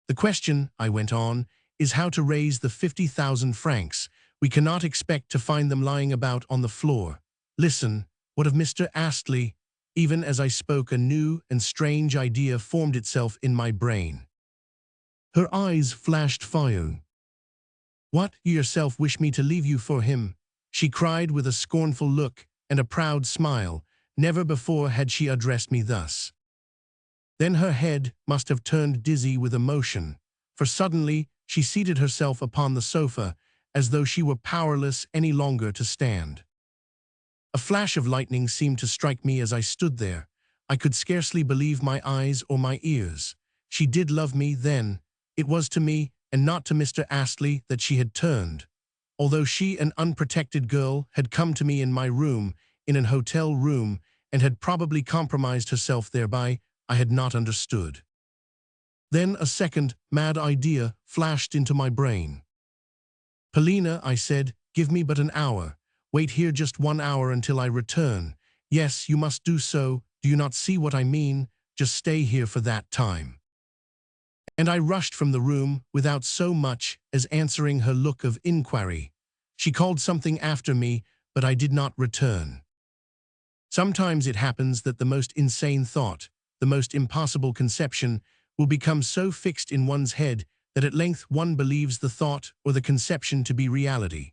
The question, I went on, is how to raise the 50,000 francs. We cannot expect to find them lying about on the floor. Listen, what of Mr. Astley? Even as I spoke, a new and strange idea formed itself in my brain. Her eyes flashed fire. What, you yourself wish me to leave you for him? She cried with a scornful look and a proud smile. Never before had she addressed me thus. Then her head must have turned dizzy with emotion, for suddenly she seated herself upon the sofa as though she were powerless any longer to stand. A flash of lightning seemed to strike me as I stood there. I could scarcely believe my eyes or my ears. She did love me then. It was to me, and not to Mr. Astley, that she had turned. Although she, an unprotected girl, had come to me in my room, in an hotel room, and had probably compromised herself thereby, I had not understood. Then a second, mad idea flashed into my brain. Polina, I said, give me but an hour. Wait here just 1 hour until I return. Yes, you must do so. Do you not see what I mean? Just stay here for that time. And I rushed from the room without so much as answering her look of inquiry. She called something after me, but I did not return. Sometimes it happens that the most insane thought, the most impossible conception, will become so fixed in one's head that at length one believes the thought or the conception to be reality.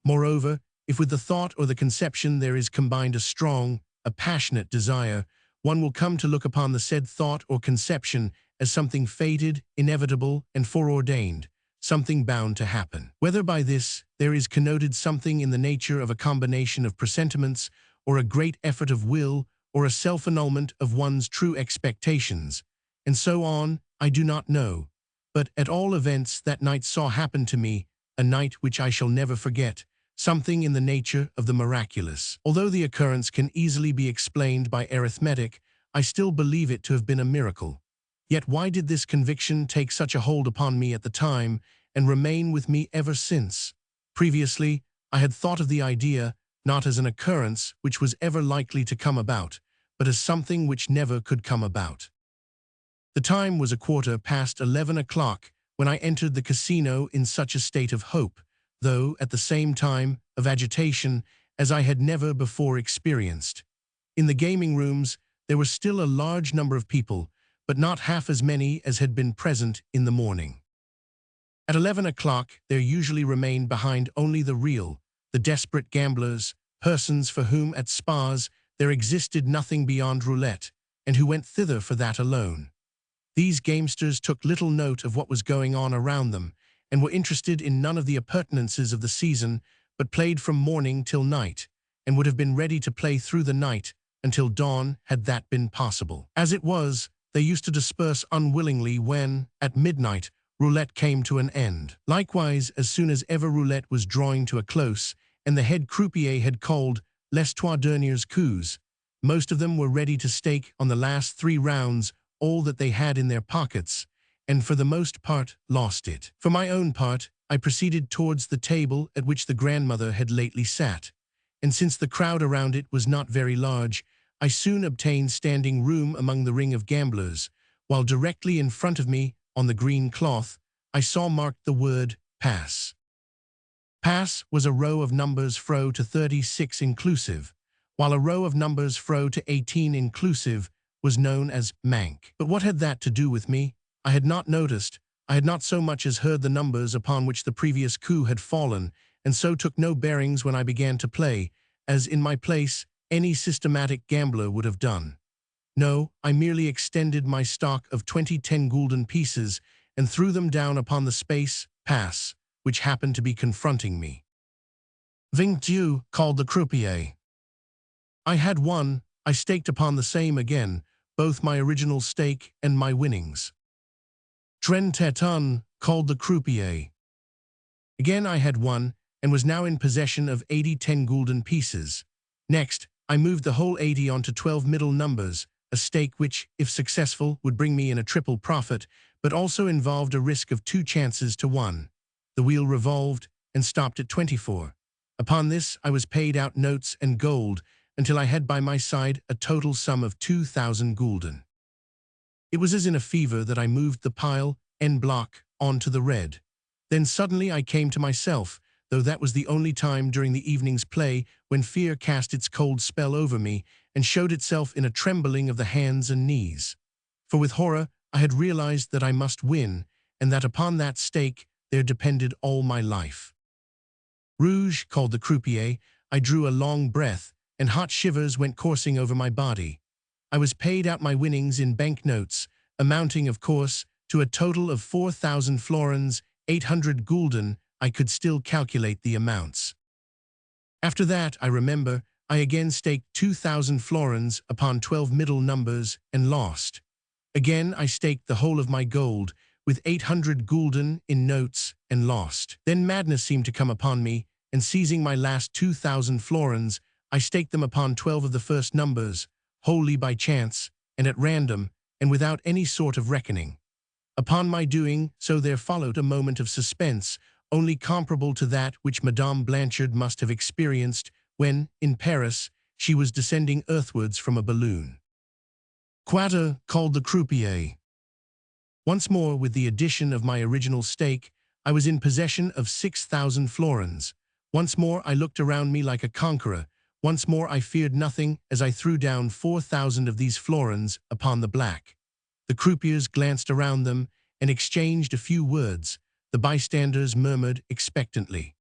Moreover, if with the thought or the conception there is combined a strong, a passionate desire, one will come to look upon the said thought or conception as something fated, inevitable, and foreordained, something bound to happen. Whether by this there is connoted something in the nature of a combination of presentiments, or a great effort of will, or a self-annulment of one's true expectations, and so on, I do not know. But at all events that night saw happen to me, a night which I shall never forget, something in the nature of the miraculous. Although the occurrence can easily be explained by arithmetic, I still believe it to have been a miracle. Yet why did this conviction take such a hold upon me at the time and remain with me ever since? Previously, I had thought of the idea not as an occurrence which was ever likely to come about, but as something which never could come about. The time was 11:15 when I entered the casino in such a state of hope, though at the same time of agitation, as I had never before experienced. In the gaming rooms, there was still a large number of people, but not half as many as had been present in the morning. At 11 o'clock, there usually remained behind only the real, the desperate gamblers, persons for whom at spas there existed nothing beyond roulette, and who went thither for that alone. These gamesters took little note of what was going on around them, and were interested in none of the appurtenances of the season, but played from morning till night, and would have been ready to play through the night until dawn had that been possible. As it was, they used to disperse unwillingly when, at midnight, roulette came to an end. Likewise, as soon as ever roulette was drawing to a close, and the head croupier had called les trois derniers coups, most of them were ready to stake on the last 3 rounds all that they had in their pockets, and for the most part lost it. For my own part, I proceeded towards the table at which the grandmother had lately sat, and since the crowd around it was not very large, I soon obtained standing room among the ring of gamblers, while directly in front of me, on the green cloth, I saw marked the word pass. Pass was a row of numbers fro to 36 inclusive, while a row of numbers fro to 18 inclusive was known as mank. But what had that to do with me? I had not noticed. I had not so much as heard the numbers upon which the previous coup had fallen, and so took no bearings when I began to play, as in my place any systematic gambler would have done. No, I merely extended my stock of 20 10-gulden pieces and threw them down upon the space pass, which happened to be confronting me. "22," called the croupier. I had won. I staked upon the same again, both my original stake and my winnings. "31," called the croupier. Again I had won, and was now in possession of 80 10-gulden pieces. Next, I moved the whole 80 onto 12 middle numbers, a stake which, if successful, would bring me in a triple profit, but also involved a risk of 2 chances to 1. The wheel revolved and stopped at 24. Upon this I was paid out notes and gold until I had by my side a total sum of 2,000 gulden. It was as in a fever that I moved the pile, en bloc, onto the red. Then suddenly I came to myself, though that was the only time during the evening's play when fear cast its cold spell over me and showed itself in a trembling of the hands and knees. For with horror I had realized that I must win, and that upon that stake there depended all my life. "Rouge," called the croupier. I drew a long breath, and hot shivers went coursing over my body. I was paid out my winnings in banknotes, amounting, of course, to a total of 4,000 florins, 800 gulden. I could still calculate the amounts. After that, I remember, I again staked 2,000 florins upon 12 middle numbers and lost. Again I staked the whole of my gold, with 800 gulden in notes, and lost. Then madness seemed to come upon me, and seizing my last 2,000 florins, I staked them upon 12 of the first numbers, wholly by chance, and at random, and without any sort of reckoning. Upon my doing so there followed a moment of suspense, only comparable to that which Madame Blanchard must have experienced when, in Paris, she was descending earthwards from a balloon. "Quatre," called the croupier. Once more, with the addition of my original stake, I was in possession of 6,000 florins. Once more I looked around me like a conqueror. Once more I feared nothing as I threw down 4,000 of these florins upon the black. The croupiers glanced around them and exchanged a few words. The bystanders murmured expectantly.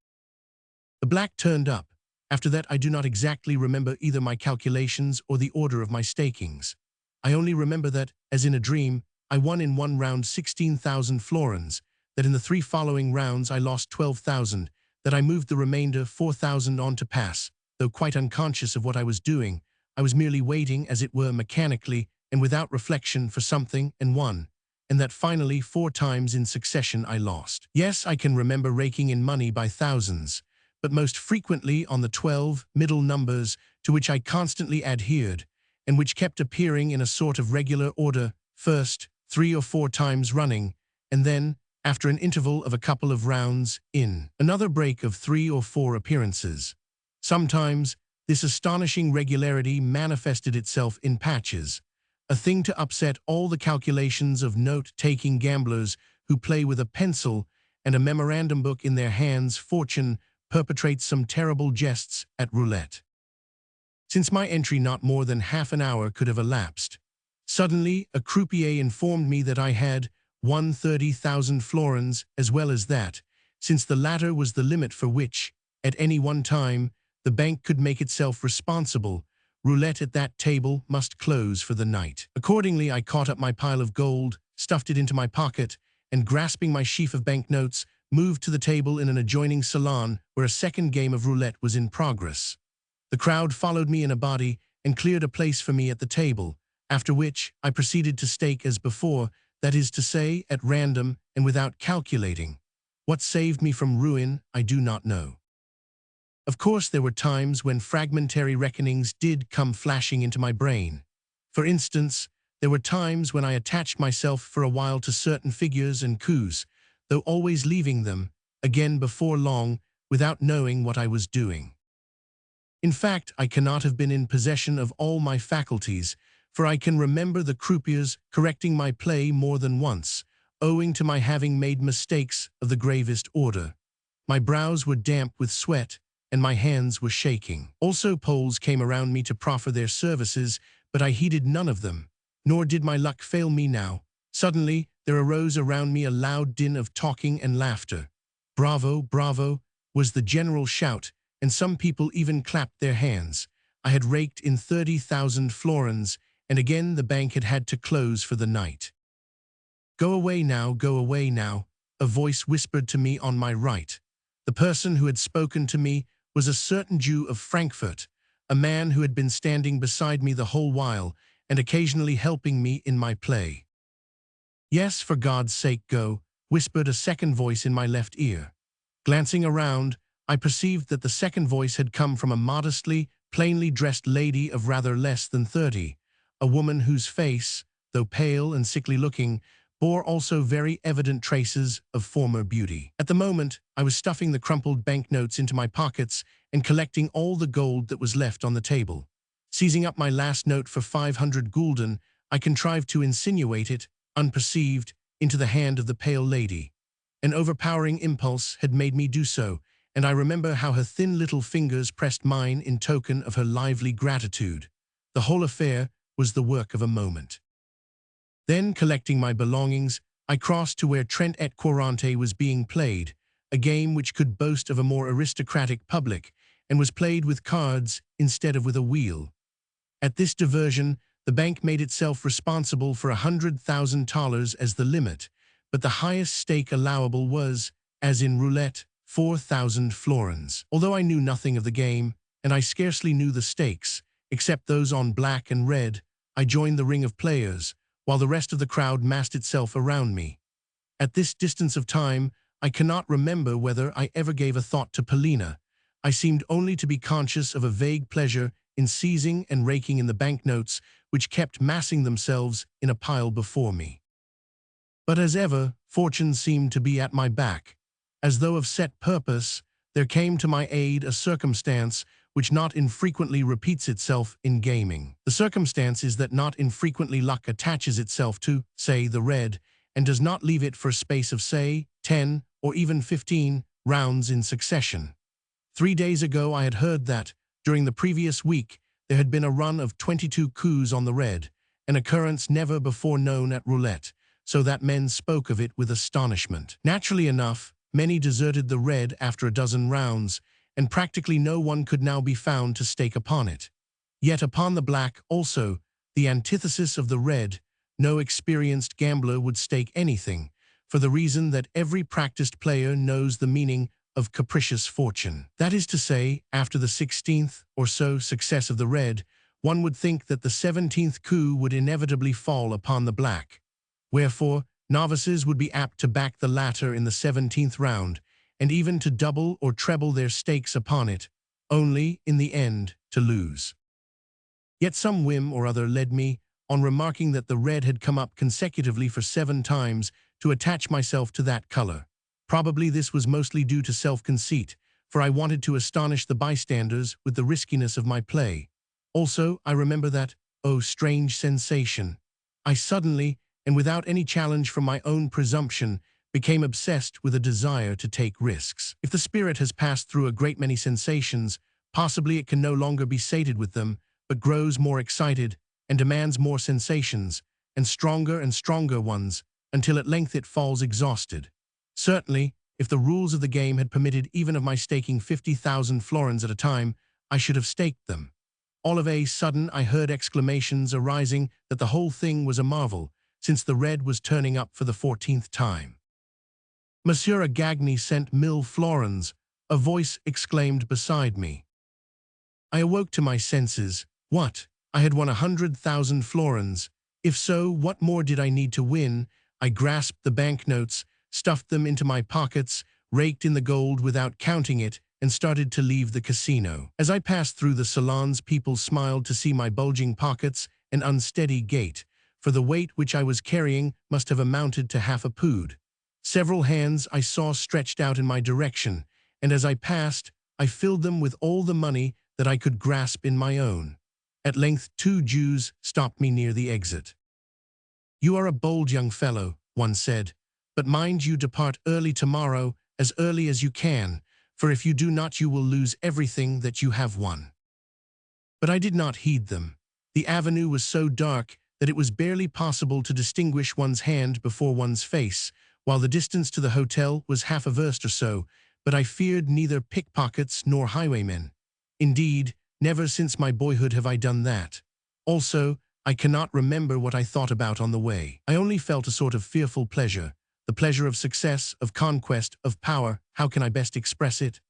The black turned up. After that, I do not exactly remember either my calculations or the order of my stakings. I only remember that, as in a dream, I won in one round 16,000 florins, that in the 3 following rounds I lost 12,000, that I moved the remainder 4,000 on to pass. Though quite unconscious of what I was doing, I was merely waiting, as it were mechanically and without reflection, for something, and won, and that finally 4 times in succession I lost. Yes, I can remember raking in money by thousands, but most frequently on the 12 middle numbers to which I constantly adhered, and which kept appearing in a sort of regular order, first 3 or 4 times running, and then, after an interval of a couple of rounds, in another break of 3 or 4 appearances. Sometimes this astonishing regularity manifested itself in patches, a thing to upset all the calculations of note-taking gamblers who play with a pencil and a memorandum book in their hands. Fortune perpetrates some terrible jests at roulette. Since my entry not more than half an hour could have elapsed. Suddenly, a croupier informed me that I had won 30,000 florins, as well as that, since the latter was the limit for which, at any one time, the bank could make itself responsible, roulette at that table must close for the night. Accordingly, I caught up my pile of gold, stuffed it into my pocket, and grasping my sheaf of banknotes, moved to the table in an adjoining salon where a second game of roulette was in progress. The crowd followed me in a body and cleared a place for me at the table, after which I proceeded to stake as before, that is to say, at random and without calculating. What saved me from ruin, I do not know. Of course, there were times when fragmentary reckonings did come flashing into my brain. For instance, there were times when I attached myself for a while to certain figures and coups, though always leaving them, again before long, without knowing what I was doing. In fact, I cannot have been in possession of all my faculties, for I can remember the croupiers correcting my play more than once, owing to my having made mistakes of the gravest order. My brows were damp with sweat, and my hands were shaking. Also, Poles came around me to proffer their services, but I heeded none of them, nor did my luck fail me now. Suddenly, there arose around me a loud din of talking and laughter. "Bravo, bravo," was the general shout, and some people even clapped their hands. I had raked in 30,000 florins, and again the bank had had to close for the night. Go away now," a voice whispered to me on my right. The person who had spoken to me was a certain Jew of Frankfurt, a man who had been standing beside me the whole while and occasionally helping me in my play. "Yes, for God's sake go," whispered a second voice in my left ear. Glancing around, I perceived that the second voice had come from a modestly, plainly dressed lady of rather less than 30, a woman whose face, though pale and sickly-looking, bore also very evident traces of former beauty. At the moment, I was stuffing the crumpled banknotes into my pockets and collecting all the gold that was left on the table. Seizing up my last note for 500 gulden, I contrived to insinuate it, unperceived, into the hand of the pale lady. An overpowering impulse had made me do so, and I remember how her thin little fingers pressed mine in token of her lively gratitude. The whole affair was the work of a moment. Then, collecting my belongings, I crossed to where Trente et Quarante was being played, a game which could boast of a more aristocratic public, and was played with cards instead of with a wheel. At this diversion, the bank made itself responsible for 100,000 thalers as the limit, but the highest stake allowable was, as in roulette, 4,000 florins. Although I knew nothing of the game, and I scarcely knew the stakes, except those on black and red, I joined the ring of players, while the rest of the crowd massed itself around me. At this distance of time, I cannot remember whether I ever gave a thought to Polina. I seemed only to be conscious of a vague pleasure in seizing and raking in the banknotes which kept massing themselves in a pile before me. But as ever, fortune seemed to be at my back. As though of set purpose, there came to my aid a circumstance which not infrequently repeats itself in gaming. The circumstance is that not infrequently luck attaches itself to, say, the red, and does not leave it for a space of, say, 10 or even 15 rounds in succession. 3 days ago I had heard that, during the previous week, there had been a run of 22 coups on the red, an occurrence never before known at roulette, so that men spoke of it with astonishment. Naturally enough, many deserted the red after a dozen rounds, and practically no one could now be found to stake upon it. Yet upon the black also, the antithesis of the red, no experienced gambler would stake anything, for the reason that every practiced player knows the meaning of capricious fortune. That is to say, after the 16th or so success of the red, one would think that the 17th coup would inevitably fall upon the black. Wherefore, novices would be apt to back the latter in the 17th round, and even to double or treble their stakes upon it, only, in the end, to lose. Yet some whim or other led me, on remarking that the red had come up consecutively for 7 times, to attach myself to that color. Probably this was mostly due to self-conceit, for I wanted to astonish the bystanders with the riskiness of my play. Also, I remember that, oh strange sensation, I suddenly, and without any challenge from my own presumption, became obsessed with a desire to take risks. If the spirit has passed through a great many sensations, possibly it can no longer be sated with them, but grows more excited and demands more sensations, and stronger ones, until at length it falls exhausted. Certainly, if the rules of the game had permitted even of my staking 50,000 florins at a time, I should have staked them. All of a sudden I heard exclamations arising that the whole thing was a marvel, since the red was turning up for the 14th time. Monsieur Agagni sent 1,000,000 florins, a voice exclaimed beside me. I awoke to my senses. What? I had won 100,000 florins. If so, what more did I need to win? I grasped the banknotes, stuffed them into my pockets, raked in the gold without counting it, and started to leave the casino. As I passed through the salons, people smiled to see my bulging pockets and unsteady gait, for the weight which I was carrying must have amounted to half a pood. Several hands I saw stretched out in my direction, and as I passed, I filled them with all the money that I could grasp in my own. At length 2 Jews stopped me near the exit. "You are a bold young fellow," one said, "but mind you depart early tomorrow, as early as you can, for if you do not you will lose everything that you have won." But I did not heed them. The avenue was so dark that it was barely possible to distinguish one's hand before one's face, while the distance to the hotel was half a verst or so, but I feared neither pickpockets nor highwaymen. Indeed, never since my boyhood have I done that. Also, I cannot remember what I thought about on the way. I only felt a sort of fearful pleasure, the pleasure of success, of conquest, of power. How can I best express it?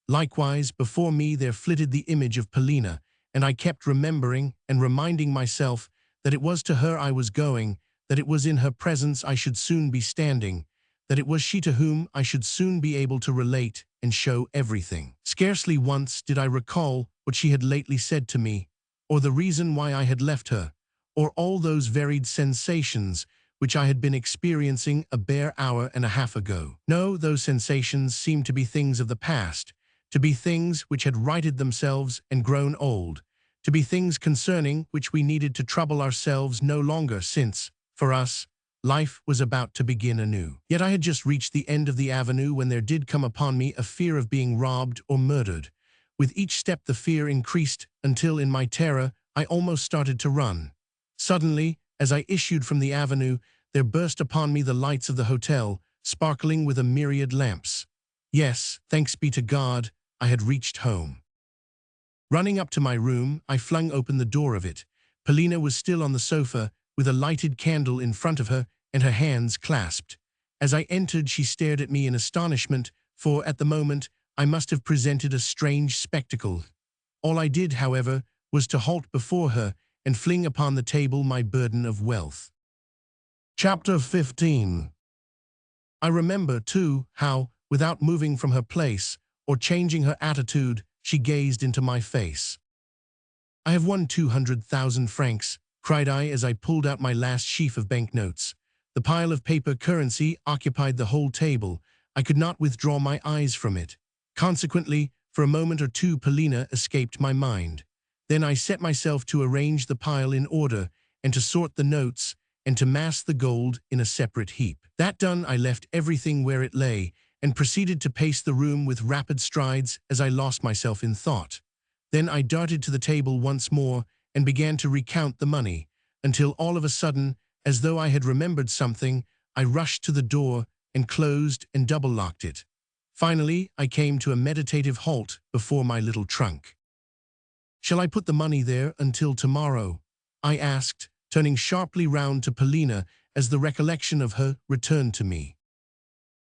Likewise, before me there flitted the image of Polina, and I kept remembering and reminding myself that it was to her I was going, that it was in her presence I should soon be standing, that it was she to whom I should soon be able to relate and show everything. Scarcely once did I recall what she had lately said to me, or the reason why I had left her, or all those varied sensations which I had been experiencing a bare hour and a half ago. No, those sensations seemed to be things of the past, to be things which had righted themselves and grown old, to be things concerning which we needed to trouble ourselves no longer, since, for us, life was about to begin anew. Yet I had just reached the end of the avenue when there did come upon me a fear of being robbed or murdered. With each step the fear increased until, in my terror, I almost started to run. Suddenly, as I issued from the avenue, there burst upon me the lights of the hotel, sparkling with a myriad lamps. Yes, thanks be to God, I had reached home. Running up to my room, I flung open the door of it. Polina was still on the sofa, with a lighted candle in front of her and her hands clasped. As I entered, she stared at me in astonishment, for, at the moment, I must have presented a strange spectacle. All I did, however, was to halt before her and fling upon the table my burden of wealth. Chapter 15. I remember, too, how, without moving from her place or changing her attitude, she gazed into my face. "I have won 200,000 francs, cried I as I pulled out my last sheaf of banknotes. The pile of paper currency occupied the whole table. I could not withdraw my eyes from it. Consequently, for a moment or two Polina escaped my mind. Then I set myself to arrange the pile in order, and to sort the notes, and to mass the gold in a separate heap. That done, I left everything where it lay, and proceeded to pace the room with rapid strides as I lost myself in thought. Then I darted to the table once more, and began to recount the money, until all of a sudden, as though I had remembered something, I rushed to the door, and closed and double-locked it. Finally, I came to a meditative halt before my little trunk. "Shall I put the money there until tomorrow?" I asked, turning sharply round to Polina as the recollection of her returned to me.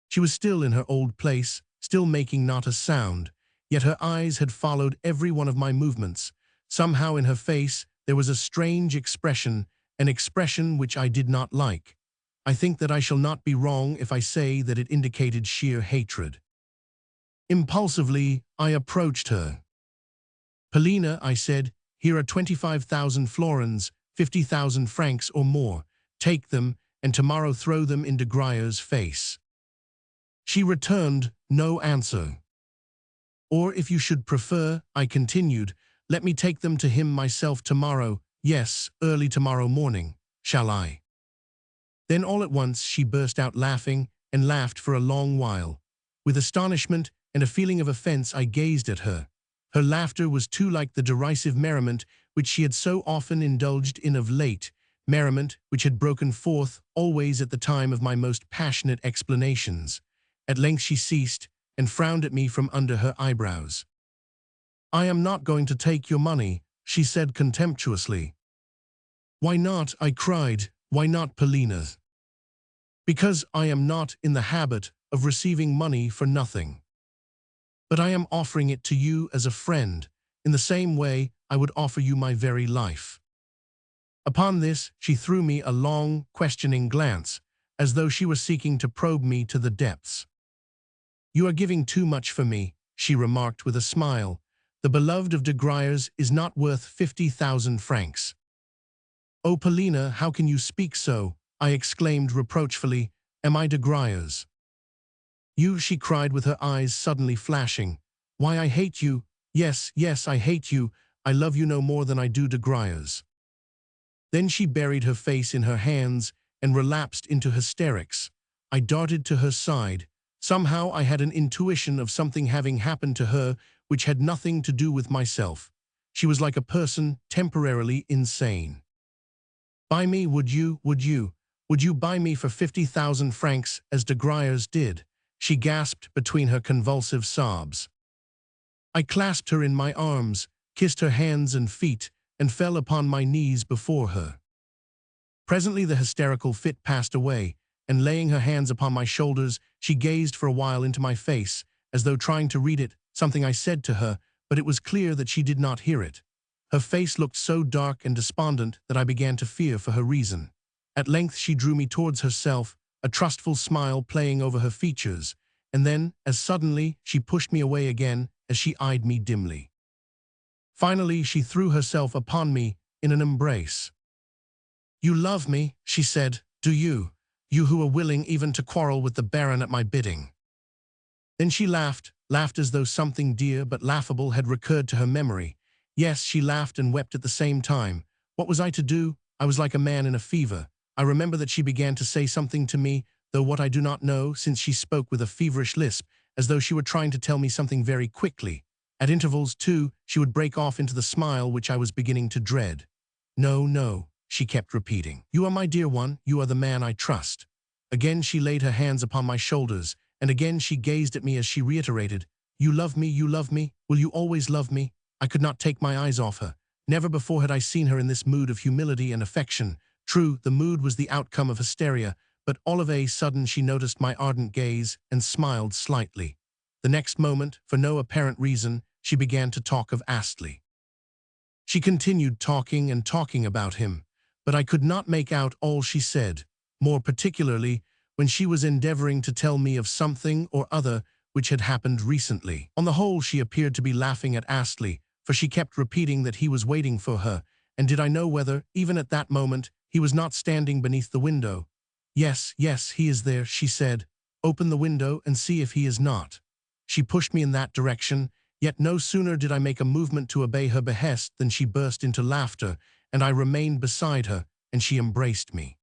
She was still in her old place, still making not a sound, yet her eyes had followed every one of my movements. Somehow in her face there was a strange expression, an expression which I did not like. I think that I shall not be wrong if I say that it indicated sheer hatred. Impulsively, I approached her. "Polina," I said, "here are 25,000 florins, 50,000 francs or more. Take them, and tomorrow throw them in de Gruyer's face." She returned no answer. "Or if you should prefer," I continued, "let me take them to him myself tomorrow, yes, early tomorrow morning. Shall I?" Then all at once she burst out laughing, and laughed for a long while. With astonishment and a feeling of offense I gazed at her. Her laughter was too like the derisive merriment which she had so often indulged in of late, merriment which had broken forth always at the time of my most passionate explanations. At length she ceased, and frowned at me from under her eyebrows. "I am not going to take your money," she said contemptuously. "Why not?" I cried. "Why not, Polina?" "Because I am not in the habit of receiving money for nothing. But I am offering it to you as a friend, in the same way I would offer you my very life." Upon this, she threw me a long, questioning glance, as though she were seeking to probe me to the depths. "You are giving too much for me," she remarked with a smile. "The beloved of de Gruyers is not worth 50,000 francs. "Oh, Polina, how can you speak so?" I exclaimed reproachfully. "Am I de Gruyers?" "You," she cried with her eyes suddenly flashing. "Why, I hate you. Yes, yes, I hate you. I love you no more than I do de Gruyers." Then she buried her face in her hands and relapsed into hysterics. I darted to her side. Somehow I had an intuition of something having happened to her which had nothing to do with myself. She was like a person temporarily insane. "Buy me, would you? Would you buy me for 50,000 francs as de Gruyers did?" she gasped between her convulsive sobs. I clasped her in my arms, kissed her hands and feet, and fell upon my knees before her. Presently the hysterical fit passed away, and laying her hands upon my shoulders, she gazed for a while into my face, as though trying to read it, something I said to her, but it was clear that she did not hear it. Her face looked so dark and despondent that I began to fear for her reason. At length she drew me towards herself, a trustful smile playing over her features, and then, as suddenly, she pushed me away again as she eyed me dimly. Finally, she threw herself upon me in an embrace. "You love me," she said, "do you? You who are willing even to quarrel with the Baron at my bidding." Then she laughed as though something dear but laughable had recurred to her memory. Yes, she laughed and wept at the same time. What was I to do? I was like a man in a fever. I remember that she began to say something to me, though what I do not know, since she spoke with a feverish lisp, as though she were trying to tell me something very quickly. At intervals, too, she would break off into the smile which I was beginning to dread. "No, no," she kept repeating. "You are my dear one, you are the man I trust." Again she laid her hands upon my shoulders, and again she gazed at me as she reiterated, you love me, will you always love me?" I could not take my eyes off her. Never before had I seen her in this mood of humility and affection. True, the mood was the outcome of hysteria, but all of a sudden she noticed my ardent gaze and smiled slightly. The next moment, for no apparent reason, she began to talk of Astley. She continued talking and talking about him, but I could not make out all she said, more particularly when she was endeavoring to tell me of something or other which had happened recently. On the whole, she appeared to be laughing at Astley, for she kept repeating that he was waiting for her, and did I know whether, even at that moment, he was not standing beneath the window? "Yes, yes, he is there," she said. "Open the window and see if he is not." She pushed me in that direction, yet no sooner did I make a movement to obey her behest than she burst into laughter, and I remained beside her, and she embraced me.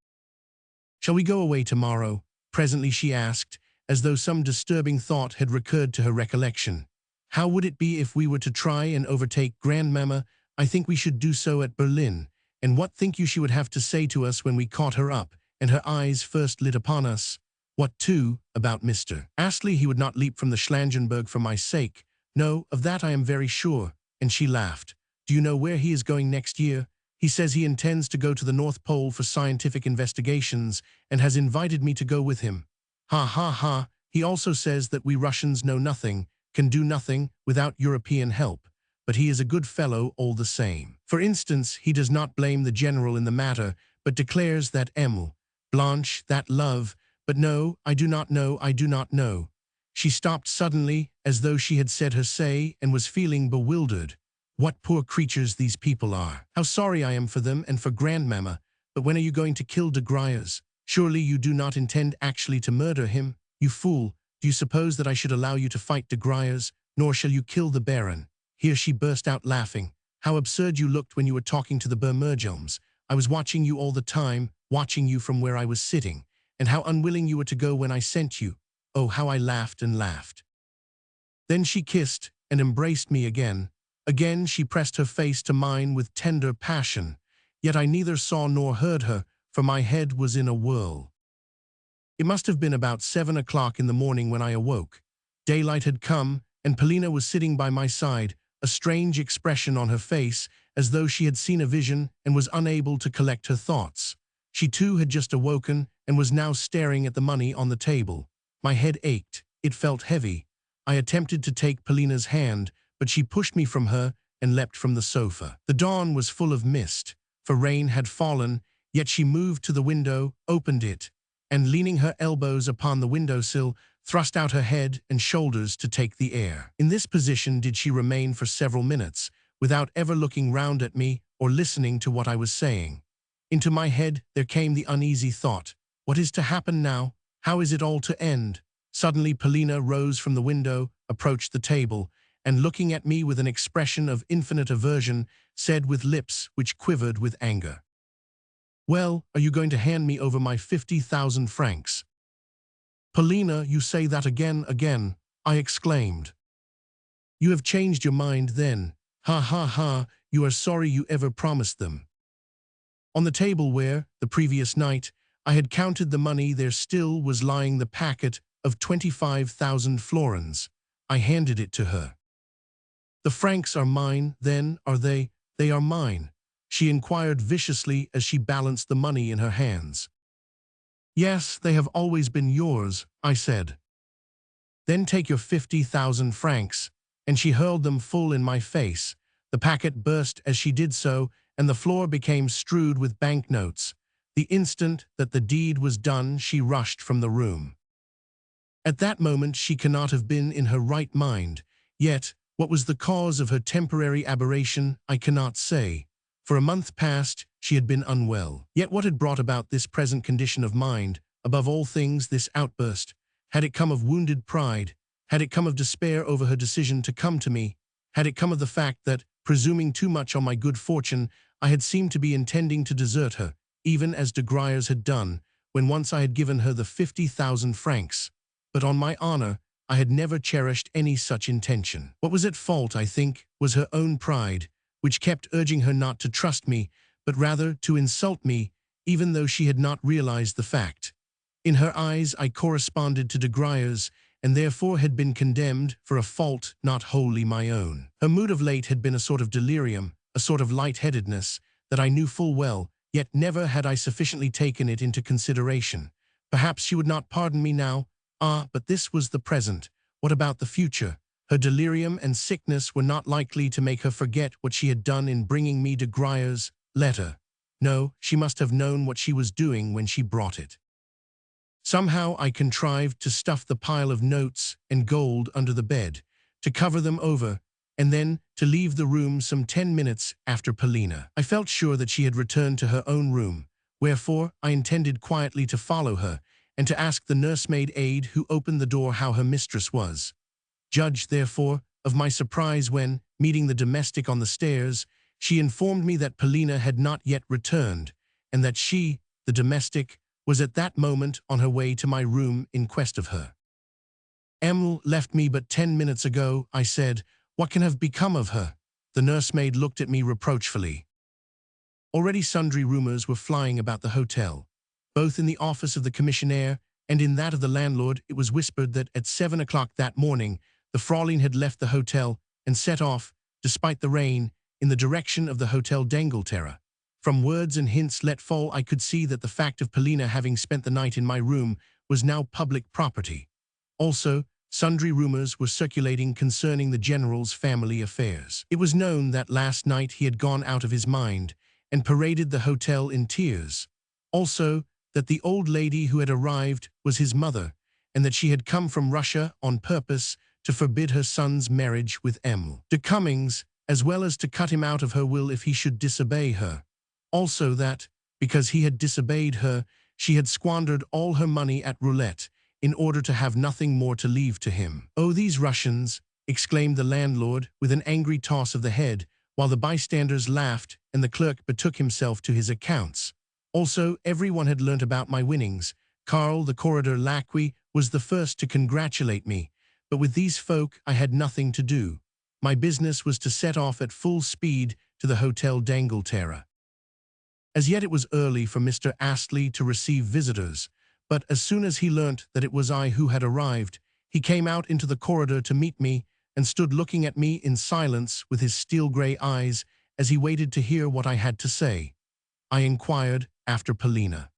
"Shall we go away tomorrow?" presently she asked, as though some disturbing thought had recurred to her recollection. "How would it be if we were to try and overtake Grandmamma? I think we should do so at Berlin. And what think you she would have to say to us when we caught her up, and her eyes first lit upon us?" What too, about Mr. Astley? He would not leap from the Schlangenberg for my sake. No, of that I am very sure. And she laughed. Do you know where he is going next year? He says he intends to go to the North Pole for scientific investigations and has invited me to go with him. Ha ha ha. He also says that we Russians know nothing, can do nothing without European help. But he is a good fellow all the same. For instance, he does not blame the general in the matter, but declares that Blanche, that love, but no, I do not know, I do not know. She stopped suddenly, as though she had said her say and was feeling bewildered. What poor creatures these people are. How sorry I am for them and for Grandmamma. But when are you going to kill de Griers? Surely you do not intend actually to murder him? You fool, do you suppose that I should allow you to fight de Griers? Nor shall you kill the Baron. Here she burst out laughing. How absurd you looked when you were talking to the Bermergelms. I was watching you all the time, watching you from where I was sitting. And how unwilling you were to go when I sent you. Oh, how I laughed and laughed. Then she kissed and embraced me again. Again she pressed her face to mine with tender passion. Yet I neither saw nor heard her, for my head was in a whirl. It must have been about 7 o'clock in the morning when I awoke. Daylight had come, and Polina was sitting by my side, a strange expression on her face, as though she had seen a vision and was unable to collect her thoughts. She too had just awoken and was now staring at the money on the table. My head ached. It felt heavy. I attempted to take Polina's hand, but she pushed me from her and leapt from the sofa. The dawn was full of mist, for rain had fallen, yet she moved to the window, opened it, and leaning her elbows upon the windowsill, thrust out her head and shoulders to take the air. In this position did she remain for several minutes, without ever looking round at me or listening to what I was saying. Into my head there came the uneasy thought, what is to happen now? How is it all to end? Suddenly Polina rose from the window, approached the table, and looking at me with an expression of infinite aversion, said with lips which quivered with anger, "Well, are you going to hand me over my 50,000 francs?" "Polina, you say that again," I exclaimed. "You have changed your mind then. Ha ha ha, you are sorry you ever promised them." On the table where, the previous night, I had counted the money, there still was lying the packet of 25,000 florins. I handed it to her. "The francs are mine, then, are they?" "They are mine," she inquired viciously as she balanced the money in her hands. "Yes, they have always been yours," I said. "Then take your 50,000 francs," and she hurled them full in my face. The packet burst as she did so, and the floor became strewed with banknotes. The instant that the deed was done, she rushed from the room. At that moment she cannot have been in her right mind, yet what was the cause of her temporary aberration I cannot say. For a month past she had been unwell. Yet what had brought about this present condition of mind, above all things this outburst? Had it come of wounded pride? Had it come of despair over her decision to come to me? Had it come of the fact that, presuming too much on my good fortune, I had seemed to be intending to desert her, even as de Griers had done, when once I had given her the 50,000 francs? But on my honor, I had never cherished any such intention. What was at fault, I think, was her own pride, which kept urging her not to trust me, but rather to insult me, even though she had not realized the fact. In her eyes I corresponded to de Griers, and therefore had been condemned for a fault not wholly my own. Her mood of late had been a sort of delirium, a sort of light-headedness, that I knew full well, yet never had I sufficiently taken it into consideration. Perhaps she would not pardon me now. Ah, but this was the present. What about the future? Her delirium and sickness were not likely to make her forget what she had done in bringing me de Griers' letter. No, she must have known what she was doing when she brought it. Somehow I contrived to stuff the pile of notes and gold under the bed, to cover them over, and then to leave the room some 10 minutes after Polina. I felt sure that she had returned to her own room, wherefore I intended quietly to follow her, and to ask the nursemaid aide who opened the door how her mistress was. Judge, therefore, of my surprise when, meeting the domestic on the stairs, she informed me that Polina had not yet returned, and that she, the domestic, was at that moment on her way to my room in quest of her. "Emil left me but 10 minutes ago," I said. "What can have become of her?" The nursemaid looked at me reproachfully. Already sundry rumors were flying about the hotel, both in the office of the commissionaire and in that of the landlord it was whispered that at 7 o'clock that morning the Fraulein had left the hotel and set off, despite the rain, in the direction of the Hotel d'Angleterre. From words and hints let fall I could see that the fact of Polina having spent the night in my room was now public property. Also, sundry rumors were circulating concerning the general's family affairs. It was known that last night he had gone out of his mind and paraded the hotel in tears. Also, that the old lady who had arrived was his mother, and that she had come from Russia on purpose to forbid her son's marriage with Emil de Cummings, as well as to cut him out of her will if he should disobey her. Also that, because he had disobeyed her, she had squandered all her money at roulette in order to have nothing more to leave to him. "Oh, these Russians!" exclaimed the landlord with an angry toss of the head, while the bystanders laughed and the clerk betook himself to his accounts. Also, everyone had learnt about my winnings. Karl, the corridor lackey, was the first to congratulate me, but with these folk I had nothing to do. My business was to set off at full speed to the Hotel d'Angleterre. As yet it was early for Mr. Astley to receive visitors, but as soon as he learnt that it was I who had arrived, he came out into the corridor to meet me and stood looking at me in silence with his steel-grey eyes as he waited to hear what I had to say. I inquired after Polina.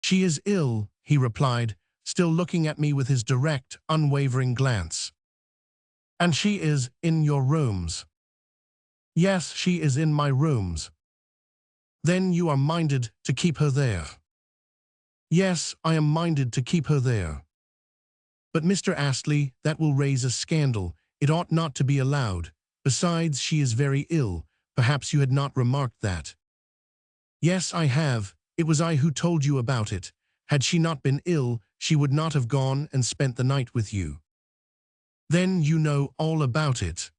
"She is ill," he replied, still looking at me with his direct, unwavering glance. "And she is in your rooms?" "Yes, she is in my rooms." "Then you are minded to keep her there?" "Yes, I am minded to keep her there." "But Mr. Astley, that will raise a scandal. It ought not to be allowed. Besides, she is very ill. Perhaps you had not remarked that." "Yes, I have. It was I who told you about it. Had she not been ill, she would not have gone and spent the night with you." "Then you know all about it?"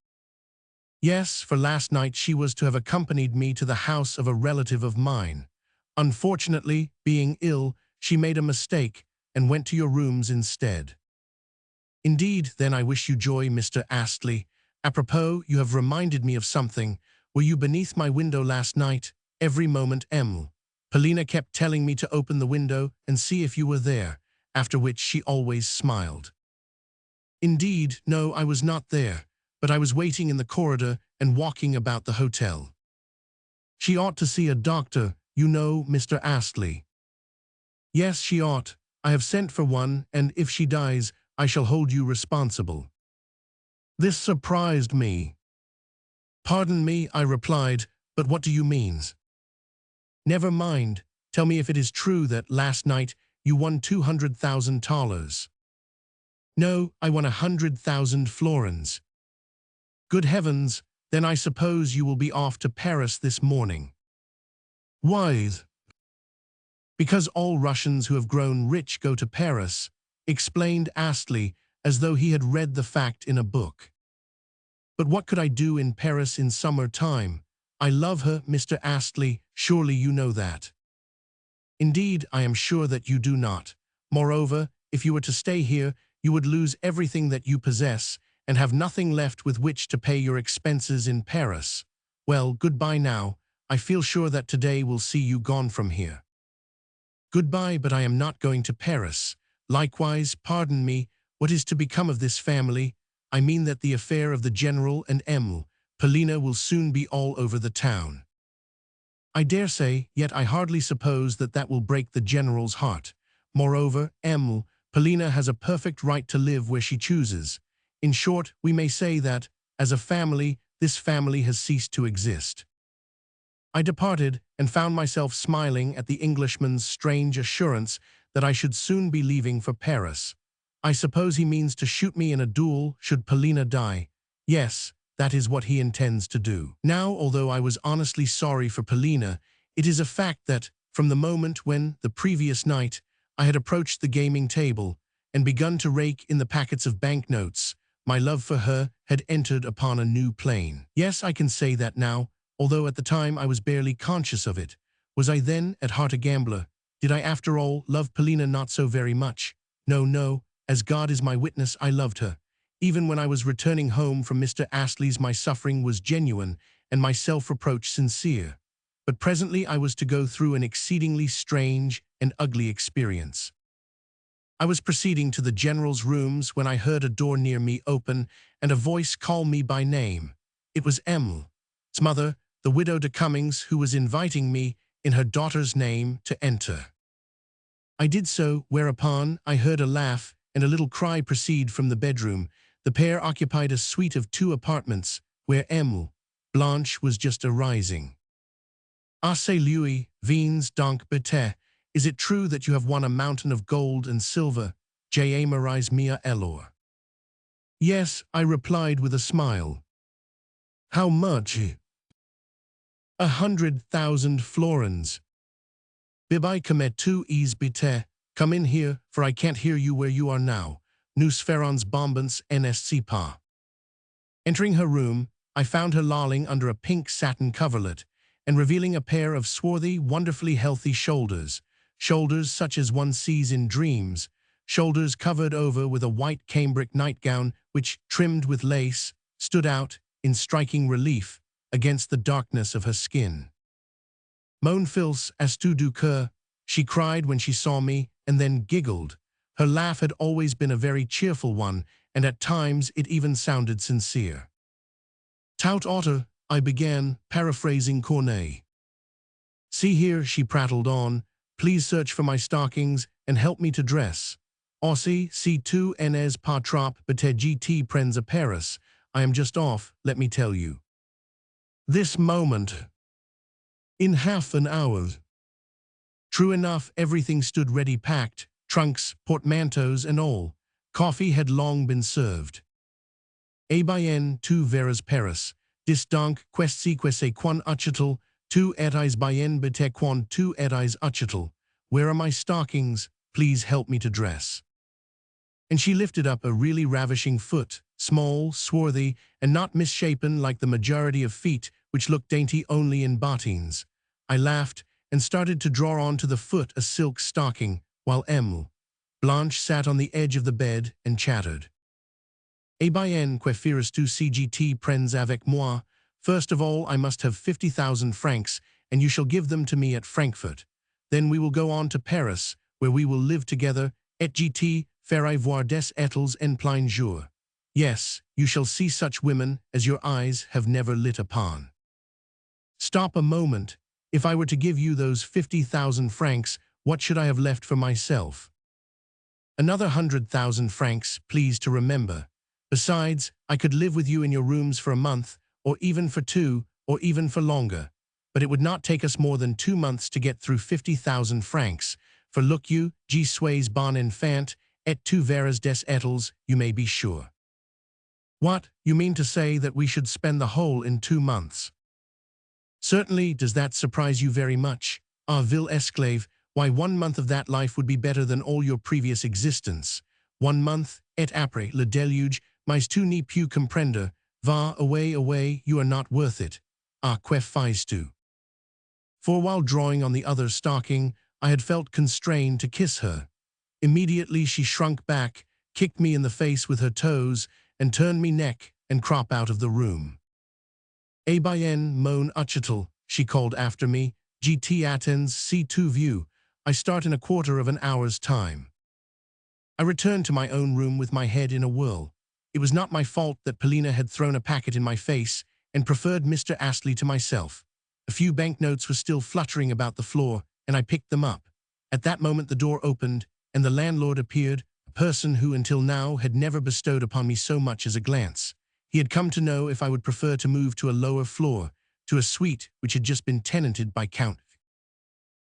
"Yes, for last night she was to have accompanied me to the house of a relative of mine. Unfortunately, being ill, she made a mistake and went to your rooms instead." "Indeed, then I wish you joy, Mr. Astley. Apropos, you have reminded me of something. Were you beneath my window last night? Every moment Emil. Polina kept telling me to open the window and see if you were there, after which she always smiled." "Indeed, no, I was not there, but I was waiting in the corridor and walking about the hotel." "She ought to see a doctor, you know, Mr. Astley." "Yes, she ought. I have sent for one, and if she dies, I shall hold you responsible." This surprised me. "Pardon me," I replied, "but what do you mean?" "Never mind. Tell me if it is true that last night you won $200,000. "No, I won 100,000 florins." "Good heavens, then I suppose you will be off to Paris this morning." "Why?" "Because all Russians who have grown rich go to Paris," explained Astley, as though he had read the fact in a book. "But what could I do in Paris in summer time? I love her, Mr. Astley, surely you know that." "Indeed, I am sure that you do not. Moreover, if you were to stay here, you would lose everything that you possess and have nothing left with which to pay your expenses in Paris. Well, goodbye now. I feel sure that today will see you gone from here." "Goodbye, but I am not going to Paris. Likewise, pardon me, what is to become of this family? I mean that the affair of the General and Emil, Polina, will soon be all over the town." "I dare say, yet I hardly suppose that that will break the General's heart. Moreover, Emil, Polina has a perfect right to live where she chooses. In short, we may say that, as a family, this family has ceased to exist." I departed and found myself smiling at the Englishman's strange assurance that I should soon be leaving for Paris. I suppose he means to shoot me in a duel should Polina die. Yes, that is what he intends to do. Now, although I was honestly sorry for Polina, it is a fact that, from the moment when, the previous night, I had approached the gaming table and begun to rake in the packets of banknotes, my love for her had entered upon a new plane. Yes, I can say that now, although at the time I was barely conscious of it. Was I then, at heart, a gambler? Did I, after all, love Polina not so very much? No, no, as God is my witness, I loved her. Even when I was returning home from Mr. Astley's, my suffering was genuine and my self-reproach sincere. But presently I was to go through an exceedingly strange and ugly experience. I was proceeding to the general's rooms when I heard a door near me open and a voice call me by name. It was Emile's mother, the widow de Cummings, who was inviting me, in her daughter's name, to enter. I did so, whereupon I heard a laugh and a little cry proceed from the bedroom. The pair occupied a suite of 2 apartments, where Blanche was just arising. Ah, c'est lui, vins donc bete. Is it true that you have won a mountain of gold and silver? J'aimerais mia elor. Yes, I replied with a smile. How much? 100,000 florins. Bibai comet tu is bete. Come in here, for I can't hear you where you are now. Nous ferons bombance nsc pas. Entering her room, I found her lolling under a pink satin coverlet and revealing a pair of swarthy, wonderfully healthy shoulders. Shoulders such as one sees in dreams. Shoulders covered over with a white cambric nightgown which, trimmed with lace, stood out, in striking relief, against the darkness of her skin. Mon fils as-tu du cœur, she cried when she saw me, and then giggled. Her laugh had always been a very cheerful one, and at times it even sounded sincere. Tout otter, I began, paraphrasing Corneille. See here, she prattled on, please search for my stockings and help me to dress. Aussi, si tu n'es pas trop bete prends à Paris. I am just off, let me tell you. This moment. In half an hour. True enough, everything stood ready packed, trunks, portmanteaus and all. Coffee had long been served. Eh bien, tu verras Paris. Dis donc, questi quan uchitel, tu etais bien bete quan tu etais uchitel. Where are my stockings? Please help me to dress. And she lifted up a really ravishing foot, small, swarthy, and not misshapen like the majority of feet which look dainty only in bottines. I laughed and started to draw on to the foot a silk stocking, while Blanche sat on the edge of the bed and chattered. Eh bien, que feras-tu cgt prends avec moi? First of all, I must have 50,000 francs, and you shall give them to me at Frankfurt. Then we will go on to Paris, where we will live together, et gt ferai voir des étoiles en plein jour. Yes, you shall see such women as your eyes have never lit upon. Stop a moment. If I were to give you those 50,000 francs, what should I have left for myself? Another 100,000 francs, please to remember. Besides, I could live with you in your rooms for a month, or even for 2, or even for longer. But it would not take us more than 2 months to get through 50,000 francs. For look you, je suis bon enfant, et tu verras des étoiles, you may be sure. What, you mean to say that we should spend the whole in 2 months? Certainly, does that surprise you very much? Ah, vil esclave, why 1 month of that life would be better than all your previous existence. 1 month, et après le déluge, mais tu n'y peux comprendre. Va away, away, you are not worth it. Ah, que fais-tu? For while drawing on the other stocking, I had felt constrained to kiss her. Immediately she shrunk back, kicked me in the face with her toes, and turned me neck and crop out of the room. Eh bien, mon uchitel, she called after me, gt attends si tu veux. I start in a quarter of an hour's time. I returned to my own room with my head in a whirl. It was not my fault that Polina had thrown a packet in my face and preferred Mr. Astley to myself. A few banknotes were still fluttering about the floor, and I picked them up. At that moment the door opened, and the landlord appeared, a person who until now had never bestowed upon me so much as a glance. He had come to know if I would prefer to move to a lower floor, to a suite which had just been tenanted by Count.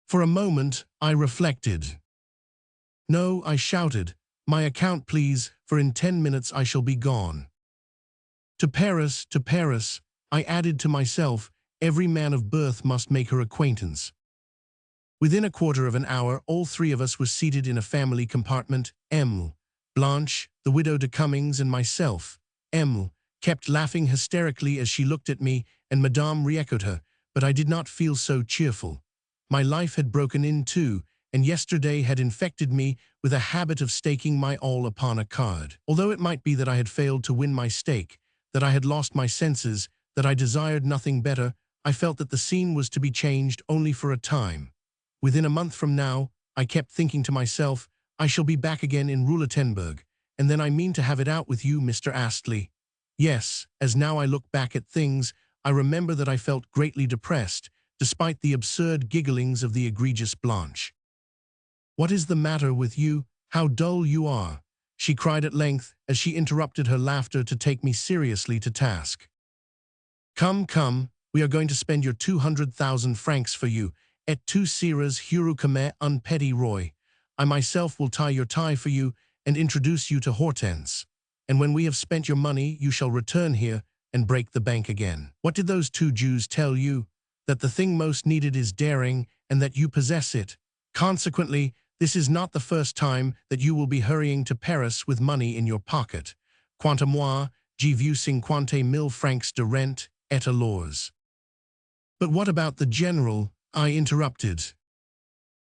For a moment, I reflected. No, I shouted, my account please, for in 10 minutes I shall be gone. To Paris, I added to myself, every man of birth must make her acquaintance. Within a quarter of an hour, all 3 of us were seated in a family compartment, Blanche, the widow de Cummings, and myself. Kept laughing hysterically as she looked at me, and Madame re-echoed her, but I did not feel so cheerful. My life had broken in two, and yesterday had infected me with a habit of staking my all upon a card. Although it might be that I had failed to win my stake, that I had lost my senses, that I desired nothing better, I felt that the scene was to be changed only for a time. Within a month from now, I kept thinking to myself, I shall be back again in Roulettenburg, and then I mean to have it out with you, Mr. Astley. Yes, as now I look back at things, I remember that I felt greatly depressed, despite the absurd gigglings of the egregious Blanche. What is the matter with you? How dull you are, she cried at length, as she interrupted her laughter to take me seriously to task. Come, come, we are going to spend your 200,000 francs for you, et tu seras heureux comme un petit roi. I myself will tie your tie for you and introduce you to Hortense. And when we have spent your money, you shall return here and break the bank again. What did those two Jews tell you? That the thing most needed is daring, and that you possess it. Consequently, this is not the first time that you will be hurrying to Paris with money in your pocket. Quant à moi, j'ai vu 50,000 francs de rente et alors. But what about the general? I interrupted.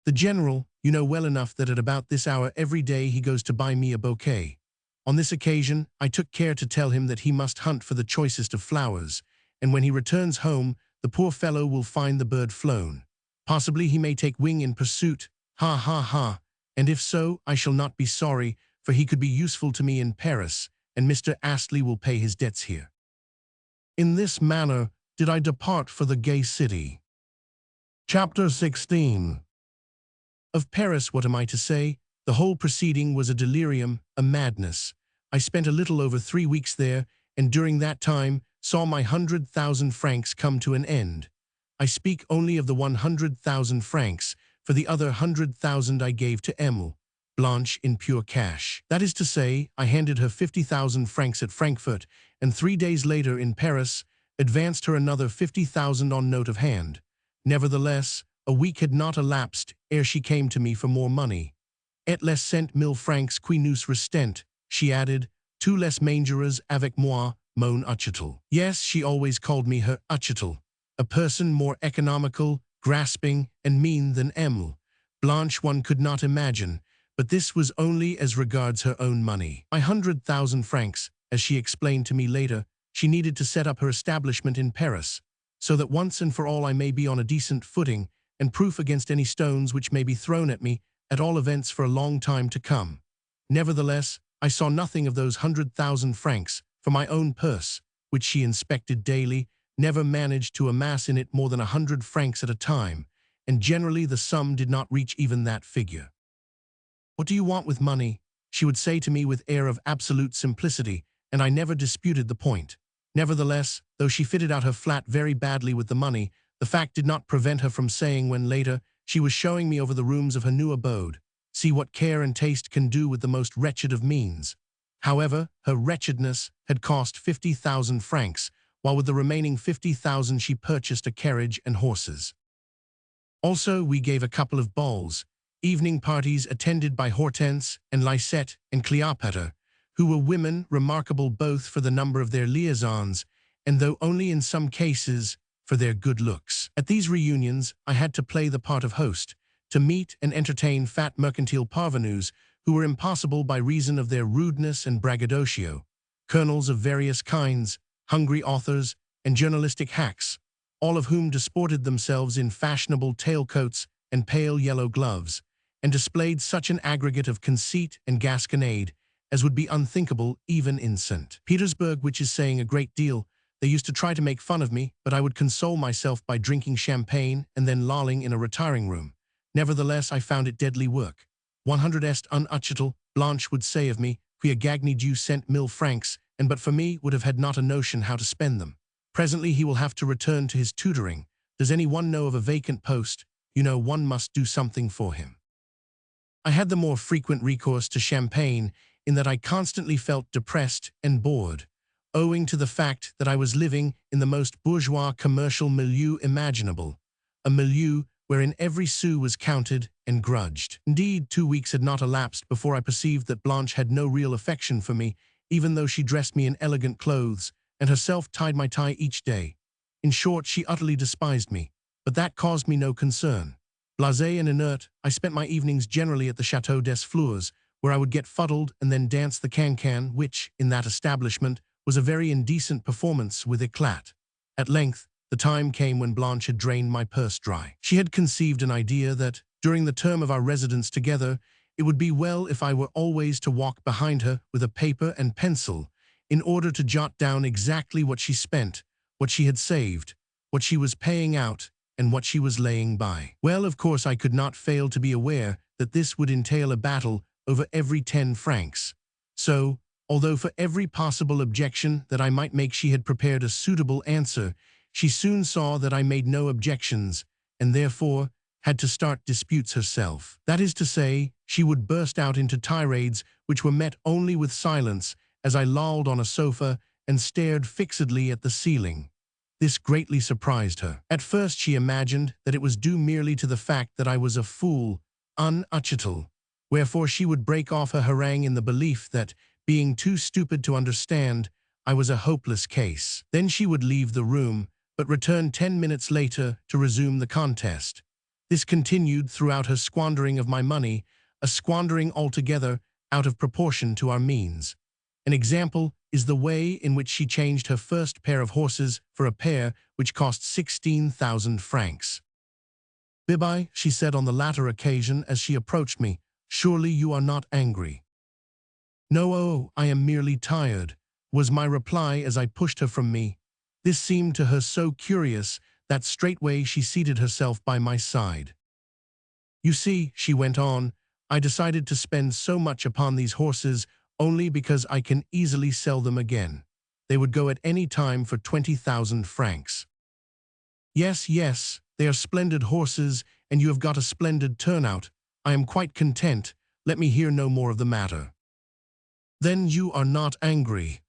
The general, you know well enough that at about this hour every day he goes to buy me a bouquet. On this occasion, I took care to tell him that he must hunt for the choicest of flowers, and when he returns home, the poor fellow will find the bird flown. Possibly he may take wing in pursuit. Ha ha ha, and if so, I shall not be sorry, for he could be useful to me in Paris, and Mr. Astley will pay his debts here. In this manner did I depart for the gay city. Chapter 16. Of Paris, what am I to say? The whole proceeding was a delirium, a madness. I spent a little over 3 weeks there, and during that time saw my 100,000 francs come to an end. I speak only of the 100,000 francs, for the other 100,000 I gave to Emile, Blanche in pure cash. That is to say, I handed her 50,000 francs at Frankfurt, and 3 days later in Paris, advanced her another 50,000 on note of hand. Nevertheless, a week had not elapsed ere she came to me for more money. Et les 100,000 francs qui nous restent, she added, tu les mangeras avec moi, mon Uchtel. Yes, she always called me her Uchtel, a person more economical, grasping, and mean than Emile. Blanche one could not imagine, but this was only as regards her own money. My 100,000 francs, as she explained to me later, she needed to set up her establishment in Paris, so that once and for all I may be on a decent footing, and proof against any stones which may be thrown at me, at all events for a long time to come. Nevertheless, I saw nothing of those 100,000 francs, for my own purse, which she inspected daily, never managed to amass in it more than 100 francs at a time, and generally the sum did not reach even that figure. What do you want with money? She would say to me with air of absolute simplicity, and I never disputed the point. Nevertheless, though she fitted out her flat very badly with the money, the fact did not prevent her from saying when later she was showing me over the rooms of her new abode, see what care and taste can do with the most wretched of means. However, her wretchedness had cost 50,000 francs, while with the remaining 50,000 she purchased a carriage and horses. Also, we gave a couple of balls, evening parties attended by Hortense and Lisette and Cleopatra, who were women remarkable both for the number of their liaisons and, though only in some cases, for their good looks. At these reunions, I had to play the part of host, to meet and entertain fat mercantile parvenus who were impossible by reason of their rudeness and braggadocio, colonels of various kinds, hungry authors, and journalistic hacks, all of whom disported themselves in fashionable tailcoats and pale yellow gloves, and displayed such an aggregate of conceit and gasconade as would be unthinkable even in St. Petersburg, which is saying a great deal. They used to try to make fun of me, but I would console myself by drinking champagne and then lolling in a retiring room. Nevertheless, I found it deadly work. 100 est un Uchtel, Blanche would say of me, qui a gagné du 100,000 francs, and but for me would have had not a notion how to spend them. Presently he will have to return to his tutoring. Does any one know of a vacant post? You know, one must do something for him. I had the more frequent recourse to champagne in that I constantly felt depressed and bored, owing to the fact that I was living in the most bourgeois commercial milieu imaginable, a milieu wherein every sou was counted and grudged. Indeed, 2 weeks had not elapsed before I perceived that Blanche had no real affection for me, even though she dressed me in elegant clothes and herself tied my tie each day. In short, she utterly despised me, but that caused me no concern. Blasé and inert, I spent my evenings generally at the Château des Fleurs, where I would get fuddled and then dance the can-can, which, in that establishment, was a very indecent performance with éclat. At length, the time came when Blanche had drained my purse dry. She had conceived an idea that, during the term of our residence together, It would be well if I were always to walk behind her with a paper and pencil in order to jot down exactly what she spent, what she had saved, what she was paying out, and what she was laying by. Well, of course, I could not fail to be aware that this would entail a battle over every 10 francs. So, although for every possible objection that I might make she had prepared a suitable answer, she soon saw that I made no objections, and therefore had to start disputes herself. That is to say, she would burst out into tirades which were met only with silence as I lolled on a sofa and stared fixedly at the ceiling. This greatly surprised her. At first she imagined that it was due merely to the fact that I was a fool, unutchital, wherefore she would break off her harangue in the belief that, being too stupid to understand, I was a hopeless case. Then she would leave the room, but return 10 minutes later to resume the contest. This continued throughout her squandering of my money, a squandering altogether out of proportion to our means. An example is the way in which she changed her first pair of horses for a pair which cost 16,000 francs. "Bibi," she said on the latter occasion as she approached me, "surely you are not angry?" "No, oh, I am merely tired," was my reply as I pushed her from me. This seemed to her so curious that straightway she seated herself by my side. "You see," she went on, "I decided to spend so much upon these horses only because I can easily sell them again. They would go at any time for 20,000 francs. Yes, yes, they are splendid horses, and you have got a splendid turnout. I am quite content. Let me hear no more of the matter." "Then you are not angry?"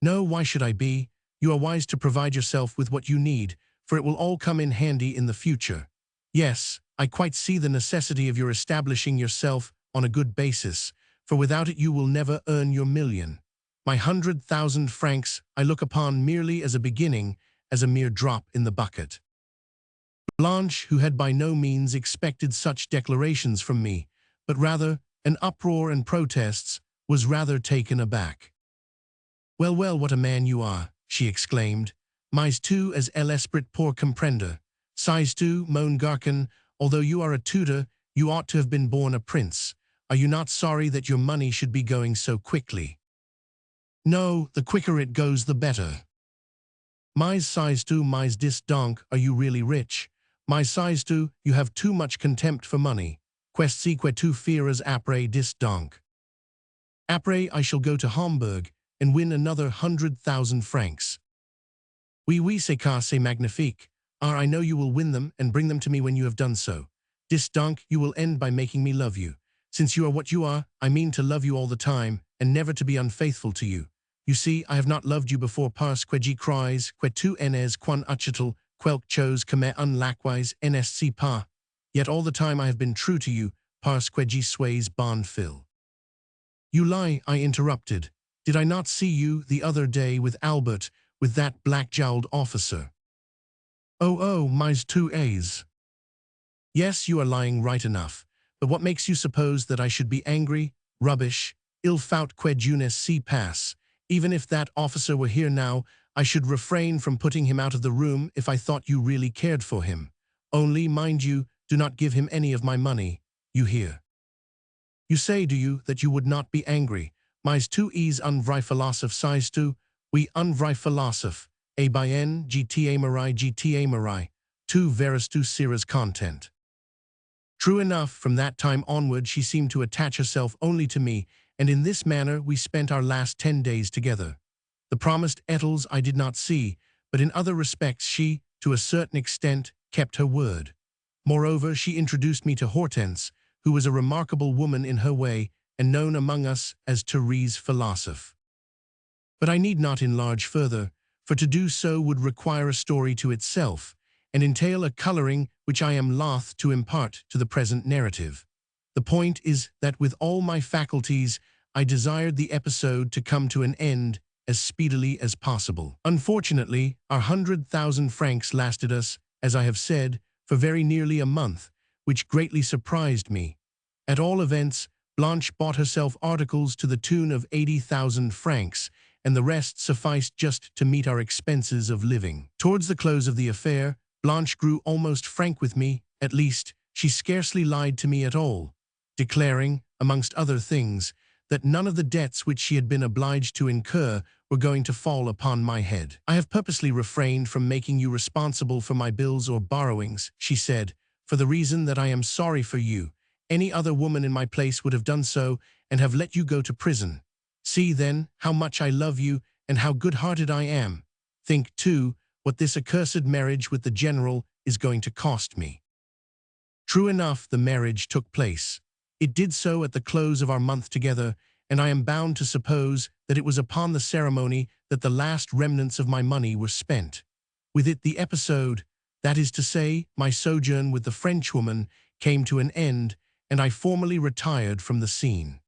"No, why should I be? You are wise to provide yourself with what you need, for it will all come in handy in the future. Yes, I quite see the necessity of your establishing yourself on a good basis, for without it you will never earn your million. My 100,000 francs I look upon merely as a beginning, as a mere drop in the bucket." Blanche, who had by no means expected such declarations from me, but rather an uproar and protests, was rather taken aback. "Well, well, what a man you are," she exclaimed. "Mais tu as l'esprit pour comprendre. Sais tu, mon garçon, although you are a tutor, you ought to have been born a prince. Are you not sorry that your money should be going so quickly?" "No, the quicker it goes the better." "Mais sais tu, mais dis donc, are you really rich? Mais sais tu, you have too much contempt for money. Qu'est-ce que tu feras après dis donc?" "Après I shall go to Hamburg and win another 100,000 francs." "Oui, oui, c'est magnifique. Ah, I know you will win them and bring them to me when you have done so. Dis donc, you will end by making me love you. Since you are what you are, I mean to love you all the time, and never to be unfaithful to you. You see, I have not loved you before parce que j'y crois, que tu n'es qu'un utchital, quelque chose que mais un likewise n'sc pas. Yet all the time I have been true to you, parce que j'y suis bon fil." "You lie," I interrupted. "Did I not see you the other day with Albert, with that black-jowled officer?" Oh, mais tu es." "Yes, you are lying right enough. But what makes you suppose that I should be angry? Rubbish. Il faut que jeunesse s'y passe. Even if that officer were here now, I should refrain from putting him out of the room if I thought you really cared for him. Only, mind you, do not give him any of my money. You hear?" "You say, do you, that you would not be angry? Mais tu es un vrai philosophe, sais tu? Oui, un vrai philosophe. Eh bien, gta marai. Tu verras tu seras content." True enough, from that time onward she seemed to attach herself only to me, and in this manner we spent our last 10 days together. The promised Ettles I did not see, but in other respects she, to a certain extent, kept her word. Moreover, she introduced me to Hortense, who was a remarkable woman in her way, and known among us as Therese Philosophe. But I need not enlarge further, for to do so would require a story to itself, and entail a coloring which I am loth to impart to the present narrative. The point is that with all my faculties, I desired the episode to come to an end as speedily as possible. Unfortunately, our 100,000 francs lasted us, as I have said, for very nearly a month, which greatly surprised me. At all events, Blanche bought herself articles to the tune of 80,000 francs, and the rest sufficed just to meet our expenses of living. Towards the close of the affair, Blanche grew almost frank with me. At least, she scarcely lied to me at all. declaring, amongst other things, that none of the debts which she had been obliged to incur were going to fall upon my head. "I have purposely refrained from making you responsible for my bills or borrowings," she said, "for the reason that I am sorry for you. Any other woman in my place would have done so and have let you go to prison. See, then, how much I love you and how good-hearted I am. Think, too, what this accursed marriage with the general is going to cost me." True enough, the marriage took place. It did so at the close of our month together, and I am bound to suppose that it was upon the ceremony that the last remnants of my money were spent. With it the episode, that is to say, my sojourn with the Frenchwoman, came to an end, and I formally retired from the scene.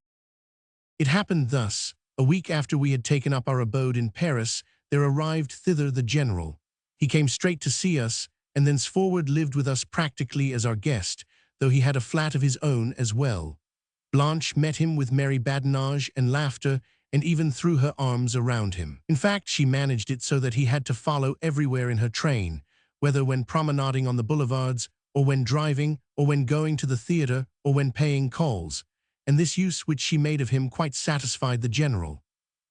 It happened thus: a week after we had taken up our abode in Paris, there arrived thither the general. He came straight to see us, and thenceforward lived with us practically as our guest, though he had a flat of his own as well. Blanche met him with merry badinage and laughter, and even threw her arms around him. In fact, she managed it so that he had to follow everywhere in her train, whether when promenading on the boulevards, or when driving, or when going to the theatre, or when paying calls, and this use which she made of him quite satisfied the general.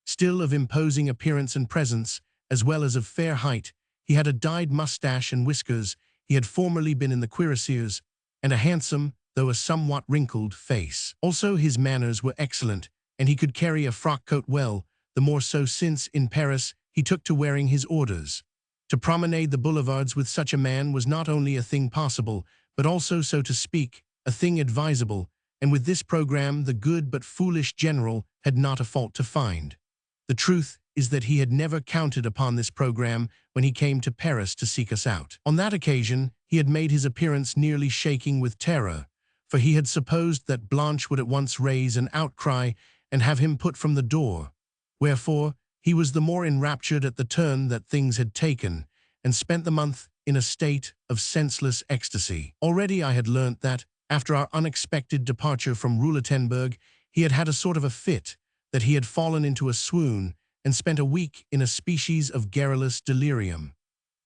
Still of imposing appearance and presence, as well as of fair height, he had a dyed moustache and whiskers, he had formerly been in the cuirassiers, and a handsome, though a somewhat wrinkled, face. Also his manners were excellent, and he could carry a frock-coat well, the more so since, in Paris, he took to wearing his orders. To promenade the boulevards with such a man was not only a thing possible, but also, so to speak, a thing advisable, and with this programme the good but foolish general had not a fault to find. The truth is that he had never counted upon this programme when he came to Paris to seek us out. On that occasion he had made his appearance nearly shaking with terror, for he had supposed that Blanche would at once raise an outcry and have him put from the door. Wherefore he was the more enraptured at the turn that things had taken, and spent the month in a state of senseless ecstasy. Already I had learnt that, after our unexpected departure from Roulettenburg, he had had a sort of a fit, that he had fallen into a swoon, and spent a week in a species of garrulous delirium.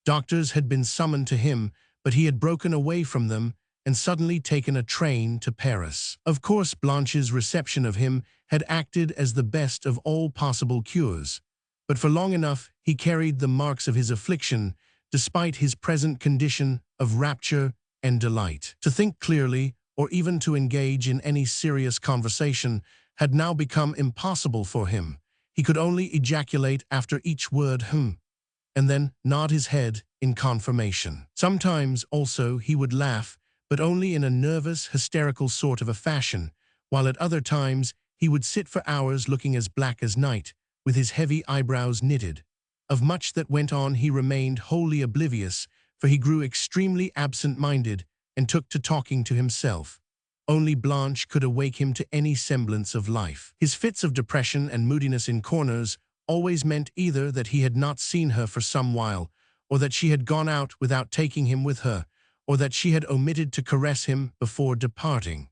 Doctors had been summoned to him, but he had broken away from them, and suddenly taken a train to Paris. Of course, Blanche's reception of him had acted as the best of all possible cures, but for long enough he carried the marks of his affliction, despite his present condition of rapture and delight. To think clearly, or even to engage in any serious conversation, had now become impossible for him. He could only ejaculate after each word and then nod his head in confirmation. Sometimes, also, he would laugh, but only in a nervous, hysterical sort of a fashion, while at other times he would sit for hours looking as black as night, with his heavy eyebrows knitted. Of much that went on he remained wholly oblivious, for he grew extremely absent-minded and took to talking to himself. Only Blanche could awake him to any semblance of life. His fits of depression and moodiness in corners always meant either that he had not seen her for some while, or that she had gone out without taking him with her, or that she had omitted to caress him before departing.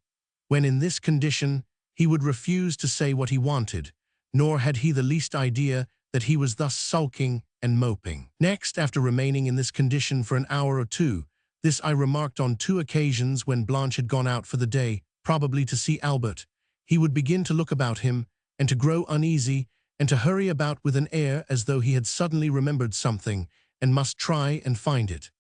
When in this condition, he would refuse to say what he wanted, nor had he the least idea that he was thus sulking and moping. Next, after remaining in this condition for an hour or two, this I remarked on 2 occasions when Blanche had gone out for the day, probably to see Albert, he would begin to look about him, and to grow uneasy, and to hurry about with an air as though he had suddenly remembered something, and must try and find it.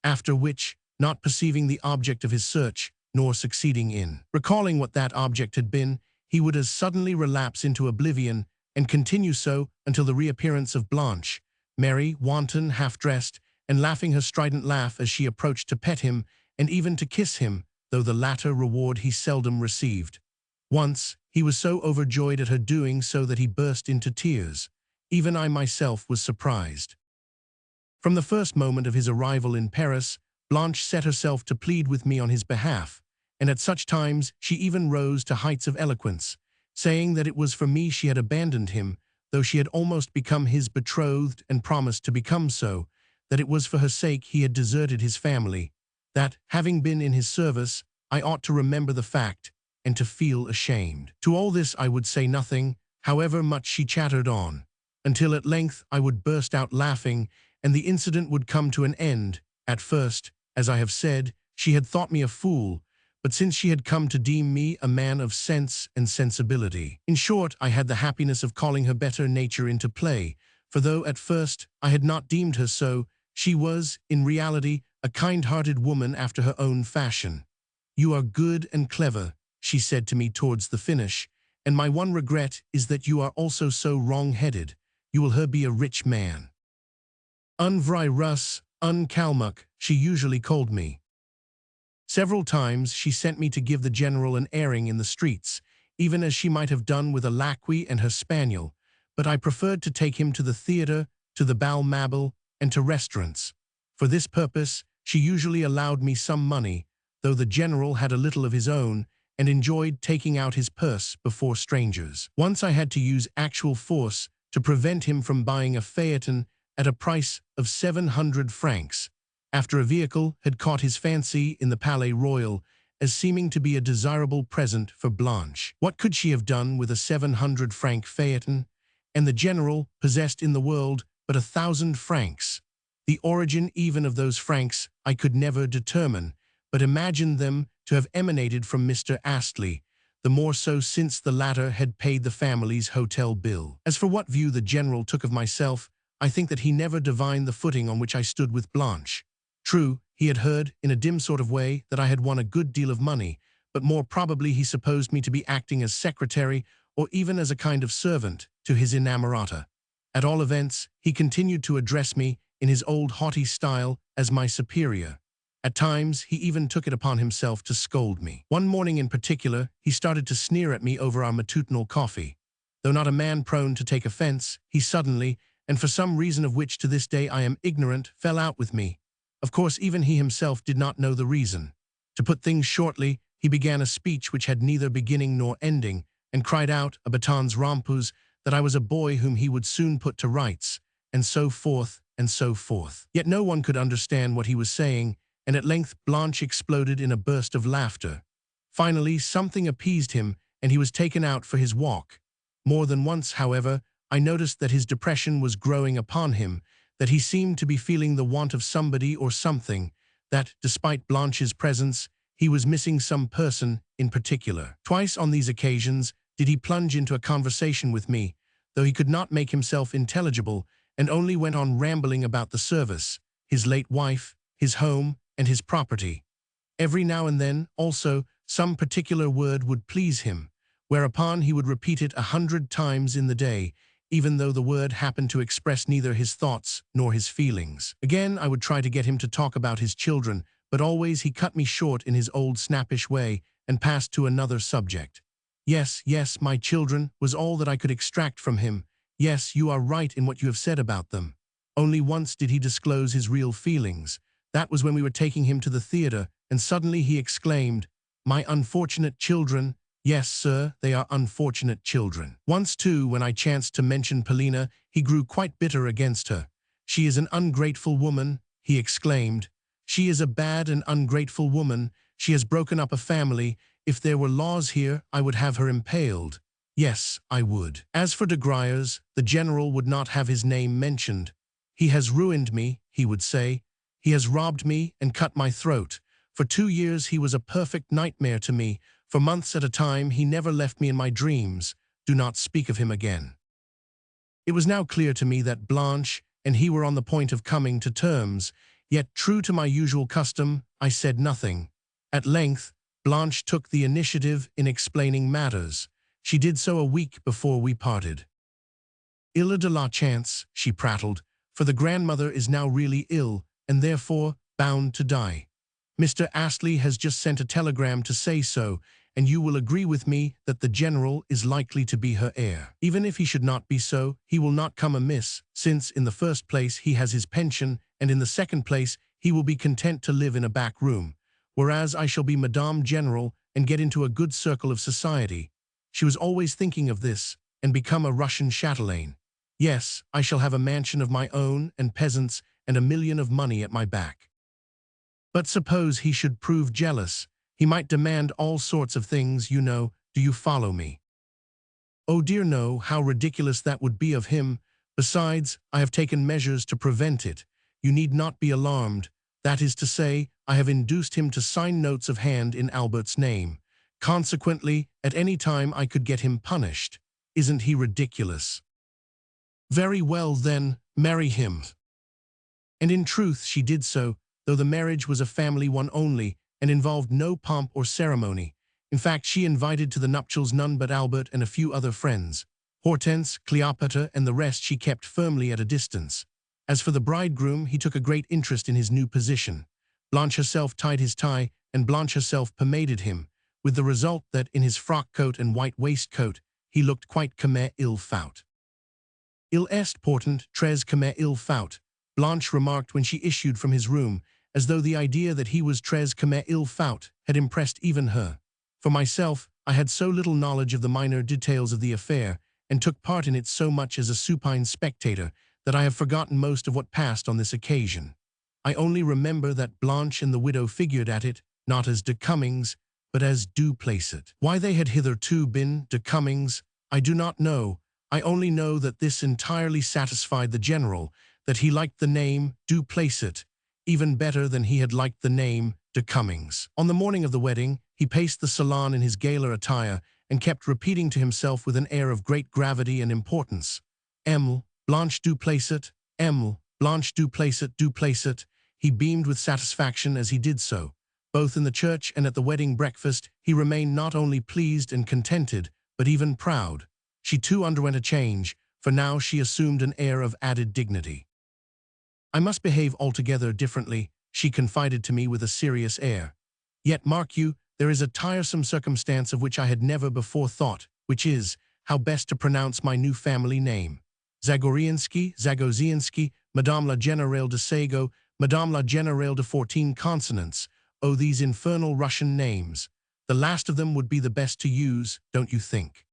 After which, not perceiving the object of his search, nor succeeding in recalling what that object had been, he would as suddenly relapse into oblivion, and continue so until the reappearance of Blanche, merry, wanton, half-dressed, and laughing her strident laugh as she approached to pet him, and even to kiss him, though the latter reward he seldom received. Once, he was so overjoyed at her doing so that he burst into tears. Even I myself was surprised. From the first moment of his arrival in Paris, Blanche set herself to plead with me on his behalf, and at such times she even rose to heights of eloquence, saying that it was for me she had abandoned him, though she had almost become his betrothed and promised to become so, that it was for her sake he had deserted his family, that, having been in his service, I ought to remember the fact, and to feel ashamed. To all this I would say nothing, however much she chattered on, until at length I would burst out laughing, and the incident would come to an end. At first, as I have said, she had thought me a fool, but since she had come to deem me a man of sense and sensibility. In short, I had the happiness of calling her better nature into play, for though at first I had not deemed her so, she was, in reality, a kind-hearted woman after her own fashion. "You are good and clever," she said to me towards the finish, "and my one regret is that you are also so wrong-headed. You will her be a rich man." Unvry Russ, Kalmuk, she usually called me. Several times she sent me to give the general an airing in the streets, even as she might have done with a lacquey and her spaniel, but I preferred to take him to the theatre, to the bal mabel, and to restaurants. For this purpose, she usually allowed me some money, though the general had a little of his own and enjoyed taking out his purse before strangers. Once I had to use actual force to prevent him from buying a phaeton at a price of 700 francs, after a vehicle had caught his fancy in the Palais Royal as seeming to be a desirable present for Blanche. What could she have done with a 700-franc phaeton? And the general possessed in the world but 1,000 francs. The origin even of those francs I could never determine, but imagined them to have emanated from Mr. Astley, the more so since the latter had paid the family's hotel bill. As for what view the general took of myself, I think that he never divined the footing on which I stood with Blanche. True, he had heard, in a dim sort of way, that I had won a good deal of money, but more probably he supposed me to be acting as secretary or even as a kind of servant to his inamorata. At all events, he continued to address me, in his old haughty style, as my superior. At times, he even took it upon himself to scold me. One morning in particular, he started to sneer at me over our matutinal coffee. Though not a man prone to take offense, he suddenly, and for some reason of which to this day I am ignorant, fell out with me. Of course, even he himself did not know the reason. To put things shortly, he began a speech which had neither beginning nor ending, and cried out, a batons rompus, that I was a boy whom he would soon put to rights, and so forth, and so forth. Yet no one could understand what he was saying, and at length Blanche exploded in a burst of laughter. Finally, something appeased him, and he was taken out for his walk. More than once, however, I noticed that his depression was growing upon him, that he seemed to be feeling the want of somebody or something, that, despite Blanche's presence, he was missing some person in particular. Twice on these occasions did he plunge into a conversation with me, though he could not make himself intelligible, and only went on rambling about the service, his late wife, his home, and his property. Every now and then, also, some particular word would please him, whereupon he would repeat it 100 times in the day, even though the word happened to express neither his thoughts nor his feelings. Again, I would try to get him to talk about his children, but always he cut me short in his old snappish way and passed to another subject. Yes, yes, my children was all that I could extract from him. Yes, you are right in what you have said about them. Only once did he disclose his real feelings. That was when we were taking him to the theatre, and suddenly he exclaimed, "My unfortunate children." Yes, sir, they are unfortunate children. Once, too, when I chanced to mention Polina, he grew quite bitter against her. "She is an ungrateful woman," he exclaimed. "She is a bad and ungrateful woman. She has broken up a family. If there were laws here, I would have her impaled." Yes, I would. As for de Griers, the general would not have his name mentioned. "He has ruined me," he would say. "He has robbed me and cut my throat. For 2 years he was a perfect nightmare to me. For months at a time he never left me in my dreams. Do not speak of him again." It was now clear to me that Blanche and he were on the point of coming to terms, yet true to my usual custom, I said nothing. At length, Blanche took the initiative in explaining matters. She did so a week before we parted. "Il de la chance," she prattled, "for the grandmother is now really ill, and therefore bound to die. Mr. Astley has just sent a telegram to say so, and you will agree with me that the general is likely to be her heir. Even if he should not be so, he will not come amiss, since in the first place he has his pension, and in the second place he will be content to live in a back room, whereas I shall be Madame General and get into a good circle of society." She was always thinking of this, and become a Russian chatelaine. "Yes, I shall have a mansion of my own and peasants and 1,000,000 of money at my back." But suppose he should prove jealous, he might demand all sorts of things, you know. Do you follow me? Oh dear no, how ridiculous that would be of him. Besides, I have taken measures to prevent it. You need not be alarmed. That is to say, I have induced him to sign notes of hand in Albert's name. Consequently, at any time I could get him punished. Isn't he ridiculous? Very well then, marry him. And in truth she did so, though the marriage was a family one only, and involved no pomp or ceremony. In fact, she invited to the nuptials none but Albert and a few other friends. Hortense, Cleopatra, and the rest she kept firmly at a distance. As for the bridegroom, he took a great interest in his new position. Blanche herself tied his tie, and Blanche herself pomaded him, with the result that in his frock coat and white waistcoat, he looked quite comme il faut. Il est portant très comme il faut, Blanche remarked when she issued from his room, as though the idea that he was très comme il faut had impressed even her. For myself, I had so little knowledge of the minor details of the affair, and took part in it so much as a supine spectator, that I have forgotten most of what passed on this occasion. I only remember that Blanche and the widow figured at it, not as de Cummings, but as du Plessis. Why they had hitherto been de Cummings, I do not know. I only know that this entirely satisfied the general, that he liked the name du Plessis even better than he had liked the name de Cummings. On the morning of the wedding, he paced the salon in his gala attire and kept repeating to himself with an air of great gravity and importance, "Emile, Blanche du Plessis, Emile, Blanche du Plessis, du Plessis." He beamed with satisfaction as he did so. Both in the church and at the wedding breakfast, he remained not only pleased and contented, but even proud. She too underwent a change, for now she assumed an air of added dignity. "I must behave altogether differently," she confided to me with a serious air. "Yet, mark you, there is a tiresome circumstance of which I had never before thought, which is, how best to pronounce my new family name. Zagoriansky, Zagoziansky, Madame la Générale de Sago, Madame la Générale de 14 consonants. Oh, these infernal Russian names. The last of them would be the best to use, don't you think?"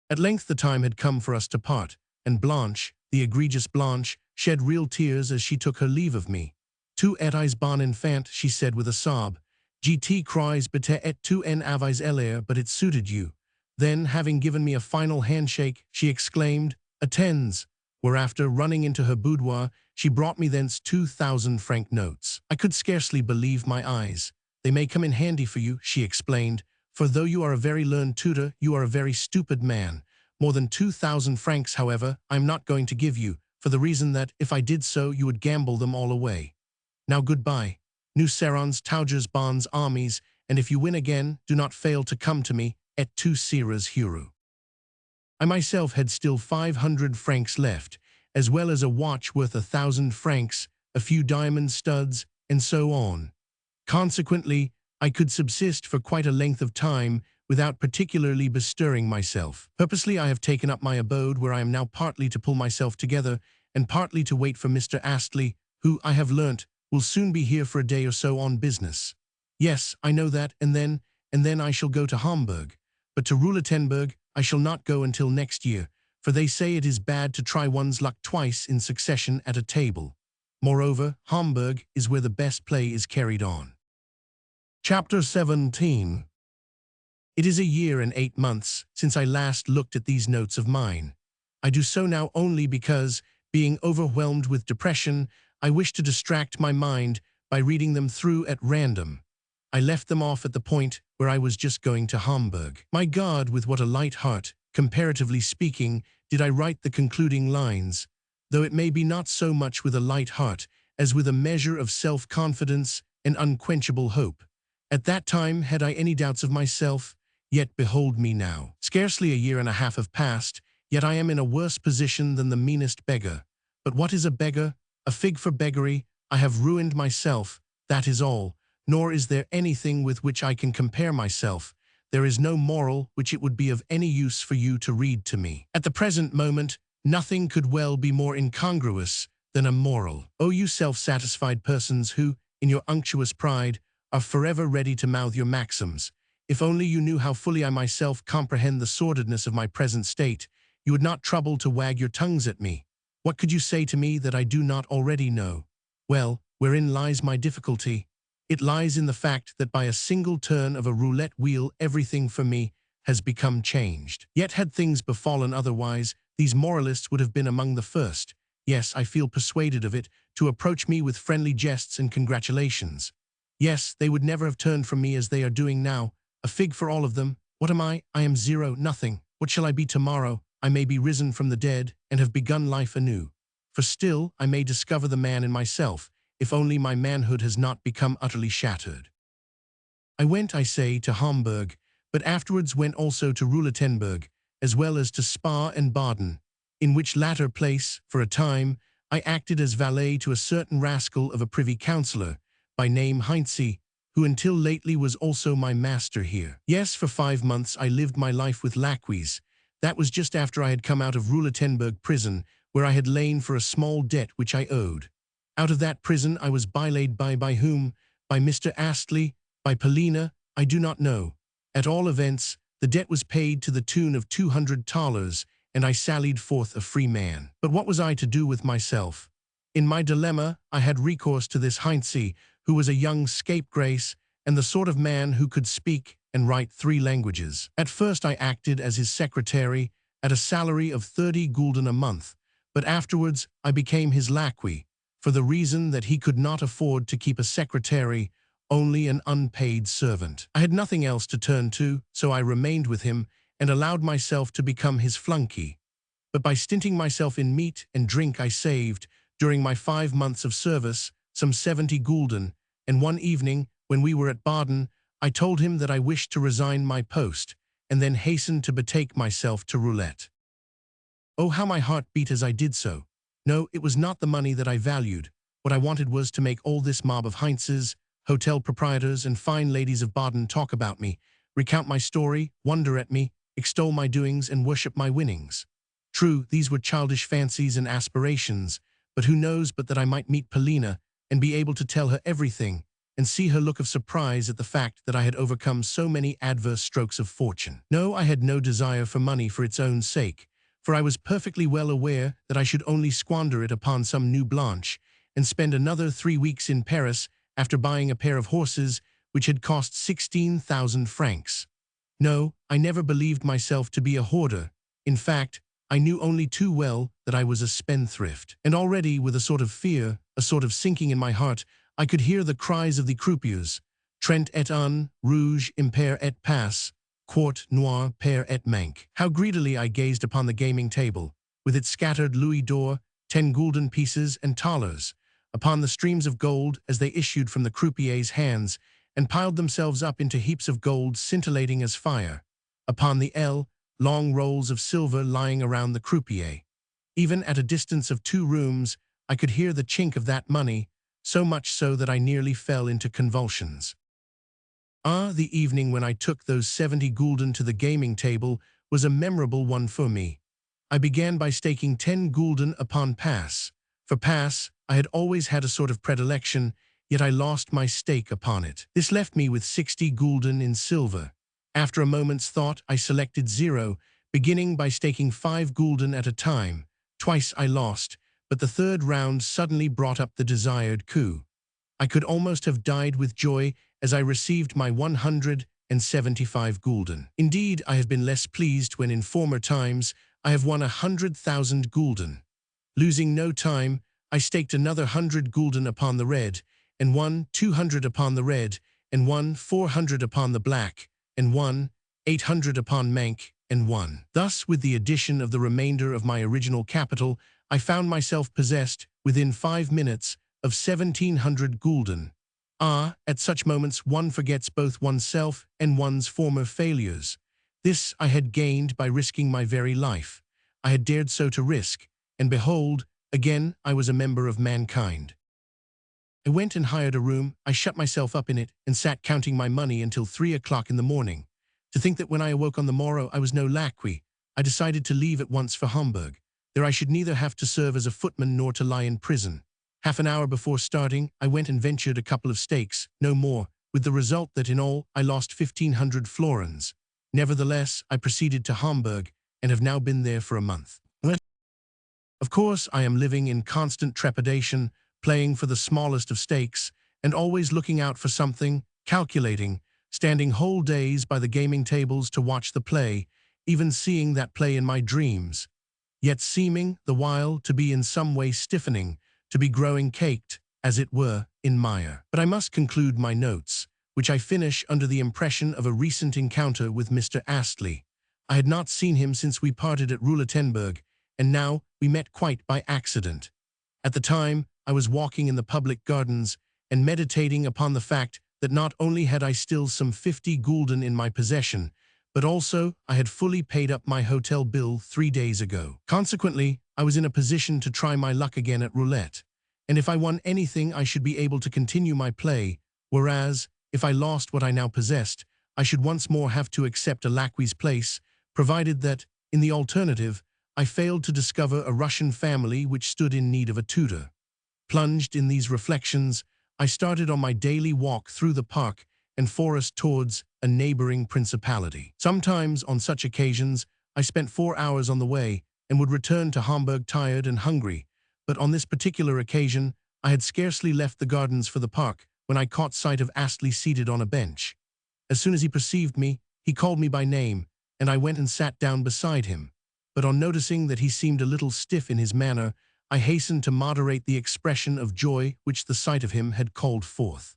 At length the time had come for us to part, and Blanche, the egregious Blanche, shed real tears as she took her leave of me. "Tu etais bon enfant," she said with a sob. "Gt cries bete et tu en avais l'air, but it suited you." Then, having given me a final handshake, she exclaimed, "Attends," whereafter, running into her boudoir, she brought me thence 2,000-franc notes. I could scarcely believe my eyes. "They may come in handy for you," she explained, "for though you are a very learned tutor, you are a very stupid man. More than 2,000 francs, however, I am not going to give you, for the reason that, if I did so, you would gamble them all away. Now goodbye. Nous serons taugers bons armies, and if you win again, do not fail to come to me, et tu seras heureux." I myself had still 500 francs left, as well as a watch worth 1,000 francs, a few diamond studs, and so on. Consequently, I could subsist for quite a length of time without particularly bestirring myself. Purposely I have taken up my abode where I am now partly to pull myself together and partly to wait for Mr. Astley, who, I have learnt, will soon be here for a day or so on business. Yes, I know that, and then I shall go to Hamburg. But to Roulettenburg I shall not go until next year, for they say it is bad to try one's luck twice in succession at a table. Moreover, Hamburg is where the best play is carried on. Chapter 17. It is a year and 8 months since I last looked at these notes of mine. I do so now only because, being overwhelmed with depression, I wish to distract my mind by reading them through at random. I left them off at the point where I was just going to Hamburg. My God, with what a light heart, comparatively speaking, did I write the concluding lines, though it may be not so much with a light heart as with a measure of self-confidence and unquenchable hope. At that time had I any doubts of myself, yet behold me now. Scarcely a year and a half have passed, yet I am in a worse position than the meanest beggar. But what is a beggar? A fig for beggary. I have ruined myself, that is all, nor is there anything with which I can compare myself. There is no moral which it would be of any use for you to read to me. At the present moment, nothing could well be more incongruous than a moral. O you self-satisfied persons who, in your unctuous pride, are forever ready to mouth your maxims, if only you knew how fully I myself comprehend the sordidness of my present state, you would not trouble to wag your tongues at me. What could you say to me that I do not already know? Well, wherein lies my difficulty? It lies in the fact that by a single turn of a roulette wheel everything for me has become changed. Yet had things befallen otherwise, these moralists would have been among the first, yes, I feel persuaded of it, to approach me with friendly jests and congratulations. Yes, they would never have turned from me as they are doing now. A fig for all of them. What am I? I am zero, nothing. What shall I be tomorrow? I may be risen from the dead and have begun life anew. For still, I may discover the man in myself, if only my manhood has not become utterly shattered. I went, I say, to Hamburg, but afterwards went also to Roulettenburg, as well as to Spa and Baden, in which latter place, for a time, I acted as valet to a certain rascal of a privy councillor, by name Heinze, who until lately was also my master here. Yes, for 5 months I lived my life with laqueys. That was just after I had come out of Roulettenburg prison, where I had lain for a small debt which I owed. Out of that prison I was bylaid by whom? By Mr. Astley, by Polina, I do not know. At all events, the debt was paid to the tune of 200 thalers, and I sallied forth a free man. But what was I to do with myself? In my dilemma, I had recourse to this Heinze, who was a young scapegrace, and the sort of man who could speak and write 3 languages. At first I acted as his secretary, at a salary of 30 gulden a month, but afterwards I became his laquey, for the reason that he could not afford to keep a secretary, only an unpaid servant. I had nothing else to turn to, so I remained with him and allowed myself to become his flunky. But by stinting myself in meat and drink I saved, during my 5 months of service, some 70 gulden, and one evening, when we were at Baden, I told him that I wished to resign my post, and then hastened to betake myself to roulette. Oh, how my heart beat as I did so! No, it was not the money that I valued. What I wanted was to make all this mob of Heinzes, hotel proprietors, and fine ladies of Baden talk about me, recount my story, wonder at me, extol my doings, and worship my winnings. True, these were childish fancies and aspirations, but who knows but that I might meet Polina and be able to tell her everything, and see her look of surprise at the fact that I had overcome so many adverse strokes of fortune. No, I had no desire for money for its own sake, for I was perfectly well aware that I should only squander it upon some new blanche, and spend another 3 weeks in Paris after buying a pair of horses which had cost 16,000 francs. No, I never believed myself to be a hoarder. In fact, I knew only too well that I was a spendthrift. And already, with a sort of fear, a sort of sinking in my heart, I could hear the cries of the croupiers, Trent et un, rouge, impair et passe, quart noir, pair et manque. How greedily I gazed upon the gaming table, with its scattered louis d'or, 10 gulden pieces, and thalers, upon the streams of gold as they issued from the croupier's hands, and piled themselves up into heaps of gold scintillating as fire, upon the long rolls of silver lying around the croupier. Even at a distance of 2 rooms, I could hear the chink of that money, so much so that I nearly fell into convulsions. Ah, the evening when I took those 70 gulden to the gaming table was a memorable one for me. I began by staking 10 gulden upon pass. For pass, I had always had a sort of predilection, yet I lost my stake upon it. This left me with 60 gulden in silver. After a moment's thought, I selected 0, beginning by staking 5 gulden at a time. Twice I lost, but the 3rd round suddenly brought up the desired coup. I could almost have died with joy as I received my 175 gulden. Indeed, I have been less pleased when in former times I have won 100,000 gulden. Losing no time, I staked another 100 gulden upon the red, and won 200 upon the red, and won 400 upon the black, and won 800 upon manque, and won. Thus, with the addition of the remainder of my original capital, I found myself possessed, within 5 minutes, of 1,700 gulden. Ah, at such moments one forgets both oneself and one's former failures. This I had gained by risking my very life. I had dared so to risk, and behold, again I was a member of mankind. I went and hired a room, I shut myself up in it, and sat counting my money until 3 o'clock in the morning. To think that when I awoke on the morrow I was no laquey, I decided to leave at once for Hamburg. There I should neither have to serve as a footman nor to lie in prison. Half an hour before starting, I went and ventured a couple of stakes, no more, with the result that in all I lost 1,500 florins. Nevertheless, I proceeded to Hamburg, and have now been there for a month. Of course, I am living in constant trepidation, playing for the smallest of stakes, and always looking out for something, calculating, standing whole days by the gaming tables to watch the play, even seeing that play in my dreams. yet seeming, the while, to be in some way stiffening, to be growing caked, as it were, in mire. But I must conclude my notes, which I finish under the impression of a recent encounter with Mr. Astley. I had not seen him since we parted at Roulettenburg, and now we met quite by accident. At the time, I was walking in the public gardens and meditating upon the fact that not only had I still some 50 gulden in my possession, but also I had fully paid up my hotel bill 3 days ago. Consequently, I was in a position to try my luck again at roulette, and if I won anything I should be able to continue my play, whereas, if I lost what I now possessed, I should once more have to accept a laquey's place, provided that, in the alternative, I failed to discover a Russian family which stood in need of a tutor. Plunged in these reflections, I started on my daily walk through the park and forest towards a neighboring principality. Sometimes, on such occasions, I spent 4 hours on the way and would return to Hamburg tired and hungry, but on this particular occasion, I had scarcely left the gardens for the park when I caught sight of Astley seated on a bench. As soon as he perceived me, he called me by name, and I went and sat down beside him. But on noticing that he seemed a little stiff in his manner, I hastened to moderate the expression of joy which the sight of him had called forth.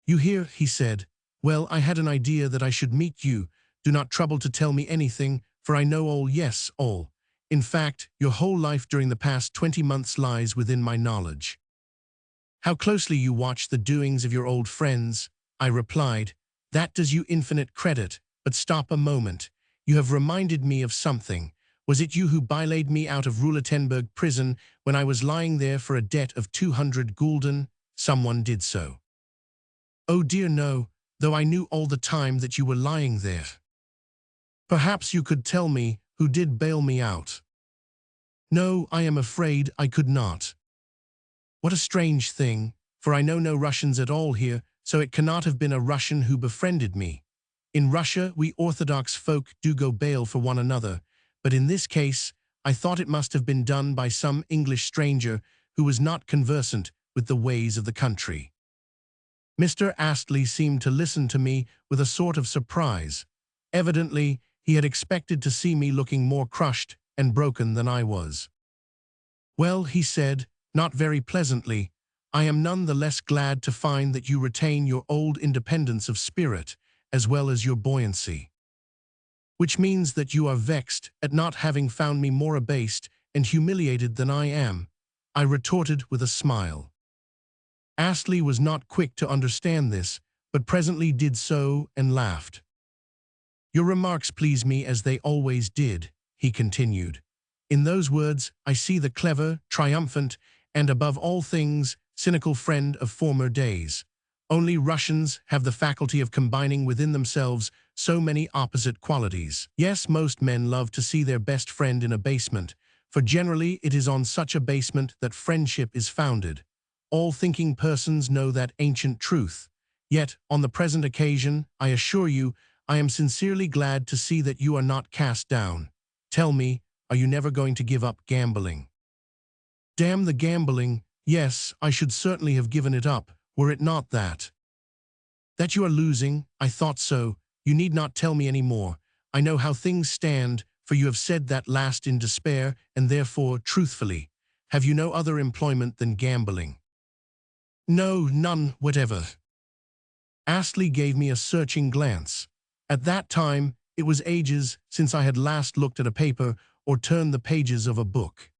"You here?" he said. "Well, I had an idea that I should meet you. Do not trouble to tell me anything, for I know all, yes, all. In fact, your whole life during the past 20 months lies within my knowledge. How closely you watch the doings of your old friends," I replied. "That does you infinite credit, but stop a moment. You have reminded me of something. Was it you who billeted me out of Roulettenburg prison when I was lying there for a debt of 200 gulden? Someone did so." "Oh dear no, though I knew all the time that you were lying there." "Perhaps you could tell me who did bail me out." "No, I am afraid I could not." "What a strange thing, for I know no Russians at all here, so it cannot have been a Russian who befriended me. In Russia, we Orthodox folk do go bail for one another, but in this case, I thought it must have been done by some English stranger who was not conversant with the ways of the country." Mr. Astley seemed to listen to me with a sort of surprise. Evidently, he had expected to see me looking more crushed and broken than I was. "Well," he said, not very pleasantly, "I am none the less glad to find that you retain your old independence of spirit, as well as your buoyancy." "Which means that you are vexed at not having found me more abased and humiliated than I am," I retorted with a smile. Astley was not quick to understand this, but presently did so and laughed. "Your remarks please me as they always did," he continued. "In those words I see the clever, triumphant, and above all things, cynical friend of former days. Only Russians have the faculty of combining within themselves so many opposite qualities. Yes, most men love to see their best friend in abasement, for generally it is on such abasement that friendship is founded. All thinking persons know that ancient truth. Yet, on the present occasion, I assure you, I am sincerely glad to see that you are not cast down. Tell me, are you never going to give up gambling?" "Damn the gambling, yes, I should certainly have given it up, were it not that." "That you are losing, I thought so. You need not tell me any more. I know how things stand, for you have said that last in despair, and therefore, truthfully. Have you no other employment than gambling?" "No, none whatever." Astley gave me a searching glance. At that time, it was ages since I had last looked at a paper or turned the pages of a book.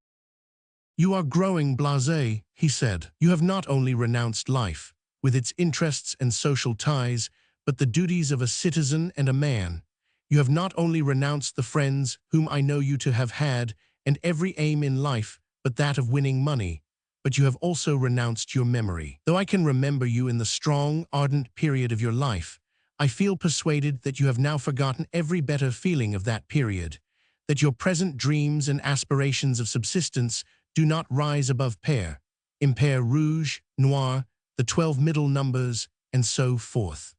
"You are growing blasé," he said. "You have not only renounced life, with its interests and social ties, but the duties of a citizen and a man. You have not only renounced the friends whom I know you to have had, and every aim in life but that of winning money, but you have also renounced your memory. Though I can remember you in the strong, ardent period of your life, I feel persuaded that you have now forgotten every better feeling of that period, that your present dreams and aspirations of subsistence do not rise above pair, impair rouge, noir, the 12 middle numbers, and so forth."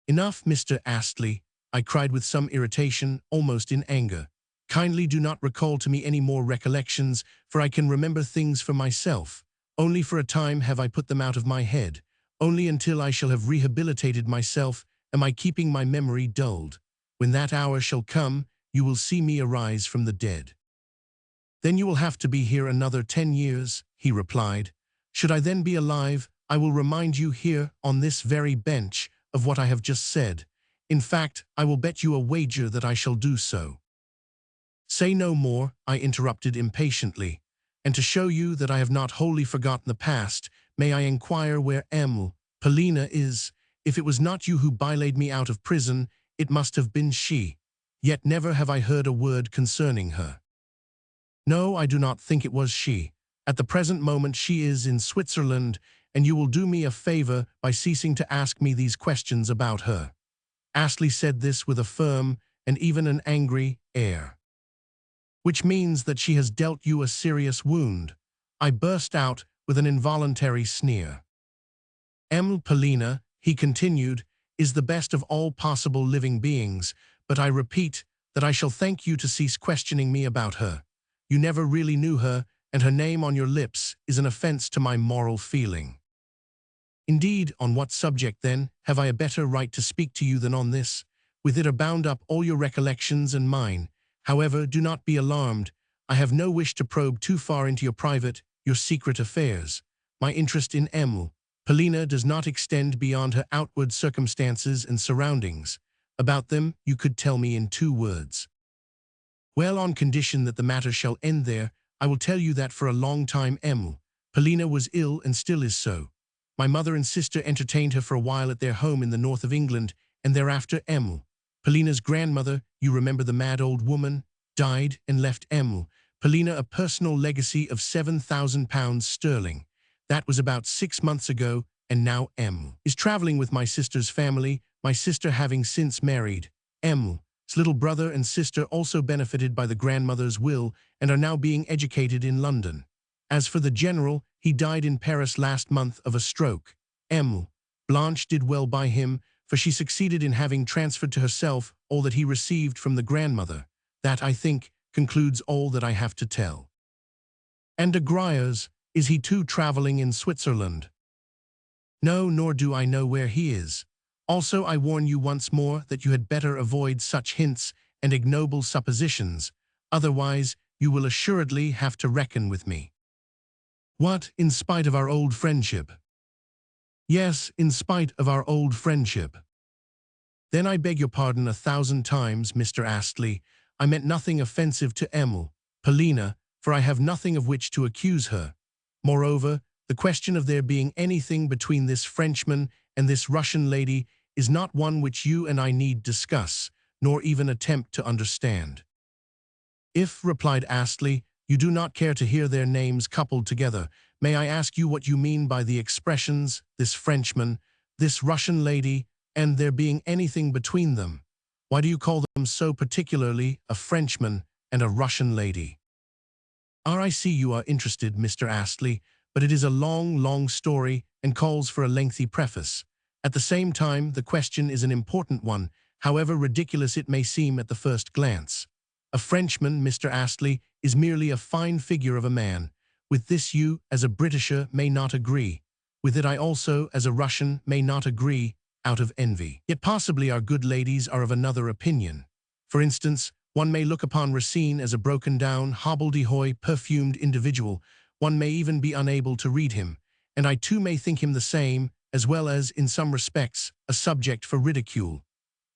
"Enough, Mr. Astley," I cried with some irritation, almost in anger. "Kindly do not recall to me any more recollections, for I can remember things for myself. Only for a time have I put them out of my head. Only until I shall have rehabilitated myself am I keeping my memory dulled. When that hour shall come, you will see me arise from the dead." Then you will have to be here another 10 years, he replied. Should I then be alive, I will remind you here, on this very bench, of what I have just said. In fact, I will bet you a wager that I shall do so. Say no more, I interrupted impatiently. And to show you that I have not wholly forgotten the past, may I inquire where Polina is? If it was not you who bylaid me out of prison, it must have been she. Yet never have I heard a word concerning her. No, I do not think it was she. At the present moment she is in Switzerland, and you will do me a favor by ceasing to ask me these questions about her. Astley said this with a firm and even an angry air. Which means that she has dealt you a serious wound. I burst out with an involuntary sneer. Polina, he continued, is the best of all possible living beings, but I repeat that I shall thank you to cease questioning me about her. You never really knew her, and her name on your lips is an offense to my moral feeling. Indeed, on what subject, then, have I a better right to speak to you than on this? With it are bound up all your recollections and mine. However, do not be alarmed. I have no wish to probe too far into your private, your secret affairs. My interest in Polina does not extend beyond her outward circumstances and surroundings. About them, you could tell me in 2 words. Well, on condition that the matter shall end there, I will tell you that for a long time Polina was ill and still is so. My mother and sister entertained her for a while at their home in the north of England, and thereafter Polina's grandmother, you remember the mad old woman, died and left Polina a personal legacy of £7,000 sterling. That was about 6 months ago, and now is traveling with my sister's family, my sister having since married. His little brother and sister also benefited by the grandmother's will and are now being educated in London. As for the general, he died in Paris last month of a stroke. Blanche did well by him, for she succeeded in having transferred to herself all that he received from the grandmother. That, I think, concludes all that I have to tell. And de Griers, is he too traveling in Switzerland? No, nor do I know where he is. Also, I warn you once more that you had better avoid such hints and ignoble suppositions, otherwise you will assuredly have to reckon with me. What, in spite of our old friendship? Yes, in spite of our old friendship. Then I beg your pardon 1,000 times, Mr. Astley. I meant nothing offensive to Polina, for I have nothing of which to accuse her. Moreover, the question of there being anything between this Frenchman and this Russian lady is not one which you and I need discuss, nor even attempt to understand. If, replied Astley, you do not care to hear their names coupled together, may I ask you what you mean by the expressions, this Frenchman, this Russian lady, and there being anything between them? Why do you call them so particularly a Frenchman and a Russian lady? I see you are interested, Mr. Astley, but it is a long, long story and calls for a lengthy preface. At the same time, the question is an important one, however ridiculous it may seem at the first glance. A Frenchman, Mr. Astley, is merely a fine figure of a man. With this you, as a Britisher, may not agree. With it I also, as a Russian, may not agree, out of envy. Yet possibly our good ladies are of another opinion. For instance, one may look upon Racine as a broken-down, hobbledehoy, perfumed individual. One may even be unable to read him, and I too may think him the same, as well as, in some respects, a subject for ridicule.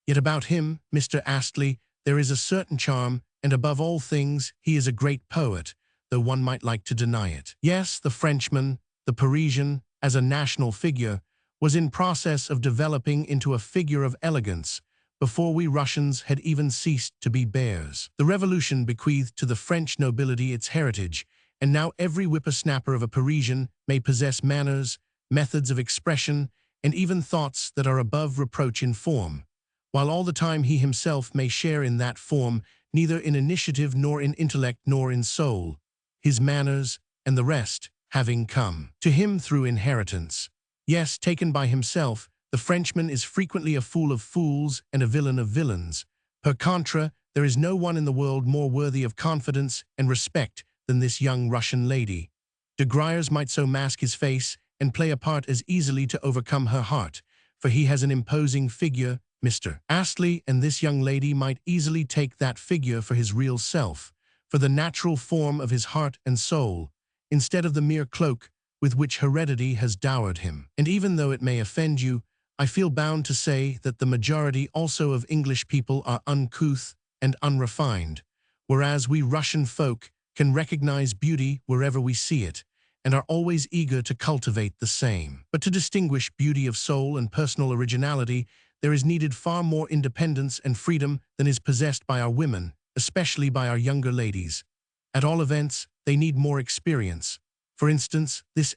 Yet about him, Mr. Astley, there is a certain charm, and above all things, he is a great poet, though one might like to deny it. Yes, the Frenchman, the Parisian, as a national figure, was in process of developing into a figure of elegance, before we Russians had even ceased to be bears. The Revolution bequeathed to the French nobility its heritage, and now every whippersnapper of a Parisian may possess manners, methods of expression, and even thoughts that are above reproach in form, while all the time he himself may share in that form, neither in initiative nor in intellect nor in soul, his manners and the rest having come to him through inheritance. Yes, taken by himself, the Frenchman is frequently a fool of fools and a villain of villains. Per contra, there is no one in the world more worthy of confidence and respect than this young Russian lady. De Griers might so mask his face and play a part as easily to overcome her heart, for he has an imposing figure, Mr. Astley, and this young lady might easily take that figure for his real self, for the natural form of his heart and soul, instead of the mere cloak with which heredity has dowered him. And even though it may offend you, I feel bound to say that the majority also of English people are uncouth and unrefined, whereas we Russian folk can recognize beauty wherever we see it, and are always eager to cultivate the same. But to distinguish beauty of soul and personal originality, there is needed far more independence and freedom than is possessed by our women, especially by our younger ladies. At all events, they need more experience. For instance, this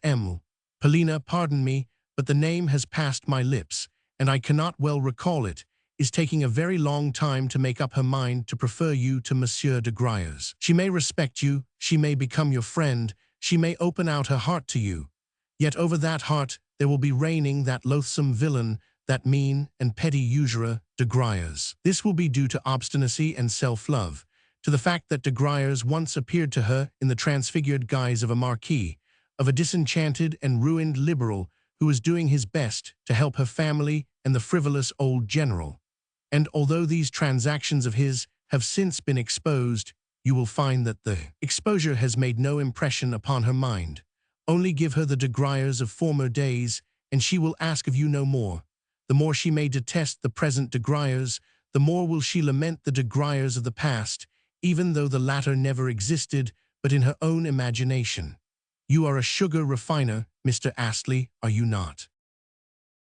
Polina, pardon me, but the name has passed my lips, and I cannot well recall it, is taking a very long time to make up her mind to prefer you to Monsieur de Griers. She may respect you, she may become your friend, she may open out her heart to you. Yet over that heart there will be reigning that loathsome villain, that mean and petty usurer, de Griers. This will be due to obstinacy and self-love, to the fact that de Griers once appeared to her in the transfigured guise of a marquis, of a disenchanted and ruined liberal who was doing his best to help her family and the frivolous old general. And although these transactions of his have since been exposed, you will find that the exposure has made no impression upon her mind. Only give her the de Griers of former days, and she will ask of you no more. The more she may detest the present de Griers, the more will she lament the de Griers of the past, even though the latter never existed, but in her own imagination. You are a sugar refiner, Mr. Astley, are you not?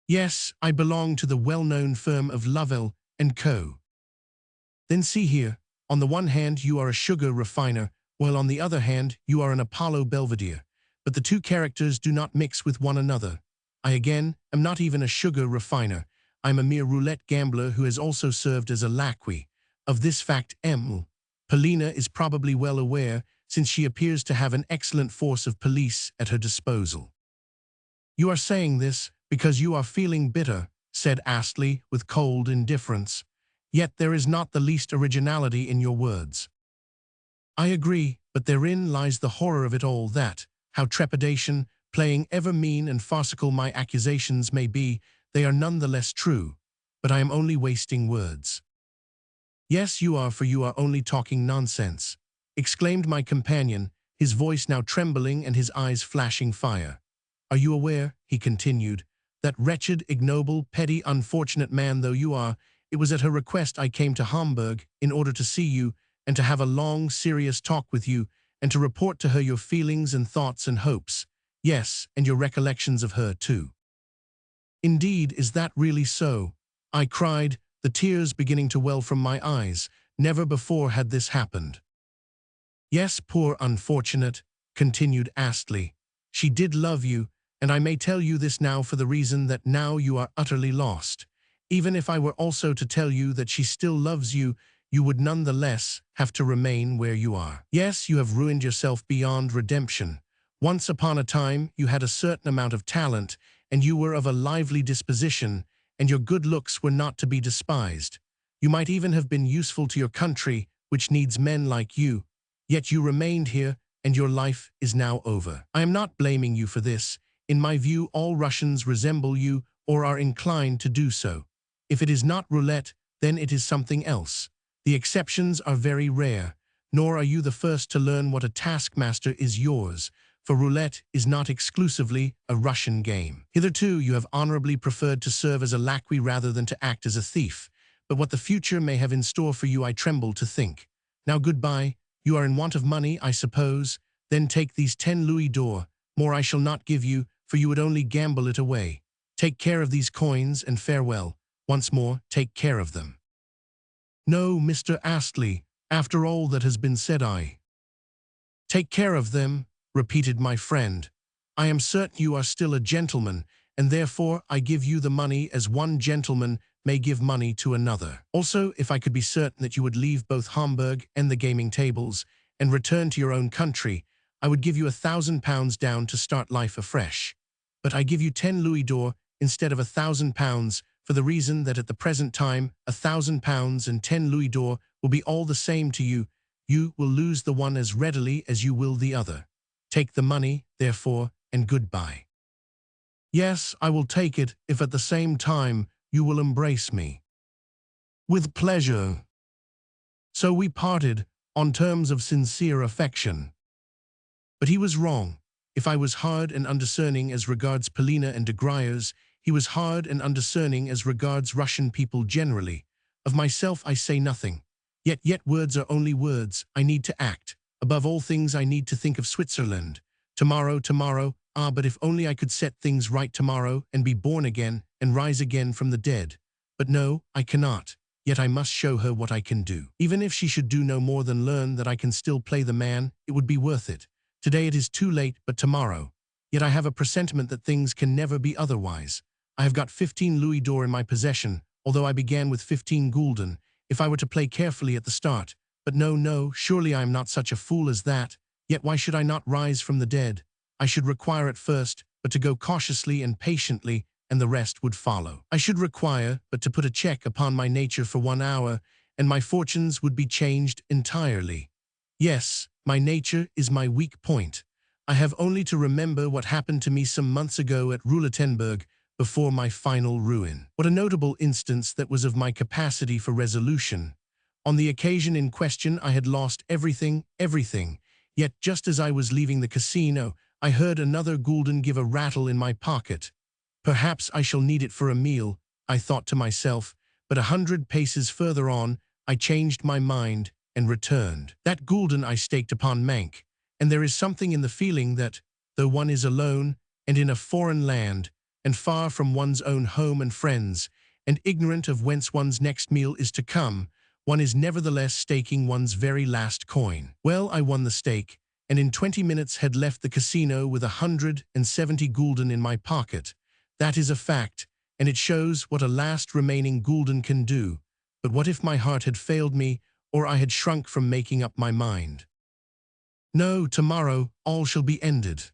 Yes, I belong to the well-known firm of Lovell and Co. Then see here, on the one hand you are a sugar refiner, while on the other hand you are an Apollo Belvedere, but the two characters do not mix with one another. I again am not even a sugar refiner. I am a mere roulette gambler who has also served as a laquais. Of this fact Polina is probably well aware, since she appears to have an excellent force of police at her disposal. You are saying this because you are feeling bitter, said Astley with cold indifference. Yet there is not the least originality in your words. I agree, but therein lies the horror of it all, that, how trepidation, playing ever mean and farcical my accusations may be, they are none the less true, but I am only wasting words. Yes, you are, for you are only talking nonsense, exclaimed my companion, his voice now trembling and his eyes flashing fire. Are you aware, he continued, that wretched, ignoble, petty, unfortunate man though you are, it was at her request I came to Hamburg in order to see you and to have a long, serious talk with you and to report to her your feelings and thoughts and hopes. Yes, and your recollections of her too. Indeed, is that really so? I cried, the tears beginning to well from my eyes. Never before had this happened. Yes, poor unfortunate, continued Astley. She did love you, and I may tell you this now for the reason that now you are utterly lost. Even if I were also to tell you that she still loves you, you would none the less have to remain where you are. Yes, you have ruined yourself beyond redemption. Once upon a time, you had a certain amount of talent, and you were of a lively disposition, and your good looks were not to be despised. You might even have been useful to your country, which needs men like you. Yet you remained here, and your life is now over. I am not blaming you for this. In my view, all Russians resemble you or are inclined to do so. If it is not roulette, then it is something else. The exceptions are very rare, nor are you the first to learn what a taskmaster is yours, for roulette is not exclusively a Russian game. Hitherto you have honorably preferred to serve as a laquais rather than to act as a thief, but what the future may have in store for you I tremble to think. Now goodbye, you are in want of money, I suppose, then take these 10 louis d'or, more I shall not give you, for you would only gamble it away. Take care of these coins and farewell. Once more, take care of them. No, Mr. Astley, after all that has been said I take care of them, repeated my friend. I am certain you are still a gentleman, and therefore I give you the money as one gentleman may give money to another. Also, if I could be certain that you would leave both Hamburg and the gaming tables and return to your own country, I would give you £1,000 down to start life afresh. But I give you 10 louis d'or instead of £1,000 for the reason that at the present time £1,000 and 10 louis d'or will be all the same to you. You will lose the one as readily as you will the other. Take the money, therefore, and goodbye. Yes, I will take it if at the same time you will embrace me. With pleasure. So we parted, on terms of sincere affection. But he was wrong. If I was hard and undiscerning as regards Polina and de Griers, he was hard and undiscerning as regards Russian people generally. Of myself I say nothing. Yet words are only words. I need to act. Above all things I need to think of Switzerland. Tomorrow, but if only I could set things right tomorrow and be born again and rise again from the dead. But no, I cannot. Yet I must show her what I can do. Even if she should do no more than learn that I can still play the man, it would be worth it. Today it is too late, but tomorrow. Yet I have a presentiment that things can never be otherwise. I have got 15 louis d'or in my possession, although I began with 15 gulden, if I were to play carefully at the start. But no, surely I am not such a fool as that. Yet why should I not rise from the dead? I should require at first, but to go cautiously and patiently, and the rest would follow. I should require, but to put a check upon my nature for 1 hour, and my fortunes would be changed entirely. Yes, my nature is my weak point. I have only to remember what happened to me some months ago at Roulettenburg before my final ruin. What a notable instance that was of my capacity for resolution. On the occasion in question I had lost everything, yet just as I was leaving the casino, I heard another gulden give a rattle in my pocket. Perhaps I shall need it for a meal, I thought to myself, but 100 paces further on, I changed my mind and returned. That gulden I staked upon Mank, and there is something in the feeling that, though one is alone and in a foreign land, and far from one's own home and friends, and ignorant of whence one's next meal is to come, one is nevertheless staking one's very last coin. Well, I won the stake, and in 20 minutes had left the casino with 170 gulden in my pocket. That is a fact, and it shows what a last remaining gulden can do. But what if my heart had failed me, or I had shrunk from making up my mind? No, tomorrow all shall be ended.